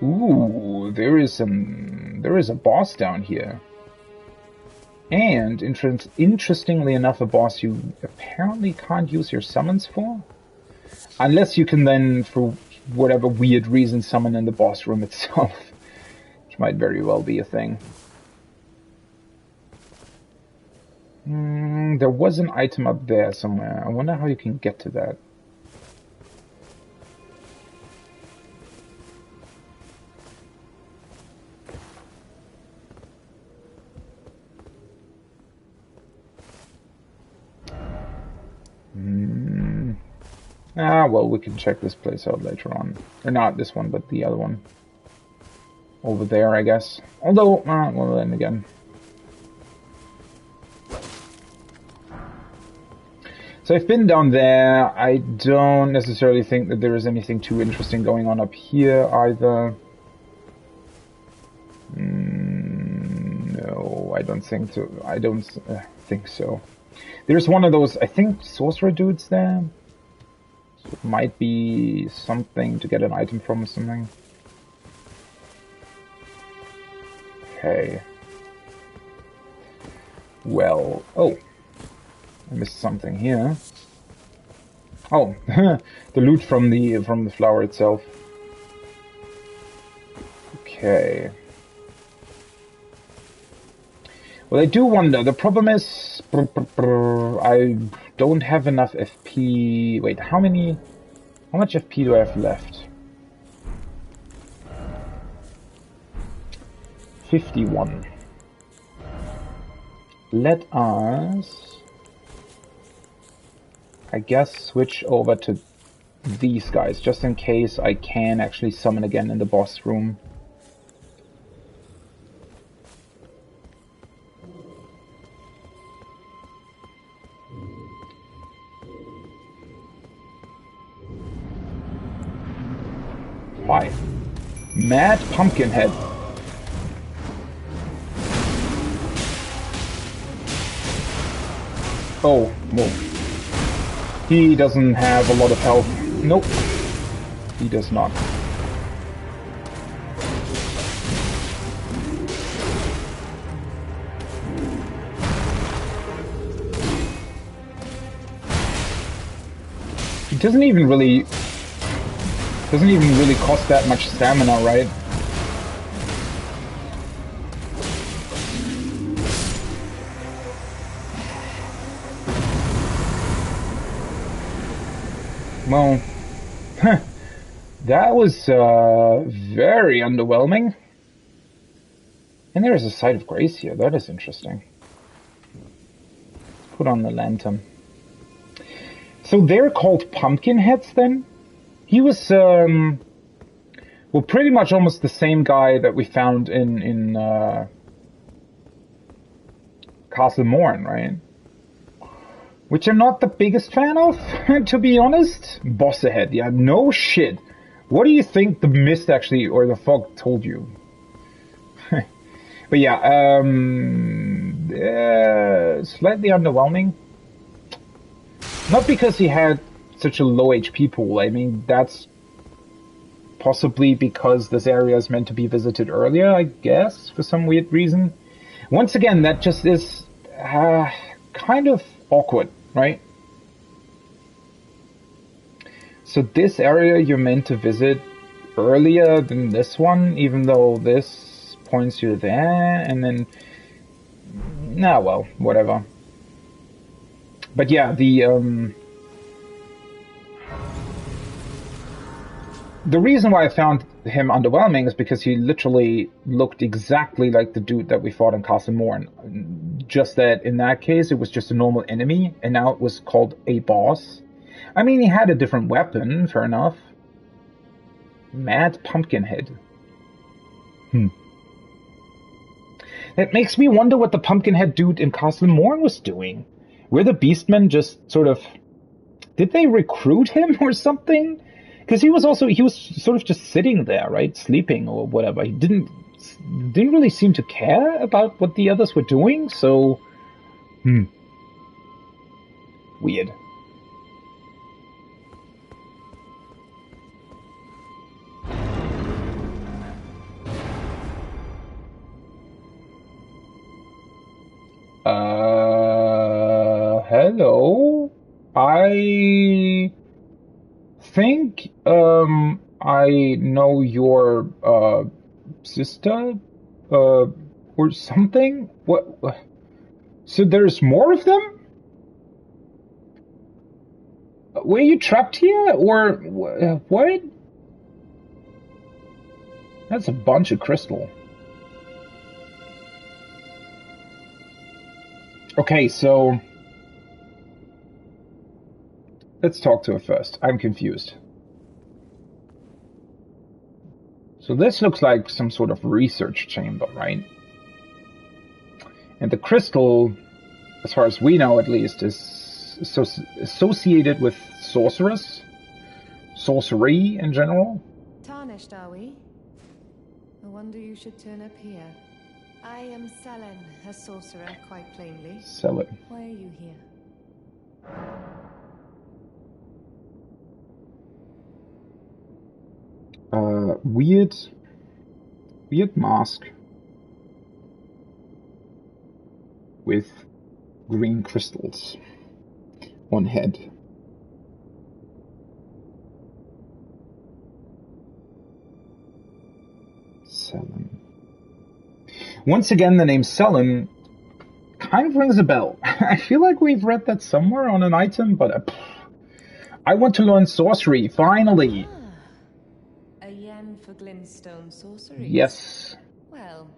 Ooh, there is a boss down here. And, interestingly enough, a boss you apparently can't use your summons for. Unless you can then, for whatever weird reason, summon in the boss room itself. Which might very well be a thing. There was an item up there somewhere. I wonder how you can get to that. Well, we can check this place out later on. Or not this one, but the other one. Over there, I guess. Although, well, then again. So I've been down there. I don't necessarily think that there is anything too interesting going on up here either. No, I don't think so. I don't think so. There's one of those, I think, sorcerer dudes there. So it might be something to get an item from or something. Okay. Well, oh. I missed something here. Oh, the loot from the flower itself. Okay. Well, I do wonder. The problem is, I don't have enough FP. Wait, how much FP do I have left? 51. Let us, I guess, switch over to these guys, just in case I can actually summon again in the boss room. Why? Mad Pumpkinhead. Oh, well. He doesn't have a lot of health. Nope. He does not. It doesn't even really cost that much stamina, right? Well, that was very underwhelming. And there is a site of grace here. That is interesting. Let's put on the lantern. So they're called pumpkin heads then? He was, well, pretty much almost the same guy that we found in Castle Morn, right? Which I'm not the biggest fan of, to be honest. Boss ahead, yeah, no shit. What do you think the mist actually, or the fog told you? But yeah, slightly underwhelming. Not because he had such a low HP pool. I mean, that's possibly because this area is meant to be visited earlier, I guess, for some weird reason. Once again, that just is kind of awkward, right? So this area you're meant to visit earlier than this one, even though this points you there, and then... Nah, well, whatever. But yeah, the reason why I found him underwhelming is because he literally looked exactly like the dude that we fought in Castle Morn. Just that in that case, it was just a normal enemy, and now it was called a boss. I mean, he had a different weapon, fair enough. Mad Pumpkinhead. That makes me wonder what the Pumpkinhead dude in Castle Morn was doing. Were the Beastmen just sort of... Did they recruit him or something? Because he was sort of just sitting there, right? Sleeping or whatever. He didn't really seem to care about what the others were doing, so... Weird. Hello? I think, I know your, sister, or something? What? So there's more of them? Were you trapped here, or what? That's a bunch of crystal. Okay, so... Let's talk to her first. I'm confused. So this looks like some sort of research chamber, right? And the crystal, as far as we know at least, is associated with sorceress? Sorcery in general? Tarnished, are we? No wonder you should turn up here. I am Selen, a sorcerer, quite plainly. Selen. Why are you here? Weird mask with green crystals on head. Selen. Once again, the name Selen kind of rings a bell. I feel like we've read that somewhere on an item, but I want to learn sorcery, finally! A yen for glintstone sorcery? Yes. Well,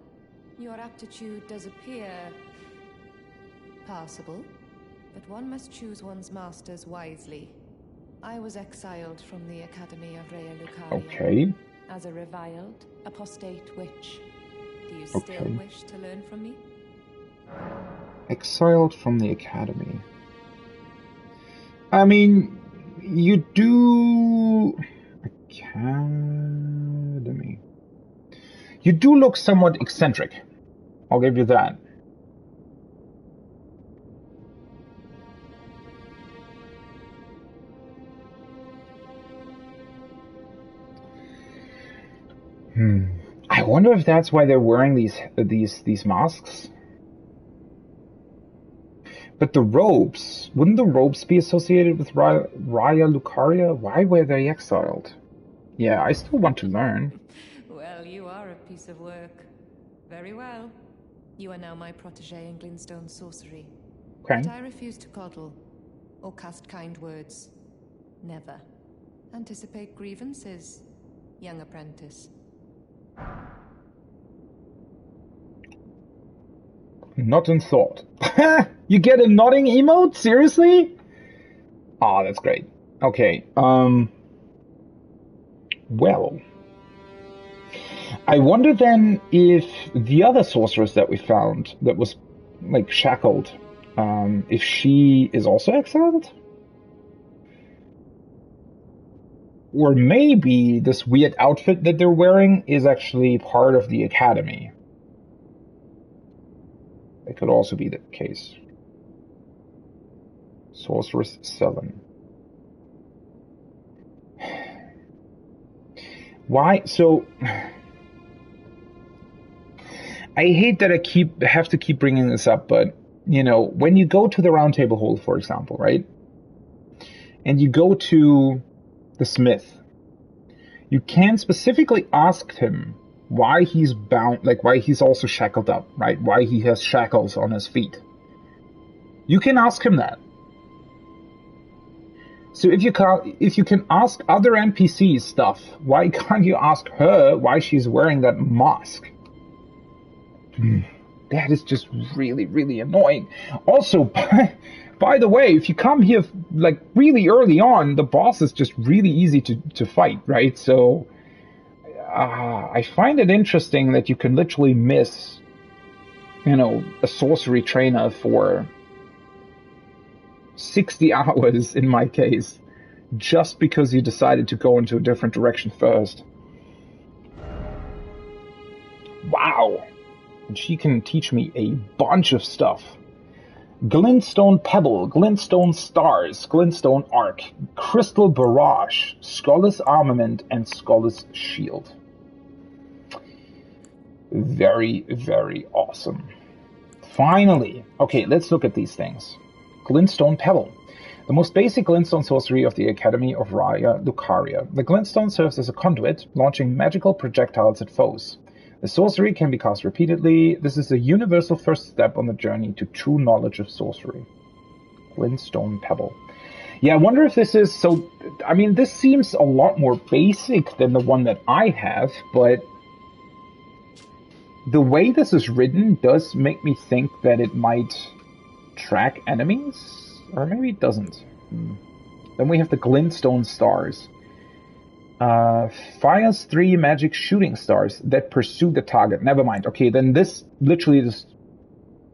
your aptitude does appear passable, but one must choose one's masters wisely. I was exiled from the Academy of Rea Lucaria. Okay. As a reviled, apostate witch. Do you still wish to learn from me? Exiled from the Academy. I mean, you do... Academy. You do look somewhat eccentric. I'll give you that. I wonder if that's why they're wearing these masks. But the robes, wouldn't the robes be associated with Raya Lucaria? Why were they exiled? Yeah, I still want to learn. Well, you are a piece of work. Very well. You are now my protege in Glintstone sorcery. Okay. But I refuse to coddle or cast kind words. Never. Anticipate grievances, young apprentice. Not in thought. You get a nodding emote? Seriously? Ah, that's great. Okay. Well, I wonder then if the other sorceress that we found that was like shackled, if she is also exiled? Or maybe this weird outfit that they're wearing is actually part of the academy. It could also be the case. Sorceress Selen. Why? So, I hate that I have to keep bringing this up, but, you know, when you go to the Round Table Hall, for example, right? And you go to the smith, you can specifically ask him why he's bound, like why he's also shackled up, right? Why he has shackles on his feet. You can ask him that. So if you can ask other NPCs stuff, why can't you ask her why she's wearing that mask? That is just really, really annoying. Also, by the way, if you come here like really early on, the boss is just really easy to fight, right? So I find it interesting that you can literally miss, you know, a sorcery trainer for 60 hours in my case, just because you decided to go into a different direction first. Wow. And she can teach me a bunch of stuff. Glintstone Pebble, Glintstone Stars, Glintstone Arc, Crystal Barrage, Skull's Armament, and Skull's Shield. Very, very awesome. Finally. Okay, let's look at these things. Glintstone Pebble. The most basic glintstone sorcery of the Academy of Raya Lucaria. The glintstone serves as a conduit, launching magical projectiles at foes. The sorcery can be cast repeatedly. This is a universal first step on the journey to true knowledge of sorcery. Glintstone Pebble. Yeah, I wonder if this is so... I mean, this seems a lot more basic than the one that I have, but the way this is written does make me think that it might track enemies, or maybe it doesn't. Then we have the Glintstone Stars. Fires 3 magic shooting stars that pursue the target. Never mind. Okay, then this literally just...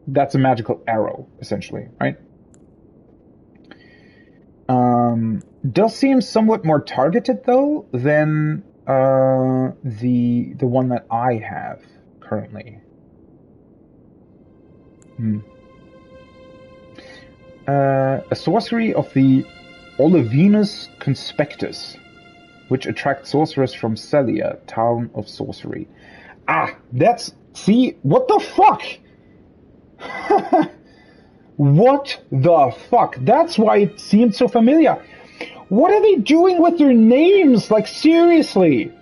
that's a magical arrow, essentially, right? Does seem somewhat more targeted, though, than the one that I have currently. A sorcery of the Olivinus Conspectus, which attracts sorcerers from Celia, town of sorcery. Ah, that's... see? What the fuck? What the fuck? That's why it seemed so familiar. What are they doing with their names? Like, seriously.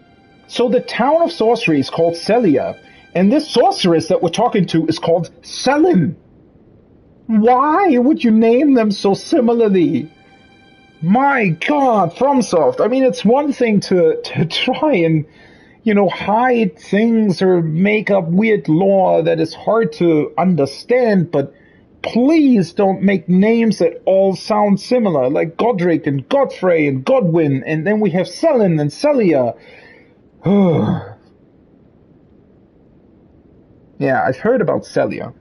So the town of sorcery is called Celia, and this sorceress that we're talking to is called Selen. Why would you name them so similarly? My God, FromSoft. I mean, it's one thing to try and, you know, hide things or make up weird lore that is hard to understand, but please don't make names that all sound similar, like Godric and Godfrey and Godwin, and then we have Selen and Celia. Yeah, I've heard about Celia.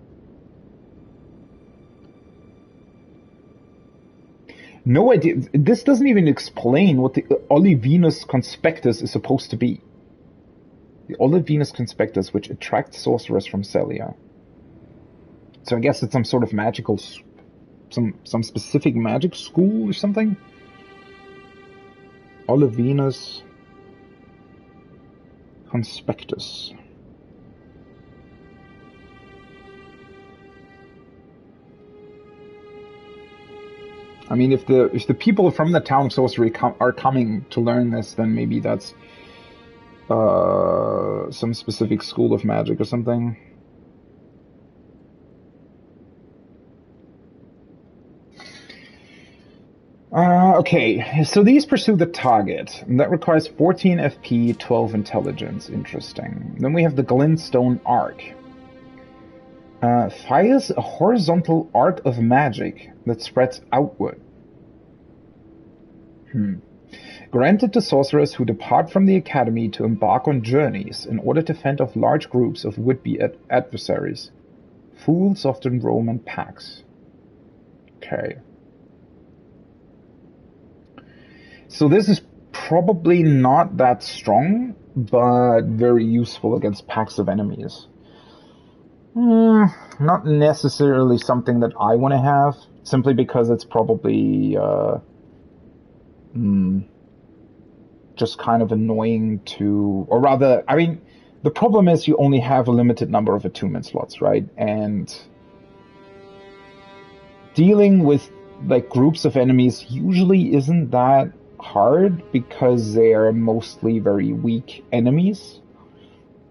No idea. This doesn't even explain what the Olivinus Conspectus is supposed to be. The Olivinus Conspectus, which attracts sorcerers from Celia. So I guess it's some sort of magical, some specific magic school or something? Olivinus Conspectus. I mean, if the people from the town of sorcery are coming to learn this, then maybe that's some specific school of magic or something. Okay, so these pursue the target. That requires 14 FP, 12 intelligence. Interesting. Then we have the Glintstone Arc. Fires a horizontal arc of magic that spreads outward. Granted to sorcerers who depart from the academy to embark on journeys in order to fend off large groups of would-be adversaries. Fools often roam in packs. Okay. So this is probably not that strong, but very useful against packs of enemies. Not necessarily something that I want to have, simply because it's probably just kind of annoying to, or rather, I mean, the problem is you only have a limited number of attunement slots, right? And dealing with like groups of enemies usually isn't that hard because they are mostly very weak enemies.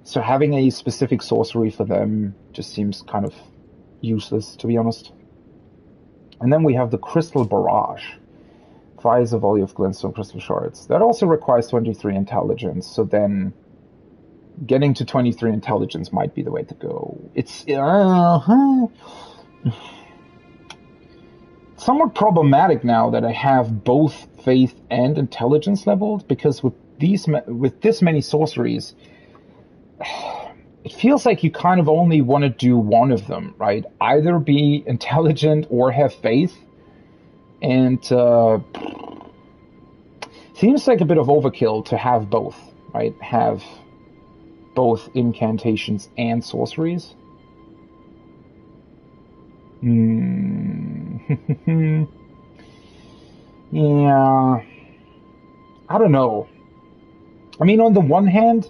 So having a specific sorcery for them just seems kind of useless, to be honest. And then we have the Crystal Barrage. Fires a volley of glintstone crystal shards. That also requires 23 intelligence, so then getting to 23 intelligence might be the way to go. It's somewhat problematic now that I have both faith and intelligence leveled, because with this many sorceries, it feels like you kind of only want to do one of them, right? Either be intelligent or have faith. And seems like a bit of overkill to have both, right? Have both incantations and sorceries. Yeah. I don't know. I mean, on the one hand,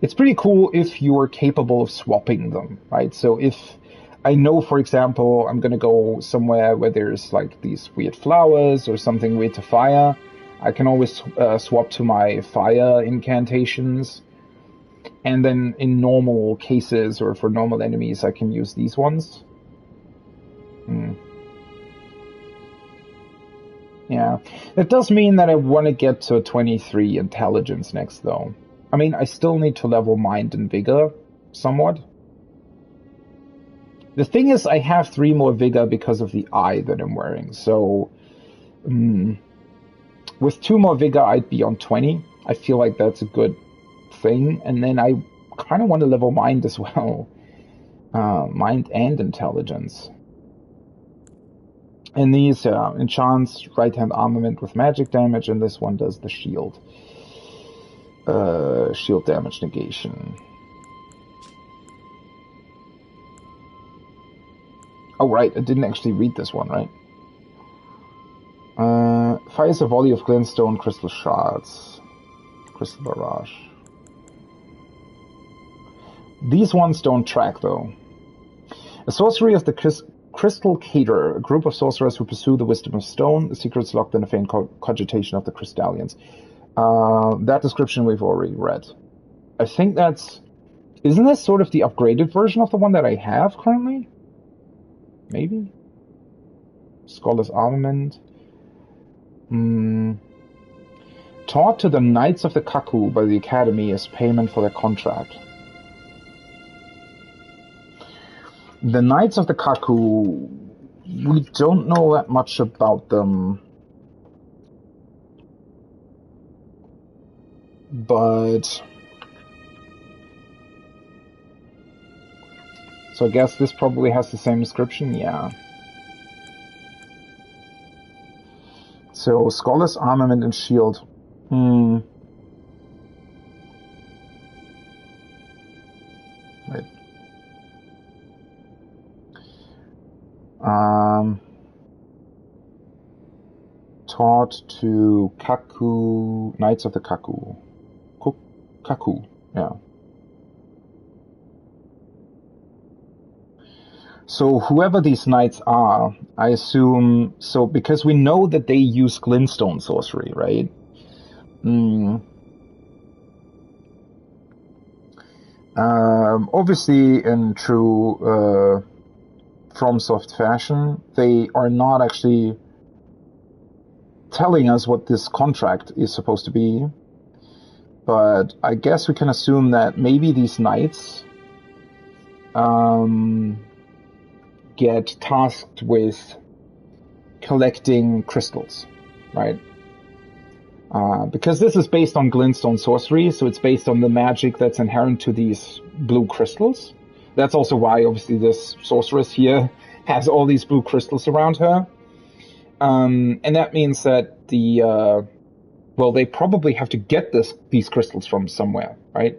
it's pretty cool if you're capable of swapping them, right? So if I know, for example, I'm going to go somewhere where there's like these weird flowers or something weird to fire, I can always swap to my fire incantations. And then in normal cases or for normal enemies, I can use these ones. Yeah. That does mean that I want to get to 23 intelligence next, though. I mean, I still need to level mind and vigor somewhat. The thing is, I have 3 more vigor because of the eye that I'm wearing. So, with 2 more vigor, I'd be on 20. I feel like that's a good thing. And then I kind of want to level mind as well. Mind and intelligence. And these enchants right-hand armament with magic damage, and this one does the shield. Shield damage negation. Oh, right, I didn't actually read this one, right? Fires a volley of glintstone crystal shards. Crystal Barrage. These ones don't track, though. A sorcery of the Crystal Cater, a group of sorcerers who pursue the wisdom of stone, the secrets locked in a faint cogitation of the Crystallians. That description we've already read. I think that's... Isn't this sort of the upgraded version of the one that I have currently? Maybe? Scholar's Armament. Taught to the Knights of the Kaku by the Academy as payment for their contract. The Knights of the Kaku, we don't know that much about them. But... So I guess this probably has the same description, yeah. So, Scholar's Armament and Shield. Wait. Taught to Kaku, Knights of the Kaku. Kaku, Yeah. So whoever these knights are, I assume, so because we know that they use glintstone sorcery, right? Obviously, in true FromSoft fashion, they are not actually telling us what this contract is supposed to be. But I guess we can assume that maybe these knights get tasked with collecting crystals, right? Because this is based on glintstone sorcery, so it's based on the magic that's inherent to these blue crystals. That's also why, obviously, this sorceress here has all these blue crystals around her. And that means that they probably have to get these crystals from somewhere, right?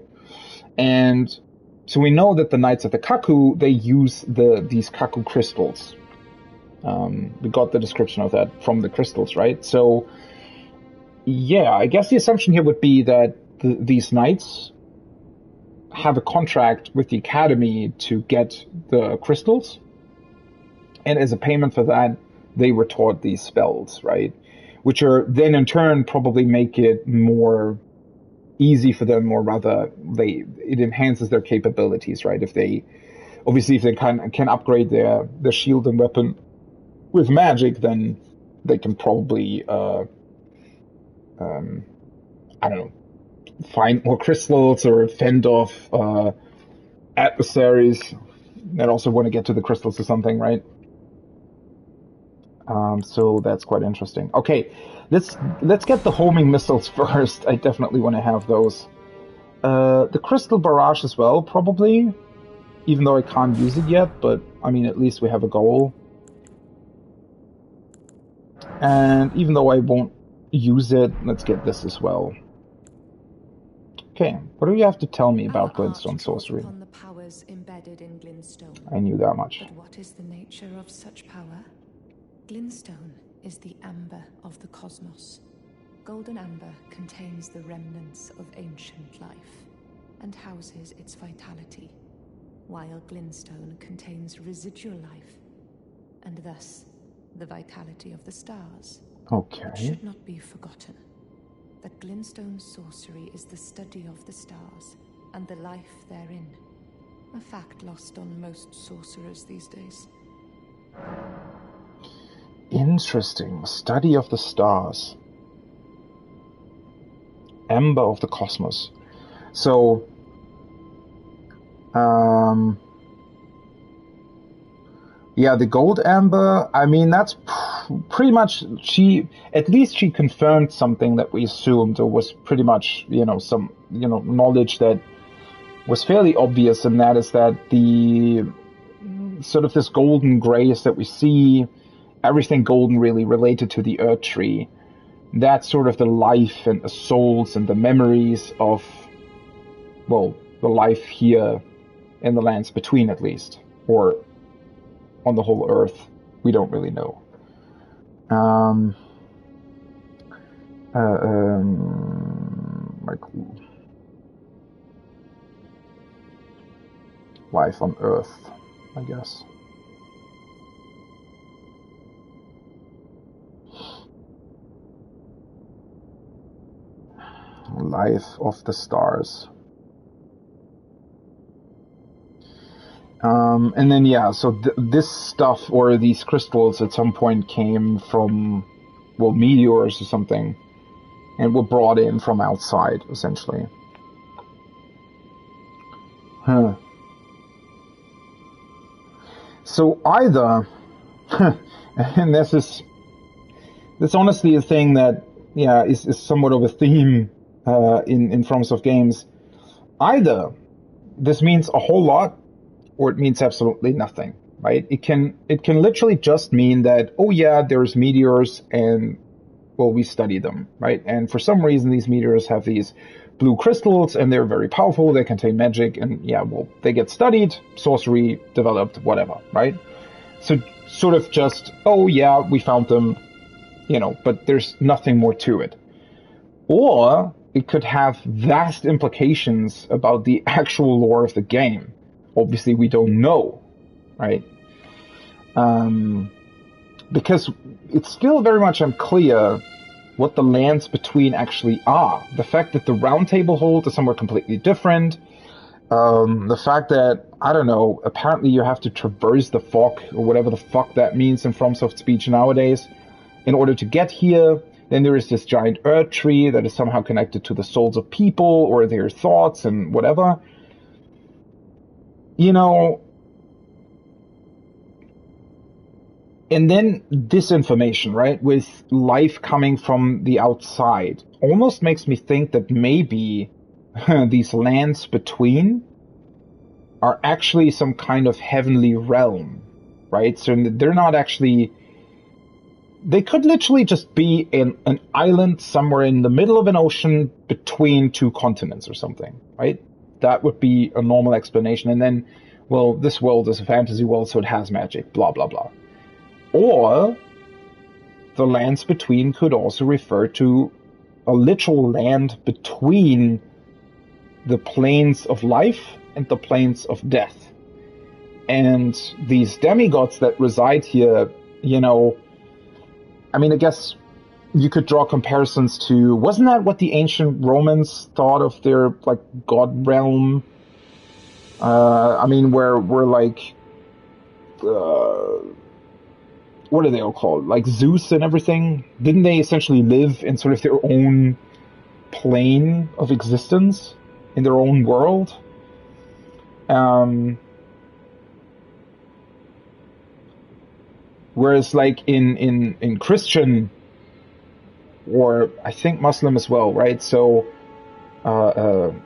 And so we know that the Knights of the Kaku, they use these Kaku crystals. We got the description of that from the crystals, right? So, yeah, I guess the assumption here would be that these knights have a contract with the Academy to get the crystals. And as a payment for that, they were taught these spells, right? Which are then in turn probably make it more easy for them, or rather, it enhances their capabilities, right? If they can upgrade their shield and weapon with magic, then they can probably I don't know, find more crystals or fend off adversaries that also want to get to the crystals or something, right? So that's quite interesting. Okay, let's get the homing missiles first. I definitely want to have those. The crystal barrage as well, probably, even though I can't use it yet, but I mean, at least we have a goal. And even though I won't use it, let's get this as well. Okay, what do you have to tell me about glintstone sorcery? Upon the powers embedded in glintstone. I knew that much. But what is the nature of such power? Glintstone is the amber of the cosmos. Golden amber contains the remnants of ancient life and houses its vitality, while glintstone contains residual life and thus the vitality of the stars. Okay. It should not be forgotten that glintstone sorcery is the study of the stars and the life therein, a fact lost on most sorcerers these days. Interesting. Study of the stars. Amber of the cosmos. So, yeah, the gold amber, I mean, that's pretty much, she confirmed something that we assumed, or was pretty much, some, knowledge that was fairly obvious, and that is that the sort of this golden grace that we see, everything golden really related to the Earth Tree, that's sort of the life and the souls and the memories of, well, the life here in the lands between, at least, or on the whole Earth. We don't really know. Like life on Earth, I guess. Life of the stars. And then, yeah, so this stuff, or these crystals, at some point came from, well, meteors or something, and were brought in from outside, essentially. Huh. So either, and this honestly a thing that, yeah, is somewhat of a theme in FromSoft games. Either this means a whole lot, or it means absolutely nothing, right? It can literally just mean that, oh yeah, there's meteors and, well, we study them, right? And for some reason, these meteors have these blue crystals and they're very powerful, they contain magic, and yeah, well, they get studied, sorcery developed, whatever, right? So sort of just, oh yeah, we found them, but there's nothing more to it. Or it could have vast implications about the actual lore of the game. Obviously, we don't know, right? Because it's still very much unclear what the lands between actually are. The fact that the Round Table hold is somewhere completely different. The fact that, I don't know, apparently you have to traverse the fog, or whatever the fuck that means in FromSoft speech nowadays, in order to get here. Then there is this giant Earth tree that is somehow connected to the souls of people, or their thoughts, and whatever. You know, and then this information, right, with life coming from the outside, almost makes me think that maybe these lands between are actually some kind of heavenly realm, right? So they're not actually... They could literally just be in an island somewhere in the middle of an ocean between two continents or something, right? That would be a normal explanation. And then, well, this world is a fantasy world, so it has magic, blah, blah, blah. Or the lands between could also refer to a literal land between the planes of life and the planes of death. And these demigods that reside here, you know, I mean, I guess you could draw comparisons to, wasn't that what the ancient Romans thought of their, like, god realm? I mean, where like, what are they all called? Like Zeus and everything? Didn't they essentially live in sort of their own plane of existence? In their own world? Whereas like in Christian, or I think Muslim as well, right? So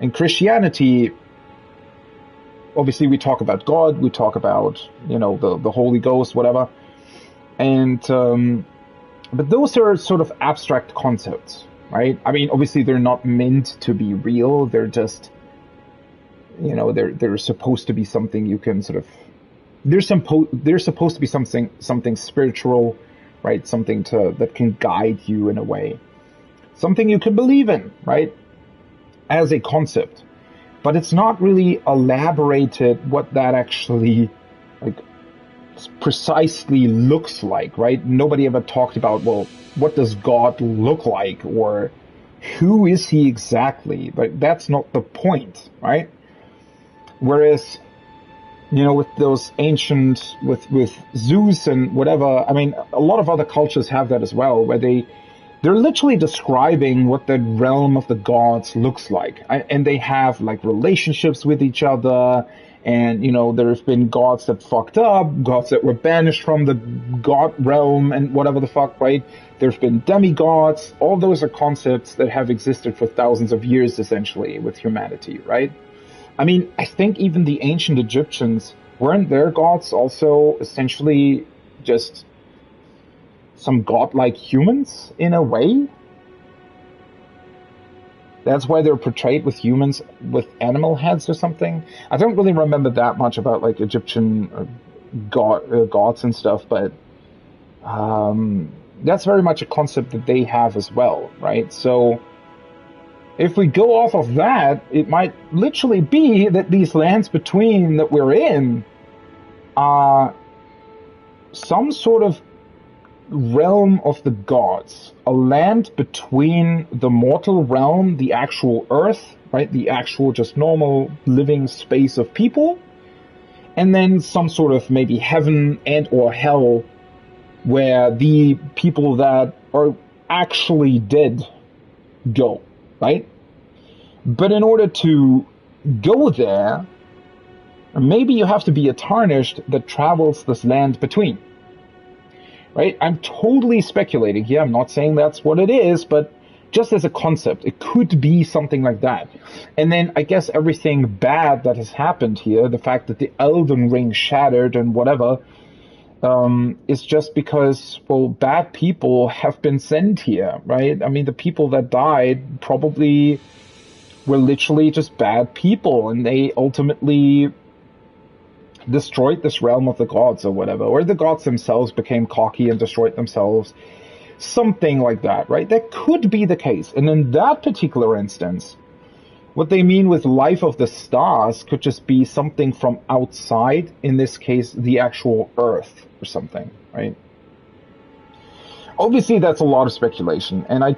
in Christianity, obviously we talk about God, we talk about, you know, the Holy Ghost, whatever. And but those are sort of abstract concepts, right? I mean, obviously they're not meant to be real. They're just, you know, they're supposed to be something you can sort of... They're supposed to be something spiritual, right? Something that can guide you in a way. Something you can believe in, right? As a concept. But it's not really elaborated what that actually, like, precisely looks like, right? Nobody ever talked about, well, what does God look like, or who is he exactly? But that's not the point, right? Whereas, you know, with those ancient, with Zeus and whatever, I mean, a lot of other cultures have that as well, where they're literally describing what the realm of the gods looks like. And they have, like, relationships with each other. And, you know, there have been gods that fucked up, gods that were banished from the god realm and whatever the fuck, right? There's been demigods. All those are concepts that have existed for thousands of years, essentially, with humanity, right? I mean, I think even the ancient Egyptians, weren't their gods also essentially just some godlike humans, in a way? That's why they're portrayed with humans with animal heads or something. I don't really remember that much about, like, Egyptian gods and stuff, but that's very much a concept that they have as well, right? So if we go off of that, it might literally be that these lands between that we're in are some sort of realm of the gods, a land between the mortal realm, the actual earth, right, the actual just normal living space of people, and then some sort of maybe heaven and or hell, where the people that are actually dead go, right? But in order to go there, maybe you have to be a tarnished that travels this land between. Right? I'm totally speculating here. I'm not saying that's what it is, but just as a concept, it could be something like that. And then I guess everything bad that has happened here, the fact that the Elden Ring shattered and whatever, is just because, well, bad people have been sent here, right? I mean, the people that died probably were literally just bad people, and they ultimately destroyed this realm of the gods or whatever, or the gods themselves became cocky and destroyed themselves. Something like that, right? That could be the case. And in that particular instance, what they mean with life of the stars could just be something from outside, in this case, the actual Earth or something, right? Obviously, that's a lot of speculation, and I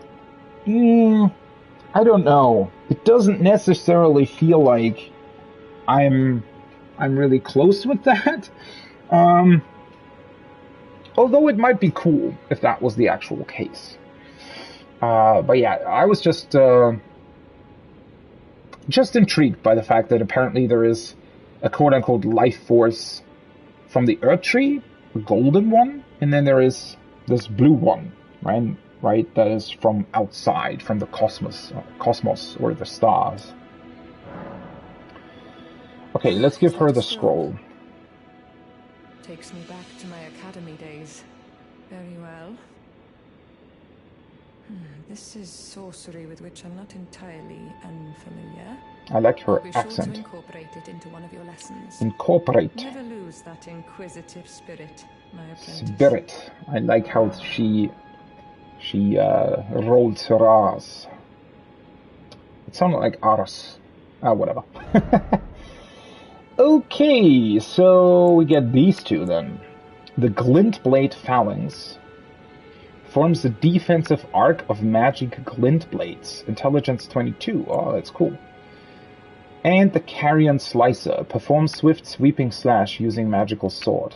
don't know. It doesn't necessarily feel like I'm really close with that. Although it might be cool if that was the actual case. But yeah, I was just intrigued by the fact that apparently there is a quote-unquote life force from the Earth tree, a golden one, and then there is this blue one, right? That is from outside, from the cosmos or the stars. Okay, let's give her the scroll. Takes me back to my academy days. Very well. This is sorcery with which I'm not entirely unfamiliar. I like her I'll be sure accent. to incorporate it into one of your lessons. Incorporate. Never lose that inquisitive spirit, my apprentice. Spirit. I like how she rolled her R's. It sounded like Aras. Whatever. Okay, so we get these two then. The Glintblade Phalanx forms the defensive arc of magic glint blades. Intelligence 22. Oh, that's cool. And the Carrion Slicer performs swift sweeping slash using magical sword.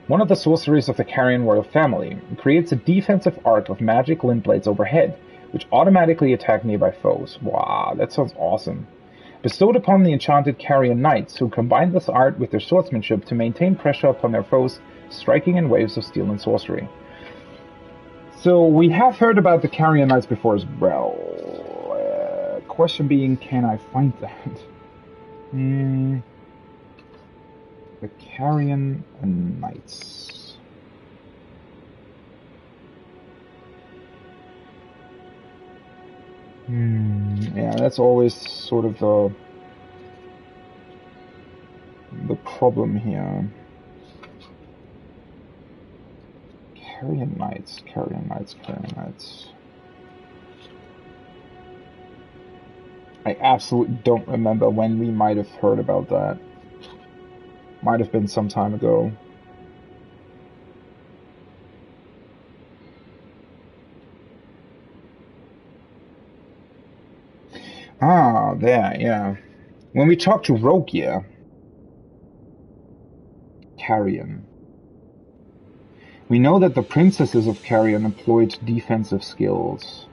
One of the sorceries of the Carrion royal family creates a defensive arc of magic glint blades overhead, which automatically attack nearby foes. Wow, that sounds awesome. Bestowed upon the enchanted Carrion Knights, who combine this art with their swordsmanship to maintain pressure upon their foes, striking in waves of steel and sorcery. So we have heard about the Carrion Knights before as well. Question being, can I find that? The Carrion Knights. Yeah, that's always sort of the problem here. Carrion Knights. I absolutely don't remember when we might have heard about that. Might have been some time ago. Ah, there, yeah. When we talked to Rogia, Carrion, we know that the princesses of Carrion employed defensive skills.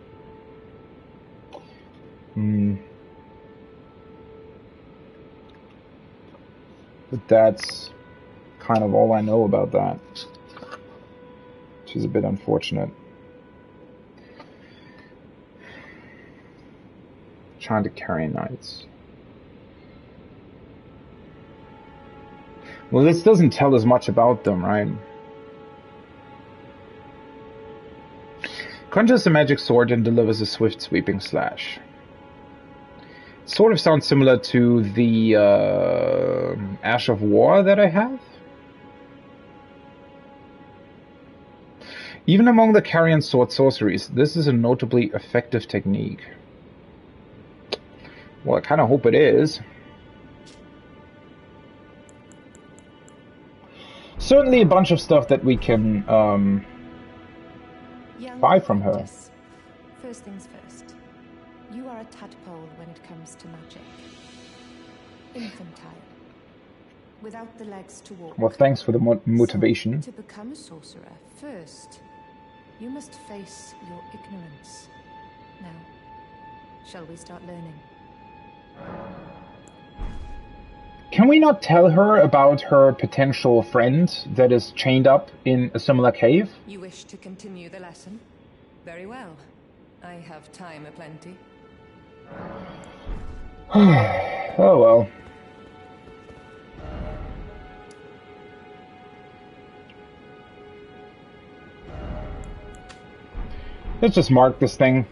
But that's kind of all I know about that, which is a bit unfortunate. Trying to carry knights. Well, this doesn't tell us much about them, right? Conjures a magic sword and delivers a swift sweeping slash. Sort of sounds similar to the Ash of War that I have. Even among the Carrion sword sorceries, this is a notably effective technique. Well, I kind of hope it is. Certainly a bunch of stuff that we can buy from her. First things first. You are a tadpole when it comes to magic. Infantile. Without the legs to walk. Well, thanks for the motivation. So, to become a sorcerer, first, you must face your ignorance. Now, shall we start learning? Can we not tell her about her potential friend that is chained up in a similar cave? You wish to continue the lesson? Very well. I have time aplenty. Oh well. Let's just mark this thing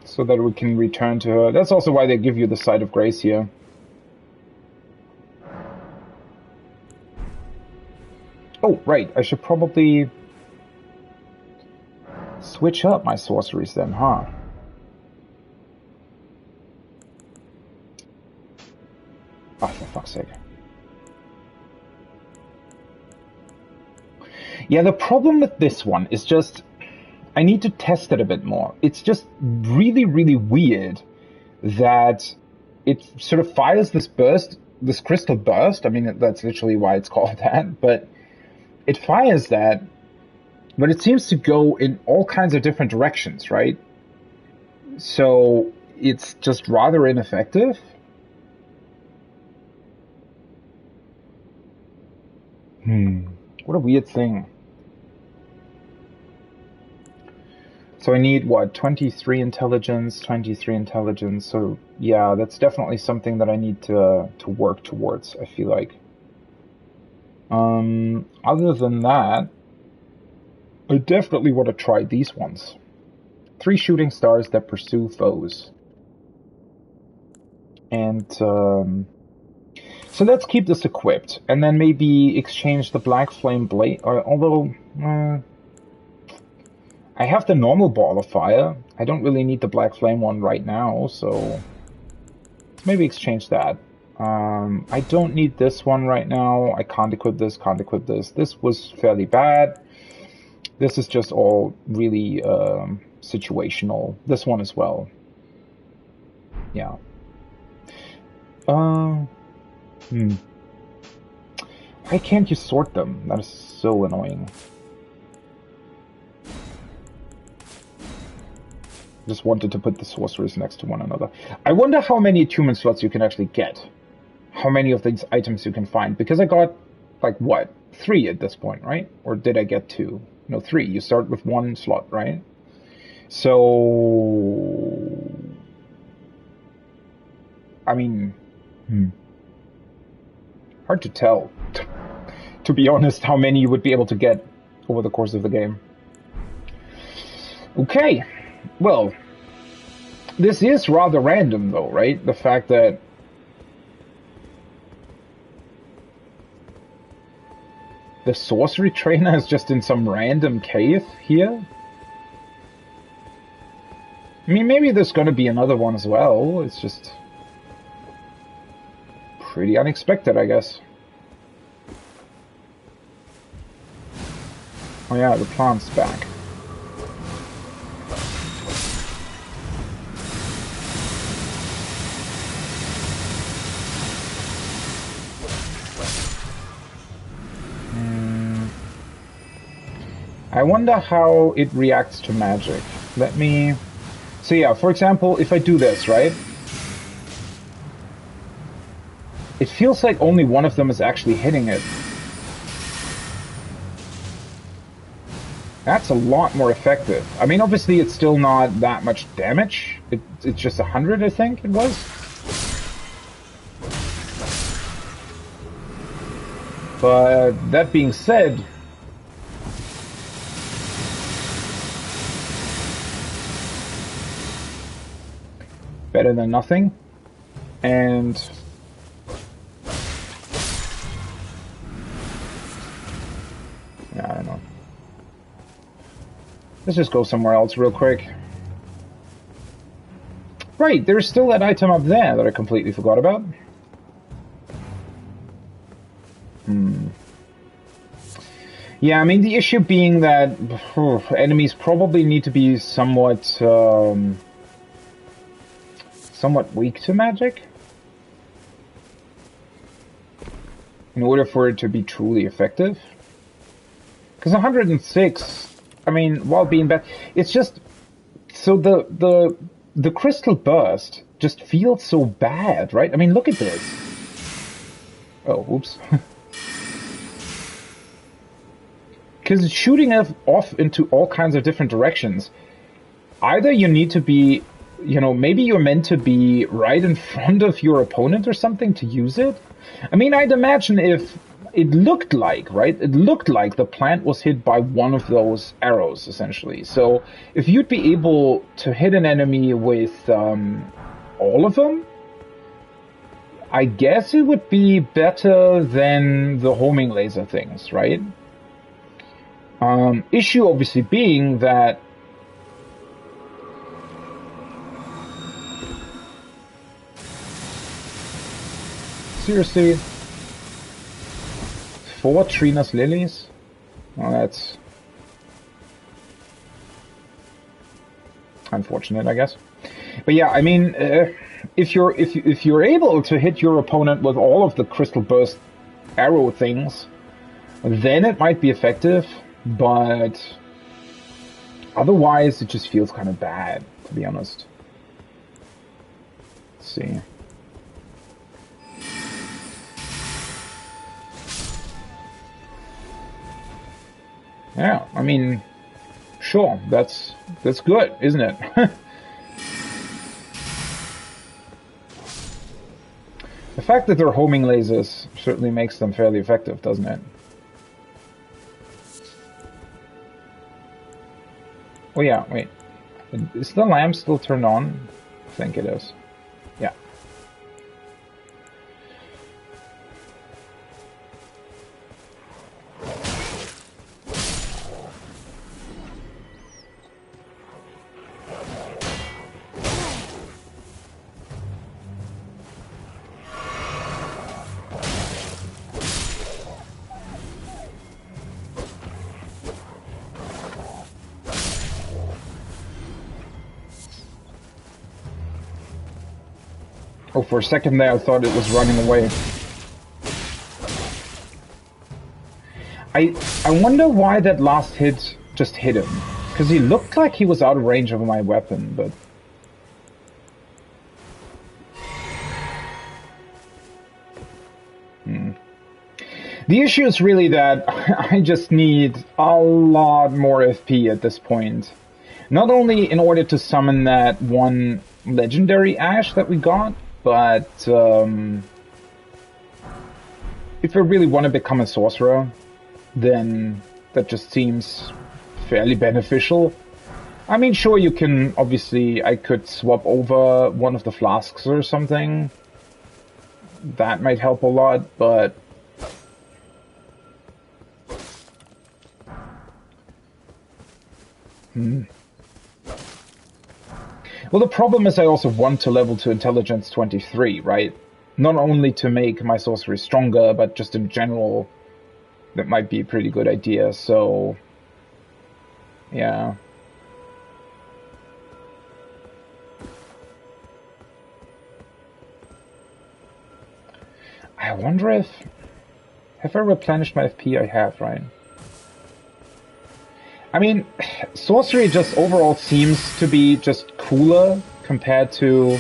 so that we can return to her. That's also why they give you the Sight of Grace here. Oh, right. I should probably switch up my sorceries then, huh? Oh, for fuck's sake. Yeah, the problem with this one is just I need to test it a bit more. It's just really, really weird that it sort of fires this burst, this crystal burst. I mean, that's literally why it's called that, but it fires that, but it seems to go in all kinds of different directions, right? So it's just rather ineffective. What a weird thing. So I need, what, 23 intelligence, 23 intelligence. So yeah, that's definitely something that I need to work towards, I feel like. Other than that, I definitely want to try these ones. 3 shooting stars that pursue foes. And so let's keep this equipped, and then maybe exchange the Black Flame Blade, although I have the normal Ball of Fire. I don't really need the Black Flame one right now, so let's maybe exchange that. I don't need this one right now. I can't equip this, can't equip this. This was fairly bad. This is just all really situational. This one as well. Yeah. Why can't you sort them? That is so annoying. Just wanted to put the sorceries next to one another. I wonder how many attunement slots you can actually get. How many of these items you can find. Because I got, like, what? 3 at this point, right? Or did I get 2? No, 3. You start with 1 slot, right? So... I mean... Hard to tell, to be honest, how many you would be able to get over the course of the game. Okay, well, this is rather random though, right? The fact that the sorcery trainer is just in some random cave here. I mean, maybe there's gonna be another one as well, it's just... pretty unexpected, I guess. Oh yeah, the plant's back. I wonder how it reacts to magic. Let me... So yeah, for example, if I do this, right? It feels like only one of them is actually hitting it. That's a lot more effective. I mean, obviously it's still not that much damage. It's just 100, I think it was. But that being said... better than nothing. And... yeah, I don't know. Let's just go somewhere else real quick. Right, there's still that item up there that I completely forgot about. Yeah, I mean, the issue being that enemies probably need to be somewhat weak to magic in order for it to be truly effective. Because 106, I mean, while being bad, it's just so the crystal burst just feels so bad, right? I mean, look at this. Oh, oops. Because it's shooting off into all kinds of different directions. Either you need to be, you know, maybe you're meant to be right in front of your opponent or something to use it. I mean, I'd imagine if it looked like, right? It looked like the plant was hit by one of those arrows, essentially. So if you'd be able to hit an enemy with all of them, I guess it would be better than the homing laser things, right? Issue obviously being that Seriously? 4 Trina's lilies? Well, that's unfortunate, I guess. But yeah, I mean, if you're able to hit your opponent with all of the crystal burst arrow things, then it might be effective. But otherwise, it just feels kind of bad, to be honest. Let's see. Yeah, I mean, sure, that's good, isn't it? The fact that they're homing lasers certainly makes them fairly effective, doesn't it? Oh yeah, wait. Is the lamp still turned on? I think it is. Yeah. Oh, for a second there I thought it was running away. I wonder why that last hit just hit him. Because he looked like he was out of range of my weapon, but... The issue is really that I just need a lot more FP at this point. Not only in order to summon that one legendary ash that we got, but if I really want to become a sorcerer, then that just seems fairly beneficial. I mean, sure, you can, obviously, I could swap over one of the flasks or something. That might help a lot, but... Well, the problem is I also want to level to intelligence 23, right? Not only to make my sorcery stronger, but just in general, that might be a pretty good idea, so... yeah. I wonder if... have I replenished my FP? I have, right? I mean, sorcery just overall seems to be just cooler compared to...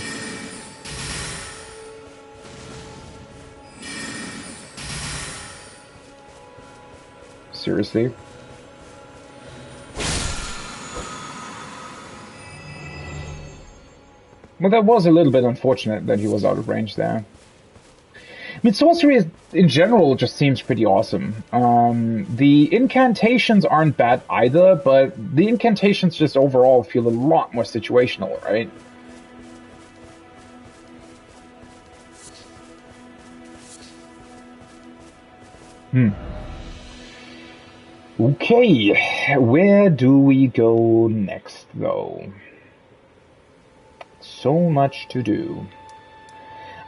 Seriously? Well, that was a little bit unfortunate that he was out of range there. I mean, sorcery in general just seems pretty awesome. The incantations aren't bad either, but the incantations just overall feel a lot more situational, right? Okay, where do we go next, though? So much to do.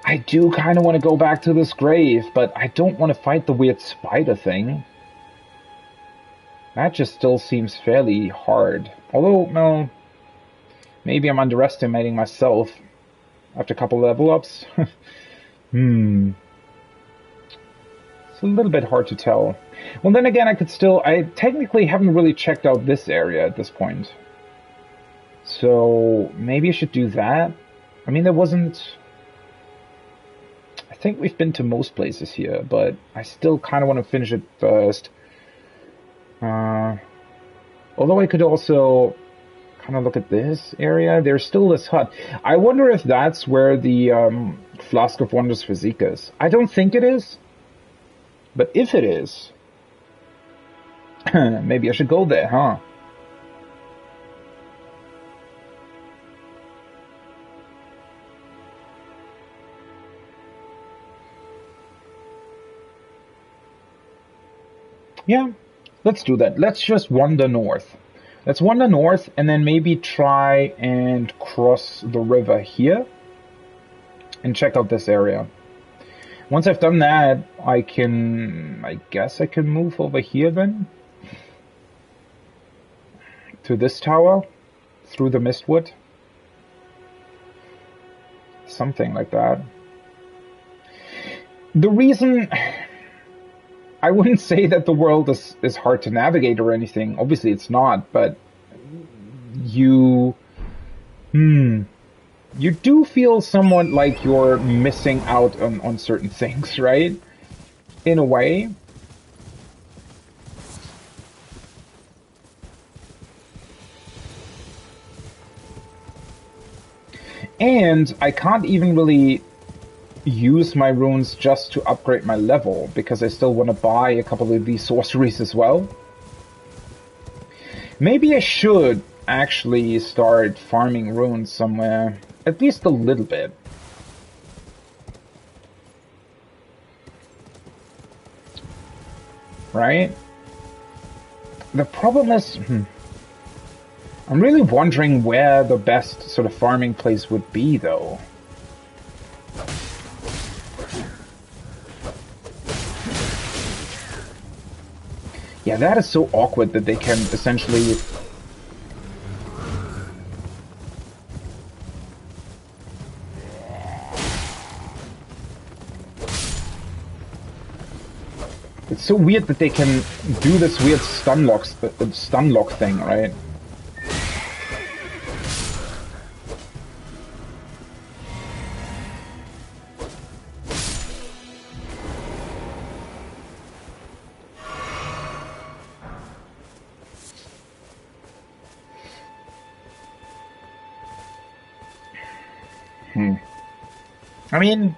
I do kind of want to go back to this grave, but I don't want to fight the weird spider thing. That just still seems fairly hard. Although, no, maybe I'm underestimating myself after a couple level ups. It's a little bit hard to tell. Well, then again, I technically haven't really checked out this area at this point. So, maybe I should do that. I mean, there wasn't... I think we've been to most places here, but I still kind of want to finish it first. Although I could also kind of look at this area. There's still this hut. I wonder if that's where the Flask of Wondrous Physique is. I don't think it is. But if it is, maybe I should go there, huh? Yeah, let's do that. Let's just wander north. Let's wander north and then maybe try and cross the river here and check out this area. Once I've done that, I guess I can move over here then. To this tower. Through the Mistwood. Something like that. The reason... I wouldn't say that the world is hard to navigate or anything. Obviously it's not, but... You do feel somewhat like you're missing out on certain things, right? In a way. And I can't even really use my runes just to upgrade my level, because I still want to buy a couple of these sorceries as well. Maybe I should actually start farming runes somewhere, at least a little bit. Right? The problem is, I'm really wondering where the best sort of farming place would be, though. Yeah, that is so awkward that they can essentially... It's so weird that they can do this weird stun lock thing, right? I mean...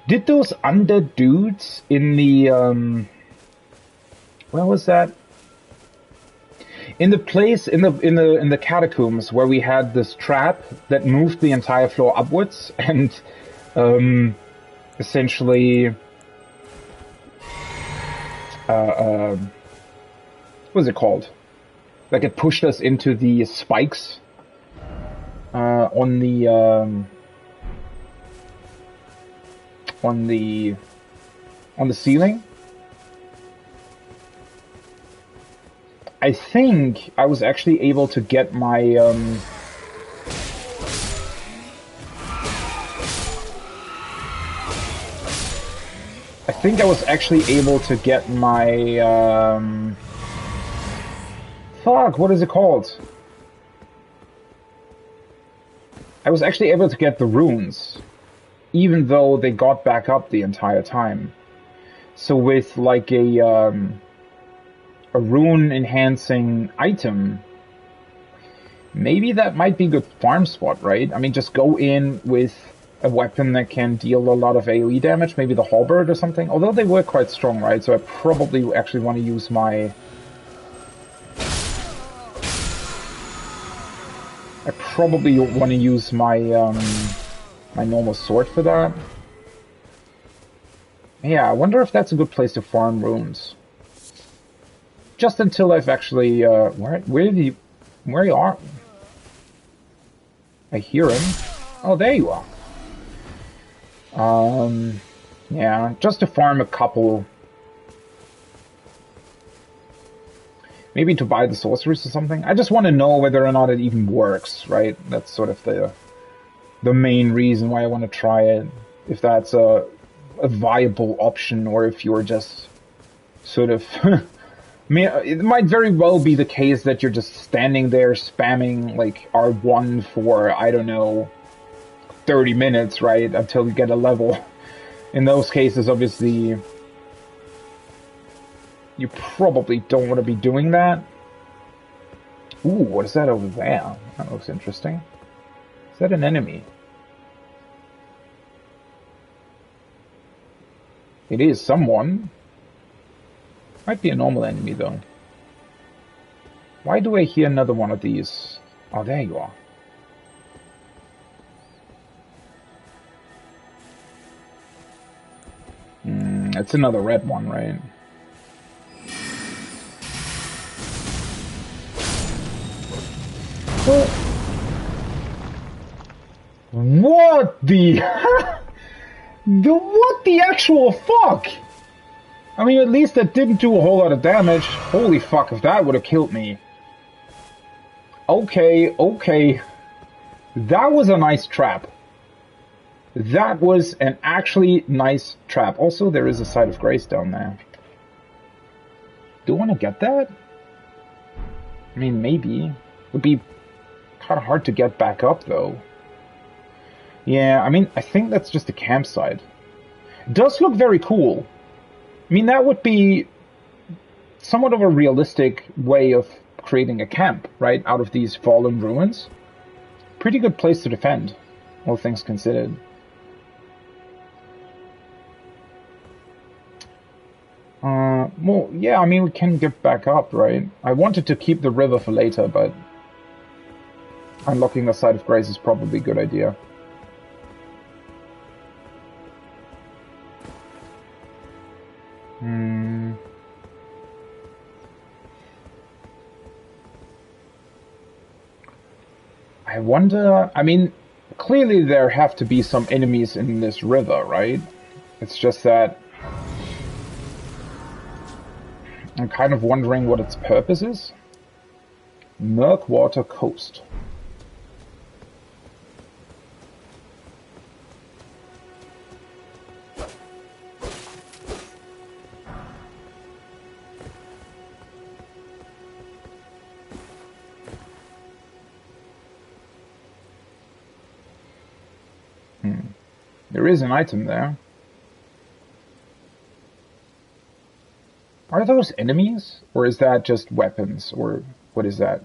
Did those undead dudes in the, where was that? In the place, in the catacombs where we had this trap that moved the entire floor upwards and, essentially, what was it called? Like it pushed us into the spikes, on the ceiling. I think I was actually able to get my fuck, what is it called? I was actually able to get the runes, even though they got back up the entire time. So with like a rune enhancing item, maybe that might be a good farm spot, right? I mean, just go in with a weapon that can deal a lot of AoE damage, maybe the halberd or something. Although they were quite strong, right? So I probably actually want to use my... my normal sword for that. Yeah, I wonder if that's a good place to farm runes. Just until I've actually, where are... I hear him. Oh, there you are. Yeah, just to farm a couple. Maybe to buy the sorceries or something. I just want to know whether or not it even works, right? That's sort of the main reason why I want to try it. If that's a viable option, or if you're just sort of... I mean, it might very well be the case that you're just standing there spamming, like, R1 for, I don't know, 30 minutes, right? Until you get a level. In those cases, obviously, you probably don't want to be doing that. Ooh, what is that over there? That looks interesting. Is that an enemy? It is someone. Might be a normal enemy, though. Why do I hear another one of these? Oh, there you are. It's another red one, right? Well, What the... what the actual fuck? I mean, at least that didn't do a whole lot of damage. Holy fuck, if that would have killed me. Okay, okay. That was a nice trap. That was an actually nice trap. Also, there is a site of grace down there. Do I want to get that? I mean, maybe. It would be kind of hard to get back up, though. Yeah, I mean, I think that's just a campsite. It does look very cool. I mean, that would be somewhat of a realistic way of creating a camp, right? Out of these fallen ruins. Pretty good place to defend, all things considered. Well, yeah, I mean, we can get back up, right? I wanted to keep the river for later, but unlocking the site of grace is probably a good idea. I wonder, I mean, clearly there have to be some enemies in this river, right? It's just that I'm kind of wondering what its purpose is. Murkwater Coast. There is an item there. Are those enemies? Or is that just weapons? Or what is that?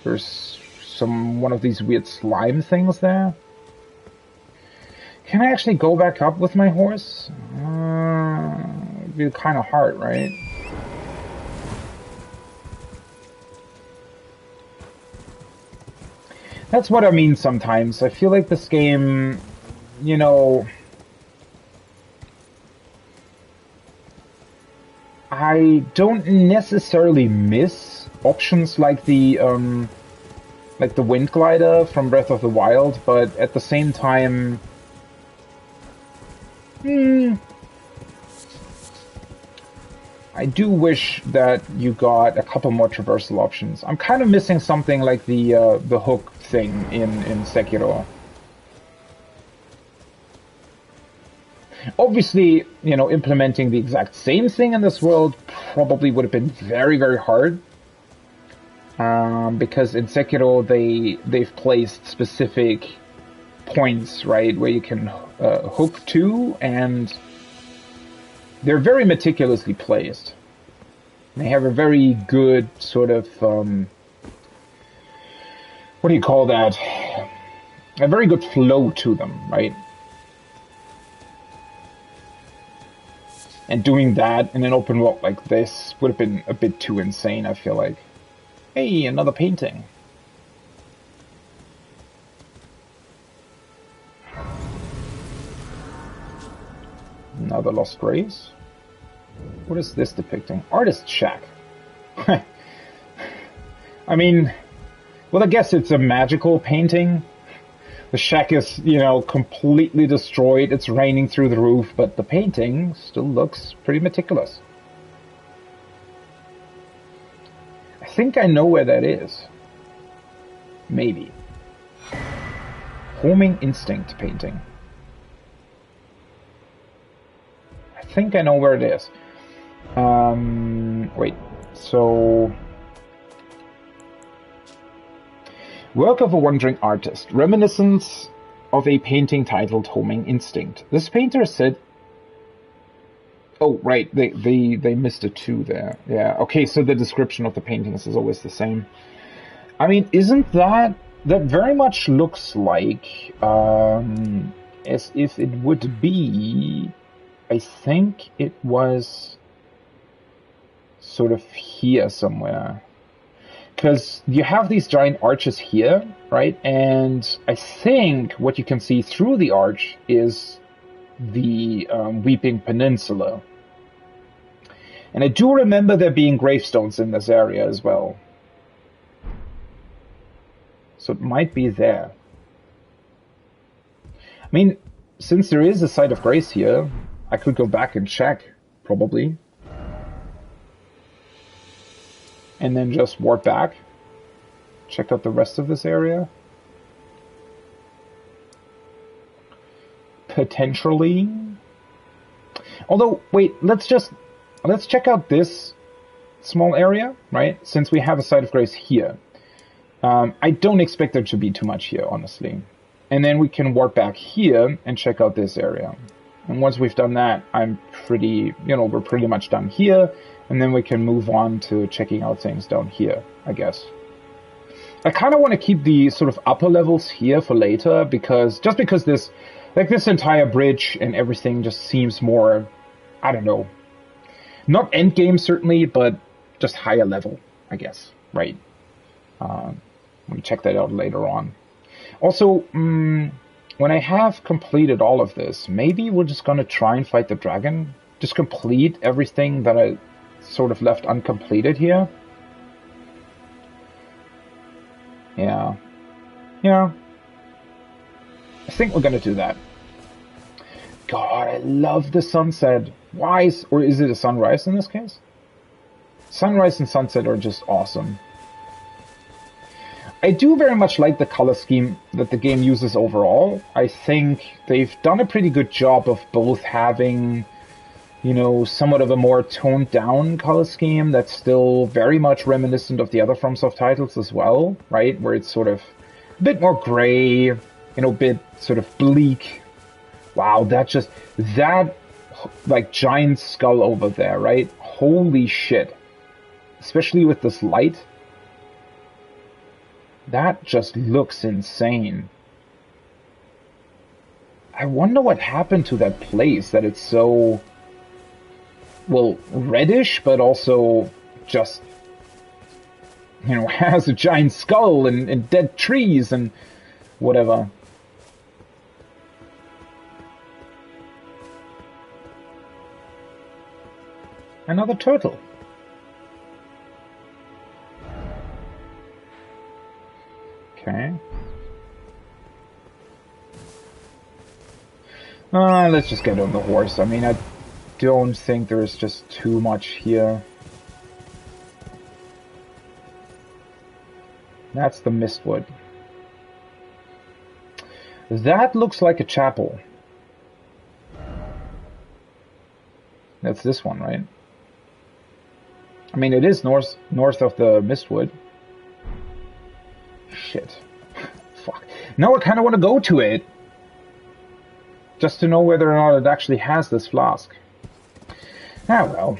There's one of these weird slime things there. Can I actually go back up with my horse? It'd be kind of hard, right? That's what I mean sometimes. I feel like this game, you know... I don't necessarily miss options like the Wind Glider from Breath of the Wild, but at the same time... I do wish that you got a couple more traversal options. I'm kind of missing something like the hook thing in Sekiro. Obviously, you know, implementing the exact same thing in this world probably would have been very, very hard. Because in Sekiro they've placed specific points, right, where you can hook to, and they're very meticulously placed. They have a very good sort of, what do you call that? A very good flow to them, right? And doing that in an open world like this would have been a bit too insane, I feel like. Hey, another painting. Another Lost Grace. What is this depicting? Artist Shack. I mean, well, I guess it's a magical painting. The shack is, you know, completely destroyed. It's raining through the roof, but the painting still looks pretty meticulous. I think I know where that is. Maybe. Homing Instinct painting. I think I know where it is. Wait, so... Work of a wandering artist. Reminiscence of a painting titled Homing Instinct. This painter said... Oh, right, they missed a 2 there. Yeah, okay, so the description of the paintings is always the same. I mean, isn't that... That very much looks like... as if it would be... I think it was... sort of here somewhere. Because you have these giant arches here, right? And I think what you can see through the arch is the Weeping Peninsula. And I do remember there being gravestones in this area as well. So it might be there. I mean, since there is a site of grace here, I could go back and check, probably. And then just warp back. Check out the rest of this area. Potentially. Although, wait, let's check out this small area, right? Since we have a site of grace here. I don't expect there to be too much here, honestly. And then we can warp back here and check out this area. And once we've done that, we're pretty much done here. And then we can move on to checking out things down here, I guess. I kind of want to keep the sort of upper levels here for later, because this entire bridge and everything just seems more, I don't know, not endgame certainly, but just higher level, I guess, right? We'll check that out later on. Also, when I have completed all of this, maybe we're just gonna try and fight the dragon. Just complete everything that I sort of left uncompleted here. Yeah. I think we're gonna do that. God, I love the sunset. Or is it a sunrise in this case? Sunrise and sunset are just awesome. I do very much like the color scheme that the game uses overall. I think they've done a pretty good job of both having, somewhat of a more toned down color scheme that's still very much reminiscent of the other FromSoft titles as well, right? Where it's sort of a bit more gray, a bit sort of bleak. Wow, that like giant skull over there, right? Holy shit. Especially with this light. That just looks insane. I wonder what happened to that place, that it's so, well, reddish, but also just, has a giant skull and dead trees and whatever. Another turtle. Okay. Let's just get on the horse. I mean, I don't think there's just too much here. That's the Mistwood. That looks like a chapel. That's this one, right? I mean, it is north of the Mistwood. Shit. Fuck. Now I kind of want to go to it. Just to know whether or not it actually has this flask. Ah, well.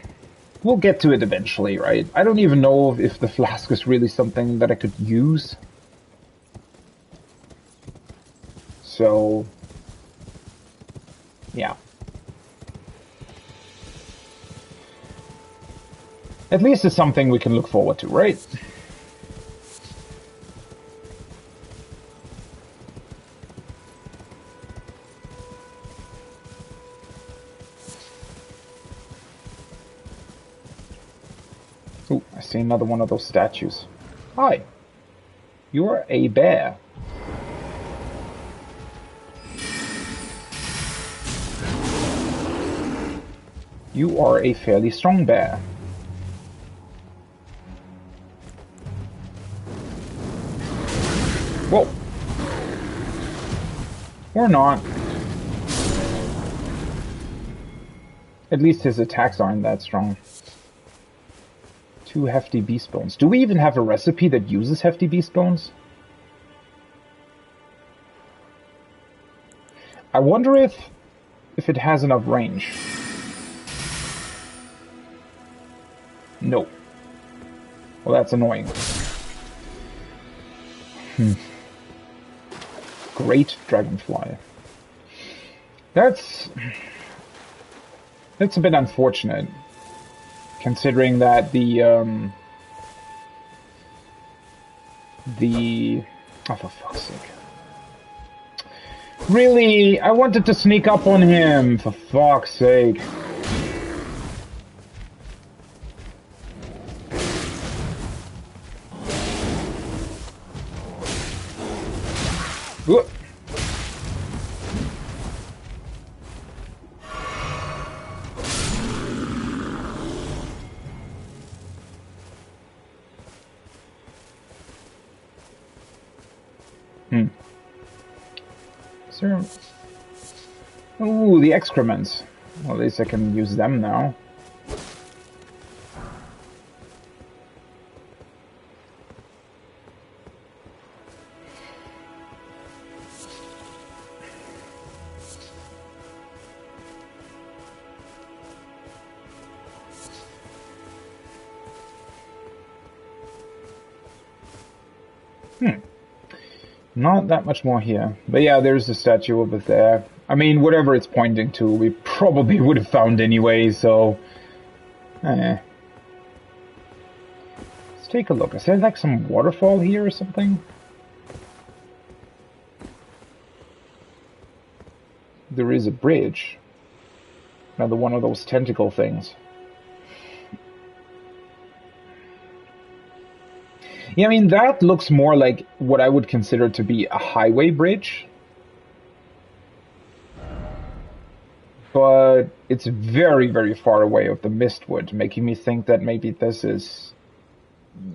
We'll get to it eventually, right? I don't even know if the flask is really something that I could use. So... yeah. At least it's something we can look forward to, right? Ooh, I see another one of those statues. Hi. You're a bear. You are a fairly strong bear. Whoa. Or not. At least his attacks aren't that strong. 2 hefty beast bones. Do we even have a recipe that uses hefty beast bones? I wonder if it has enough range. No. Well, that's annoying. Great dragonfly. That's a bit unfortunate, considering that oh, for fuck's sake. Really? I wanted to sneak up on him, for fuck's sake. Ooh. Is there... Ooh, the excrements. Well, at least I can use them now. Not that much more here. But yeah, there's the statue over there. I mean, whatever it's pointing to, we probably would have found anyway, so... Let's take a look. Is there like some waterfall here or something? There is a bridge. Another one of those tentacle things. Yeah, I mean, that looks more like what I would consider to be a highway bridge. But it's very, very far away of the Mistwood, making me think that maybe this is,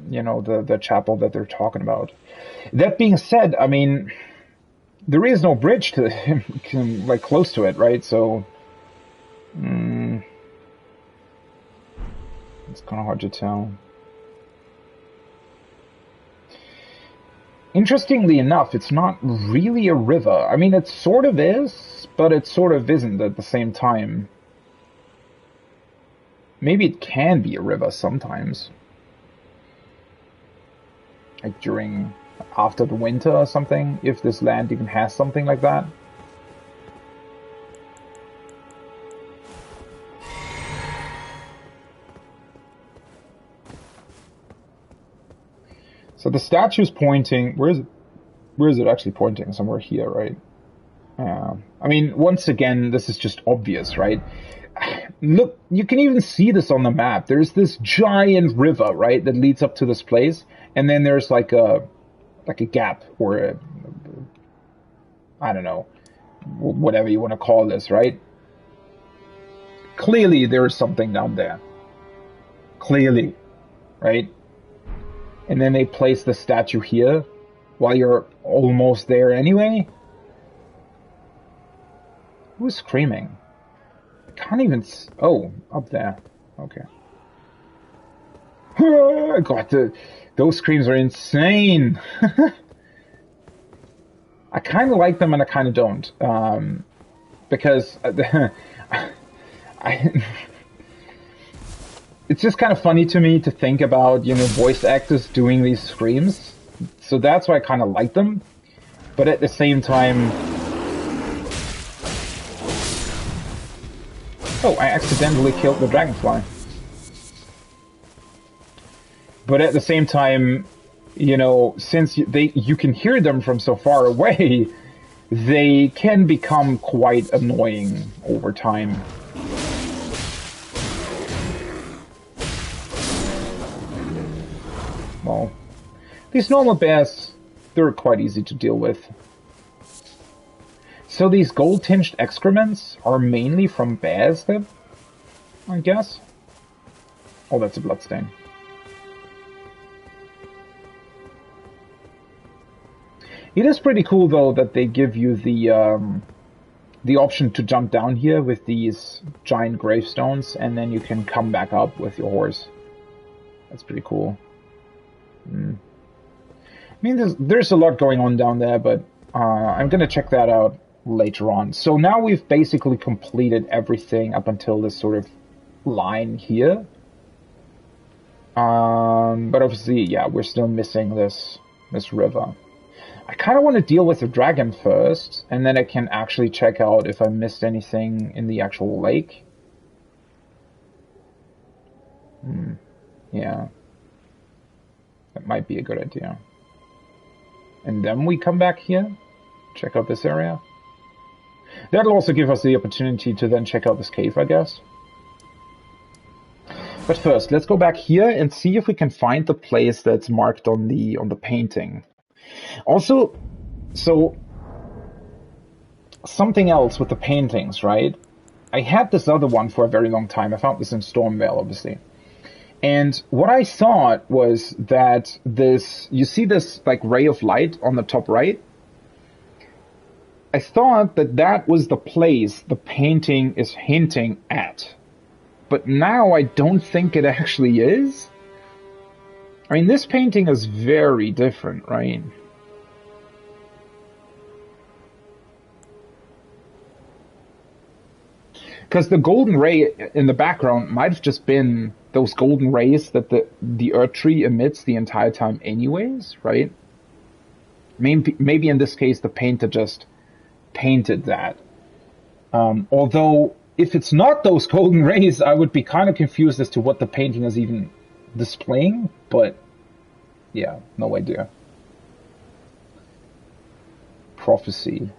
you know, the chapel that they're talking about. That being said, I mean, there is no bridge to like close to it, right? So, it's kind of hard to tell. Interestingly enough, it's not really a river. I mean, it sort of is, but it sort of isn't at the same time. Maybe it can be a river sometimes. Like after the winter or something, if this land even has something like that. So the statue's pointing... Where is it actually pointing? Somewhere here, right? I mean, once again, this is just obvious, right? Look, you can even see this on the map. There's this giant river, right, that leads up to this place. And then there's like a gap or I don't know, whatever you want to call this, right? Clearly there is something down there. Clearly, right? And then they place the statue here while you're almost there anyway. Who's screaming? I can't even... Oh, up there. Okay. God, those screams are insane. I kind of like them and I kind of don't. Because... It's just kind of funny to me to think about, you know, voice actors doing these screams. So that's why I kind of like them. But at the same time... Oh, I accidentally killed the dragonfly. But at the same time, you know, since you can hear them from so far away, they can become quite annoying over time. Well, these normal bears, they're quite easy to deal with. So these gold-tinged excrements are mainly from bears then, I guess? Oh, that's a bloodstain. It is pretty cool, though, that they give you the option to jump down here with these giant gravestones, and then you can come back up with your horse. That's pretty cool. I mean, there's a lot going on down there, but I'm going to check that out later on. So now we've basically completed everything up until this sort of line here. But obviously, yeah, we're still missing this river. I kind of want to deal with the dragon first, and then I can actually check out if I missed anything in the actual lake. Yeah. That might be a good idea. And then we come back here, check out this area. That'll also give us the opportunity to then check out this cave, I guess. But first, let's go back here and see if we can find the place that's marked on the painting. Also, so something else with the paintings, right? I had this other one for a very long time. I found this in Stormvale, obviously. And what I thought was that this, you see this like ray of light on the top right? I thought that that was the place the painting is hinting at. But now I don't think it actually is. I mean, this painting is very different, right? Because the golden ray in the background might have just been those golden rays that the Earth Tree emits the entire time anyways, right? Maybe in this case the painter just painted that. Although, if it's not those golden rays, I would be kind of confused as to what the painting is even displaying, but yeah, no idea. Prophecy.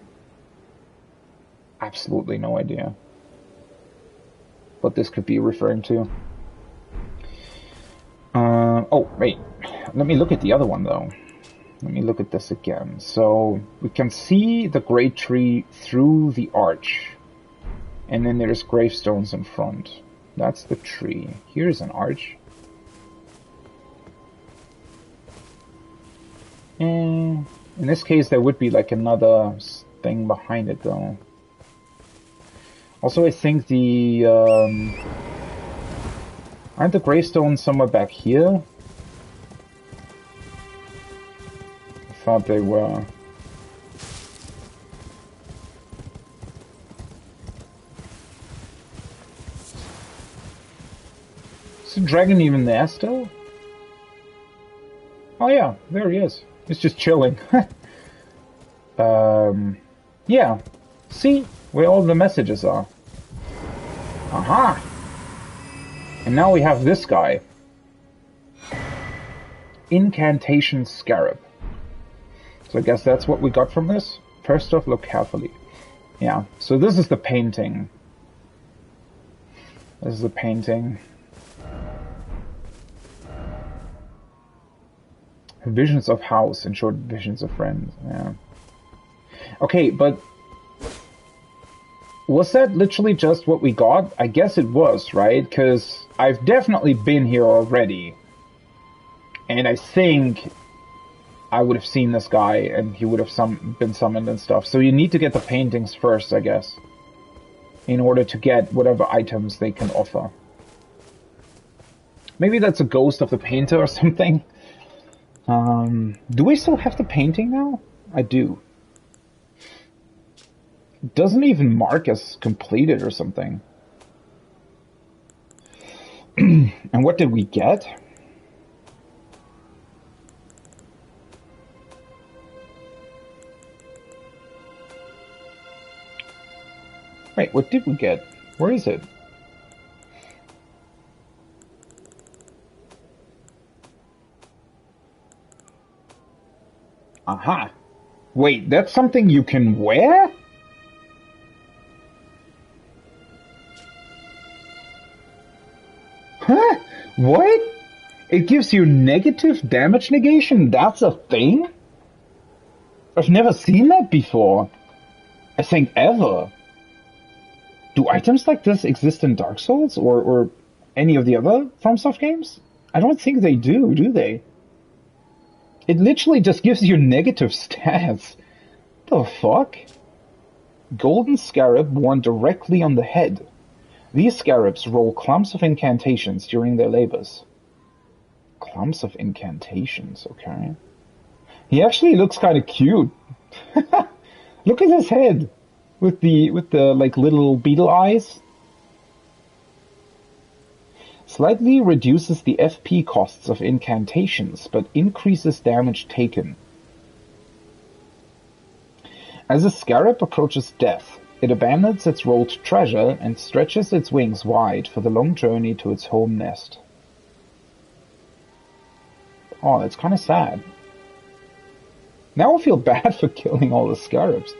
Absolutely no idea what this could be referring to. Oh, wait. Let me look at the other one, though. Let me look at this again. So, we can see the great tree through the arch. And then there's gravestones in front. That's the tree. Here's an arch. And in this case, there would be like another thing behind it, though. Also, I think the... aren't the gravestones somewhere back here? I thought they were. Is the dragon even there still? Oh yeah, there he is. He's just chilling. Yeah. See where all the messages are. Aha! And now we have this guy. Incantation Scarab. So I guess that's what we got from this. First off, look carefully. Yeah, so this is the painting. This is the painting. Visions of house, in short, visions of friends. Yeah. Okay, but was that literally just what we got? I guess it was, right? Because I've definitely been here already. And I think I would have seen this guy and he would have been summoned and stuff. So you need to get the paintings first, I guess, in order to get whatever items they can offer. Maybe that's a ghost of the painter or something. Do we still have the painting now? I do. It doesn't even mark as completed or something. And what did we get? Wait, what did we get? Where is it? Aha. Wait, that's something you can wear? Huh? What? It gives you negative damage negation? That's a thing? I've never seen that before. I think ever. Do items like this exist in Dark Souls or any of the other FromSoft games? I don't think they do they? It literally just gives you negative stats. The fuck? Golden Scarab worn directly on the head. These scarabs roll clumps of incantations during their labors. Clumps of incantations, okay. He actually looks kind of cute. Look at his head with the like little beetle eyes. Slightly reduces the FP costs of incantations, but increases damage taken. As a scarab approaches death, it abandons its rolled treasure and stretches its wings wide for the long journey to its home nest. Oh, that's kind of sad. Now I feel bad for killing all the scarabs.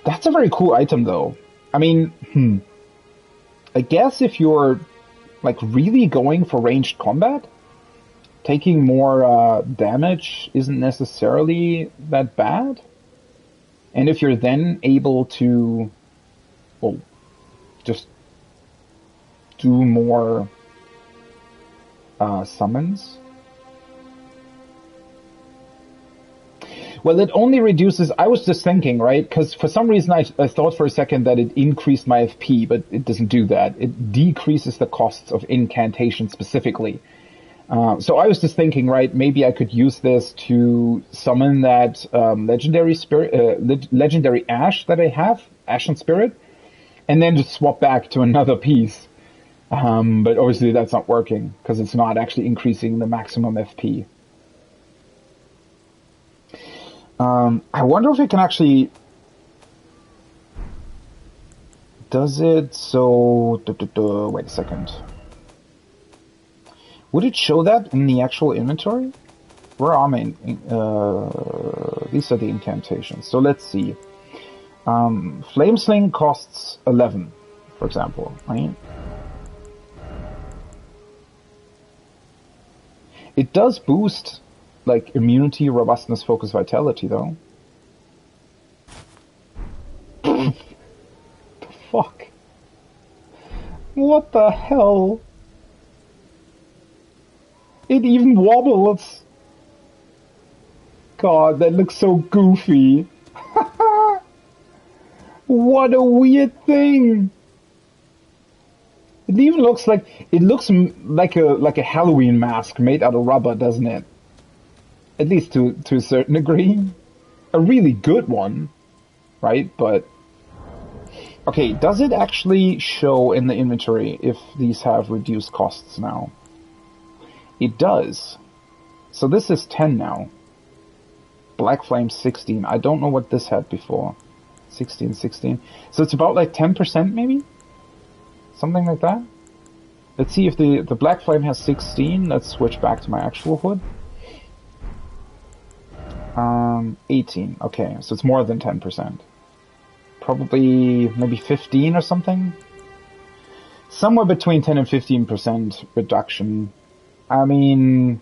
That's a very cool item, though. I mean, I guess if you're like really going for ranged combat, taking more damage isn't necessarily that bad. And if you're then able to, well, just do more summons. Well, it only reduces... I was just thinking, right? Because for some reason I thought for a second that it increased my FP, but it doesn't do that. It decreases the costs of incantation specifically. So I was just thinking, right, maybe I could use this to summon that legendary spirit, legendary Ash that I have, Ashen Spirit, and then just swap back to another piece. But obviously that's not working, because it's not actually increasing the maximum FP. I wonder if it can actually... Does it so... Wait a second. Would it show that in the actual inventory? Where are my... these are the incantations. So let's see. Flamesling costs 11, for example, right? It does boost, like, immunity, robustness, focus, vitality, though. The fuck? What the hell? It even wobbles. God, that looks so goofy. What a weird thing. It even looks like like a Halloween mask made out of rubber, doesn't it? At least to a certain degree. A really good one, right? But okay, does it actually show in the inventory if these have reduced costs now? It does. So this is 10 now. Black Flame 16. I don't know what this had before. 16. So it's about like 10% maybe? Something like that? Let's see if the Black Flame has 16. Let's switch back to my actual hood. 18. Okay, so it's more than 10%. Probably maybe 15 or something? Somewhere between 10 and 15% reduction. I mean...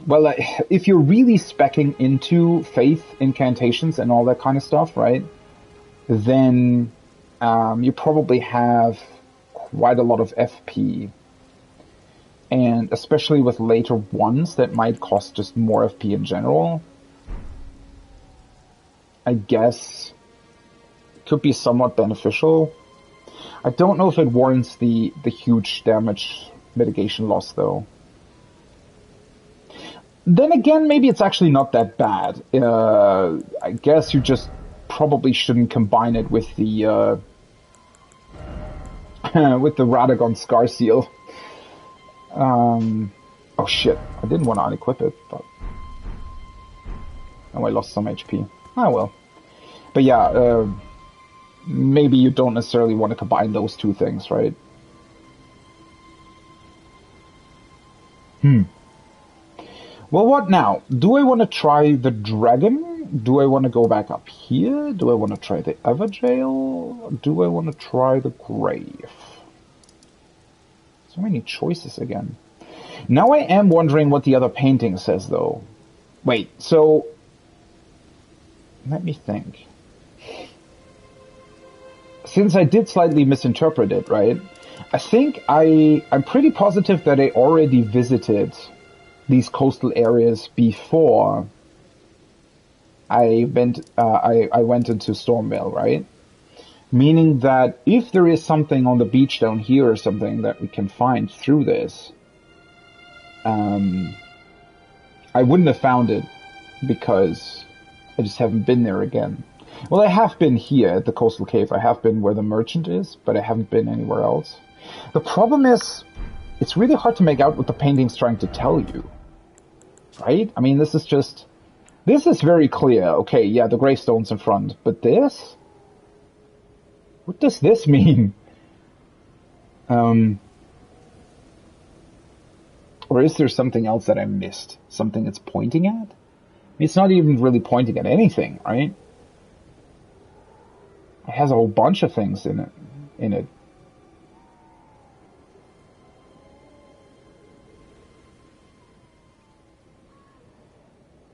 Well, if you're really speccing into faith incantations and all that kind of stuff, right? Then you probably have quite a lot of FP. And especially with later ones that might cost just more FP in general. I guess it could be somewhat beneficial. I don't know if it warrants the huge damage mitigation loss, though. Then again, maybe it's actually not that bad. I guess you just probably shouldn't combine it with the with the Radagon Scar Seal. Oh shit, I didn't want to unequip it, but... Oh, I lost some HP. Ah, well. But yeah, maybe you don't necessarily want to combine those two things, right? Well, what now? Do I want to try the dragon? Do I want to go back up here? Do I want to try the Everjail? Do I want to try the grave? So many choices again. Now I am wondering what the other painting says, though. Wait, so... Let me think. Since I did slightly misinterpret it, right? I think I'm pretty positive that I already visited these coastal areas before I went into Stormvale, right? Meaning that if there is something on the beach down here or something that we can find through this, I wouldn't have found it because I just haven't been there again. Well, I have been here at the coastal cave. I have been where the merchant is, but I haven't been anywhere else. The problem is, it's really hard to make out what the painting's trying to tell you. Right? I mean, this is very clear. Okay, yeah, the gravestone's in front, but this? What does this mean? Or is there something else that I missed? Something it's pointing at? I mean, it's not even really pointing at anything, right? It has a whole bunch of things in it.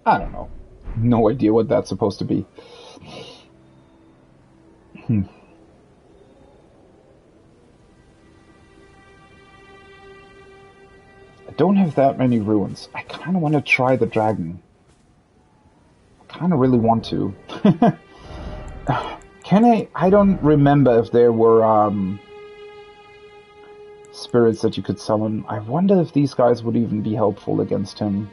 I don't know. no idea what that's supposed to be. I don't have that many runes. I kind of want to try the dragon. I kind of really want to. Can I? I don't remember if there were spirits that you could summon. I wonder if these guys would even be helpful against him.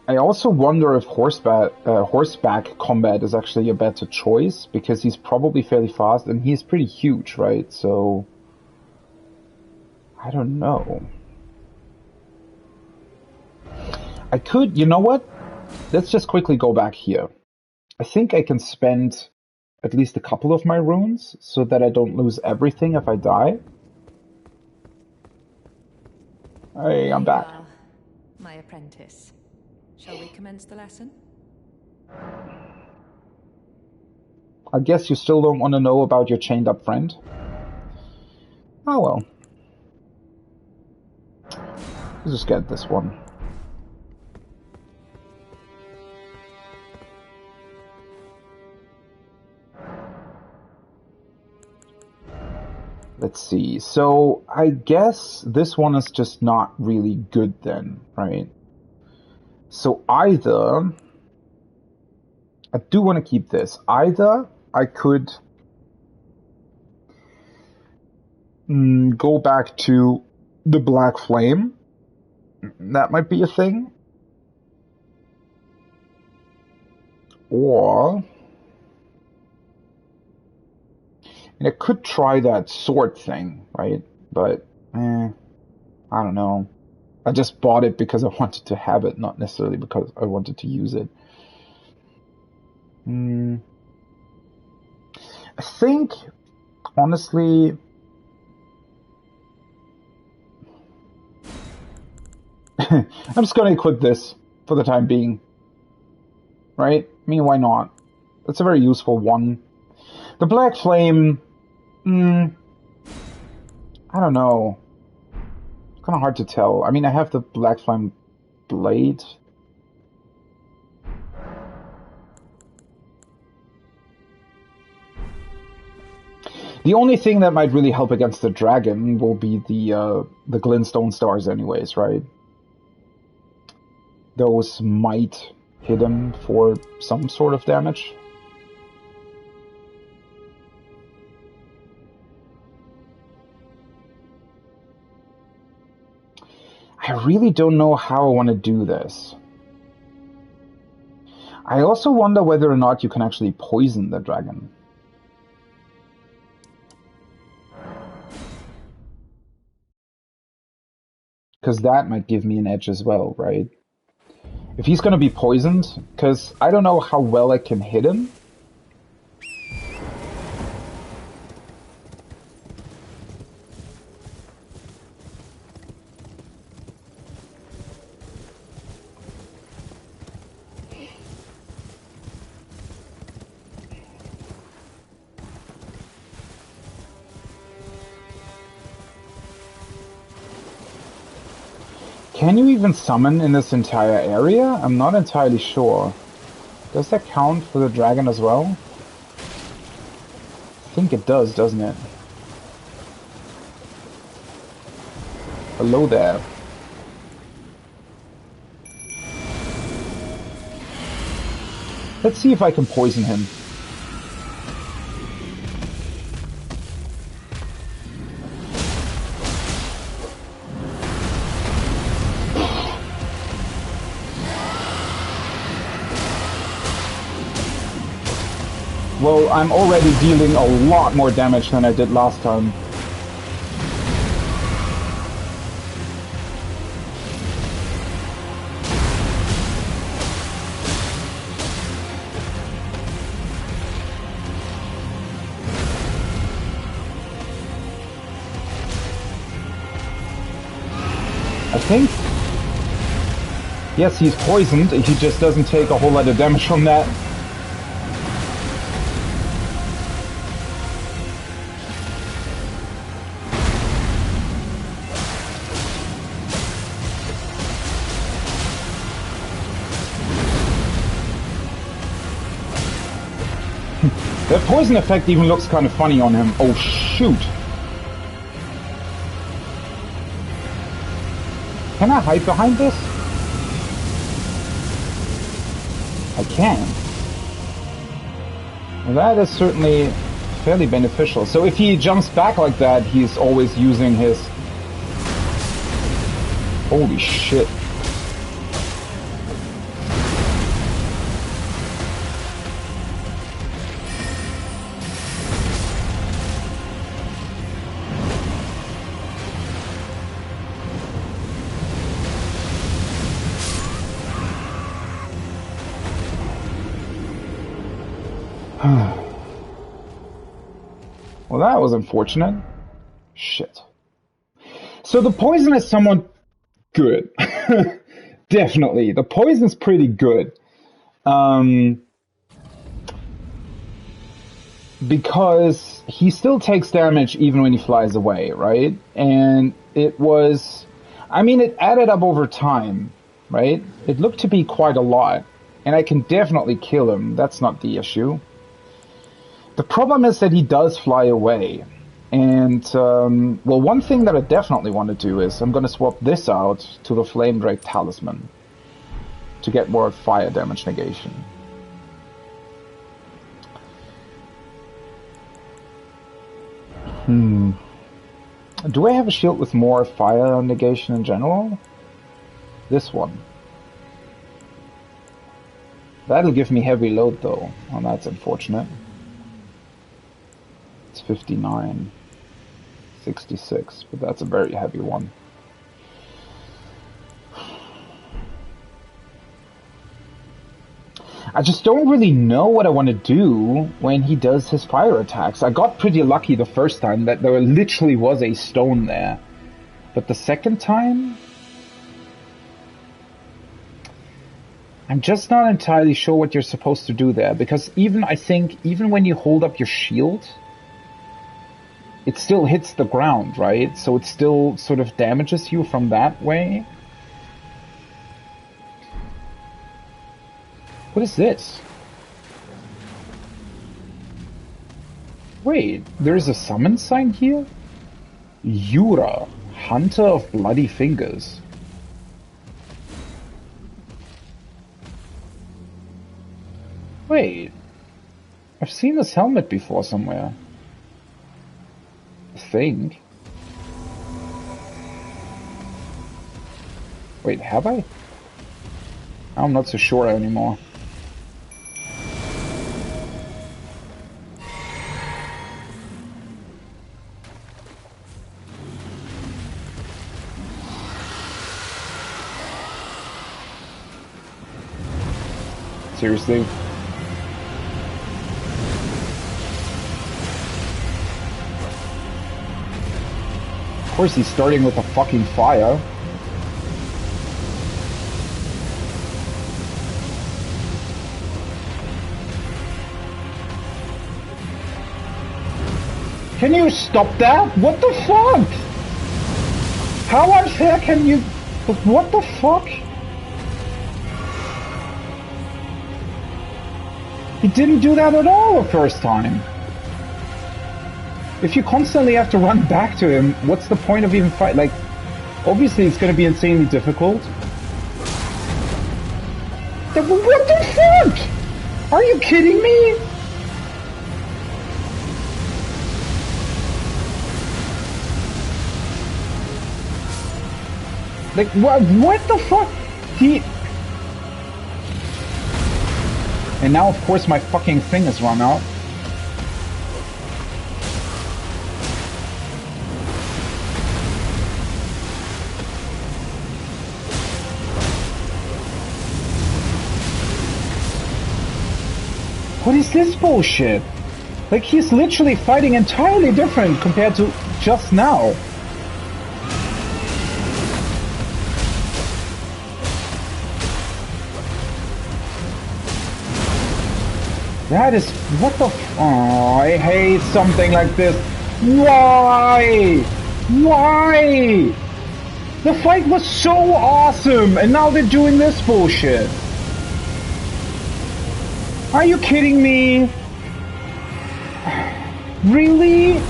I also wonder if horseback combat is actually a better choice, because he's probably fairly fast and he's pretty huge, right? So I don't know. I could, you know what? Let's just quickly go back here. I think I can spend at least a couple of my runes so that I don't lose everything if I die. Hey, I'm back. My apprentice. Shall we commence the lesson? I guess you still don't want to know about your chained up friend? Oh well. Let's just get this one. Let's see. So I guess this one is just not really good then, right? So either I do want to keep this. Either I could go back to the Black Flame. That might be a thing. Or I could try that sword thing, right? But I don't know. I just bought it because I wanted to have it, not necessarily because I wanted to use it. I think, honestly, I'm just going to equip this for the time being. Right? I mean, why not? It's a very useful one. The Black Flame, I don't know. It's kind of hard to tell. I mean, I have the Black Flame blade. The only thing that might really help against the dragon will be the glintstone stars anyways, right? Those might hit him for some sort of damage. I really don't know how I want to do this. I also wonder whether or not you can actually poison the dragon. Because that might give me an edge as well, right? If he's going to be poisoned, because I don't know how well I can hit him. Can you even summon in this entire area? I'm not entirely sure. Does that count for the dragon as well? I think it does, doesn't it? Hello there. Let's see if I can poison him. Well, I'm already dealing a lot more damage than I did last time. I think Yes, he's poisoned, he just doesn't take a whole lot of damage from that. That poison effect even looks kind of funny on him. Oh shoot! Can I hide behind this? I can. Well, that is certainly fairly beneficial. So if he jumps back like that, he's always using his... Holy shit. Well, that was unfortunate. Shit. So the poison is somewhat good. Definitely. The poison's pretty good. Because he still takes damage even when he flies away, right? And it was... I mean, it added up over time, right? It looked to be quite a lot. And I can definitely kill him. That's not the issue. The problem is that he does fly away. And, well, one thing that I definitely want to do is I'm going to swap this out to the Flame Drake Talisman to get more fire damage negation. Do I have a shield with more fire negation in general? This one. That'll give me heavy load though. Oh, that's unfortunate. It's 59. 66, but that's a very heavy one. I just don't really know what I want to do when he does his fire attacks. I got pretty lucky the first time that there literally was a stone there. But the second time... I'm just not entirely sure what you're supposed to do there. Because I think, even when you hold up your shield, it still hits the ground, right? So it still sort of damages you from that way. What is this? Wait, there's a summon sign here? Yura, Hunter of Bloody Fingers. Wait, I've seen this helmet before somewhere. I think. Wait, have I? I'm not so sure anymore. Seriously? Of course he's starting with a fucking fire. Can you stop that? What the fuck? How unfair can you... What the fuck? He didn't do that at all the first time. If you constantly have to run back to him, what's the point of even fight? Like, obviously it's going to be insanely difficult. What the fuck? Are you kidding me? Like, what the fuck? And now, of course, my fucking thing has run out. What is this bullshit? Like, he's literally fighting entirely different compared to just now. That is... What the f... Oh, I hate something like this. Why? Why? The fight was so awesome, and now they're doing this bullshit. Are you kidding me? Really?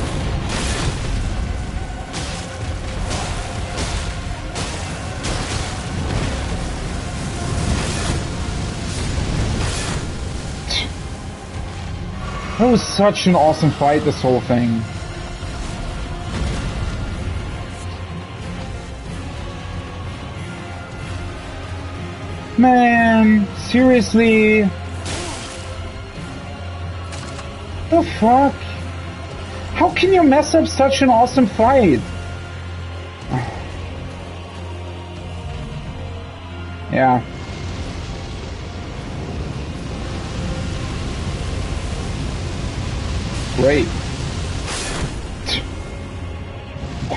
That was such an awesome fight, this whole thing. Man, seriously? The fuck? How can you mess up such an awesome fight? Yeah. Great.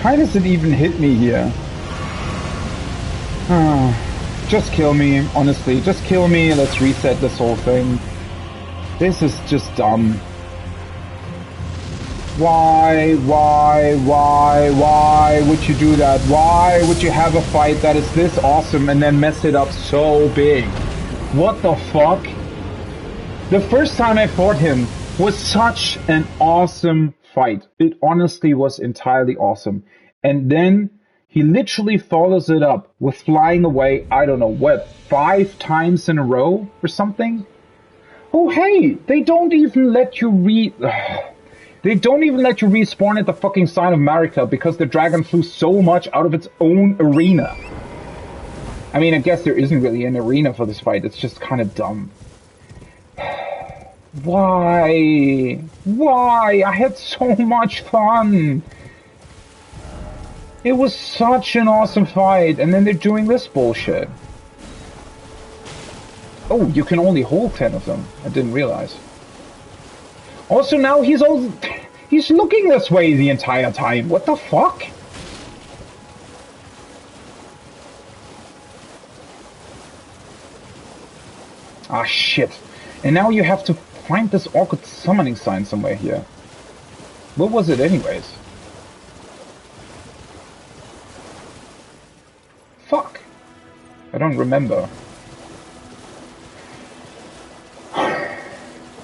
Why does it even hit me here? Just kill me, honestly. Just kill me, let's reset this whole thing. This is just dumb. Why would you do that? Why would you have a fight that is this awesome and then mess it up so big? What the fuck? The first time I fought him was such an awesome fight. It honestly was entirely awesome. And then he literally follows it up with flying away, I don't know what, 5 times in a row or something? Oh hey, they don't even let you They don't even let you respawn at the fucking Sign of Marika because the dragon flew so much out of its own arena. I mean, I guess there isn't really an arena for this fight, it's just kind of dumb. Why? Why? I had so much fun. It was such an awesome fight, and then they're doing this bullshit. Oh, you can only hold 10 of them. I didn't realize. Also, now he's looking this way the entire time. What the fuck? Ah, shit. And now you have to find this awkward summoning sign somewhere here. What was it anyways? Fuck. I don't remember.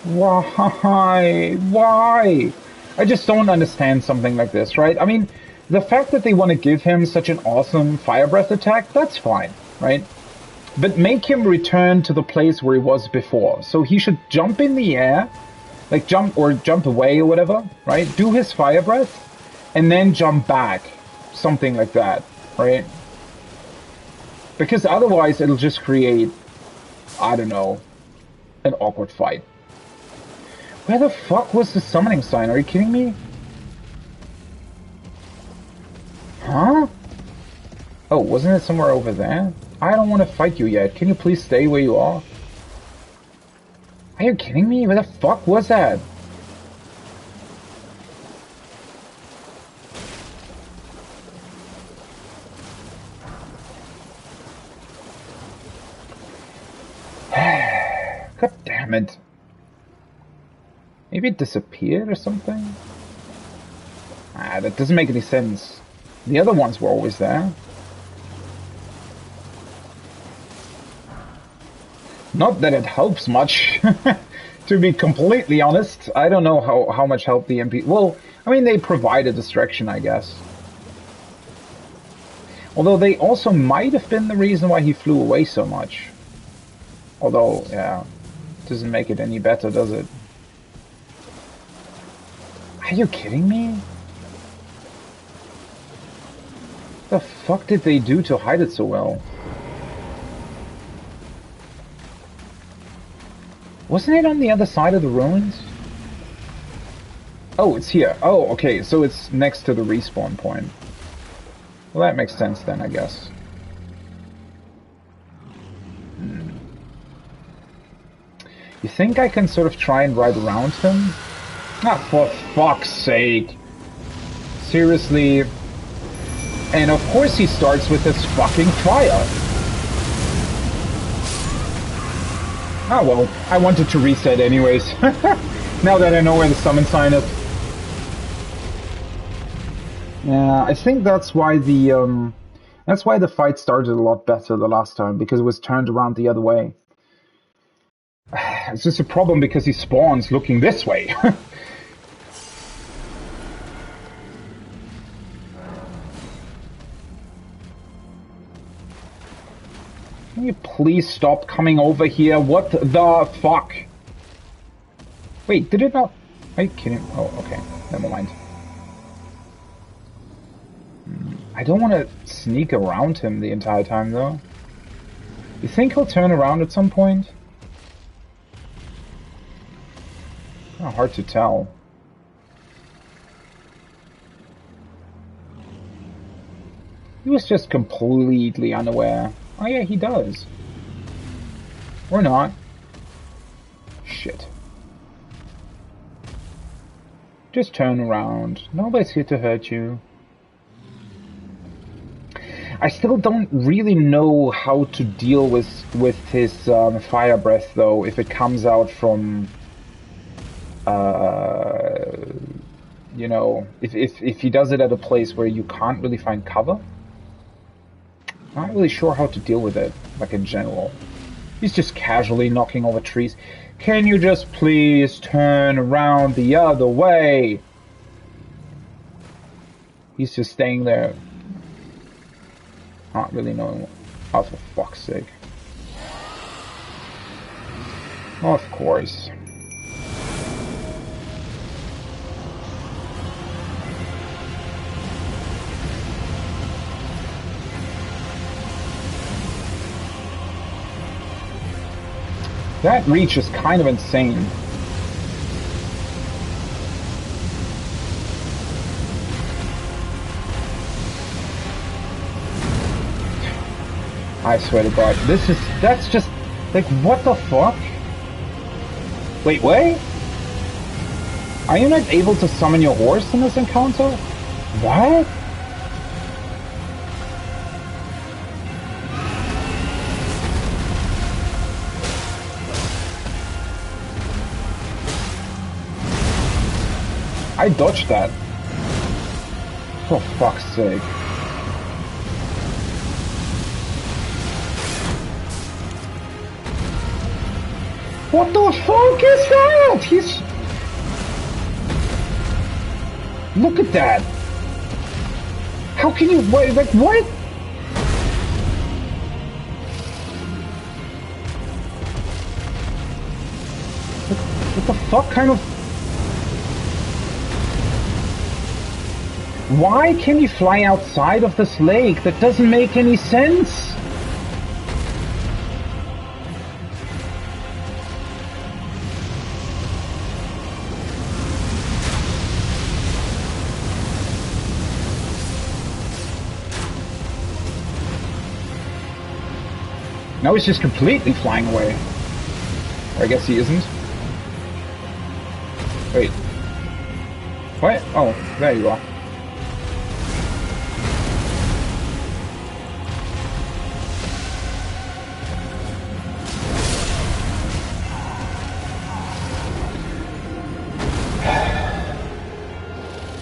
Why? Why? I just don't understand something like this, right? I mean, the fact that they want to give him such an awesome fire breath attack, that's fine, right? But make him return to the place where he was before. So he should jump in the air, like jump away or whatever, right? Do his fire breath, and then jump back. Something like that, right? Because otherwise it'll just create, I don't know, an awkward fight. Where the fuck was the summoning sign? Are you kidding me? Huh? Oh, wasn't it somewhere over there? I don't want to fight you yet. Can you please stay where you are? Are you kidding me? Where the fuck was that? God damn it. Maybe it disappeared or something? Ah, that doesn't make any sense. The other ones were always there. Not that it helps much, to be completely honest. I don't know how much help the MP... Well, I mean, they provide a distraction, I guess. Although they also might have been the reason why he flew away so much. Although, yeah, doesn't make it any better, does it? Are you kidding me? The fuck did they do to hide it so well? Wasn't it on the other side of the ruins? Oh, it's here. Oh, okay, so it's next to the respawn point. Well, that makes sense then, I guess. You think I can sort of try and ride around him? Ah, for fuck's sake. Seriously. And of course he starts with his fucking fire. Oh well, I wanted to reset anyways. Now that I know where the summon sign is. Yeah, I think that's why the fight started a lot better the last time, because it was turned around the other way. It's just a problem because he spawns looking this way. Can you please stop coming over here? What the fuck? Wait, did it not? Are you kidding? Oh, okay. Never mind. I don't want to sneak around him the entire time, though. You think he'll turn around at some point? Oh, hard to tell. He was just completely unaware. Oh yeah, he does. Or not. Shit. Just turn around. Nobody's here to hurt you. I still don't really know how to deal with his fire breath, though, if it comes out from... you know, if he does it at a place where you can't really find cover. Not really sure how to deal with it, like in general. He's just casually knocking over trees. Can you just please turn around the other way? He's just staying there. Not really knowing what... Oh, for fuck's sake. Of course. That reach is kind of insane. I swear to God, that's just, like, what the fuck? Wait, what? Are you not able to summon your horse in this encounter? What? I dodged that. For fuck's sake. What the fuck is that? He's... Look at that. How can you... Wait, like, what? What the fuck kind of... Why can he fly outside of this lake? That doesn't make any sense. Now he's just completely flying away. Or I guess he isn't. Wait. What? Oh, there you are.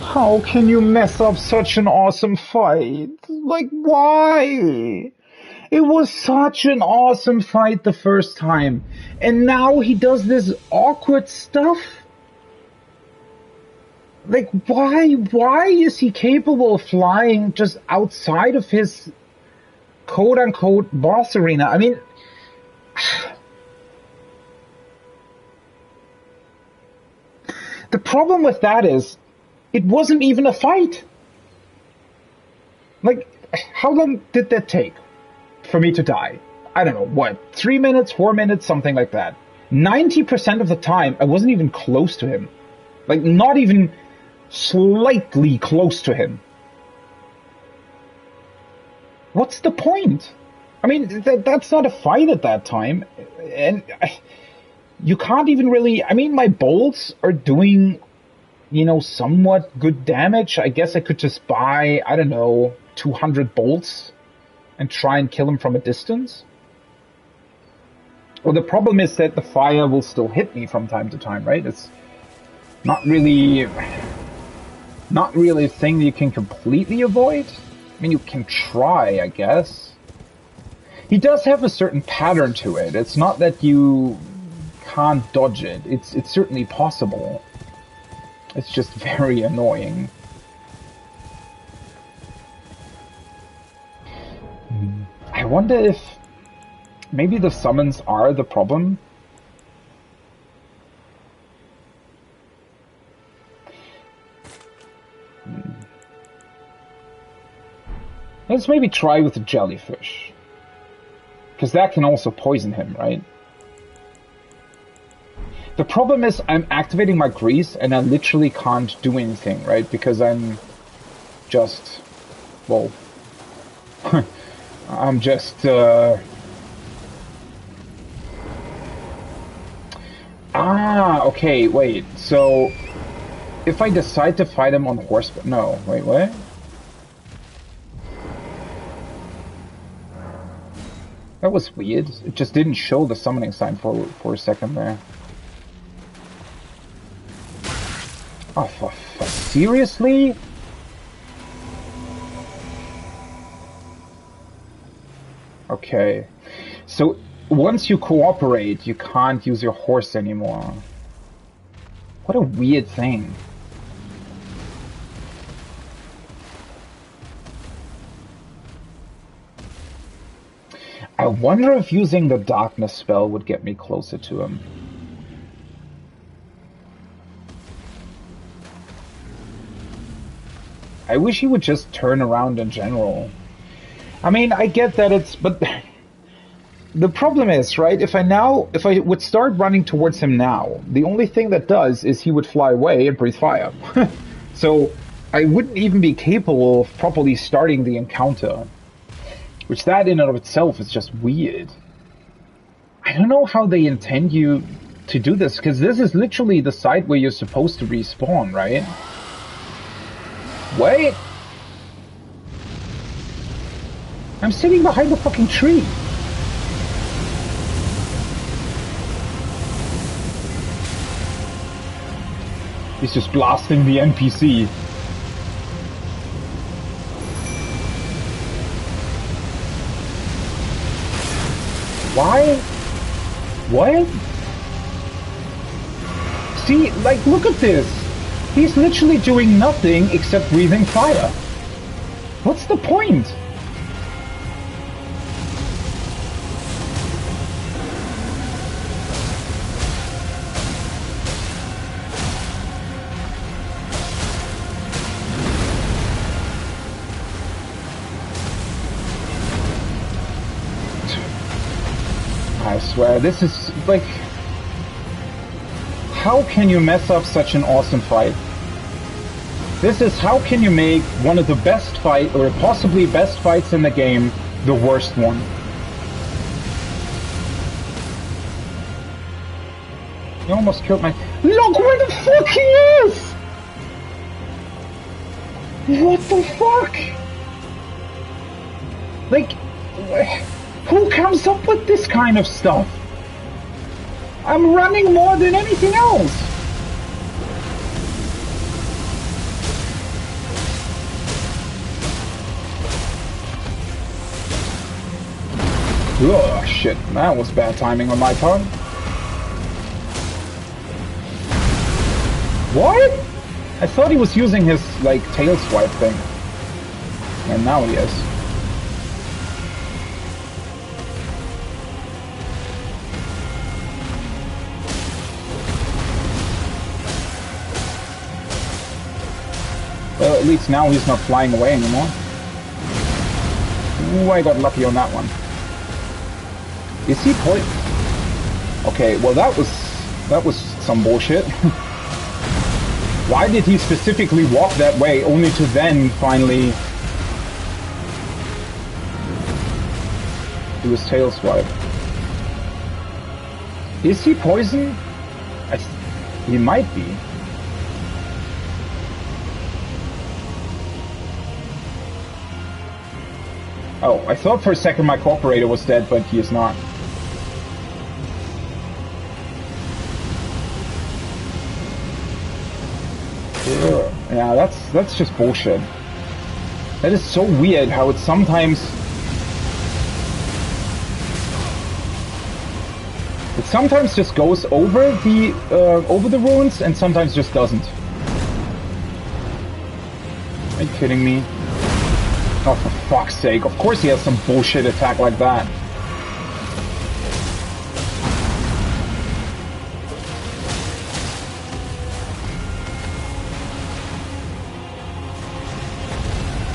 How can you mess up such an awesome fight? Like, why? It was such an awesome fight the first time. And now he does this awkward stuff? Like, why? Why is he capable of flying just outside of his quote-unquote boss arena? I mean... The problem with that is, it wasn't even a fight. Like, how long did that take for me to die? I don't know, what, 3 minutes, 4 minutes, something like that. 90% of the time, I wasn't even close to him. Like, not even slightly close to him. What's the point? I mean, that's not a fight at that time. And you can't even really... I mean, my bolts are doing... you know, somewhat good damage. I guess I could just buy, I don't know, 200 bolts and try and kill him from a distance. Well, the problem is that the fire will still hit me from time to time, right? It's not really a thing you can completely avoid. I mean, you can try, I guess. He does have a certain pattern to it. It's not that you can't dodge it. It's certainly possible. It's just very annoying. I wonder if maybe the summons are the problem. Let's maybe try with the jellyfish. Because that can also poison him, right? The problem is I'm activating my grease and I literally can't do anything, right? Because I'm just... well... I'm just... Ah, okay, wait. So, if I decide to fight him on horseback... No, wait, what? That was weird. It just didn't show the summoning sign for a second there. Oh, for seriously? Okay. So, once you cooperate, you can't use your horse anymore. What a weird thing. I wonder if using the darkness spell would get me closer to him. I wish he would just turn around in general. I mean, I get that it's... but... the problem is, right, if I would start running towards him now, the only thing that does is he would fly away and breathe fire. So, I wouldn't even be capable of properly starting the encounter. Which that in and of itself is just weird. I don't know how they intend you to do this, because this is literally the site where you're supposed to respawn, right? Wait! I'm sitting behind the fucking tree! He's just blasting the NPC. Why? What? See, like, look at this. He's literally doing nothing except breathing fire. What's the point? I swear, this is, like... how can you mess up such an awesome fight? This is how can you make one of the best fight, or possibly best fights in the game, the worst one? You almost killed my... Look where the fuck he is! What the fuck? Like... who comes up with this kind of stuff? I'm running more than anything else. Oh shit, that was bad timing on my part. What? I thought he was using his, like, tail swipe thing. And now he is. Well, at least now he's not flying away anymore. Ooh, I got lucky on that one. Is he point? Okay, well that was some bullshit. Why did he specifically walk that way only to then finally do his tail swipe? Is he poison? He might be. Oh, I thought for a second my cooperator was dead, but he is not. Yeah, that's just bullshit. That is so weird how it sometimes just goes over the ruins and sometimes just doesn't. Are you kidding me? Oh, for fuck's sake. Of course he has some bullshit attack like that.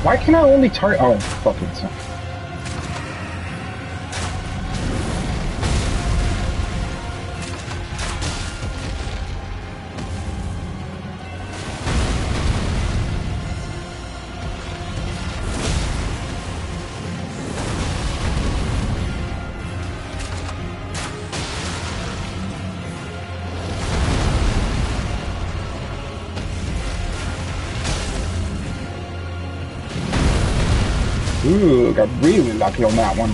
Why can I only target... Oh, fuck it. Ooh, got really lucky on that one.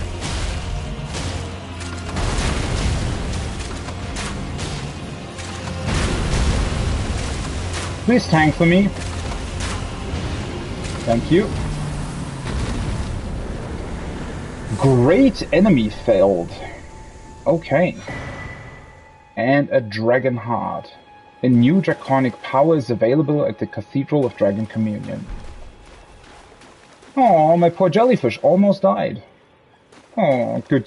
Please tank for me. Thank you. Great enemy failed. Okay. And a dragon heart. A new draconic power is available at the Cathedral of Dragon Communion. Oh, my poor jellyfish almost died. Oh, good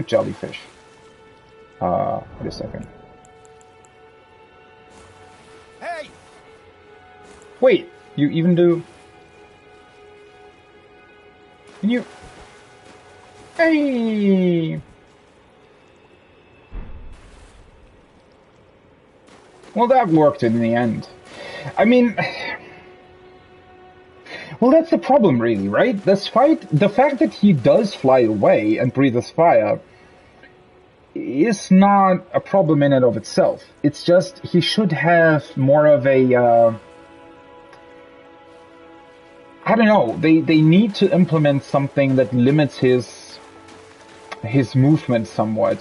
jellyfish. Wait a second. Hey! Wait, you even do... Can you... Hey! Well, that worked in the end. I mean... Well, that's the problem, really, right? This fight, the fact that he does fly away and breathes fire is not a problem in and of itself. It's just he should have more of a... I don't know. They need to implement something that limits his movement somewhat.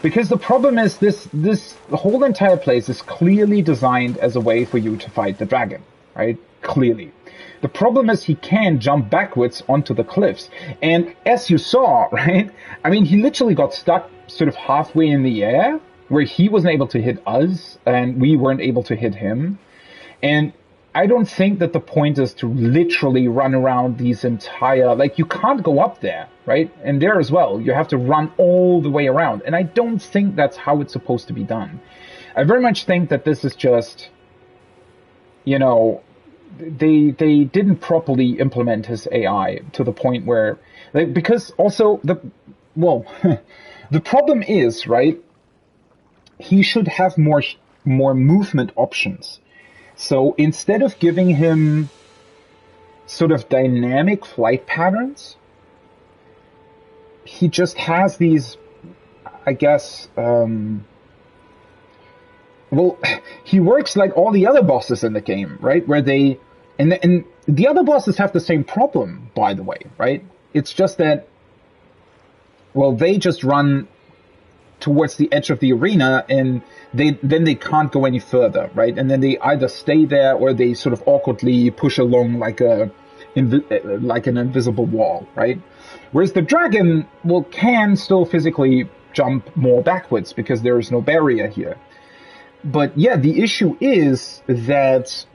Because the problem is this whole entire place is clearly designed as a way for you to fight the dragon, right? Clearly. The problem is he can jump backwards onto the cliffs. And as you saw, right? I mean, he literally got stuck sort of halfway in the air, where he wasn't able to hit us, and we weren't able to hit him. And I don't think that the point is to literally run around these entire... Like, you can't go up there, right? And there as well, you have to run all the way around. And I don't think that's how it's supposed to be done. I very much think that this is just, you know... They didn't properly implement his AI to the point where... Like, because also, the problem is, right, he should have more movement options. So instead of giving him sort of dynamic flight patterns, he just has these, I guess... Well, he works like all the other bosses in the game, right? Where they... And the other bosses have the same problem, by the way, right? It's just that, well, they just run towards the edge of the arena and then they can't go any further, right? And then they either stay there or they sort of awkwardly push along like an invisible wall, right? Whereas the dragon, well, can still physically jump more backwards because there is no barrier here. But yeah, the issue is that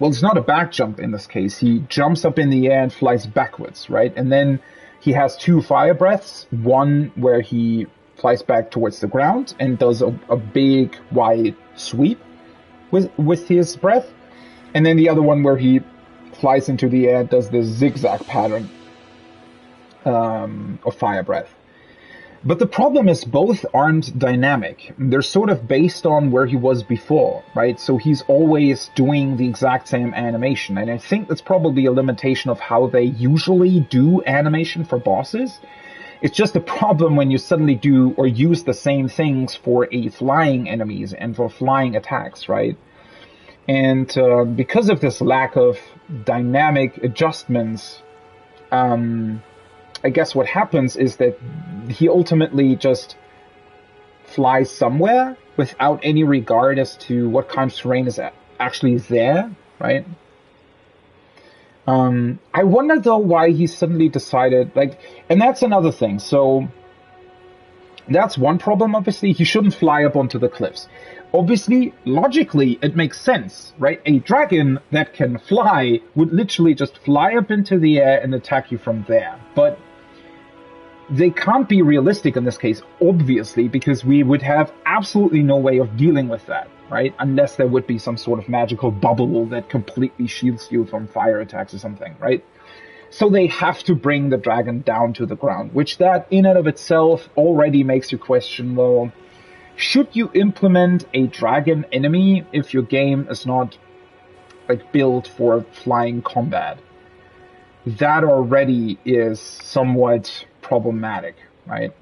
it's not a back jump in this case. He jumps up in the air and flies backwards, right? And then he has two fire breaths. One where he flies back towards the ground and does a big wide sweep with his breath. And then the other one where he flies into the air, does the zigzag pattern of fire breath. But the problem is both aren't dynamic. They're sort of based on where he was before, right? So he's always doing the exact same animation. And I think that's probably a limitation of how they usually do animation for bosses. It's just a problem when you suddenly do or use the same things for flying enemies and for flying attacks, right? And because of this lack of dynamic adjustments, I guess what happens is that he ultimately just fly somewhere without any regard as to what kind of terrain is actually there, right? I wonder though why he suddenly decided, like, and that's another thing. So that's one problem, obviously. He shouldn't fly up onto the cliffs. Obviously, logically, it makes sense, right? A dragon that can fly would literally just fly up into the air and attack you from there. But they can't be realistic in this case, obviously, because we would have absolutely no way of dealing with that, right? Unless there would be some sort of magical bubble that completely shields you from fire attacks or something, right? So they have to bring the dragon down to the ground, which that in and of itself already makes you question, well, should you implement a dragon enemy if your game is not like built for flying combat? That already is somewhat problematic, right?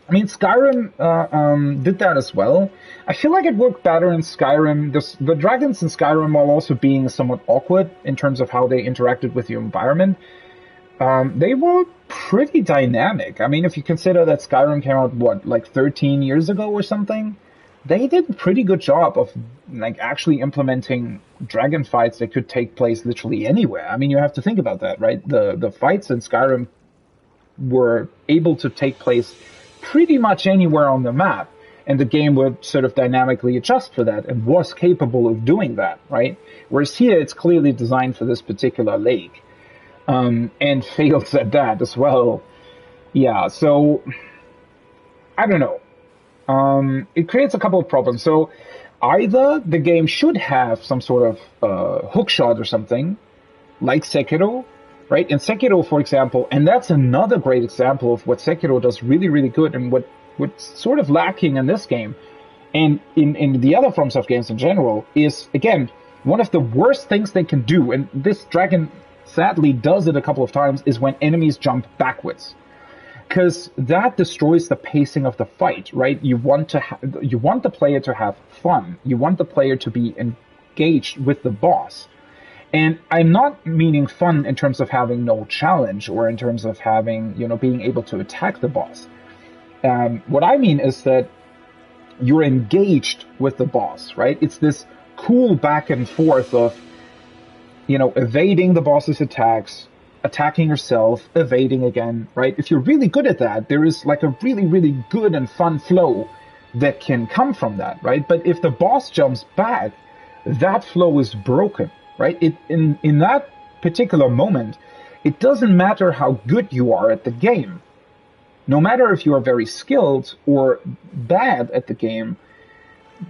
I mean, Skyrim did that as well. I feel like it worked better in Skyrim. The dragons in Skyrim, while also being somewhat awkward in terms of how they interacted with your environment, they were pretty dynamic. I mean, if you consider that Skyrim came out, what, like 13 years ago or something, they did a pretty good job of like actually implementing dragon fights that could take place literally anywhere. I mean, you have to think about that, right? The fights in Skyrim were able to take place pretty much anywhere on the map, and the game would sort of dynamically adjust for that and was capable of doing that, right? Whereas here, it's clearly designed for this particular lake, and fails at that as well. Yeah, so I don't know. It creates a couple of problems. So either the game should have some sort of hookshot or something, like Sekiro, right? In Sekiro, for example, and that's another great example of what Sekiro does really, really good and what's sort of lacking in this game, and in the other FromSoft games in general, is, again, one of the worst things they can do, and this dragon sadly does it a couple of times, is when enemies jump backwards. Because that destroys the pacing of the fight, right? You want the player to have fun. You want the player to be engaged with the boss. And I'm not meaning fun in terms of having no challenge or in terms of having, being able to attack the boss. What I mean is that you're engaged with the boss, right? It's this cool back and forth of, evading the boss's attacks, attacking yourself, evading again, right? If you're really good at that, there is like a really, really good and fun flow that can come from that, right? But if the boss jumps back, that flow is broken, right? In that particular moment, it doesn't matter how good you are at the game. No matter if you are very skilled or bad at the game,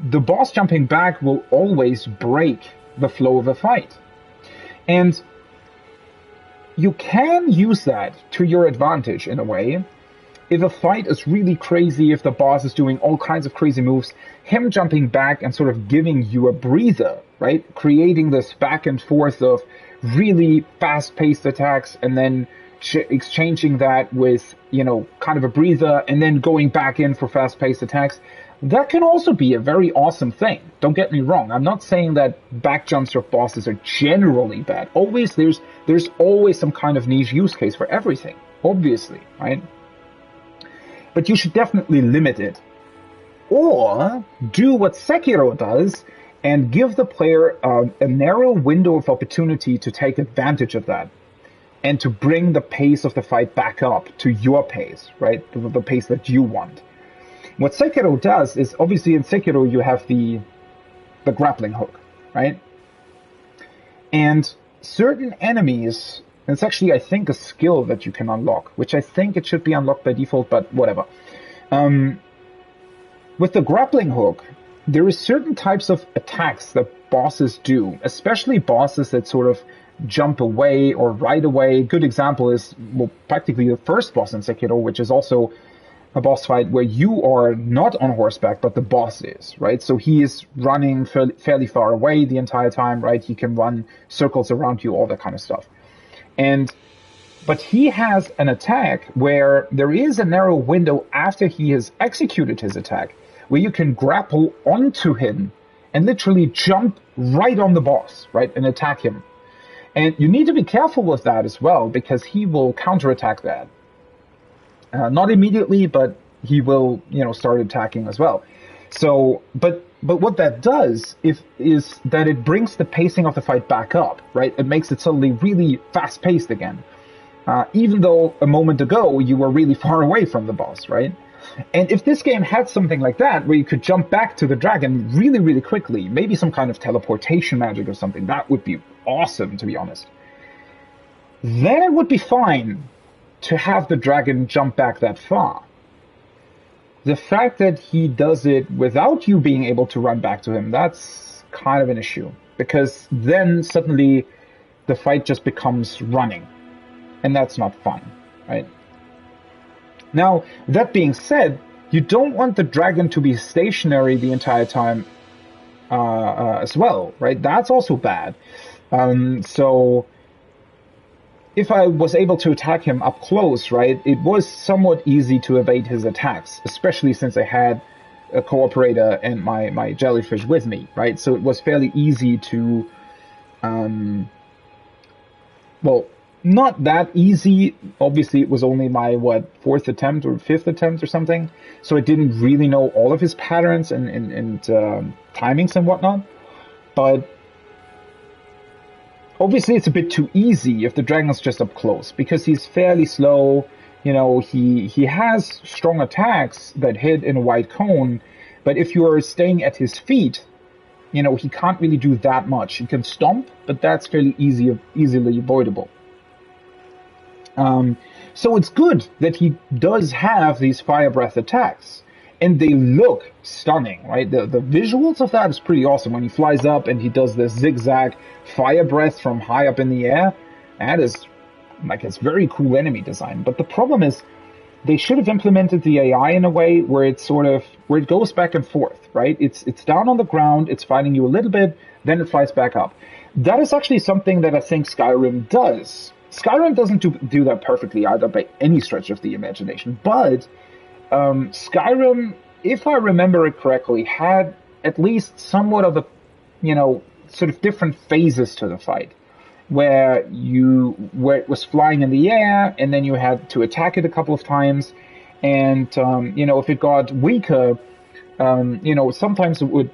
the boss jumping back will always break the flow of a fight. And you can use that to your advantage in a way. If a fight is really crazy, if the boss is doing all kinds of crazy moves, him jumping back and sort of giving you a breather, right? Creating this back and forth of really fast-paced attacks and then exchanging that with, kind of a breather and then going back in for fast-paced attacks. That can also be a very awesome thing. Don't get me wrong. I'm not saying that back jumps of bosses are generally bad. There's always some kind of niche use case for everything, obviously, right? But you should definitely limit it. Or do what Sekiro does and give the player a narrow window of opportunity to take advantage of that and to bring the pace of the fight back up to your pace, right? The pace that you want. What Sekiro does is, obviously in Sekiro you have the grappling hook, right? And certain enemies, and it's actually, I think, a skill that you can unlock, which I think it should be unlocked by default, but whatever. With the grappling hook, there is certain types of attacks that bosses do, especially bosses that sort of jump away or ride away. Good example is, practically the first boss in Sekiro, which is also a boss fight where you are not on horseback, but the boss is, right? So he is running fairly far away the entire time, right? He can run circles around you, all that kind of stuff. But he has an attack where there is a narrow window after he has executed his attack, where you can grapple onto him and literally jump right on the boss, right? And attack him. And you need to be careful with that as well, because he will counterattack that. Not immediately, but he will, start attacking as well. So, but what that does is that it brings the pacing of the fight back up, right? It makes it suddenly really fast-paced again. Even though a moment ago you were really far away from the boss, right? And if this game had something like that, where you could jump back to the dragon really, really quickly, maybe some kind of teleportation magic or something, that would be awesome, to be honest. Then it would be fine to have the dragon jump back that far. The fact that he does it without you being able to run back to him, that's kind of an issue. Because then suddenly the fight just becomes running. And that's not fun, right? Now, that being said, you don't want the dragon to be stationary the entire time as well, right? That's also bad. So if I was able to attack him up close, right, it was somewhat easy to evade his attacks, especially since I had a cooperator and my jellyfish with me, right? So it was fairly easy to, well, not that easy. Obviously, it was only my, fourth attempt or fifth attempt or something. So I didn't really know all of his patterns and timings and whatnot. But obviously, it's a bit too easy if the dragon's just up close, because he's fairly slow. He has strong attacks that hit in a wide cone, but if you're staying at his feet, he can't really do that much. He can stomp, but that's fairly easily avoidable. So it's good that he does have these fire breath attacks, and they look stunning, right? The visuals of that is pretty awesome. When he flies up and he does this zigzag fire breath from high up in the air, that is it's very cool enemy design. But the problem is they should have implemented the AI in a way where it goes back and forth, right? It's down on the ground, it's fighting you a little bit, then it flies back up. That is actually something that I think Skyrim does. Skyrim doesn't do that perfectly either by any stretch of the imagination, but Skyrim, if I remember it correctly, had at least somewhat of a, sort of different phases to the fight, where it was flying in the air, and then you had to attack it a couple of times, and if it got weaker, sometimes it would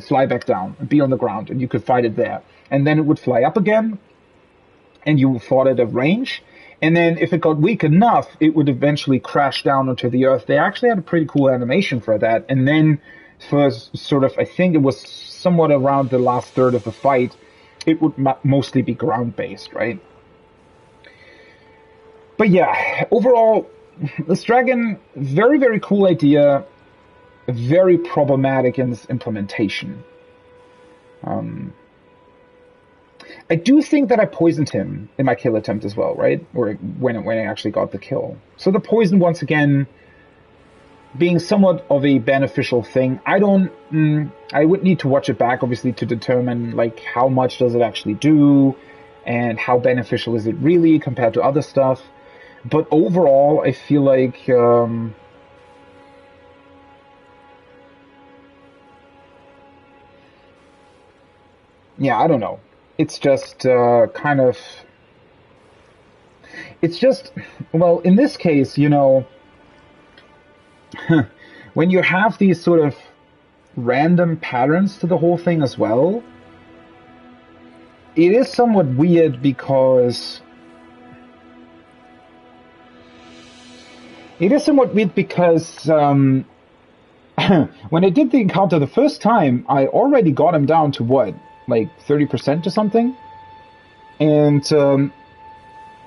fly back down and be on the ground, and you could fight it there. And then it would fly up again, and you fought it at range. And then if it got weak enough, it would eventually crash down onto the earth. They actually had a pretty cool animation for that. And then for sort of, I think it was somewhat around the last third of the fight, it would mostly be ground-based, right? But yeah, overall, this dragon, very, very cool idea, very problematic in this implementation. I do think that I poisoned him in my kill attempt as well, right? Or when I actually got the kill. So the poison, once again, being somewhat of a beneficial thing. I would need to watch it back, obviously, to determine, how much does it actually do, and how beneficial is it really compared to other stuff. But overall, I feel like, yeah, I don't know. It's just well, in this case, when you have these sort of random patterns to the whole thing as well, it is somewhat weird because when I did the encounter the first time, I already got him down to 30% or something, and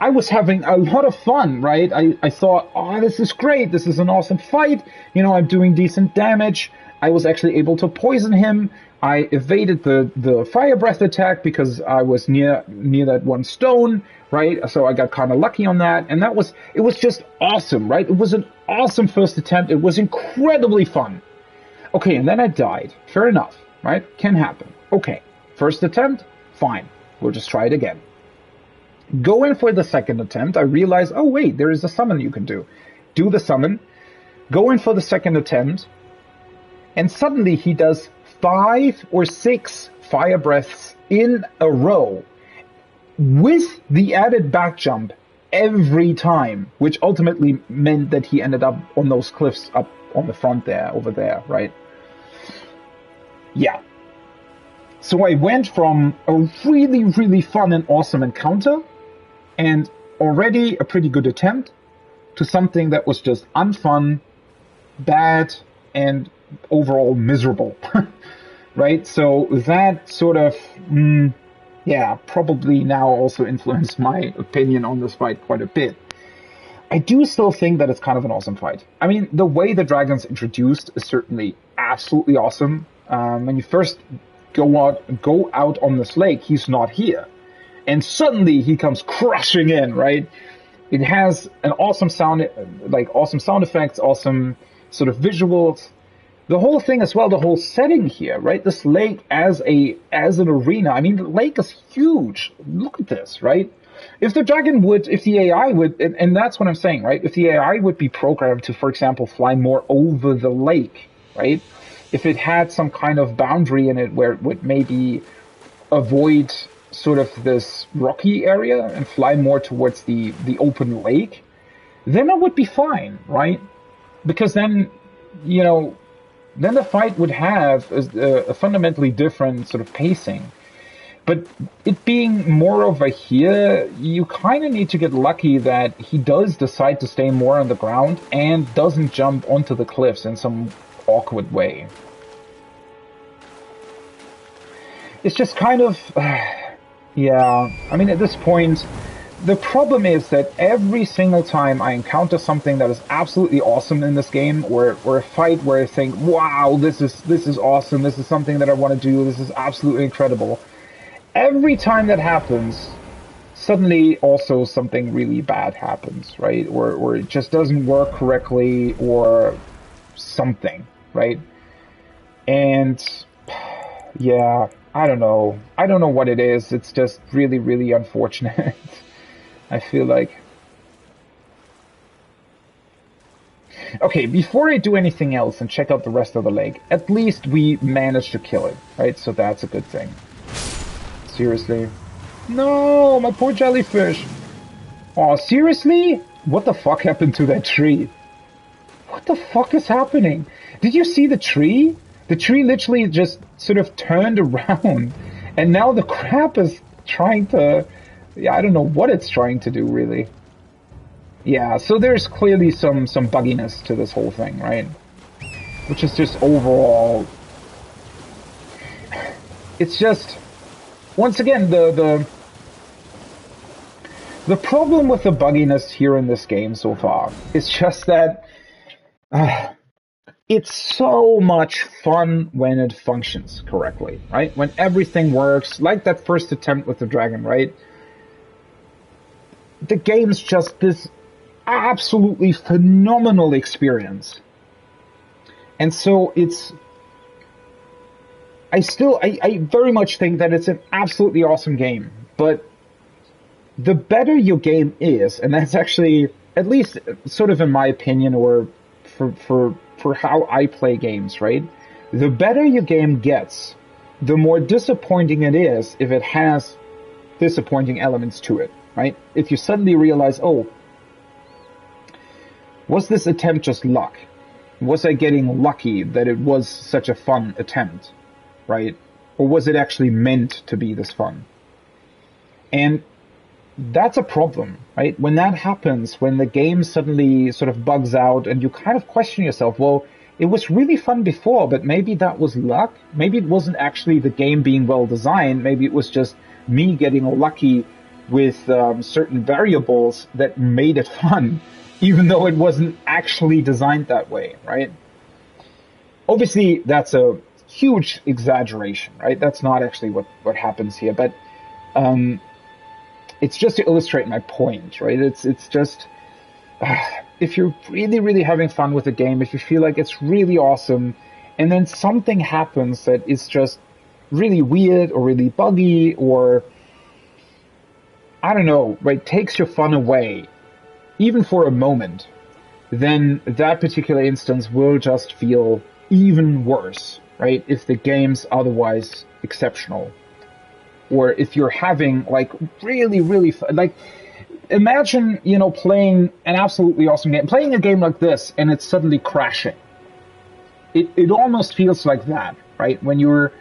I was having a lot of fun, right? I thought, oh, this is great, this is an awesome fight, I'm doing decent damage. I was actually able to poison him. I evaded the fire breath attack because I was near that one stone, right? So I got kind of lucky on that, and it was just awesome, right? It was an awesome first attempt. It was incredibly fun. Okay, and then I died. Fair enough, right? Can happen. Okay. First attempt, fine. We'll just try it again. Go in for the second attempt. I realize, oh wait, there is a summon you can do. Do the summon. Go in for the second attempt. And suddenly he does 5 or 6 fire breaths in a row with the added back jump every time, which ultimately meant that he ended up on those cliffs up on the front there, over there, right? Yeah. So I went from a really, really fun and awesome encounter and already a pretty good attempt to something that was just unfun, bad, and overall miserable, right? So that sort of, probably now also influenced my opinion on this fight quite a bit. I do still think that it's kind of an awesome fight. I mean, the way the dragon's introduced is certainly absolutely awesome. When you first go out on this lake, he's not here. And suddenly he comes crushing in, right? It has an awesome sound, like awesome sound effects, awesome sort of visuals. The whole thing as well, the whole setting here, right? This lake as an arena. I mean, the lake is huge. Look at this, right? If the AI would, and that's what I'm saying, right? If the AI would be programmed to, for example, fly more over the lake, right? If it had some kind of boundary in it where it would maybe avoid sort of this rocky area and fly more towards the open lake, then it would be fine, right? Because then, then the fight would have a fundamentally different sort of pacing. But it being more over here, you kind of need to get lucky that he does decide to stay more on the ground and doesn't jump onto the cliffs in some awkward way. It's just kind of, yeah, I mean, at this point, the problem is that every single time I encounter something that is absolutely awesome in this game, or a fight where I think, wow, this is awesome, this is something that I want to do, this is absolutely incredible. Every time that happens, suddenly also something really bad happens, right? Or it just doesn't work correctly, or something, right? And yeah, I don't know what it is. It's just really, really unfortunate. I feel like. Okay, before I do anything else and check out the rest of the lake, at least we managed to kill it, right? So that's a good thing. Seriously? No, my poor jellyfish. Oh, seriously? What the fuck happened to that tree? What the fuck is happening? Did you see the tree? The tree literally just sort of turned around, and now the crab is trying to... Yeah, I don't know what it's trying to do, really. Yeah, so there's clearly some bugginess to this whole thing, right? Which is just overall... It's just... Once again, the problem with the bugginess here in this game so far is just that it's so much fun when it functions correctly, right? When everything works, like that first attempt with the dragon, right? The game's just this absolutely phenomenal experience. And so it's... I very much think that it's an absolutely awesome game, but the better your game is, and that's actually, at least sort of in my opinion, or for how I play games, right? The better your game gets, the more disappointing it is if it has disappointing elements to it, right? If you suddenly realize, oh, was this attempt just luck? Was I getting lucky that it was such a fun attempt? Right? Or was it actually meant to be this fun? And that's a problem, right? When that happens, when the game suddenly sort of bugs out and you kind of question yourself, well, it was really fun before, but maybe that was luck. Maybe it wasn't actually the game being well designed. Maybe it was just me getting lucky with certain variables that made it fun, even though it wasn't actually designed that way, right? Obviously, that's a huge exaggeration, right? That's not actually what happens here, but it's just to illustrate my point, right? It's just if you're really, really having fun with the game, if you feel like it's really awesome, and then something happens that is just really weird or really buggy or I don't know, right, takes your fun away, even for a moment, then that particular instance will just feel even worse. Right? If the game's otherwise exceptional. Or if you're having, like, really, really like, imagine, playing an absolutely awesome game, playing a game like this, and it's suddenly crashing. It almost feels like that, right? When you're,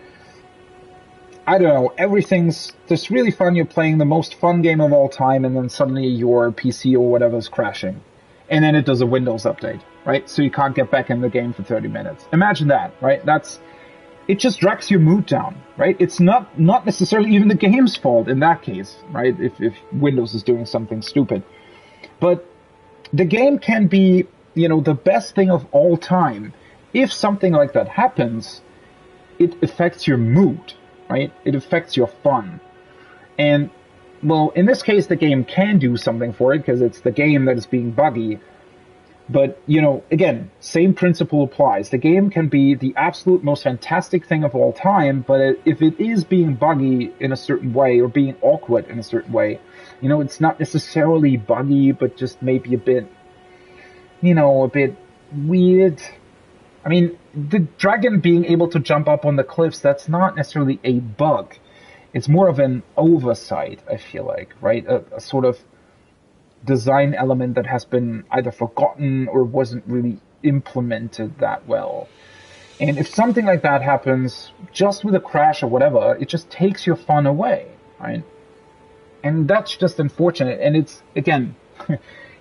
I don't know, everything's just really fun, you're playing the most fun game of all time, and then suddenly your PC or whatever is crashing. And then it does a Windows update, right? So you can't get back in the game for 30 minutes. Imagine that, right? It just drags your mood down, right? It's not necessarily even the game's fault in that case, right? If Windows is doing something stupid. But the game can be, the best thing of all time. If something like that happens, it affects your mood, right? It affects your fun. And, well, in this case, the game can do something for it because it's the game that is being buggy. But, again, same principle applies. The game can be the absolute most fantastic thing of all time, but if it is being buggy in a certain way or being awkward in a certain way, it's not necessarily buggy, but just maybe a bit weird. I mean, the dragon being able to jump up on the cliffs, that's not necessarily a bug. It's more of an oversight, I feel like, right? A sort of design element that has been either forgotten or wasn't really implemented that well. And if something like that happens, just with a crash or whatever, it just takes your fun away, right? And that's just unfortunate. And it's, again,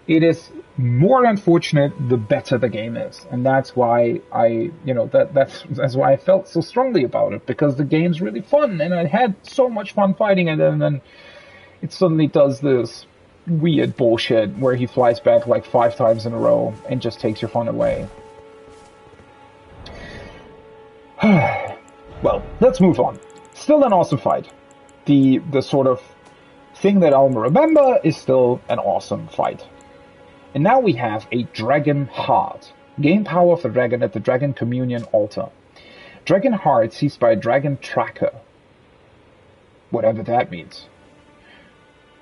it is more unfortunate the better the game is. And that's why that's why I felt so strongly about it, because the game's really fun and I had so much fun fighting it, and then it suddenly does this weird bullshit where he flies back like 5 times in a row and just takes your fun away. Well, let's move on. Still an awesome fight. The sort of thing that I'll remember is still an awesome fight. And now we have a Dragon Heart. Gain power of the dragon at the Dragon Communion altar. Dragon Heart seized by a Dragon Tracker. Whatever that means.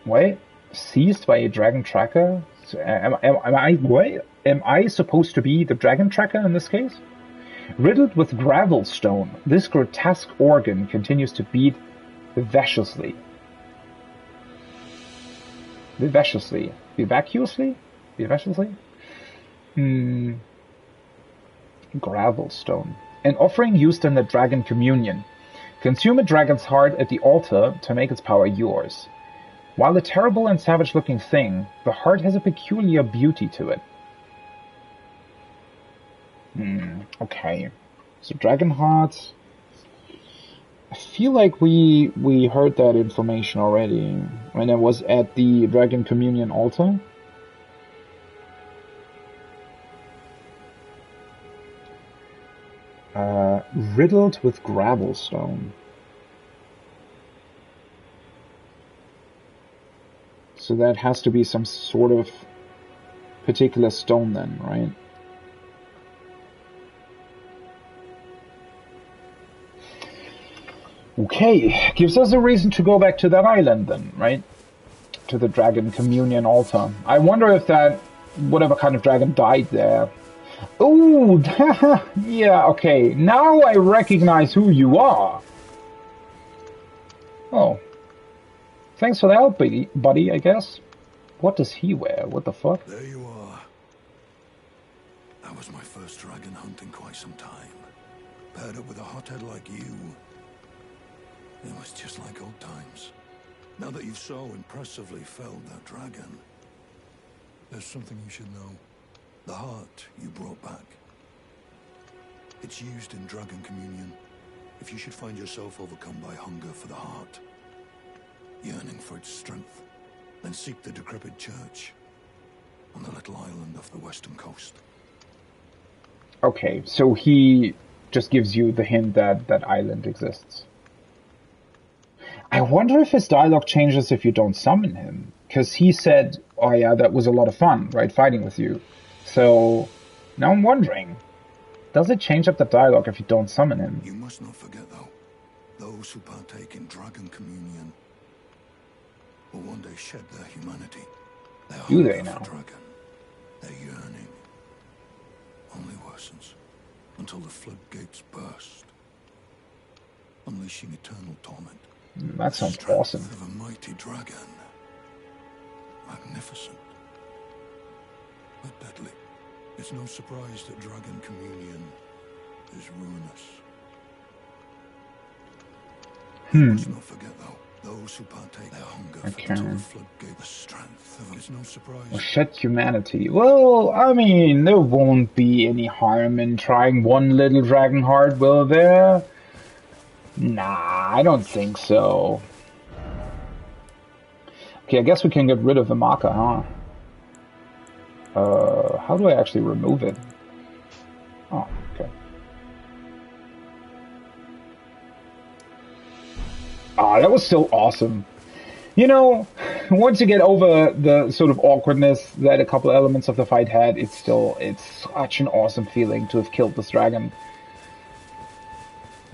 Wait? Seized by a Dragon Tracker? So am I supposed to be the Dragon Tracker in this case? Riddled with gravel stone, this grotesque organ continues to beat vivaciously. Vivaciously? Gravel stone. An offering used in the Dragon Communion. Consume a dragon's heart at the altar to make its power yours. While a terrible and savage-looking thing, the heart has a peculiar beauty to it. Okay. So Dragon Heart. I feel like we heard that information already when I was at the Dragon Communion altar. Riddled with gravel stone. So that has to be some sort of particular stone then, right? Okay, gives us a reason to go back to that island then, right? To the Dragon Communion altar. I wonder if that, whatever kind of dragon died there. Oh, yeah, okay. Now I recognize who you are. Oh. Thanks for the help, buddy, I guess. What does he wear? What the fuck? There you are. That was my first dragon hunt in quite some time. Paired up with a hothead like you. It was just like old times. Now that you've so impressively felled that dragon, there's something you should know. The heart you brought back. It's used in Dragon Communion. If you should find yourself overcome by hunger for the heart, yearning for its strength, then seek the decrepit church on the little island off the western coast. Okay, so he just gives you the hint that that island exists. I wonder if his dialogue changes if you don't summon him. Because he said, oh yeah, that was a lot of fun, right, fighting with you. So, now I'm wondering, does it change up the dialogue if you don't summon him? You must not forget, though, those who partake in Dragon Communion will one day shed their humanity. Their Do they hunger now? for dragon, their yearning, only worsens until the floodgates burst, unleashing eternal torment. That sounds Strength awesome. of a mighty dragon. magnificent, but deadly. It's no surprise that dragon communion is ruinous. We must not forget, though, those who partake their hunger for the floodgate, the strength of it. It's no surprise. Shed humanity. Well, I mean, there won't be any harm in trying one little dragon heart, will there? Nah, I don't think so. Okay, I guess we can get rid of the marker, huh? How do I actually remove it? Oh, okay. Ah, that was so awesome. You know, once you get over the sort of awkwardness that a couple elements of the fight had, it's such an awesome feeling to have killed this dragon.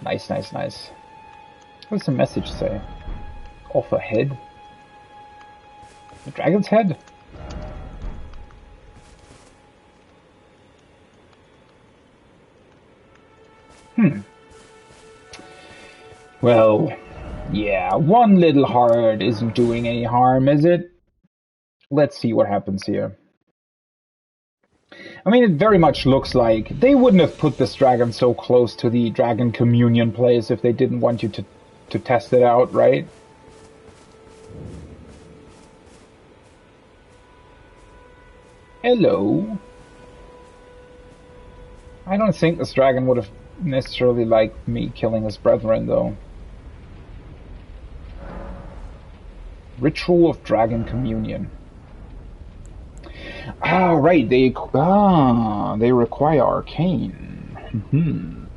Nice, nice, nice. What does the message say? Off a head? The dragon's head? Well, yeah, one little heart isn't doing any harm, is it? Let's see what happens here. I mean, it very much looks like they wouldn't have put this dragon so close to the dragon communion place if they didn't want you to test it out, right? Hello. I don't think this dragon would have necessarily liked me killing his brethren, though. Ritual of Dragon Communion. Ah, right, they require arcane.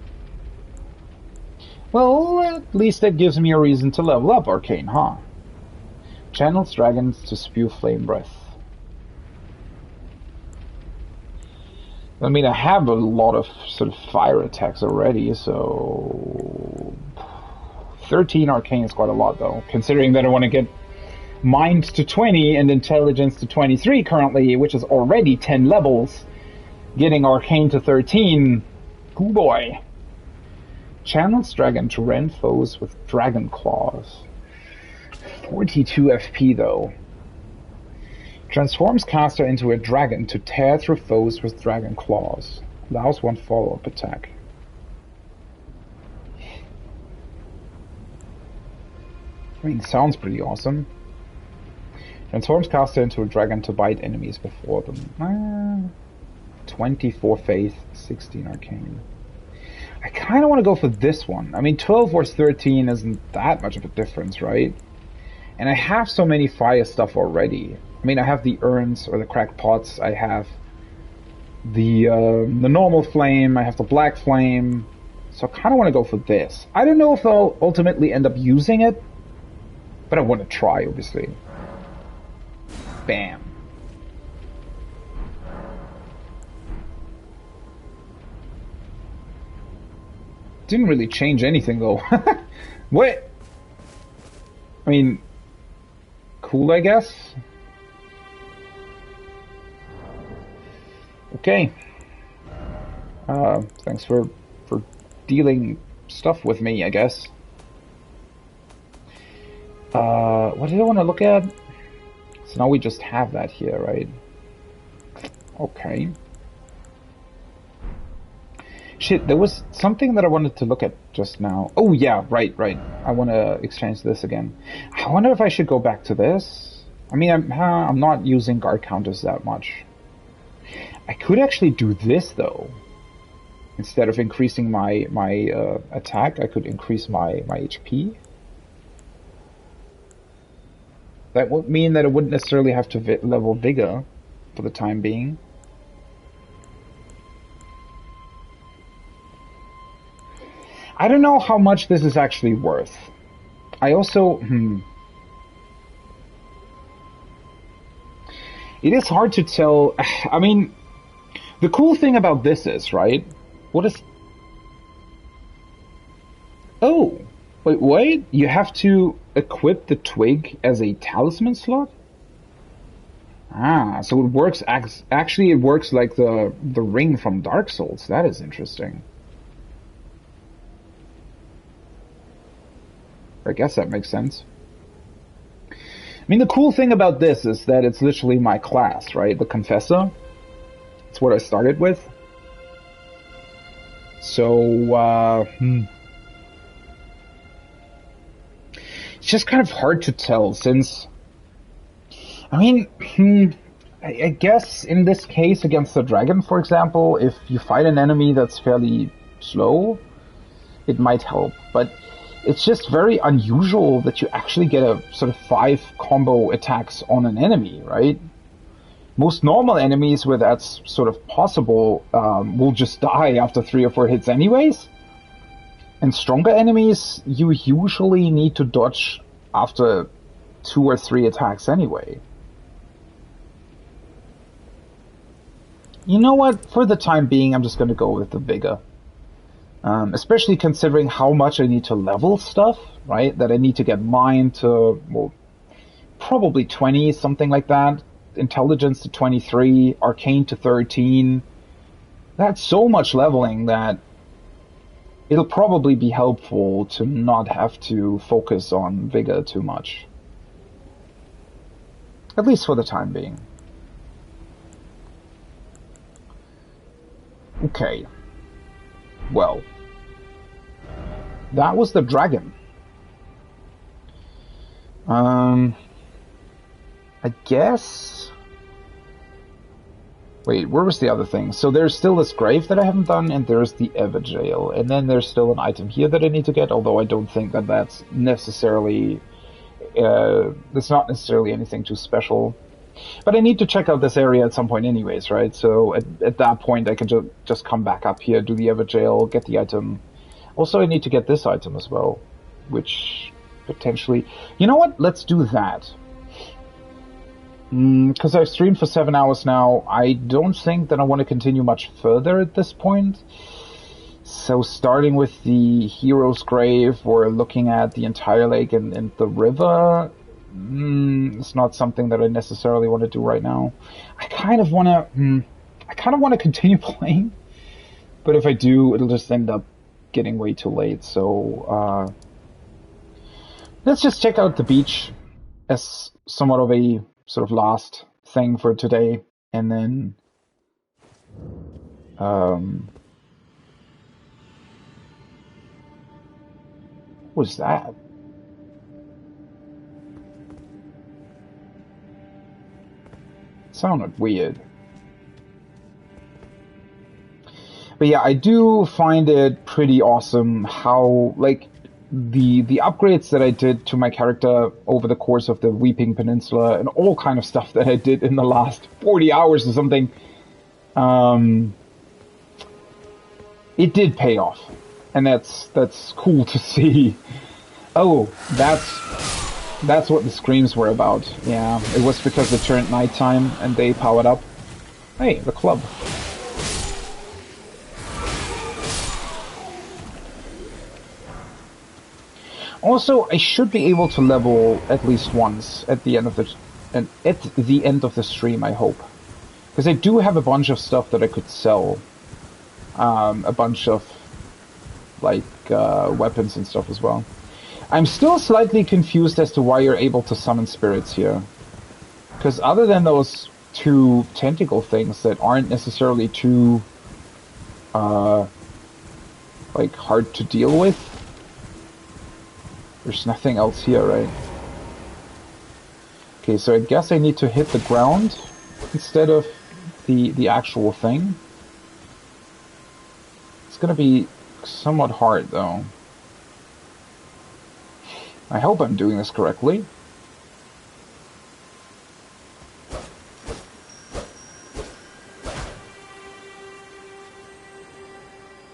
Well, at least that gives me a reason to level up arcane, huh? Channels dragons to spew flame breath. I mean, I have a lot of sort of fire attacks already, so 13 arcane is quite a lot, though, considering that I want to get mind to 20 and intelligence to 23 currently, which is already 10 levels. Getting arcane to 13, oh boy. Channels dragon to rend foes with dragon claws. 42 FP though. Transforms caster into a dragon to tear through foes with dragon claws. Allows one follow-up attack. I mean, sounds pretty awesome. Transforms caster into a dragon to bite enemies before them. 24 faith, 16 arcane. I kind of want to go for this one. I mean, 12 versus 13 isn't that much of a difference, right? And I have so many fire stuff already. I mean, I have the urns or the cracked pots. I have the normal flame. I have the black flame. So I kind of want to go for this. I don't know if I'll ultimately end up using it, but I want to try, obviously. Bam. Didn't really change anything, though. What? I mean, cool, I guess. Okay. Thanks for dealing stuff with me, I guess. What did I want to look at? So now we just have that here, right? Okay. Shit, there was something that I wanted to look at just now. Oh yeah, right. I want to exchange this again. I wonder if I should go back to this. I mean, I'm not using guard counters that much. I could actually do this though. Instead of increasing my attack, I could increase my HP. That would mean that I wouldn't necessarily have to level Vigor for the time being. I don't know how much this is actually worth. I also... It is hard to tell... I mean, the cool thing about this is, right? What is... Oh! Wait, you have to equip the twig as a talisman slot? Ah, so it works... Actually, it works like the ring from Dark Souls. That is interesting. I guess that makes sense. mean, the cool thing about this is that it's literally my class, right? The Confessor. It's what I started with. So, it's just kind of hard to tell since, I mean, I guess in this case against the dragon, for example, if you fight an enemy that's fairly slow, it might help. But it's just very unusual that you actually get a sort of 5 combo attacks on an enemy, right? Most normal enemies where that's sort of possible will just die after 3 or 4 hits anyways. And stronger enemies, you usually need to dodge after 2 or 3 attacks anyway. You know what? For the time being, I'm just going to go with the Vigor. Especially considering how much I need to level stuff, right? That I need to get mine to, well, probably 20, something like that. Intelligence to 23, Arcane to 13. That's so much leveling that it'll probably be helpful to not have to focus on Vigor too much. At least for the time being. Okay. Well. That was the dragon. I guess... Wait, where was the other thing? So there's still this grave that I haven't done, and there's the Everjail. And then there's still an item here that I need to get, although I don't think that that's necessarily... there's not necessarily anything too special. But I need to check out this area at some point anyways, right? So at that point I can just come back up here, do the Everjail, get the item. Also I need to get this item as well, which potentially... You know what? Let's do that. Because I've streamed for 7 hours now, I don't think that I want to continue much further at this point. So starting with the hero's grave or looking at the entire lake and the river, it's not something that I necessarily want to do right now. I kind of want to continue playing, but if I do, it'll just end up getting way too late. So let's just check out the beach as somewhat of a sort of last thing for today, and then what was that? It sounded weird. But yeah, I do find it pretty awesome how, like, the upgrades that I did to my character over the course of the Weeping Peninsula and all kind of stuff that I did in the last 40 hours or something, it did pay off. And that's cool to see. Oh, that's what the screams were about. Yeah, it was because it turned nighttime and they powered up. Hey, the club. Also, I should be able to level at least once at the end of the stream, I hope. Because I do have a bunch of stuff that I could sell. A bunch of like weapons and stuff as well. I'm still slightly confused as to why you're able to summon spirits here. Because other than those 2 tentacle things that aren't necessarily too like hard to deal with, there's nothing else here, right? Okay, so I guess I need to hit the ground instead of the actual thing. It's gonna be somewhat hard, though. I hope I'm doing this correctly.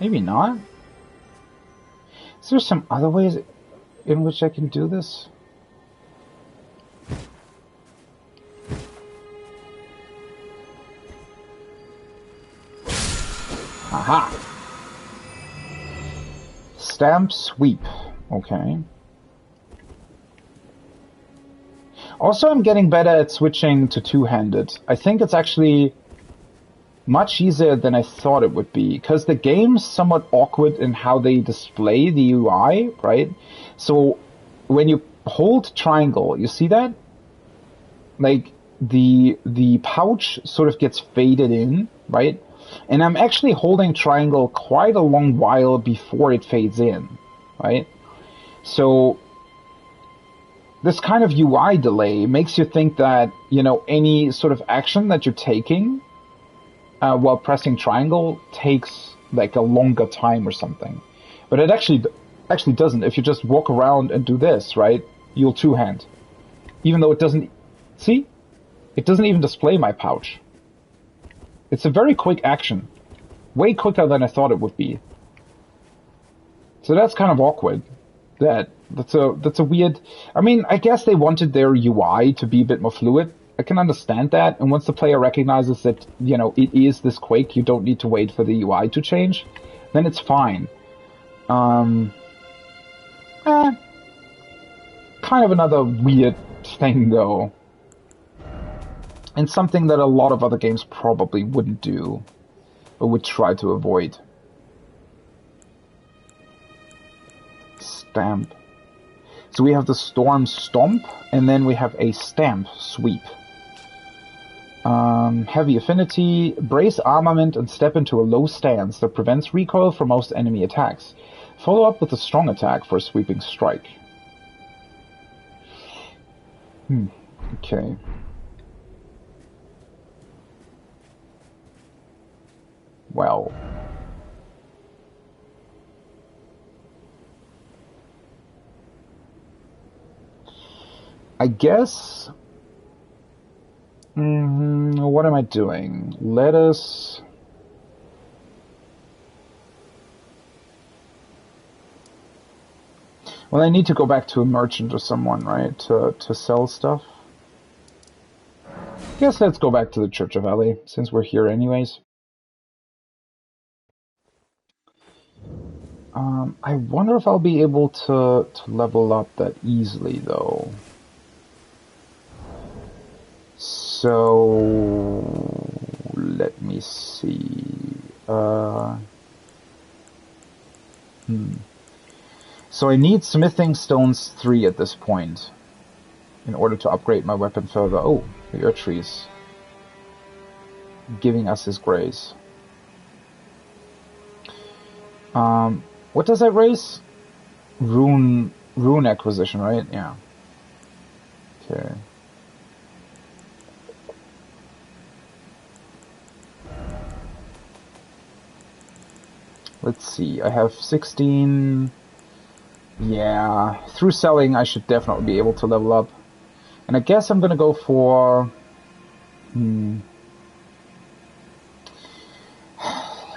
Maybe not. Is there some other ways in which I can do this? Aha! Stamp sweep. Okay. Also, I'm getting better at switching to two-handed. I think it's actually much easier than I thought it would be, because the game's somewhat awkward in how they display the UI, right? So when you hold triangle, you see that? like the pouch sort of gets faded in, right? And I'm actually holding triangle quite a long while before it fades in, right? So this kind of UI delay makes you think that, you know, any sort of action that you're taking while pressing triangle takes like a longer time or something. But it actually doesn't. If you just walk around and do this, right, you'll two-hand. Even though it doesn't... See? It doesn't even display my pouch. It's a very quick action. Way quicker than I thought it would be. So that's kind of awkward. That's a weird... I mean, I guess they wanted their UI to be a bit more fluid. I can understand that. And once the player recognizes that, you know, it is this Quake, you don't need to wait for the UI to change, then it's fine. Kind of another weird thing, though. And something that a lot of other games probably wouldn't do, or would try to avoid. Stamp. So we have the Storm Stomp, and then we have a Stamp Sweep. Heavy Affinity, brace armament and step into a low stance that prevents recoil from most enemy attacks. Follow up with a strong attack for a sweeping strike. Okay. Well. I guess... what am I doing? Let us... Well, I need to go back to a merchant or someone, right, to sell stuff. Guess let's go back to the Church of Agheel, since we're here anyways. I wonder if I'll be able to level up that easily, though. So... let me see... So I need Smithing Stones 3 at this point in order to upgrade my weapon further. Oh, the Erdtree's giving us his grace. What does that raise? Rune acquisition, right? Yeah. Okay. Let's see. I have 16. Yeah, through selling I should definitely be able to level up. And I guess I'm gonna go for...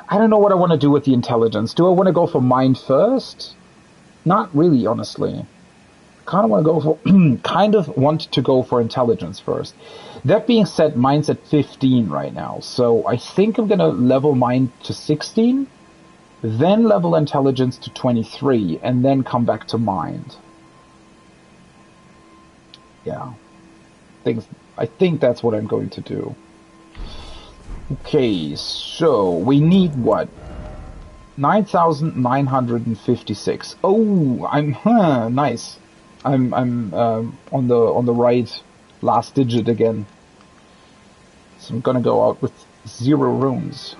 I don't know what I want to do with the intelligence. Do I want to go for mind first? Not really, honestly. Kind of want to go for intelligence first. That being said, mine's at 15 right now, so I think I'm gonna level mind to 16, then level intelligence to 23, and then come back to mind. Yeah. I think that's what I'm going to do. Okay, so we need what? 9,956. Oh, I'm nice. I'm on the right last digit again. So I'm gonna go out with 0 runes.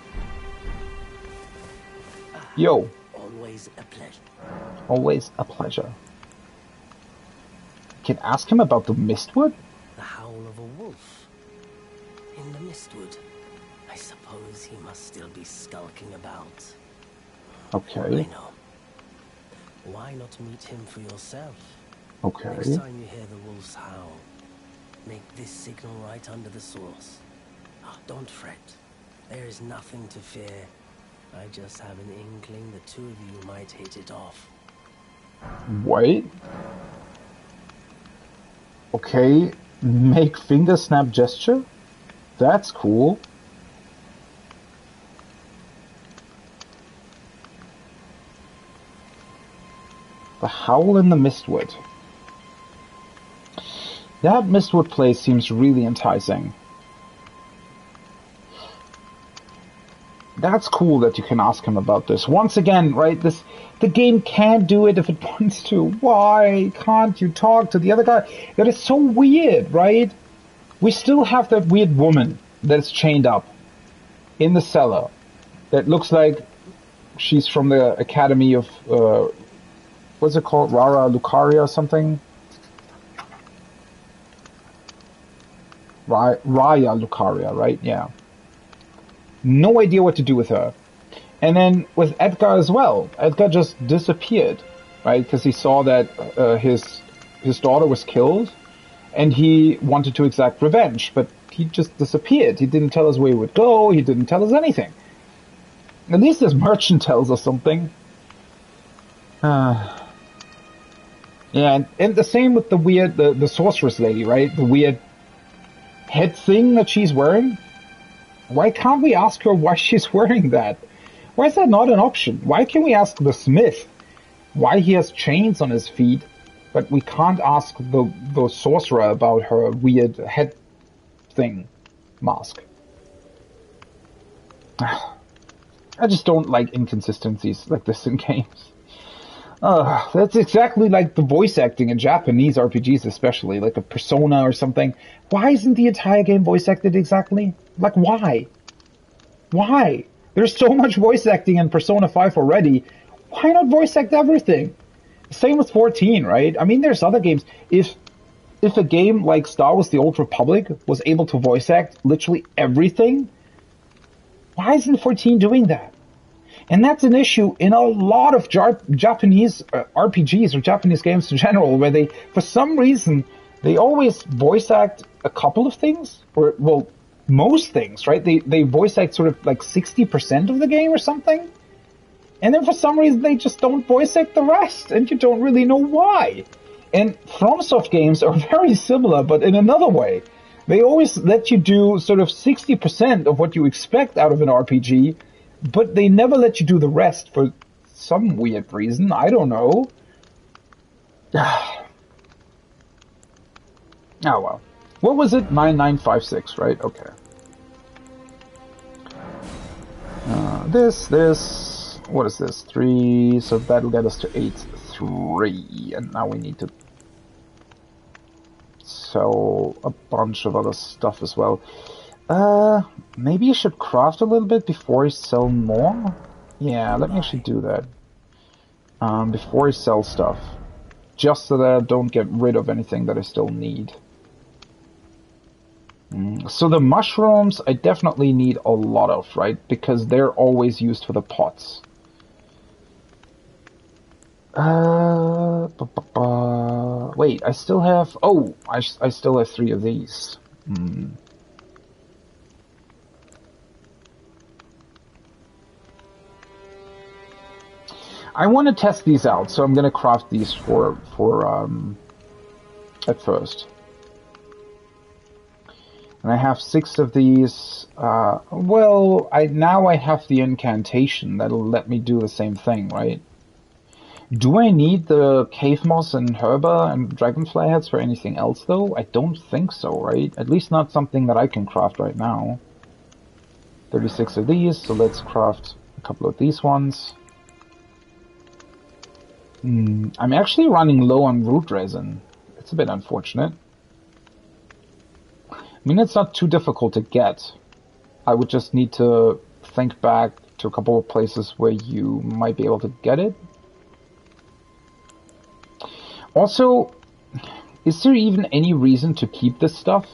Yo. Always a pleasure. Always a pleasure. Can ask him about the Mistwood? The howl of a wolf. In the Mistwood. I suppose he must still be skulking about. Okay. I know. Why not meet him for yourself? Okay. Next time you hear the wolf's howl, make this signal right under the source. Oh, don't fret. There is nothing to fear. I just have an inkling the two of you might hit it off. Wait. Okay. Make finger snap gesture? That's cool. The Howl in the Mistwood. That Mistwood place seems really enticing. That's cool that you can ask him about this. Once again, right, the game can do it if it wants to. Why can't you talk to the other guy? That is so weird, right? We still have that weird woman that's chained up in the cellar that looks like she's from the Academy of, what's it called? Rara Lucaria or something? Raya Lucaria, right? Yeah. No idea what to do with her. And then with Edgar as well. Edgar just disappeared, right? Because he saw that his daughter was killed, and he wanted to exact revenge, but he just disappeared. He didn't tell us where he would go. He didn't tell us anything. At least this merchant tells us something. Yeah, and the same with the weird, the sorceress lady, right? The weird head thing that she's wearing. Why can't we ask her why she's wearing that? Why is that not an option? Why can we ask the smith why he has chains on his feet, but we can't ask the sorcerer about her weird head thing mask? I just don't like inconsistencies like this in games. That's exactly like the voice acting in Japanese RPGs, especially, like a Persona or something. Why isn't the entire game voice acted exactly? Like, why? Why? There's so much voice acting in Persona 5 already. Why not voice act everything? Same with 14, right? I mean, there's other games. If a game like Star Wars The Old Republic was able to voice act literally everything, why isn't 14 doing that? And that's an issue in a lot of Japanese RPGs or Japanese games in general, where they, for some reason, they always voice act a couple of things, or, well, most things, right? They voice act sort of like 60% of the game or something, and then for some reason they just don't voice act the rest, and you don't really know why. And FromSoft games are very similar, but in another way. They always let you do sort of 60% of what you expect out of an RPG, but they never let you do the rest for some weird reason. I don't know. Oh well. What was it? 9956, right? Okay. This. What is this? 3. So that'll get us to 8-3. And now we need to sell a bunch of other stuff as well. Maybe I should craft a little bit before I sell more? Yeah, let me actually do that. Before I sell stuff. Just so that I don't get rid of anything that I still need. So the mushrooms I definitely need a lot of, right? Because they're always used for the pots. Wait, I still have... Oh, I still have 3 of these. I want to test these out, so I'm going to craft these for at first. And I have 6 of these. Well, now I have the incantation that'll let me do the same thing, right? Do I need the cave moss and herba and dragonfly heads for anything else, though? I don't think so, right? At least not something that I can craft right now. 36 of these, so let's craft a couple of these ones. I'm actually running low on root resin. It's a bit unfortunate. I mean, it's not too difficult to get. I would just need to think back to a couple of places where you might be able to get it. Also, is there even any reason to keep this stuff?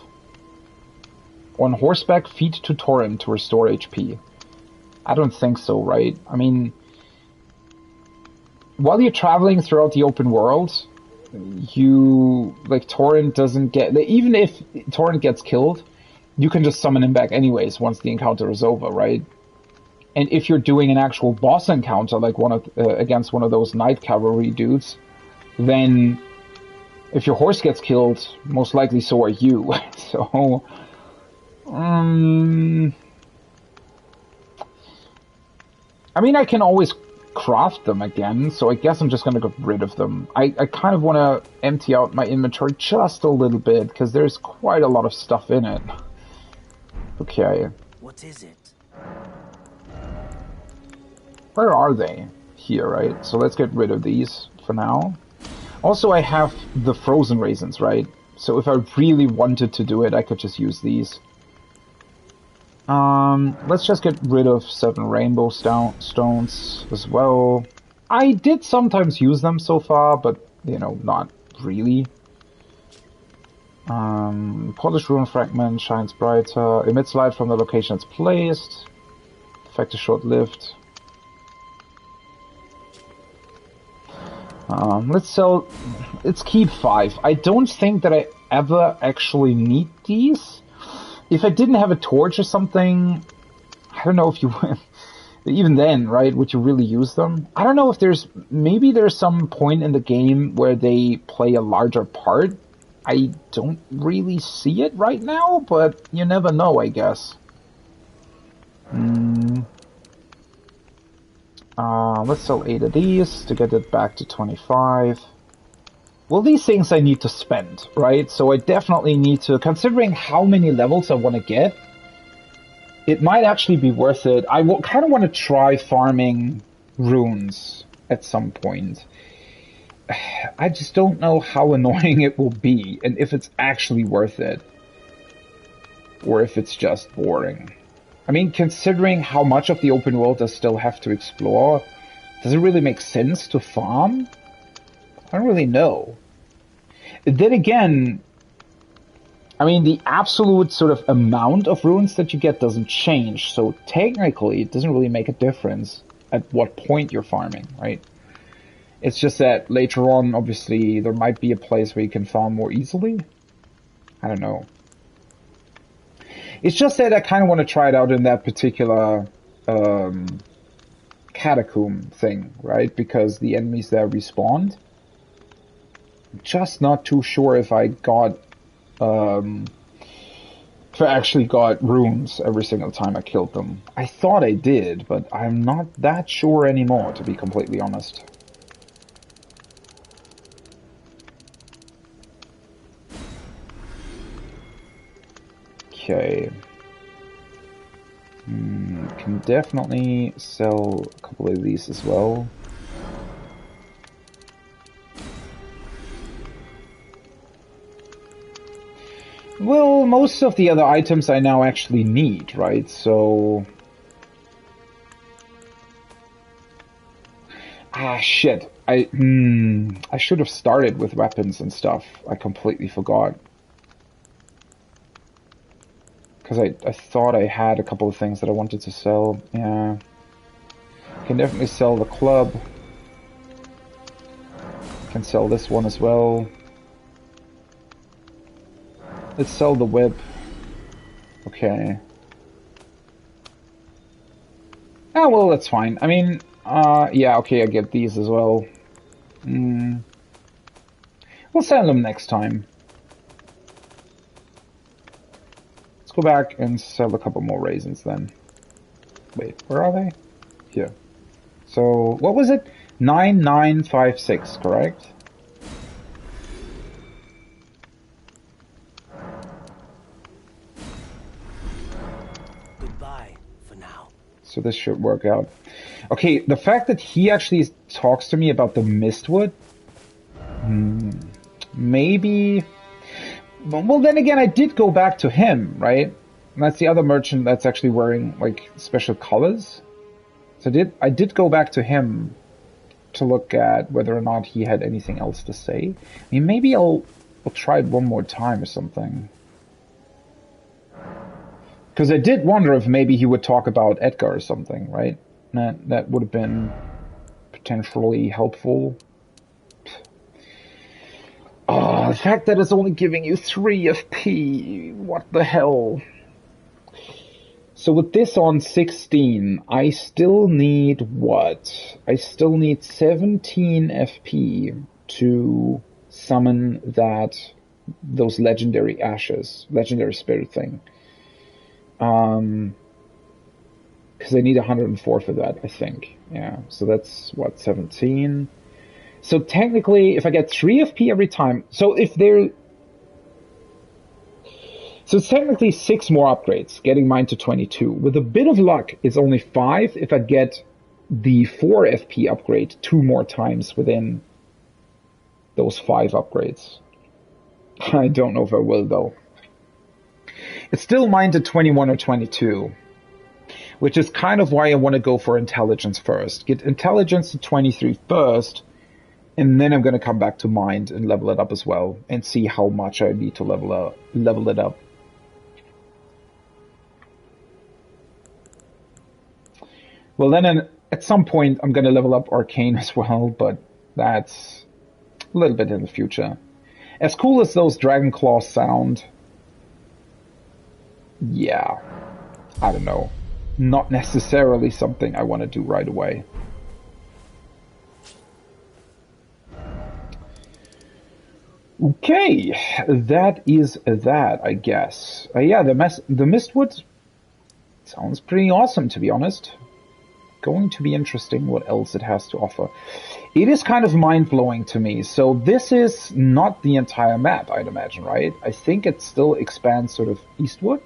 On horseback, feed to Torrent to restore HP. I don't think so, right? I mean, while you're traveling throughout the open world, Torrent doesn't get... Even if Torrent gets killed, you can just summon him back anyways once the encounter is over, right? And if you're doing an actual boss encounter, like against one of those Knight Cavalry dudes, then if your horse gets killed, most likely so are you. So, I mean, I can always craft them again, so I guess I'm just going to get rid of them. I kind of want to empty out my inventory just a little bit, because there's quite a lot of stuff in it. Okay. What is it? Where are they? Here, right? So let's get rid of these for now. Also, I have the frozen raisins, right? So if I really wanted to do it, I could just use these. Let's just get rid of 7 rainbow stones as well. I did sometimes use them so far, but, you know, not really. Polished rune fragment shines brighter. Emits light from the location it's placed. Effect is short-lived. Let's keep 5. I don't think that I ever actually need these. If I didn't have a torch or something, I don't know if you even then, right, would you really use them? I don't know if maybe there's some point in the game where they play a larger part. I don't really see it right now, but you never know, I guess. Let's sell 8 of these to get it back to 25. Well, these things I need to spend, right? So I definitely need to, considering how many levels I want to get, it might actually be worth it. I kind of want to try farming runes at some point. I just don't know how annoying it will be, and if it's actually worth it, or if it's just boring. I mean, considering how much of the open world I still have to explore, does it really make sense to farm? I don't really know. Then again, I mean, the absolute sort of amount of runes that you get doesn't change, so technically it doesn't really make a difference at what point you're farming, right? It's just that later on, obviously, there might be a place where you can farm more easily. I don't know. It's just that I kind of want to try it out in that particular catacomb thing, right? Because the enemies there respawned. I'm just not too sure if I got... if I actually got runes every single time I killed them. I thought I did, but I'm not that sure anymore, to be completely honest. Okay. Can definitely sell a couple of these as well. Well, most of the other items I now actually need, right? So... Ah, shit. I should have started with weapons and stuff. I completely forgot. Because I thought I had a couple of things that I wanted to sell. Yeah. Can definitely sell the club. Can sell this one as well. Let's sell the whip. Okay. Ah, well, that's fine. I mean, yeah, okay, I get these as well. We'll sell them next time. Let's go back and sell a couple more raisins then. Wait, where are they? Here. So, what was it? 9956, correct? Goodbye for now. So this should work out. Okay, the fact that he actually talks to me about the mistwood, maybe. Well, then again, I did go back to him, right? And that's the other merchant that's actually wearing like special colors. So I did go back to him to look at whether or not he had anything else to say. I mean, maybe I'll try it one more time or something. Because I did wonder if maybe he would talk about Edgar or something, right? That would have been potentially helpful. Oh, the fact that it's only giving you 3 FP. What the hell? So with this on 16, I still need what? I still need 17 FP to summon those legendary ashes, legendary spirit thing. Because I need 104 for that, I think. Yeah, so that's, what, 17? So technically, if I get 3 FP every time... So it's technically 6 more upgrades, getting mine to 22. With a bit of luck, it's only 5 if I get the 4 FP upgrade 2 more times within those 5 upgrades. I don't know if I will, though. It's still mined at 21 or 22, which is kind of why I want to go for intelligence first. Get intelligence to 23 first, and then I'm going to come back to mind and level it up as well, and see how much I need to level it up. Well, then at some point I'm going to level up Arcane as well, but that's a little bit in the future. As cool as those Dragon Claws sound, yeah, I don't know. Not necessarily something I want to do right away. Okay, that is that, I guess. Yeah, the Mistwood sounds pretty awesome, to be honest. Going to be interesting what else it has to offer. It is kind of mind-blowing to me. So this is not the entire map, I'd imagine, right? I think it still expands sort of eastward.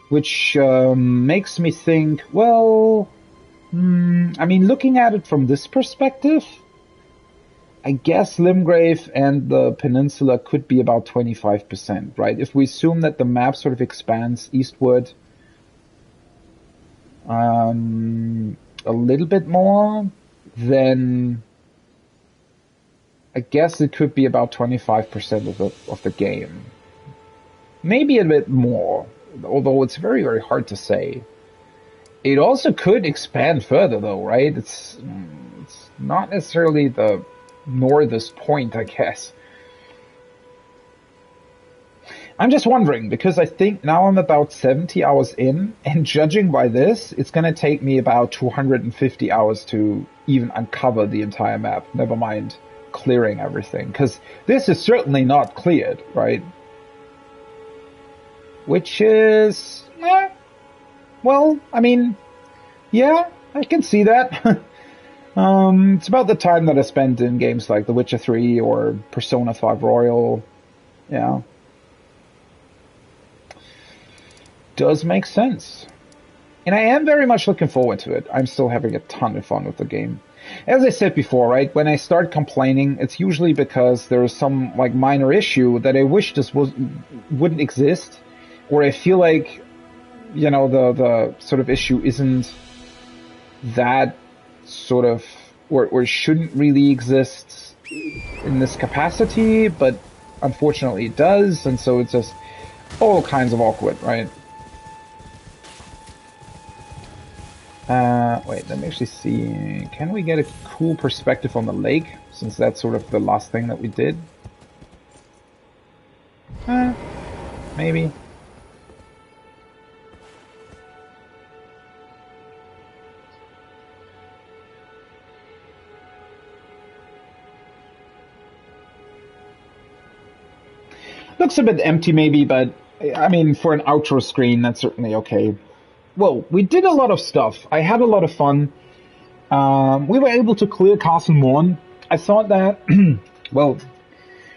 Which makes me think, well, I mean, looking at it from this perspective, I guess Limgrave and the peninsula could be about 25%, right? If we assume that the map sort of expands eastward a little bit more, then I guess it could be about 25% of the game. Maybe a bit more, although it's very, very hard to say. It also could expand further, though, right? It's not necessarily the northest point, I guess. I'm just wondering, because I think now I'm about 70 hours in, and judging by this, it's going to take me about 250 hours to even uncover the entire map, never mind clearing everything, because this is certainly not cleared, right? Which is, well, I mean, yeah, I can see that. It's about the time that I spent in games like The Witcher 3 or Persona 5 Royal. Yeah. Does make sense. And I am very much looking forward to it. I'm still having a ton of fun with the game. As I said before, right, when I start complaining, it's usually because there is some like minor issue that I wish this wouldn't exist, or I feel like, you know, the sort of issue isn't that sort of, or shouldn't really exist in this capacity, but unfortunately it does, and so it's just all kinds of awkward, right? Wait, let me actually see. Can we get a cool perspective on the lake? Since that's sort of the last thing that we did. Maybe. Looks a bit empty maybe, but I mean, for an outro screen, that's certainly okay. Well, we did a lot of stuff. I had a lot of fun. We were able to clear Castle Morn. I thought that, well,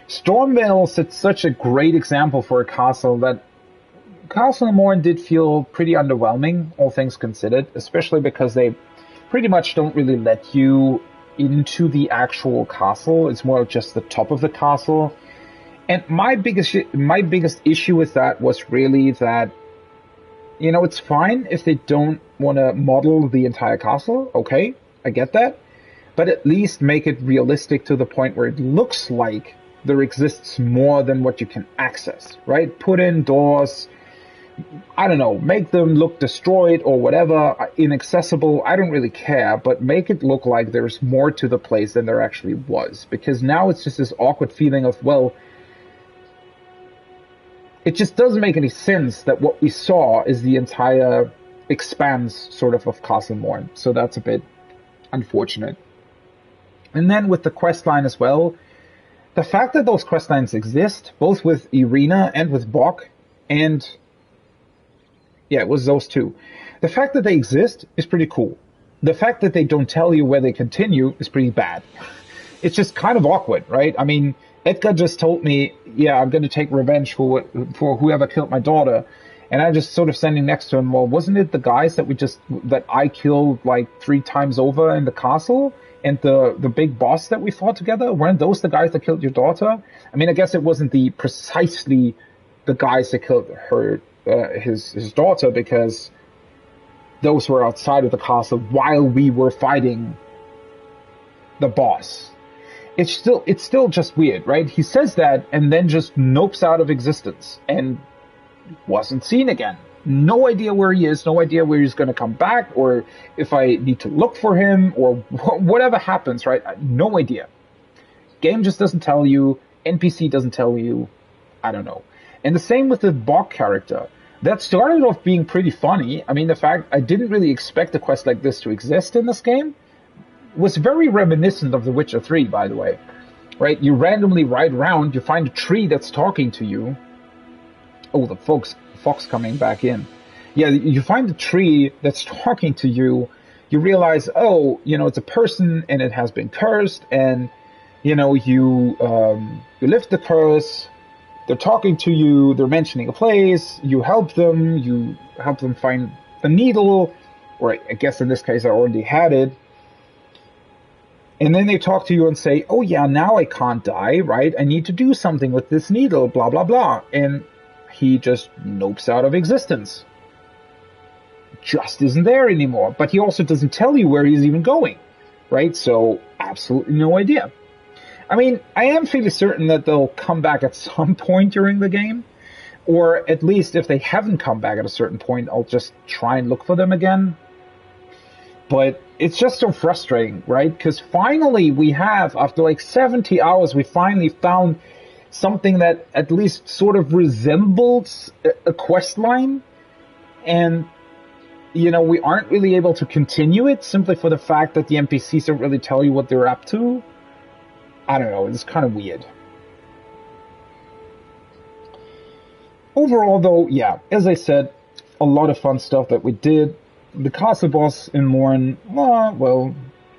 Stormvale set such a great example for a castle that Castle Morn did feel pretty underwhelming, all things considered, especially because they pretty much don't really let you into the actual castle. It's more just the top of the castle. And my biggest issue with that was really that, you know, it's fine if they don't want to model the entire castle. Okay, I get that. But at least make it realistic to the point where it looks like there exists more than what you can access, right? Put in doors, I don't know, make them look destroyed or whatever, inaccessible, I don't really care, but make it look like there's more to the place than there actually was. Because now it's just this awkward feeling of, well, it just doesn't make any sense that what we saw is the entire expanse sort of Castle Morn. So that's a bit unfortunate. And then with the questline as well, the fact that those questlines exist, both with Irina and with Bok, and yeah, it was those two. The fact that they exist is pretty cool. The fact that they don't tell you where they continue is pretty bad. It's just kind of awkward, right? I mean, Edgar just told me, yeah, I'm going to take revenge for whoever killed my daughter. And I'm just sort of standing next to him, well, wasn't it the guys that I killed like 3 times over in the castle? and the big boss that we fought together, weren't those the guys that killed your daughter? I mean, I guess it wasn't precisely the guys that killed his daughter, because those were outside of the castle while we were fighting the boss. It's still just weird, right? He says that and then just nopes out of existence and wasn't seen again. No idea where he is, no idea where he's going to come back, or if I need to look for him, or whatever happens, right? No idea. Game just doesn't tell you, NPC doesn't tell you, I don't know. And the same with the Bog character. That started off being pretty funny. I mean, the fact I didn't really expect a quest like this to exist in this game was very reminiscent of The Witcher 3, by the way. Right? You randomly ride around, you find a tree that's talking to you. Oh, the fox coming back in. Yeah, you find a tree that's talking to you. You realize, oh, it's a person and it has been cursed, and you lift the curse. They're talking to you. They're mentioning a place. You help them. You help them find the needle, or I guess in this case I already had it. And then they talk to you and say, oh yeah, now I can't die, right? I need to do something with this needle, blah, blah, blah. And he just nopes out of existence. Just isn't there anymore. But he also doesn't tell you where he's even going, right? So absolutely no idea. I mean, I am fairly certain that they'll come back at some point during the game. Or at least if they haven't come back at a certain point, I'll just try and look for them again. But it's just so frustrating, right? Because finally we have, after like 70 hours, we finally found something that at least sort of resembles a quest line. And, we aren't really able to continue it simply for the fact that the NPCs don't really tell you what they're up to. I don't know, it's kind of weird. Overall, though, yeah, as I said, a lot of fun stuff that we did. The castle boss in Morn, well,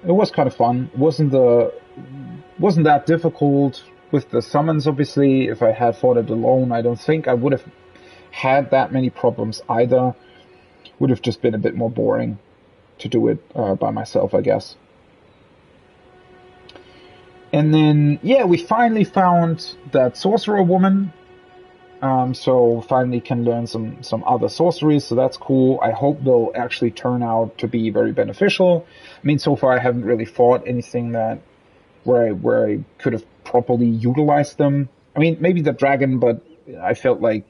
it was kind of fun. It wasn't that difficult with the summons, obviously. If I had fought it alone, I don't think I would have had that many problems either. Would have just been a bit more boring to do it by myself, I guess. And then, yeah, we finally found that sorcerer woman. So finally can learn some other sorceries, so that's cool. I hope they'll actually turn out to be very beneficial. I mean, so far I haven't really fought anything where I could have properly utilized them. I mean, maybe the dragon, but I felt like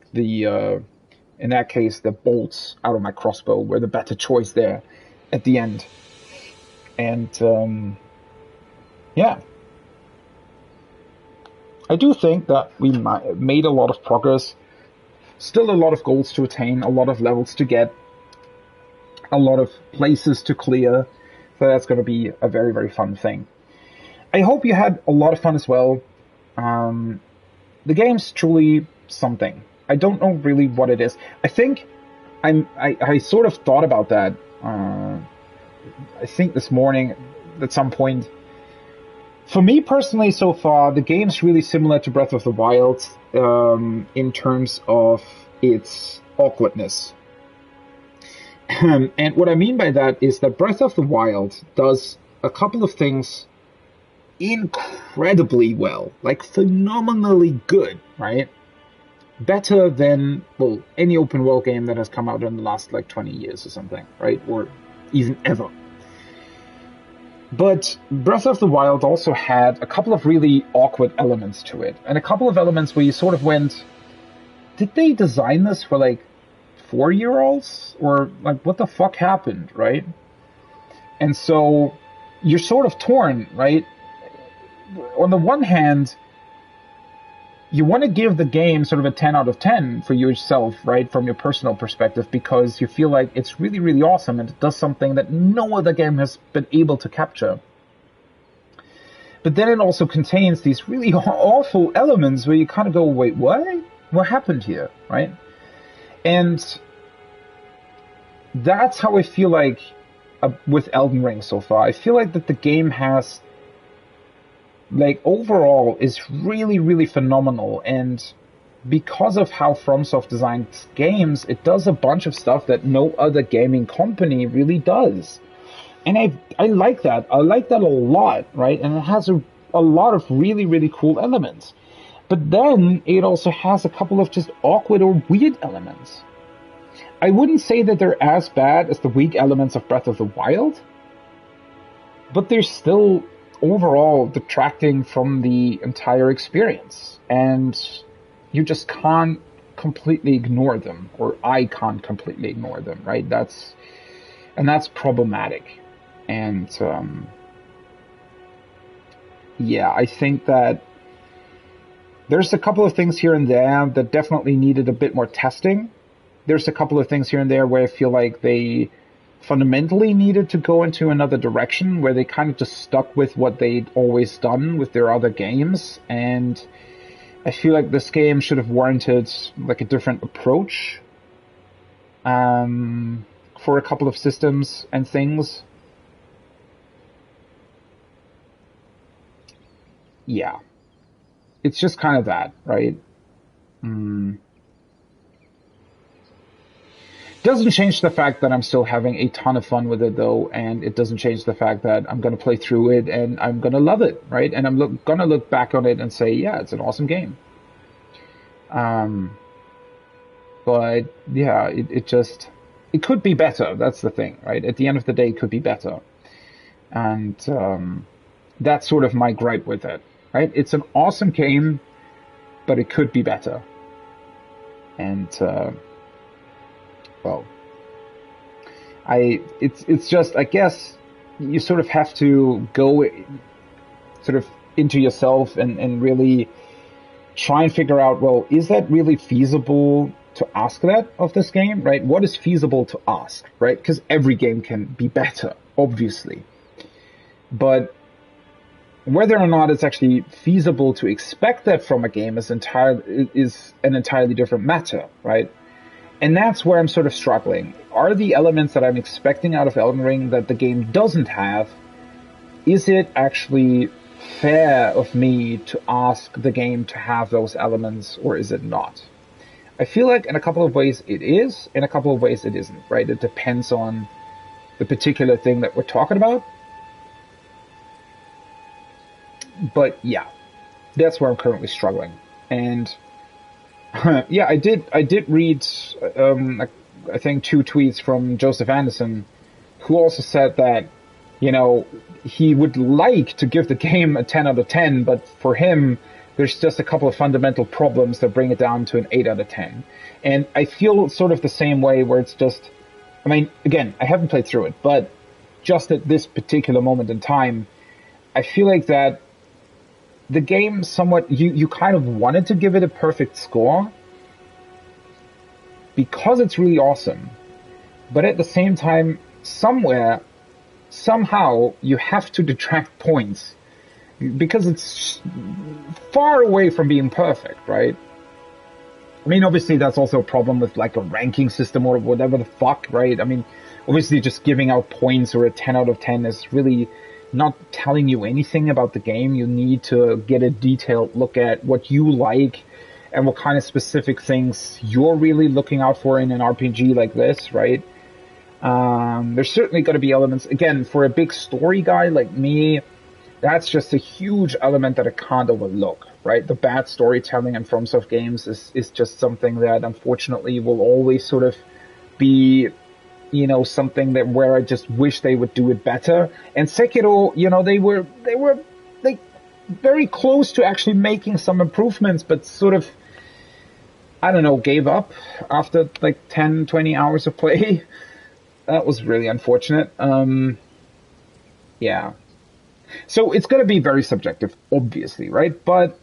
in that case, the bolts out of my crossbow were the better choice there at the end. And, yeah. I do think that we made a lot of progress. Still a lot of goals to attain, a lot of levels to get, a lot of places to clear. So that's going to be a very, very fun thing. I hope you had a lot of fun as well. The game's truly something. I don't know really what it is. I think I sort of thought about that. I think this morning at some point. For me personally, so far, the game's really similar to Breath of the Wild in terms of its awkwardness. And what I mean by that is that Breath of the Wild does a couple of things incredibly well, like phenomenally good, right? Better than, well, any open world game that has come out in the last like 20 years or something, right? Or even ever. But Breath of the Wild also had a couple of really awkward elements to it. And a couple of elements where you sort of went, did they design this for like 4-year-olds? Or like what the fuck happened, right? And so you're sort of torn, right? On the one hand, you want to give the game sort of a 10 out of 10 for yourself, right? From your personal perspective, because you feel like it's really, really awesome and it does something that no other game has been able to capture. But then it also contains these really awful elements where you kind of go, wait, what? What happened here, right? And that's how I feel like with Elden Ring so far. I feel like that the game has, like, overall is really, really phenomenal, and because of how FromSoft designs games, it does a bunch of stuff that no other gaming company really does. And I like that. I like that a lot, right? And it has a lot of really, really cool elements. But then it also has a couple of just awkward or weird elements. I wouldn't say that they're as bad as the weak elements of Breath of the Wild, but they're still overall detracting from the entire experience. And you just can't completely ignore them, or I can't completely ignore them, right? That's problematic. And yeah, I think that there's a couple of things here and there that definitely needed a bit more testing. There's a couple of things here and there where I feel like they fundamentally needed to go into another direction, where they kind of just stuck with what they'd always done with their other games. And I feel like this game should have warranted like a different approach for a couple of systems and things. Yeah. It's just kind of that, right? Doesn't change the fact that I'm still having a ton of fun with it, though, and it doesn't change the fact that I'm going to play through it and I'm going to love it, right? And I'm going to look back on it and say, yeah, it's an awesome game. But yeah, it could be better. That's the thing, right? At the end of the day, it could be better. And that's sort of my gripe with it, right? It's an awesome game, but it could be better. And well, it's just, I guess you sort of have to go sort of into yourself and really try and figure out, well, is that really feasible to ask that of this game, right? What is feasible to ask, right? Because every game can be better, obviously. But whether or not it's actually feasible to expect that from a game is an entirely different matter, right? And that's where I'm sort of struggling. Are the elements that I'm expecting out of Elden Ring that the game doesn't have, is it actually fair of me to ask the game to have those elements, or is it not? I feel like in a couple of ways it is, in a couple of ways it isn't, right? It depends on the particular thing that we're talking about. But yeah, that's where I'm currently struggling. And yeah, I did read, I think 2 tweets from Joseph Anderson, who also said that, you know, he would like to give the game a 10 out of 10, but for him, there's just a couple of fundamental problems that bring it down to an 8 out of 10. And I feel sort of the same way, where it's just, I mean, again, I haven't played through it, but just at this particular moment in time, I feel like that the game somewhat, you kind of wanted to give it a perfect score because it's really awesome. But at the same time, somehow, you have to detract points because it's far away from being perfect, right? I mean, obviously that's also a problem with like a ranking system or whatever the fuck, right? I mean, obviously just giving out points or a 10 out of 10 is really not telling you anything about the game. You need to get a detailed look at what you like and what kind of specific things you're really looking out for in an RPG like this, right? There's certainly going to be elements, again, for a big story guy like me, that's just a huge element that I can't overlook, right? The bad storytelling in FromSoft games is just something that unfortunately will always sort of be, you know, something that where I just wish they would do it better. And Sekiro, you know, they were like very close to actually making some improvements, but sort of, I don't know, gave up after like 10, 20 hours of play. That was really unfortunate. Yeah. So it's going to be very subjective, obviously, right? But,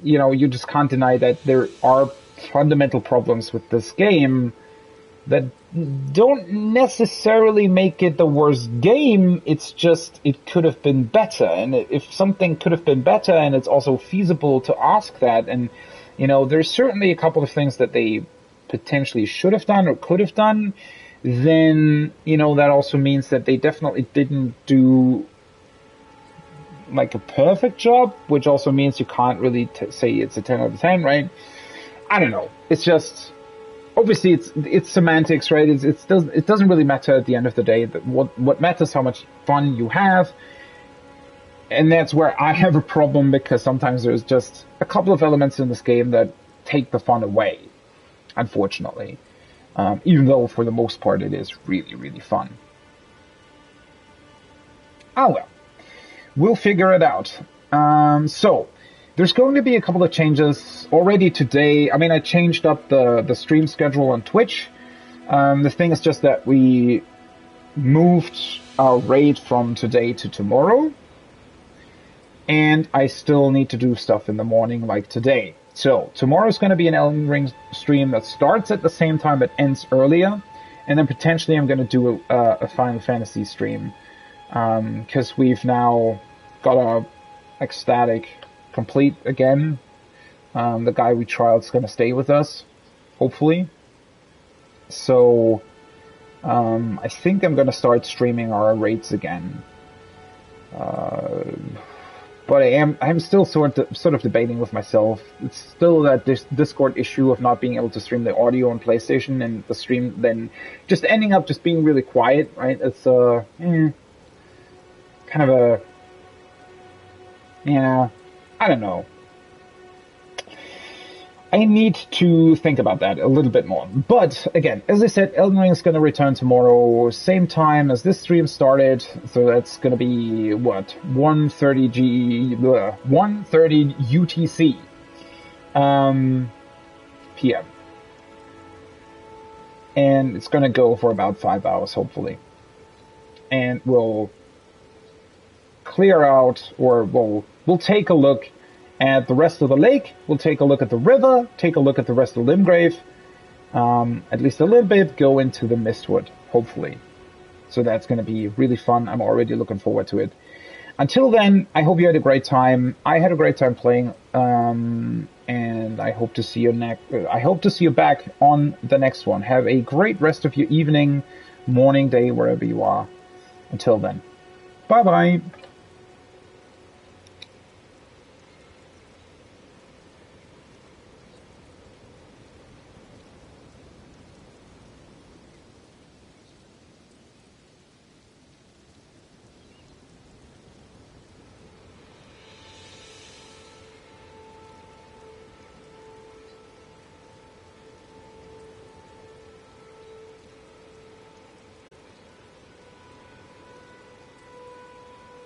you know, you just can't deny that there are fundamental problems with this game that don't necessarily make it the worst game. It's just, it could have been better. And if something could have been better, and it's also feasible to ask that, and, you know, there's certainly a couple of things that they potentially should have done or could have done, then, you know, that also means that they definitely didn't do like a perfect job, which also means you can't really say it's a 10 out of 10, right? I don't know. It's just, obviously it's semantics, right? It doesn't really matter at the end of the day. What matters how much fun you have. And that's where I have a problem, because sometimes there's just a couple of elements in this game that take the fun away, unfortunately. Even though for the most part it is really, really fun. Oh well. We'll figure it out. So, there's going to be a couple of changes already today. I mean, I changed up the stream schedule on Twitch. The thing is just that we moved our raid from today to tomorrow. And I still need to do stuff in the morning like today. So, tomorrow's going to be an Elden Ring stream that starts at the same time but ends earlier. And then potentially I'm going to do a Final Fantasy stream. Because we've now got our ecstatic complete again. The guy we trialed is going to stay with us, hopefully. So, I think I'm going to start streaming our raids again. But I'm still sort of debating with myself. It's still that this Discord issue of not being able to stream the audio on PlayStation, and the stream then just ending up just being really quiet, right? It's kind of a, yeah, I don't know. I need to think about that a little bit more. But again, as I said, Elden Ring is going to return tomorrow, same time as this stream started. So that's going to be what, 1:30 UTC PM, and it's going to go for about 5 hours, hopefully, and we'll clear out, or we'll take a look at the rest of the lake, we'll take a look at the river, take a look at the rest of Limgrave, at least a little bit, go into the Mistwood, hopefully. So that's going to be really fun. I'm already looking forward to it. Until then, I hope you had a great time. I had a great time playing, and I hope to see you back on the next one. Have a great rest of your evening, morning, day, wherever you are. Until then, bye-bye.